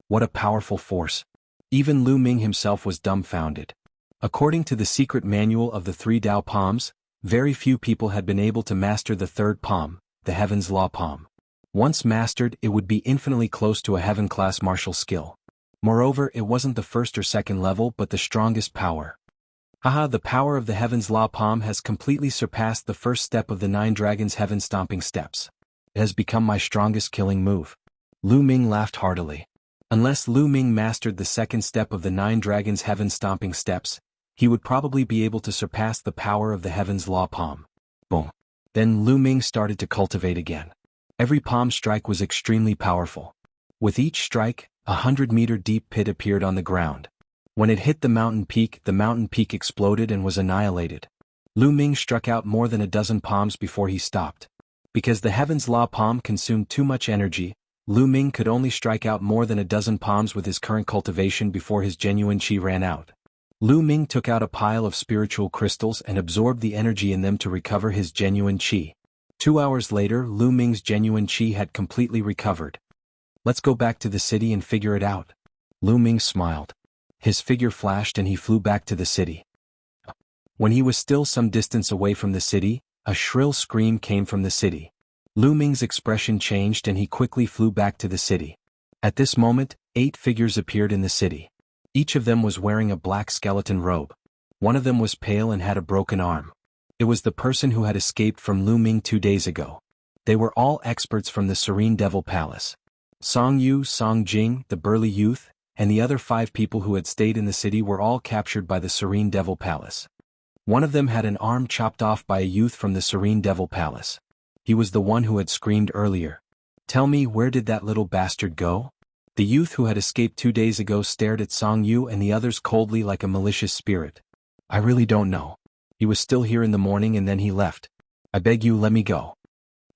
What a powerful force! Even Lu Ming himself was dumbfounded. According to the secret manual of the 3 Tao palms, very few people had been able to master the 3rd palm, the Heaven's Law palm. Once mastered, it would be infinitely close to a heaven-class martial skill. Moreover, it wasn't the 1st or 2nd level but the strongest power. Haha, the power of the Heaven's Law palm has completely surpassed the 1st step of the 9 dragons' heaven-stomping steps. It has become my strongest killing move. Lu Ming laughed heartily. Unless Lu Ming mastered the 2nd step of the 9 dragons' heaven-stomping steps, he would probably be able to surpass the power of the Heaven's Law palm. Boom. Then Lu Ming started to cultivate again. Every palm strike was extremely powerful. With each strike, a 100-meter deep pit appeared on the ground. When it hit the mountain peak exploded and was annihilated. Lu Ming struck out more than a dozen palms before he stopped. Because the Heaven's Law palm consumed too much energy, Lu Ming could only strike out more than a dozen palms with his current cultivation before his genuine qi ran out. Lu Ming took out a pile of spiritual crystals and absorbed the energy in them to recover his genuine qi. 2 hours later, Lu Ming's genuine qi had completely recovered. Let's go back to the city and figure it out. Lu Ming smiled. His figure flashed and he flew back to the city. When he was still some distance away from the city, a shrill scream came from the city. Lu Ming's expression changed and he quickly flew back to the city. At this moment, 8 figures appeared in the city. Each of them was wearing a black skeleton robe. One of them was pale and had a broken arm. It was the person who had escaped from Lu Ming 2 days ago. They were all experts from the Serene Devil Palace. Song Yu, Song Jing, the burly youth, and the other 5 people who had stayed in the city were all captured by the Serene Devil Palace. One of them had an arm chopped off by a youth from the Serene Devil Palace. He was the one who had screamed earlier. Tell me, where did that little bastard go? The youth who had escaped 2 days ago stared at Song Yu and the others coldly like a malicious spirit. I really don't know. He was still here in the morning and then he left. I beg you, let me go.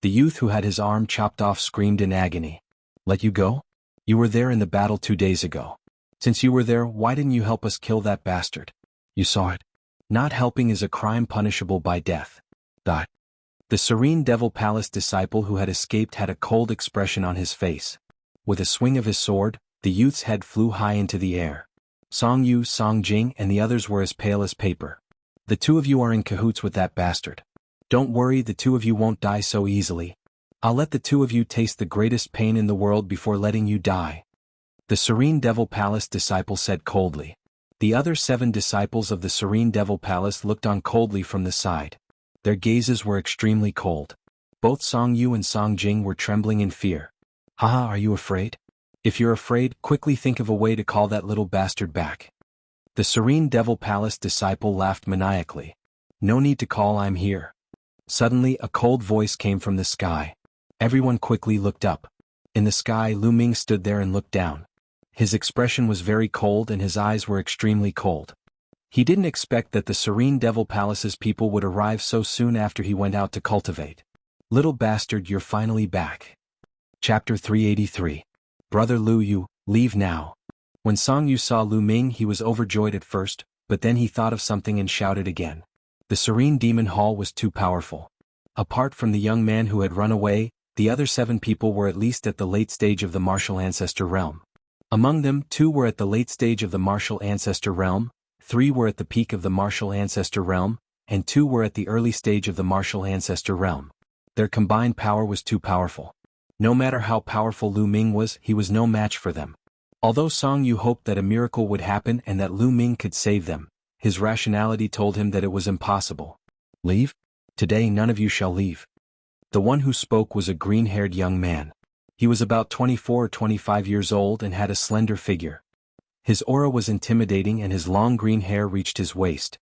The youth who had his arm chopped off screamed in agony. Let you go? You were there in the battle 2 days ago. Since you were there, why didn't you help us kill that bastard? You saw it. Not helping is a crime punishable by death. The Serene Devil Palace disciple who had escaped had a cold expression on his face. With a swing of his sword, the youth's head flew high into the air. Song Yu, Song Jing, and the others were as pale as paper. The 2 of you are in cahoots with that bastard. Don't worry, the 2 of you won't die so easily. I'll let the 2 of you taste the greatest pain in the world before letting you die. The Serene Devil Palace disciple said coldly. The other 7 disciples of the Serene Devil Palace looked on coldly from the side. Their gazes were extremely cold. Both Song Yu and Song Jing were trembling in fear. Haha, are you afraid? If you're afraid, quickly think of a way to call that little bastard back. The Serene Devil Palace disciple laughed maniacally. No need to call, I'm here. Suddenly, a cold voice came from the sky. Everyone quickly looked up. In the sky, Lu Ming stood there and looked down. His expression was very cold and his eyes were extremely cold. He didn't expect that the Serene Devil Palace's people would arrive so soon after he went out to cultivate. Little bastard, you're finally back. Chapter 383. Brother Lu Yu, leave now. When Song Yu saw Lu Ming, he was overjoyed at first, but then he thought of something and shouted again. The Serene Demon Hall was too powerful. Apart from the young man who had run away, the other 7 people were at least at the late stage of the martial ancestor realm. Among them, 2 were at the late stage of the martial ancestor realm, 3 were at the peak of the martial ancestor realm, and 2 were at the early stage of the martial ancestor realm. Their combined power was too powerful. No matter how powerful Lu Ming was, he was no match for them. Although Song Yu hoped that a miracle would happen and that Lu Ming could save them, his rationality told him that it was impossible. Leave? Today none of you shall leave. The one who spoke was a green-haired young man. He was about 24 or 25 years old and had a slender figure. His aura was intimidating and his long green hair reached his waist.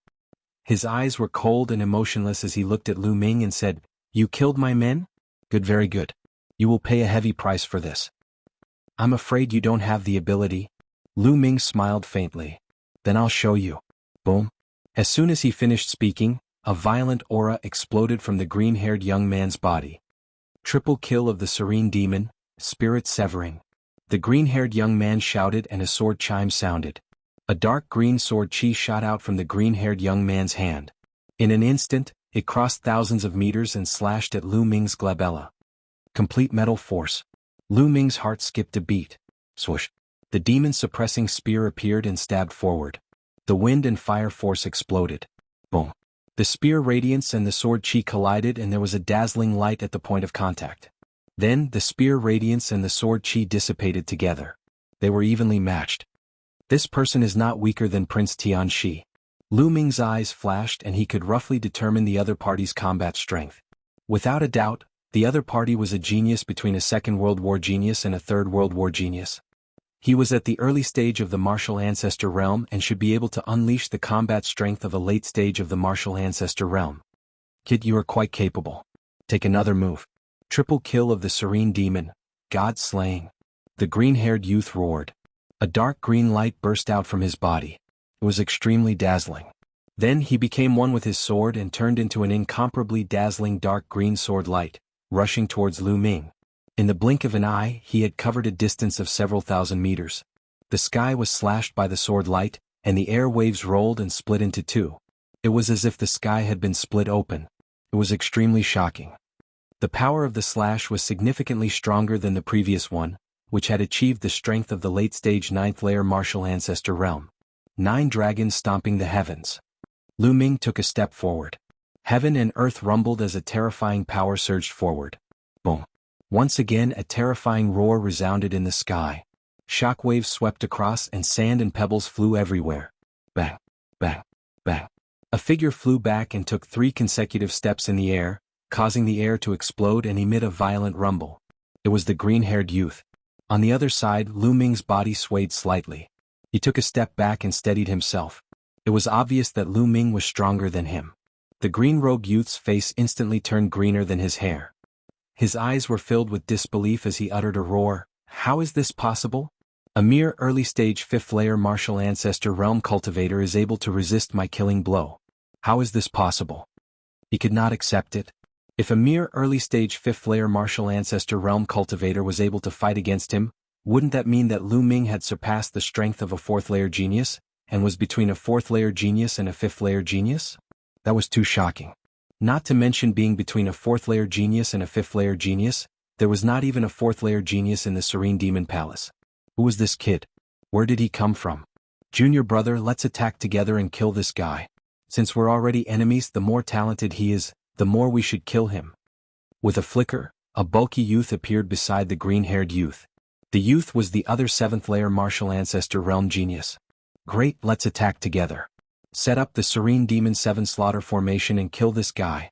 His eyes were cold and emotionless as he looked at Lu Ming and said, "You killed my men? Good, very good. You will pay a heavy price for this." "I'm afraid you don't have the ability." Lu Ming smiled faintly. "Then I'll show you." Boom. As soon as he finished speaking, a violent aura exploded from the green-haired young man's body. Triple kill of the serene demon, spirit severing. The green-haired young man shouted and a sword chime sounded. A dark green sword chi shot out from the green-haired young man's hand. In an instant, it crossed thousands of meters and slashed at Lu Ming's glabella. Complete metal force. Lu Ming's heart skipped a beat. Swoosh. The demon-suppressing spear appeared and stabbed forward. The wind and fire force exploded. Boom. The spear radiance and the sword chi collided and there was a dazzling light at the point of contact. Then, the spear radiance and the sword chi dissipated together. They were evenly matched. This person is not weaker than Prince Tianxi. Lu Ming's eyes flashed and he could roughly determine the other party's combat strength. Without a doubt, the other party was a genius between a Second World War genius and a Third World War genius. He was at the early stage of the martial ancestor realm and should be able to unleash the combat strength of a late stage of the martial ancestor realm. "Kid, you are quite capable. Take another move." Triple kill of the serene demon, God slaying. The green-haired youth roared. A dark green light burst out from his body. It was extremely dazzling. Then he became one with his sword and turned into an incomparably dazzling dark green sword light, rushing towards Lu Ming. In the blink of an eye, he had covered a distance of several thousand meters. The sky was slashed by the sword light, and the air waves rolled and split into 2. It was as if the sky had been split open. It was extremely shocking. The power of the slash was significantly stronger than the previous one, which had achieved the strength of the late-stage 9th layer martial ancestor realm. 9 dragons stomping the heavens. Lu Ming took a step forward. Heaven and earth rumbled as a terrifying power surged forward. Boom. Once again a terrifying roar resounded in the sky. Shock waves swept across and sand and pebbles flew everywhere. Bang, bang, bang. A figure flew back and took 3 consecutive steps in the air, causing the air to explode and emit a violent rumble. It was the green-haired youth. On the other side, Lu Ming's body swayed slightly. He took a step back and steadied himself. It was obvious that Lu Ming was stronger than him. The green-robed youth's face instantly turned greener than his hair. His eyes were filled with disbelief as he uttered a roar. "How is this possible? A mere early-stage 5th layer martial ancestor realm cultivator is able to resist my killing blow. How is this possible?" He could not accept it. If a mere early-stage 5th layer martial ancestor realm cultivator was able to fight against him, wouldn't that mean that Lu Ming had surpassed the strength of a 4th layer genius, and was between a 4th layer genius and a 5th layer genius? That was too shocking. Not to mention being between a 4th layer genius and a 5th layer genius, there was not even a 4th layer genius in the Serene Demon Palace. Who was this kid? Where did he come from? "Junior brother, let's attack together and kill this guy. Since we're already enemies, the more talented he is, the more we should kill him." With a flicker, a bulky youth appeared beside the green-haired youth. The youth was the other 7th layer martial ancestor realm genius. "Great, let's attack together. Set up the Serene Demon 7 slaughter formation and kill this guy."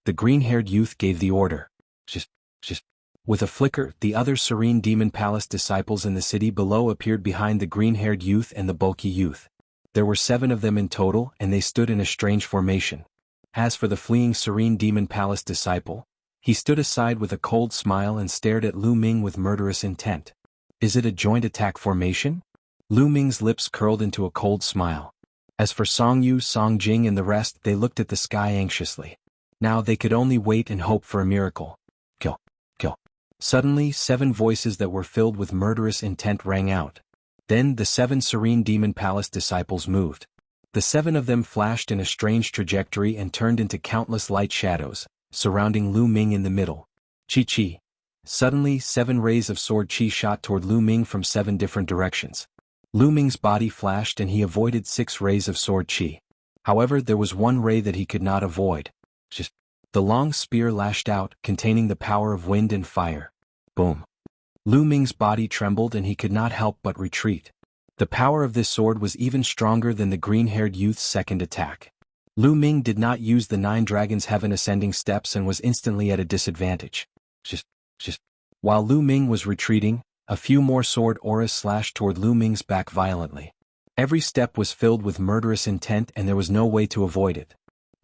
The green-haired youth gave the order. Just. With a flicker, the other Serene Demon Palace disciples in the city below appeared behind the green-haired youth and the bulky youth. There were 7 of them in total and they stood in a strange formation. As for the fleeing Serene Demon Palace disciple, he stood aside with a cold smile and stared at Lu Ming with murderous intent. "Is it a joint attack formation?" Lu Ming's lips curled into a cold smile. As for Song Yu, Song Jing and the rest, they looked at the sky anxiously. Now they could only wait and hope for a miracle. Kill. Kill. Suddenly, 7 voices that were filled with murderous intent rang out. Then the 7 Serene Demon Palace disciples moved. The 7 of them flashed in a strange trajectory and turned into countless light shadows, surrounding Lu Ming in the middle. Chi. Suddenly, 7 rays of sword chi shot toward Lu Ming from 7 different directions. Lu Ming's body flashed and he avoided 6 rays of sword chi. However, there was one ray that he could not avoid. Just the long spear lashed out, containing the power of wind and fire. Boom. Lu Ming's body trembled and he could not help but retreat. The power of this sword was even stronger than the green-haired youth's second attack. Lu Ming did not use the 9 dragons' heaven ascending steps and was instantly at a disadvantage. Just. While Lu Ming was retreating, a few more sword auras slashed toward Lu Ming's back violently. Every step was filled with murderous intent and there was no way to avoid it.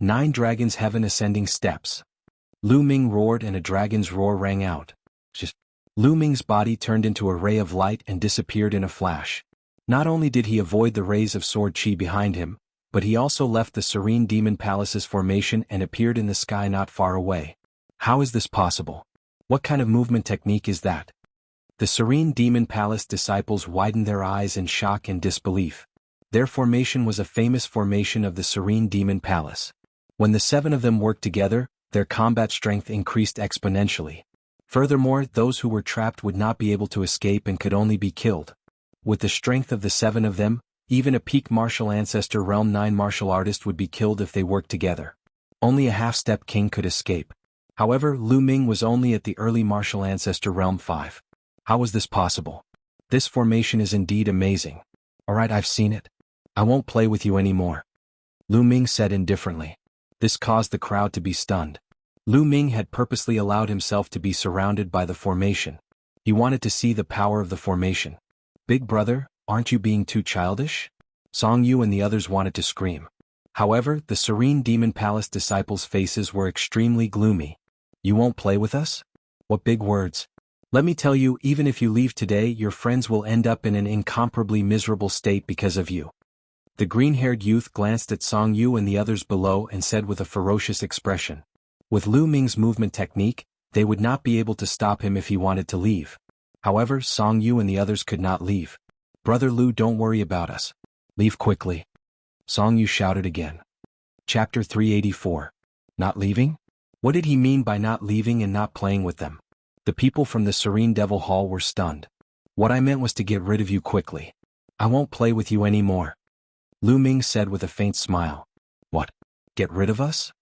9 dragons' heaven ascending steps. Lu Ming roared and a dragon's roar rang out. Lu Ming's body turned into a ray of light and disappeared in a flash. Not only did he avoid the rays of sword chi behind him, but he also left the Serene Demon Palace's formation and appeared in the sky not far away. How is this possible? What kind of movement technique is that? The Serene Demon Palace disciples widened their eyes in shock and disbelief. Their formation was a famous formation of the Serene Demon Palace. When the 7 of them worked together, their combat strength increased exponentially. Furthermore, those who were trapped would not be able to escape and could only be killed. With the strength of the 7 of them, even a peak martial ancestor realm 9 martial artist would be killed if they worked together. Only a half-step king could escape. However, Lu Ming was only at the early martial ancestor realm 5. How was this possible? This formation is indeed amazing. Alright, I've seen it. I won't play with you anymore. Lu Ming said indifferently. This caused the crowd to be stunned. Lu Ming had purposely allowed himself to be surrounded by the formation. He wanted to see the power of the formation. Big brother, aren't you being too childish? Song Yu and the others wanted to scream. However, the Serene Demon Palace disciples' faces were extremely gloomy. You won't play with us? What big words. Let me tell you, even if you leave today, your friends will end up in an incomparably miserable state because of you. The green-haired youth glanced at Song Yu and the others below and said with a ferocious expression. With Lu Ming's movement technique, they would not be able to stop him if he wanted to leave. However, Song Yu and the others could not leave. Brother Lu, don't worry about us. Leave quickly. Song Yu shouted again. Chapter 384. Not leaving? What did he mean by not leaving and not playing with them? The people from the Serene Devil Hall were stunned. What I meant was to get rid of you quickly. I won't play with you anymore. Lu Ming said with a faint smile. What? Get rid of us?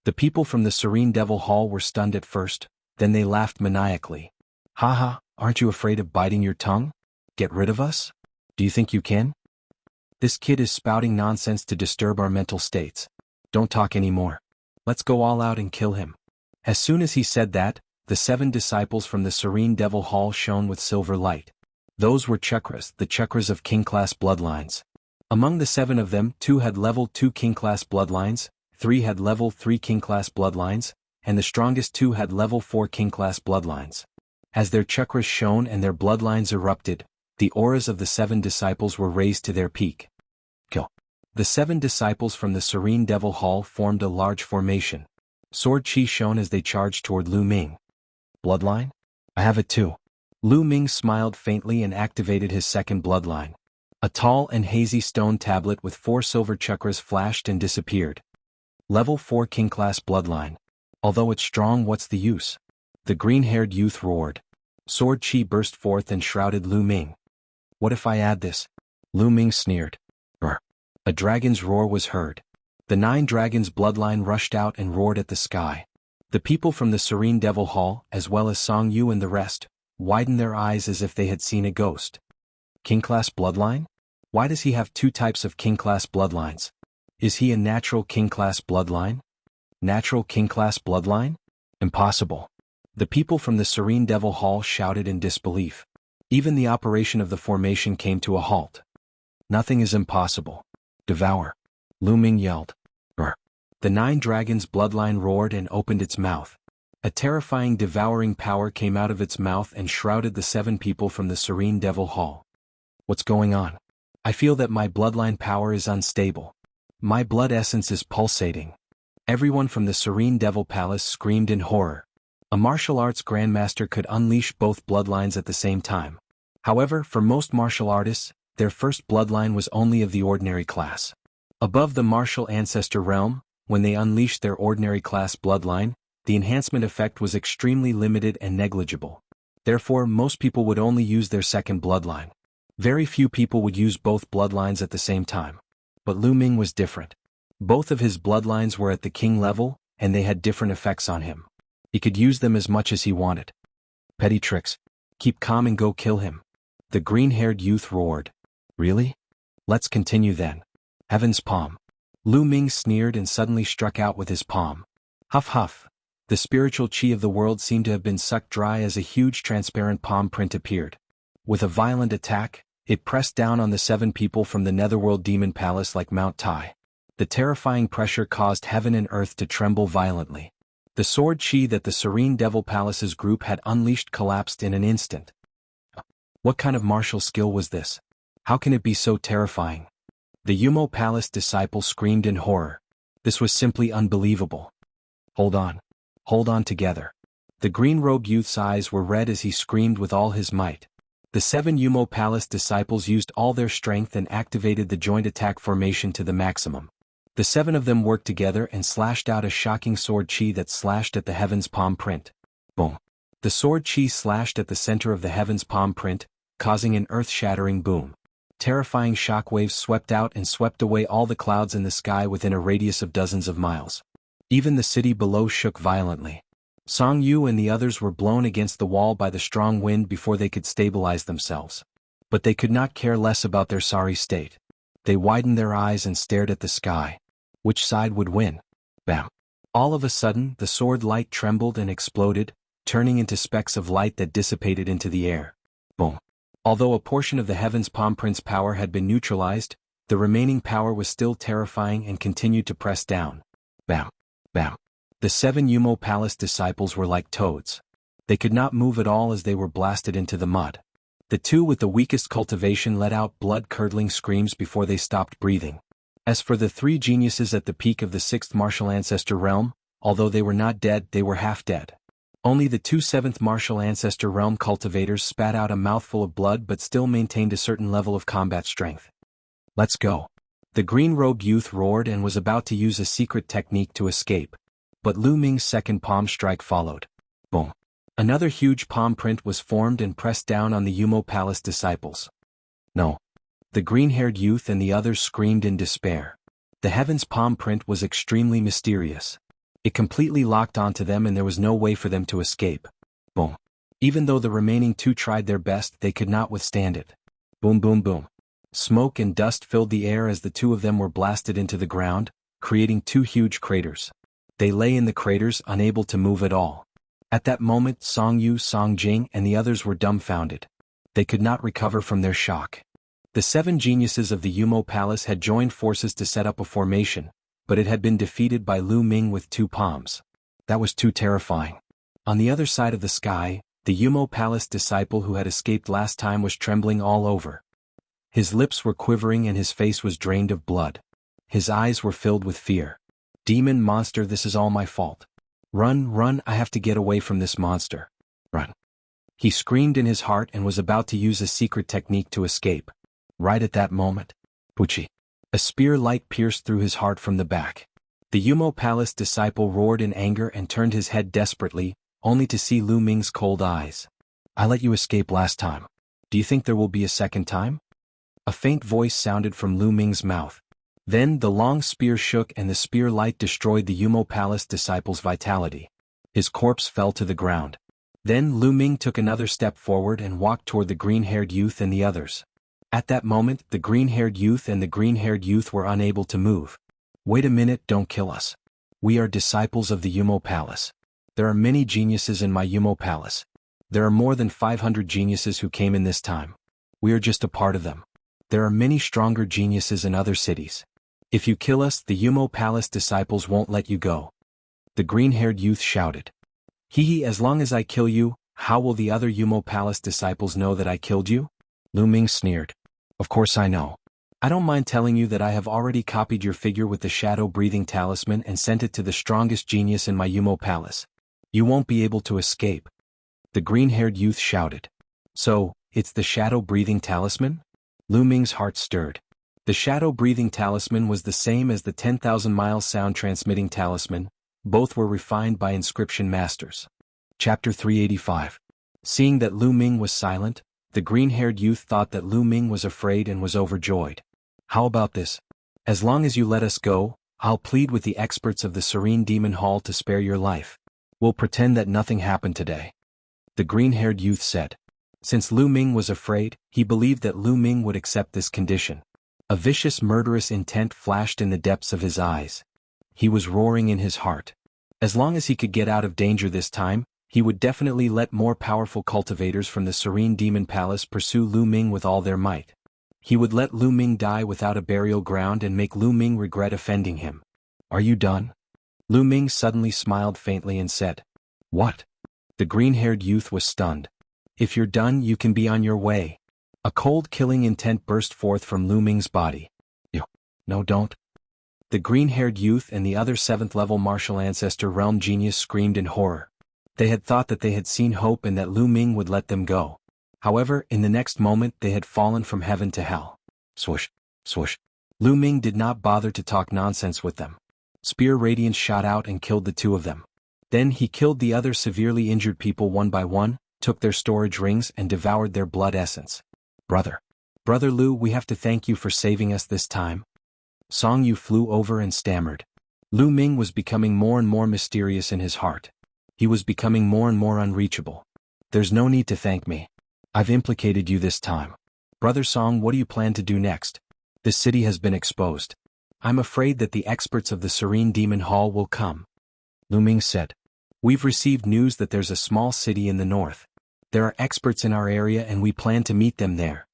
The people from the Serene Devil Hall were stunned at first, then they laughed maniacally. Haha, aren't you afraid of biting your tongue? Get rid of us? Do you think you can? This kid is spouting nonsense to disturb our mental states. Don't talk anymore. Let's go all out and kill him. As soon as he said that, the 7 disciples from the Serene Devil Hall shone with silver light. Those were chakras, the chakras of king-class bloodlines. Among the 7 of them, 2 had level 2 king-class bloodlines, 3 had level 3 king-class bloodlines, and the strongest 2 had level 4 king-class bloodlines. As their chakras shone and their bloodlines erupted, the auras of the 7 disciples were raised to their peak. Kill. The 7 disciples from the Serene Devil Hall formed a large formation. Sword chi shone as they charged toward Lu Ming. Bloodline? I have it too. Lu Ming smiled faintly and activated his second bloodline. A tall and hazy stone tablet with 4 silver chakras flashed and disappeared. Level 4 king-class bloodline. Although it's strong, what's the use? The green-haired youth roared. Sword chi burst forth and shrouded Lu Ming. What if I add this? Lu Ming sneered. Brr. A dragon's roar was heard. The 9 dragons' bloodline rushed out and roared at the sky. The people from the Serene Devil Hall, as well as Song Yu and the rest, widened their eyes as if they had seen a ghost. King-class bloodline? Why does he have 2 types of king-class bloodlines? Is he a natural king-class bloodline? Natural king-class bloodline? Impossible. The people from the Serene Devil Hall shouted in disbelief. Even the operation of the formation came to a halt. Nothing is impossible. Devour. Lu Ming yelled. Brr. The 9 dragons' bloodline roared and opened its mouth. A terrifying devouring power came out of its mouth and shrouded the 7 people from the Serene Devil Hall. What's going on? I feel that my bloodline power is unstable. My blood essence is pulsating. Everyone from the Serene Devil Palace screamed in horror. A martial arts grandmaster could unleash both bloodlines at the same time. However, for most martial artists, their first bloodline was only of the ordinary class. Above the martial ancestor realm, when they unleashed their ordinary class bloodline, the enhancement effect was extremely limited and negligible. Therefore, most people would only use their second bloodline. Very few people would use both bloodlines at the same time. But Lu Ming was different. Both of his bloodlines were at the king level, and they had different effects on him. He could use them as much as he wanted. Petty tricks. Keep calm and go kill him. The green-haired youth roared. Really? Let's continue then. Heaven's palm. Lu Ming sneered and suddenly struck out with his palm. Huff huff. The spiritual chi of the world seemed to have been sucked dry as a huge transparent palm print appeared. With a violent attack, it pressed down on the 7 people from the Netherworld Demon Palace like Mount Tai. The terrifying pressure caused heaven and earth to tremble violently. The sword chi that the Serene Devil Palace's group had unleashed collapsed in an instant. What kind of martial skill was this? How can it be so terrifying? The Yumo Palace disciple screamed in horror. This was simply unbelievable. Hold on. Hold on together. The green-robed youth's eyes were red as he screamed with all his might. The 7 Yumo Palace disciples used all their strength and activated the joint attack formation to the maximum. The 7 of them worked together and slashed out a shocking sword chi that slashed at the heaven's palm print. Boom. The sword chi slashed at the center of the heaven's palm print, causing an earth-shattering boom. Terrifying shockwaves swept out and swept away all the clouds in the sky within a radius of dozens of miles. Even the city below shook violently. Song Yu and the others were blown against the wall by the strong wind before they could stabilize themselves. But they could not care less about their sorry state. They widened their eyes and stared at the sky. Which side would win? Bam. All of a sudden, the sword light trembled and exploded, turning into specks of light that dissipated into the air. Boom. Although a portion of the heaven's palm print's power had been neutralized, the remaining power was still terrifying and continued to press down. Bam. Bam. The 7 Yumo Palace disciples were like toads. They could not move at all as they were blasted into the mud. The 2 with the weakest cultivation let out blood-curdling screams before they stopped breathing. As for the 3 geniuses at the peak of the 6th martial ancestor realm, although they were not dead, they were half dead. Only the 2 7th martial ancestor realm cultivators spat out a mouthful of blood but still maintained a certain level of combat strength. Let's go. The green-robed youth roared and was about to use a secret technique to escape. But Lu Ming's second palm strike followed. Boom. Another huge palm print was formed and pressed down on the Yumo Palace disciples. No. The green-haired youth and the others screamed in despair. The heaven's palm print was extremely mysterious. It completely locked onto them and there was no way for them to escape. Boom. Even though the remaining 2 tried their best, they could not withstand it. Boom boom boom. Smoke and dust filled the air as the 2 of them were blasted into the ground, creating 2 huge craters. They lay in the craters, unable to move at all. At that moment, Song Yu, Song Jing, and the others were dumbfounded. They could not recover from their shock. The 7 geniuses of the Yumo Palace had joined forces to set up a formation, but it had been defeated by Lu Ming with 2 palms. That was too terrifying. On the other side of the sky, the Yumo Palace disciple who had escaped last time was trembling all over. His lips were quivering and his face was drained of blood. His eyes were filled with fear. Demon monster, this is all my fault. Run, run, I have to get away from this monster. Run. He screamed in his heart and was about to use a secret technique to escape. Right at that moment, Puchi. A spear light pierced through his heart from the back. The Yumo Palace disciple roared in anger and turned his head desperately, only to see Lu Ming's cold eyes. I let you escape last time. Do you think there will be a second time? A faint voice sounded from Lu Ming's mouth. Then the long spear shook and the spear light destroyed the Yumo Palace disciple's vitality. His corpse fell to the ground. Then Lu Ming took another step forward and walked toward the green-haired youth and the others. At that moment, the green-haired youth and the green-haired youth were unable to move. Wait a minute, don't kill us. We are disciples of the Yumo Palace. There are many geniuses in my Yumo Palace. There are more than 500 geniuses who came in this time. We are just a part of them. There are many stronger geniuses in other cities. If you kill us, the Yumo Palace disciples won't let you go. The green-haired youth shouted. Hee, as long as I kill you, how will the other Yumo Palace disciples know that I killed you? Lu Ming sneered. Of course I know. I don't mind telling you that I have already copied your figure with the shadow-breathing talisman and sent it to the strongest genius in my Yumo Palace. You won't be able to escape. The green-haired youth shouted. So, it's the shadow-breathing talisman? Lu Ming's heart stirred. The shadow-breathing talisman was the same as the 10,000-mile sound-transmitting talisman. Both were refined by inscription masters. Chapter 385. Seeing that Lu Ming was silent, the green-haired youth thought that Lu Ming was afraid and was overjoyed. How about this? As long as you let us go, I'll plead with the experts of the Serene Demon Hall to spare your life. We'll pretend that nothing happened today. The green-haired youth said. Since Lu Ming was afraid, he believed that Lu Ming would accept this condition. A vicious murderous intent flashed in the depths of his eyes. He was roaring in his heart. As long as he could get out of danger this time, he would definitely let more powerful cultivators from the Serene Demon Palace pursue Lu Ming with all their might. He would let Lu Ming die without a burial ground and make Lu Ming regret offending him. Are you done? Lu Ming suddenly smiled faintly and said. What? The green-haired youth was stunned. If you're done, you can be on your way. A cold killing intent burst forth from Lu Ming's body. No, don't. The green-haired youth and the other 7th-level martial ancestor realm genius screamed in horror. They had thought that they had seen hope and that Lu Ming would let them go. However, in the next moment they had fallen from heaven to hell. Swoosh, swoosh. Lu Ming did not bother to talk nonsense with them. Spear radiance shot out and killed the 2 of them. Then he killed the other severely injured people one by one, took their storage rings and devoured their blood essence. Brother Lu, we have to thank you for saving us this time. Song Yu flew over and stammered. Lu Ming was becoming more and more mysterious in his heart. He was becoming more and more unreachable. There's no need to thank me. I've implicated you this time. Brother Song, what do you plan to do next? This city has been exposed. I'm afraid that the experts of the Serene Demon Hall will come. Lu Ming said. We've received news that there's a small city in the north. There are experts in our area and we plan to meet them there.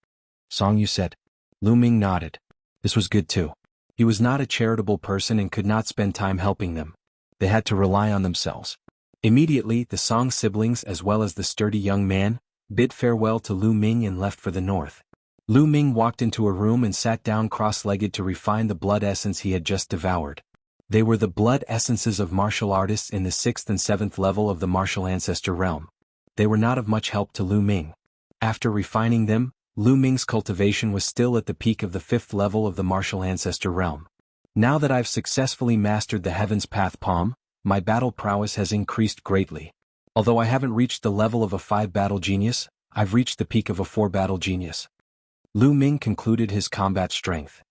Song Yu said. Lu Ming nodded. This was good too. He was not a charitable person and could not spend time helping them. They had to rely on themselves. Immediately, the Song siblings as well as the sturdy young man bid farewell to Lu Ming and left for the north. Lu Ming walked into a room and sat down cross-legged to refine the blood essence he had just devoured. They were the blood essences of martial artists in the 6th and 7th level of the martial ancestor realm. They were not of much help to Lu Ming. After refining them, Lu Ming's cultivation was still at the peak of the 5th level of the martial ancestor realm. Now that I've successfully mastered the Heaven's Path Palm, my battle prowess has increased greatly. Although I haven't reached the level of a 5-battle genius, I've reached the peak of a 4-battle genius. Lu Ming concluded his combat strength.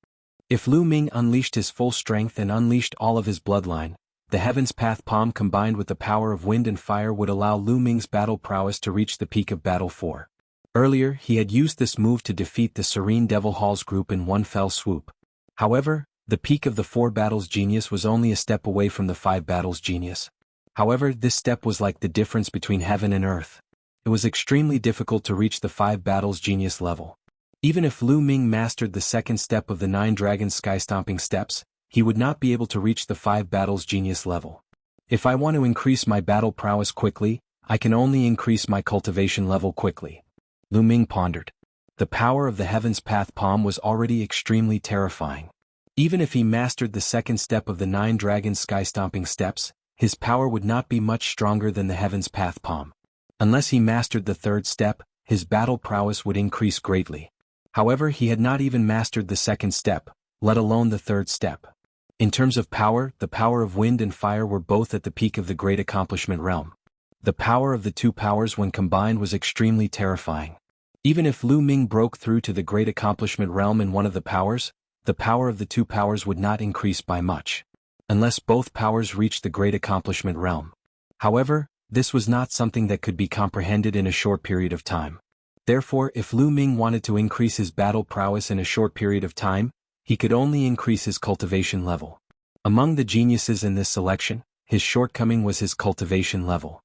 If Lu Ming unleashed his full strength and unleashed all of his bloodline, the Heaven's Path Palm combined with the power of wind and fire would allow Lu Ming's battle prowess to reach the peak of Battle 4. Earlier, he had used this move to defeat the Serene Devil Halls group in one fell swoop. However, the peak of the 4 battles genius was only a step away from the 5 battles genius. However, this step was like the difference between heaven and earth. It was extremely difficult to reach the 5 battles genius level. Even if Lu Ming mastered the 2nd step of the 9 Dragon Sky Stomping Steps, he would not be able to reach the 5 battles genius level. If I want to increase my battle prowess quickly, I can only increase my cultivation level quickly. Lu Ming pondered. The power of the Heaven's Path Palm was already extremely terrifying. Even if he mastered the 2nd step of the 9 Dragon Sky Stomping Steps, his power would not be much stronger than the Heaven's Path Palm. Unless he mastered the 3rd step, his battle prowess would increase greatly. However, he had not even mastered the 2nd step, let alone the 3rd step. In terms of power, the power of wind and fire were both at the peak of the Great Accomplishment realm. The power of the 2 powers when combined was extremely terrifying. Even if Lu Ming broke through to the Great Accomplishment realm in one of the powers, the power of the 2 powers would not increase by much. Unless both powers reached the Great Accomplishment realm. However, this was not something that could be comprehended in a short period of time. Therefore, if Lu Ming wanted to increase his battle prowess in a short period of time, he could only increase his cultivation level. Among the geniuses in this selection, his shortcoming was his cultivation level.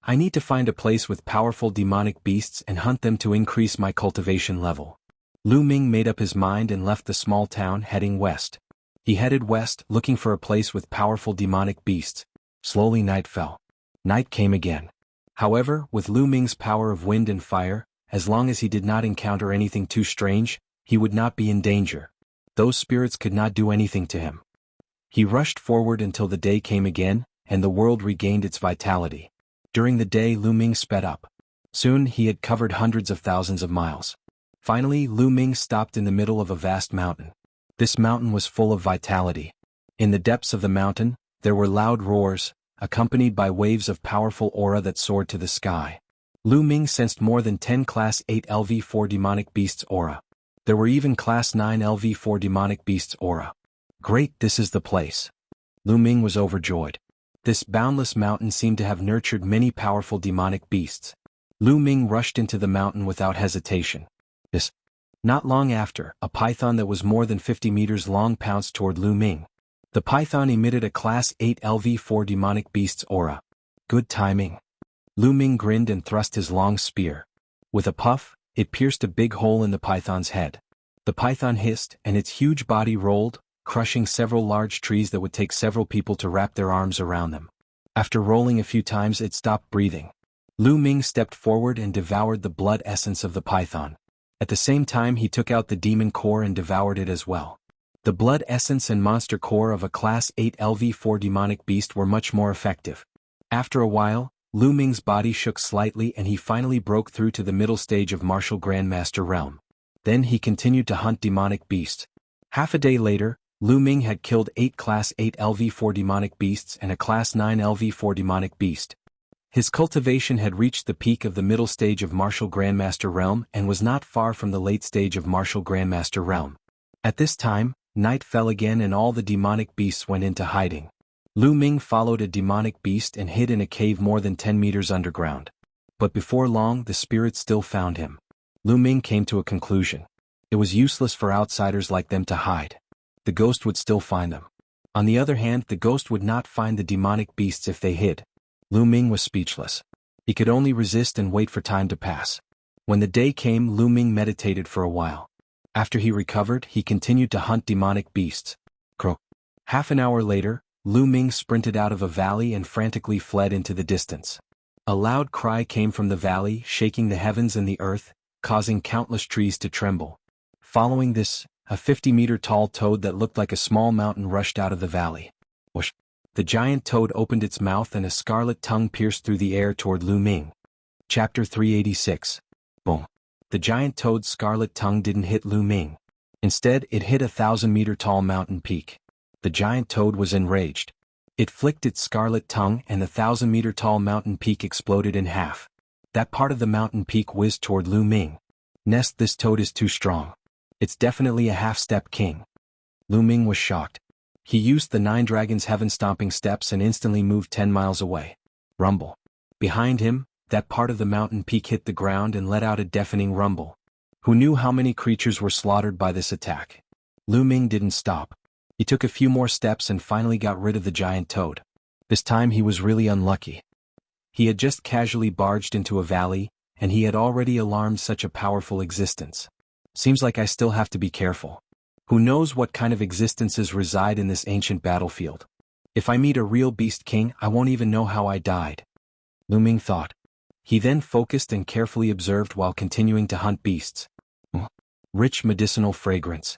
I need to find a place with powerful demonic beasts and hunt them to increase my cultivation level. Lu Ming made up his mind and left the small town heading west. He headed west, looking for a place with powerful demonic beasts. Slowly night fell. Night came again. However, with Lu Ming's power of wind and fire, as long as he did not encounter anything too strange, he would not be in danger. Those spirits could not do anything to him. He rushed forward until the day came again, and the world regained its vitality. During the day, Lu Ming sped up. Soon, he had covered hundreds of thousands of miles. Finally, Lu Ming stopped in the middle of a vast mountain. This mountain was full of vitality. In the depths of the mountain, there were loud roars, accompanied by waves of powerful aura that soared to the sky. Lu Ming sensed more than 10 Class 8 LV4 demonic beasts aura. There were even Class 9 LV4 demonic beasts aura. Great, this is the place. Lu Ming was overjoyed. This boundless mountain seemed to have nurtured many powerful demonic beasts. Lu Ming rushed into the mountain without hesitation. Not long after, a python that was more than 50 meters long pounced toward Lu Ming. The python emitted a Class 8 LV-4 demonic beast's aura. Good timing. Lu Ming grinned and thrust his long spear. With a puff, it pierced a big hole in the python's head. The python hissed, and its huge body rolled, crushing several large trees that would take several people to wrap their arms around them. After rolling a few times, it stopped breathing. Lu Ming stepped forward and devoured the blood essence of the python. At the same time, he took out the demon core and devoured it as well. The blood essence and monster core of a Class 8 LV-4 demonic beast were much more effective. After a while, Lu Ming's body shook slightly and he finally broke through to the middle stage of Martial Grandmaster realm. Then he continued to hunt demonic beasts. Half a day later, Lu Ming had killed 8 Class 8 LV-4 demonic beasts and a Class 9 LV-4 demonic beast. His cultivation had reached the peak of the middle stage of Martial Grandmaster realm and was not far from the late stage of Martial Grandmaster realm. At this time, night fell again and all the demonic beasts went into hiding. Lu Ming followed a demonic beast and hid in a cave more than 10 meters underground. But before long, the spirit still found him. Lu Ming came to a conclusion. It was useless for outsiders like them to hide. The ghost would still find them. On the other hand, the ghost would not find the demonic beasts if they hid. Lu Ming was speechless. He could only resist and wait for time to pass. When the day came, Lu Ming meditated for a while. After he recovered, he continued to hunt demonic beasts. Half an hour later, Lu Ming sprinted out of a valley and frantically fled into the distance. A loud cry came from the valley, shaking the heavens and the earth, causing countless trees to tremble. Following this, a 50-meter-tall toad that looked like a small mountain rushed out of the valley. Whoosh! The giant toad opened its mouth and a scarlet tongue pierced through the air toward Lu Ming. Chapter 386. Boom! The giant toad's scarlet tongue didn't hit Lu Ming. Instead, it hit a 1,000-meter-tall mountain peak. The giant toad was enraged. It flicked its scarlet tongue and the 1,000-meter-tall mountain peak exploded in half. That part of the mountain peak whizzed toward Lu Ming. This toad is too strong. It's definitely a half-step king. Lu Ming was shocked. He used the 9 dragons' heaven-stomping steps and instantly moved 10 miles away. Rumble. Behind him, that part of the mountain peak hit the ground and let out a deafening rumble. Who knew how many creatures were slaughtered by this attack? Lu Ming didn't stop. He took a few more steps and finally got rid of the giant toad. This time he was really unlucky. He had just casually barged into a valley, and he had already alarmed such a powerful existence. Seems like I still have to be careful. Who knows what kind of existences reside in this ancient battlefield? If I meet a real beast king, I won't even know how I died. Lu Ming thought. He then focused and carefully observed while continuing to hunt beasts. Rich medicinal fragrance.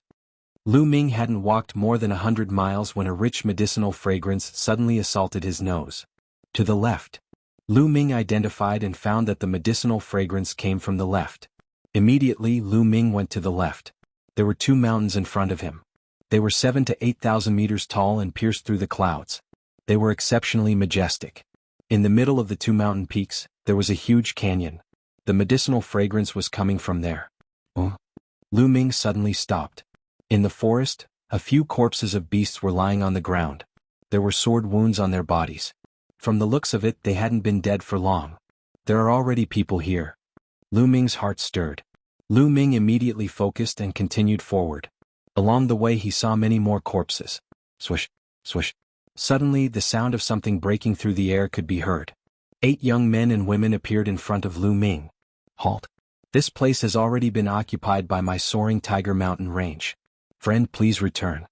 Lu Ming hadn't walked more than 100 miles when a rich medicinal fragrance suddenly assaulted his nose. To the left. Lu Ming identified and found that the medicinal fragrance came from the left. Immediately, Lu Ming went to the left. There were 2 mountains in front of him. They were 7,000 to 8,000 meters tall and pierced through the clouds. They were exceptionally majestic. In the middle of the 2 mountain peaks, there was a huge canyon. The medicinal fragrance was coming from there. Lu Ming suddenly stopped. In the forest, a few corpses of beasts were lying on the ground. There were sword wounds on their bodies. From the looks of it, they hadn't been dead for long. There are already people here. Lu Ming's heart stirred. Lu Ming immediately focused and continued forward. Along the way he saw many more corpses. Swish, swish. Suddenly the sound of something breaking through the air could be heard. 8 young men and women appeared in front of Lu Ming. Halt. This place has already been occupied by my soaring tiger mountain range. Friend, please return.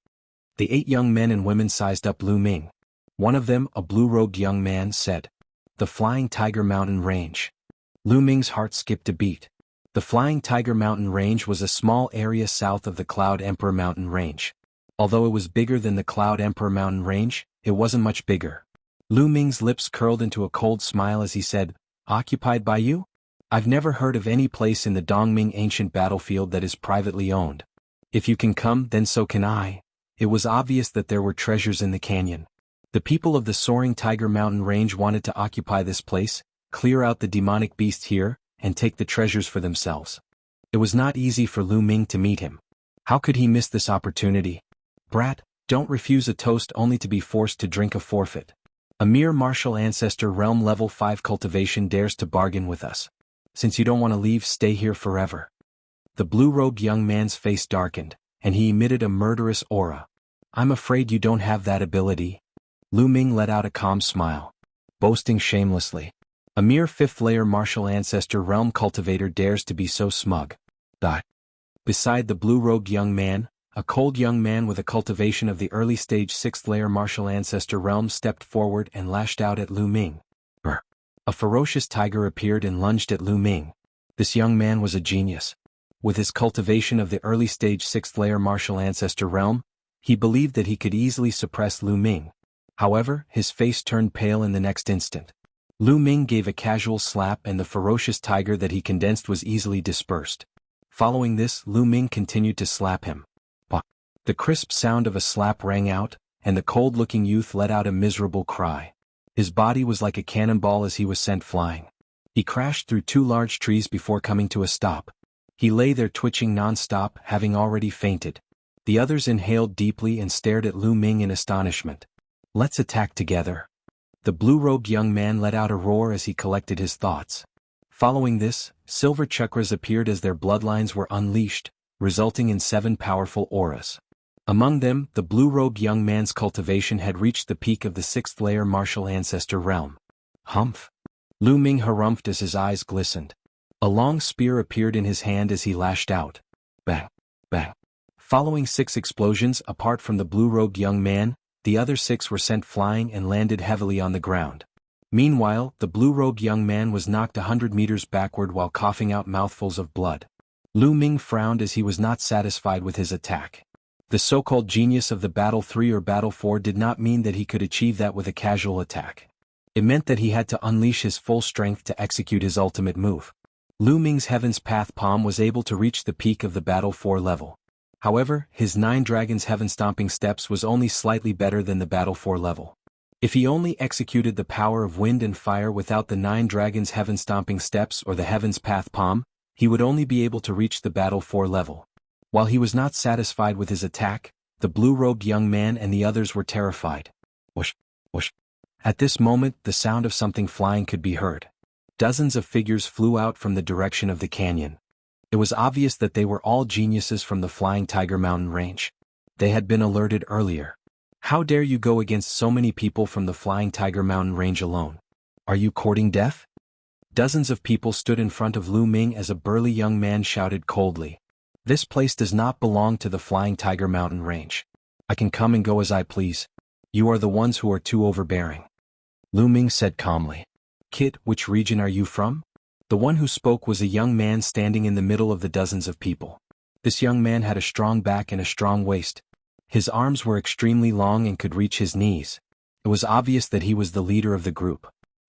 The 8 young men and women sized up Lu Ming. One of them, a blue-robed young man, said, "The Flying Tiger Mountain Range." Lu Ming's heart skipped a beat. The Flying Tiger Mountain Range was a small area south of the Cloud Emperor Mountain Range. Although it was bigger than the Cloud Emperor Mountain Range, it wasn't much bigger. Lu Ming's lips curled into a cold smile as he said, "Occupied by you? I've never heard of any place in the Dongming ancient battlefield that is privately owned. If you can come, then so can I." It was obvious that there were treasures in the canyon. The people of the Soaring Tiger Mountain Range wanted to occupy this place, clear out the demonic beast here, and take the treasures for themselves. It was not easy for Lu Ming to meet him. How could he miss this opportunity? "Brat, Don't refuse a toast only to be forced to drink a forfeit. A mere martial ancestor realm level 5 cultivation dares to bargain with us. Since you don't want to leave, stay here forever. The blue-robed young man's face darkened, and he emitted a murderous aura. I'm afraid you don't have that ability. Lu Ming let out a calm smile, boasting shamelessly. A mere 5th-layer martial ancestor realm cultivator dares to be so smug. Beside the blue-robed young man, a cold young man with a cultivation of the early stage 6th-layer martial ancestor realm stepped forward and lashed out at Lu Ming. A ferocious tiger appeared and lunged at Lu Ming. This young man was a genius. With his cultivation of the early stage 6th-layer martial ancestor realm, he believed that he could easily suppress Lu Ming. However, his face turned pale in the next instant. Lu Ming gave a casual slap and the ferocious tiger that he condensed was easily dispersed. Following this, Lu Ming continued to slap him. The crisp sound of a slap rang out, and the cold-looking youth let out a miserable cry. His body was like a cannonball as he was sent flying. He crashed through 2 large trees before coming to a stop. He lay there twitching non-stop, having already fainted. The others inhaled deeply and stared at Lu Ming in astonishment. Let's attack together. The blue-robed young man let out a roar as he collected his thoughts. Following this, silver chakras appeared as their bloodlines were unleashed, resulting in 7 powerful auras. Among them, the blue-robed young man's cultivation had reached the peak of the 6th-layer martial ancestor realm. Humph! Lu Ming harumphed as his eyes glistened. A long spear appeared in his hand as he lashed out. Bang! Bang! Following 6 explosions apart from the blue-robed young man, the other 6 were sent flying and landed heavily on the ground. Meanwhile, the blue-robed young man was knocked 100 meters backward while coughing out mouthfuls of blood. Lu Ming frowned as he was not satisfied with his attack. The so-called genius of the Battle 3 or Battle 4 did not mean that he could achieve that with a casual attack. It meant that he had to unleash his full strength to execute his ultimate move. Lu Ming's Heaven's Path palm was able to reach the peak of the Battle 4 level. However, his 9 Dragons Heaven Stomping Steps was only slightly better than the Battle 4 level. If he only executed the power of wind and fire without the 9 Dragons Heaven Stomping Steps or the Heaven's Path palm, he would only be able to reach the Battle 4 level. While he was not satisfied with his attack, the blue-robed young man and the others were terrified. Whoosh! Whoosh! At this moment, the sound of something flying could be heard. Dozens of figures flew out from the direction of the canyon. It was obvious that they were all geniuses from the Flying Tiger Mountain range. They had been alerted earlier. How dare you go against so many people from the Flying Tiger Mountain range alone? Are you courting death? Dozens of people stood in front of Lu Ming as a burly young man shouted coldly. This place does not belong to the Flying Tiger Mountain range. I can come and go as I please. You are the ones who are too overbearing. Lu Ming said calmly. Kid, which region are you from? The one who spoke was a young man standing in the middle of the dozens of people. This young man had a strong back and a strong waist. His arms were extremely long and could reach his knees. It was obvious that he was the leader of the group.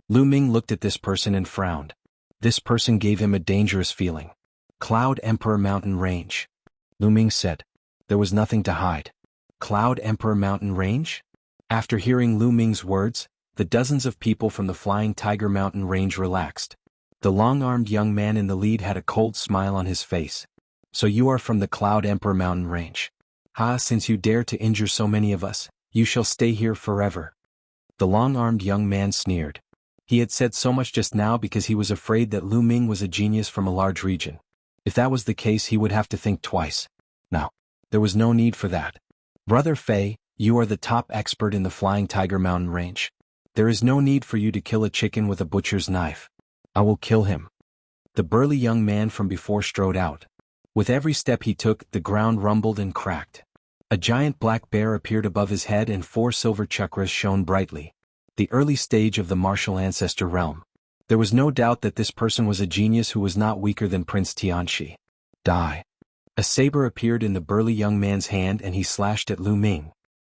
Lu Ming looked at this person and frowned. This person gave him a dangerous feeling. Cloud Emperor Mountain Range. Lu Ming said. There was nothing to hide. Cloud Emperor Mountain Range? After hearing Lu Ming's words, the dozens of people from the Flying Tiger Mountain Range relaxed. The long-armed young man in the lead had a cold smile on his face. So you are from the Cloud Emperor Mountain Range. Ha, since you dare to injure so many of us, you shall stay here forever. The long-armed young man sneered. He had said so much just now because he was afraid that Lu Ming was a genius from a large region. If that was the case, he would have to think twice. No, there was no need for that. Brother Fei, you are the top expert in the Flying Tiger Mountain Range. There is no need for you to kill a chicken with a butcher's knife. I will kill him. The burly young man from before strode out. With every step he took, the ground rumbled and cracked. A giant black bear appeared above his head and 4 silver chakras shone brightly. The early stage of the martial ancestor realm. There was no doubt that this person was a genius who was not weaker than Prince Tianxi. Die. A saber appeared in the burly young man's hand and he slashed at Lu Ming.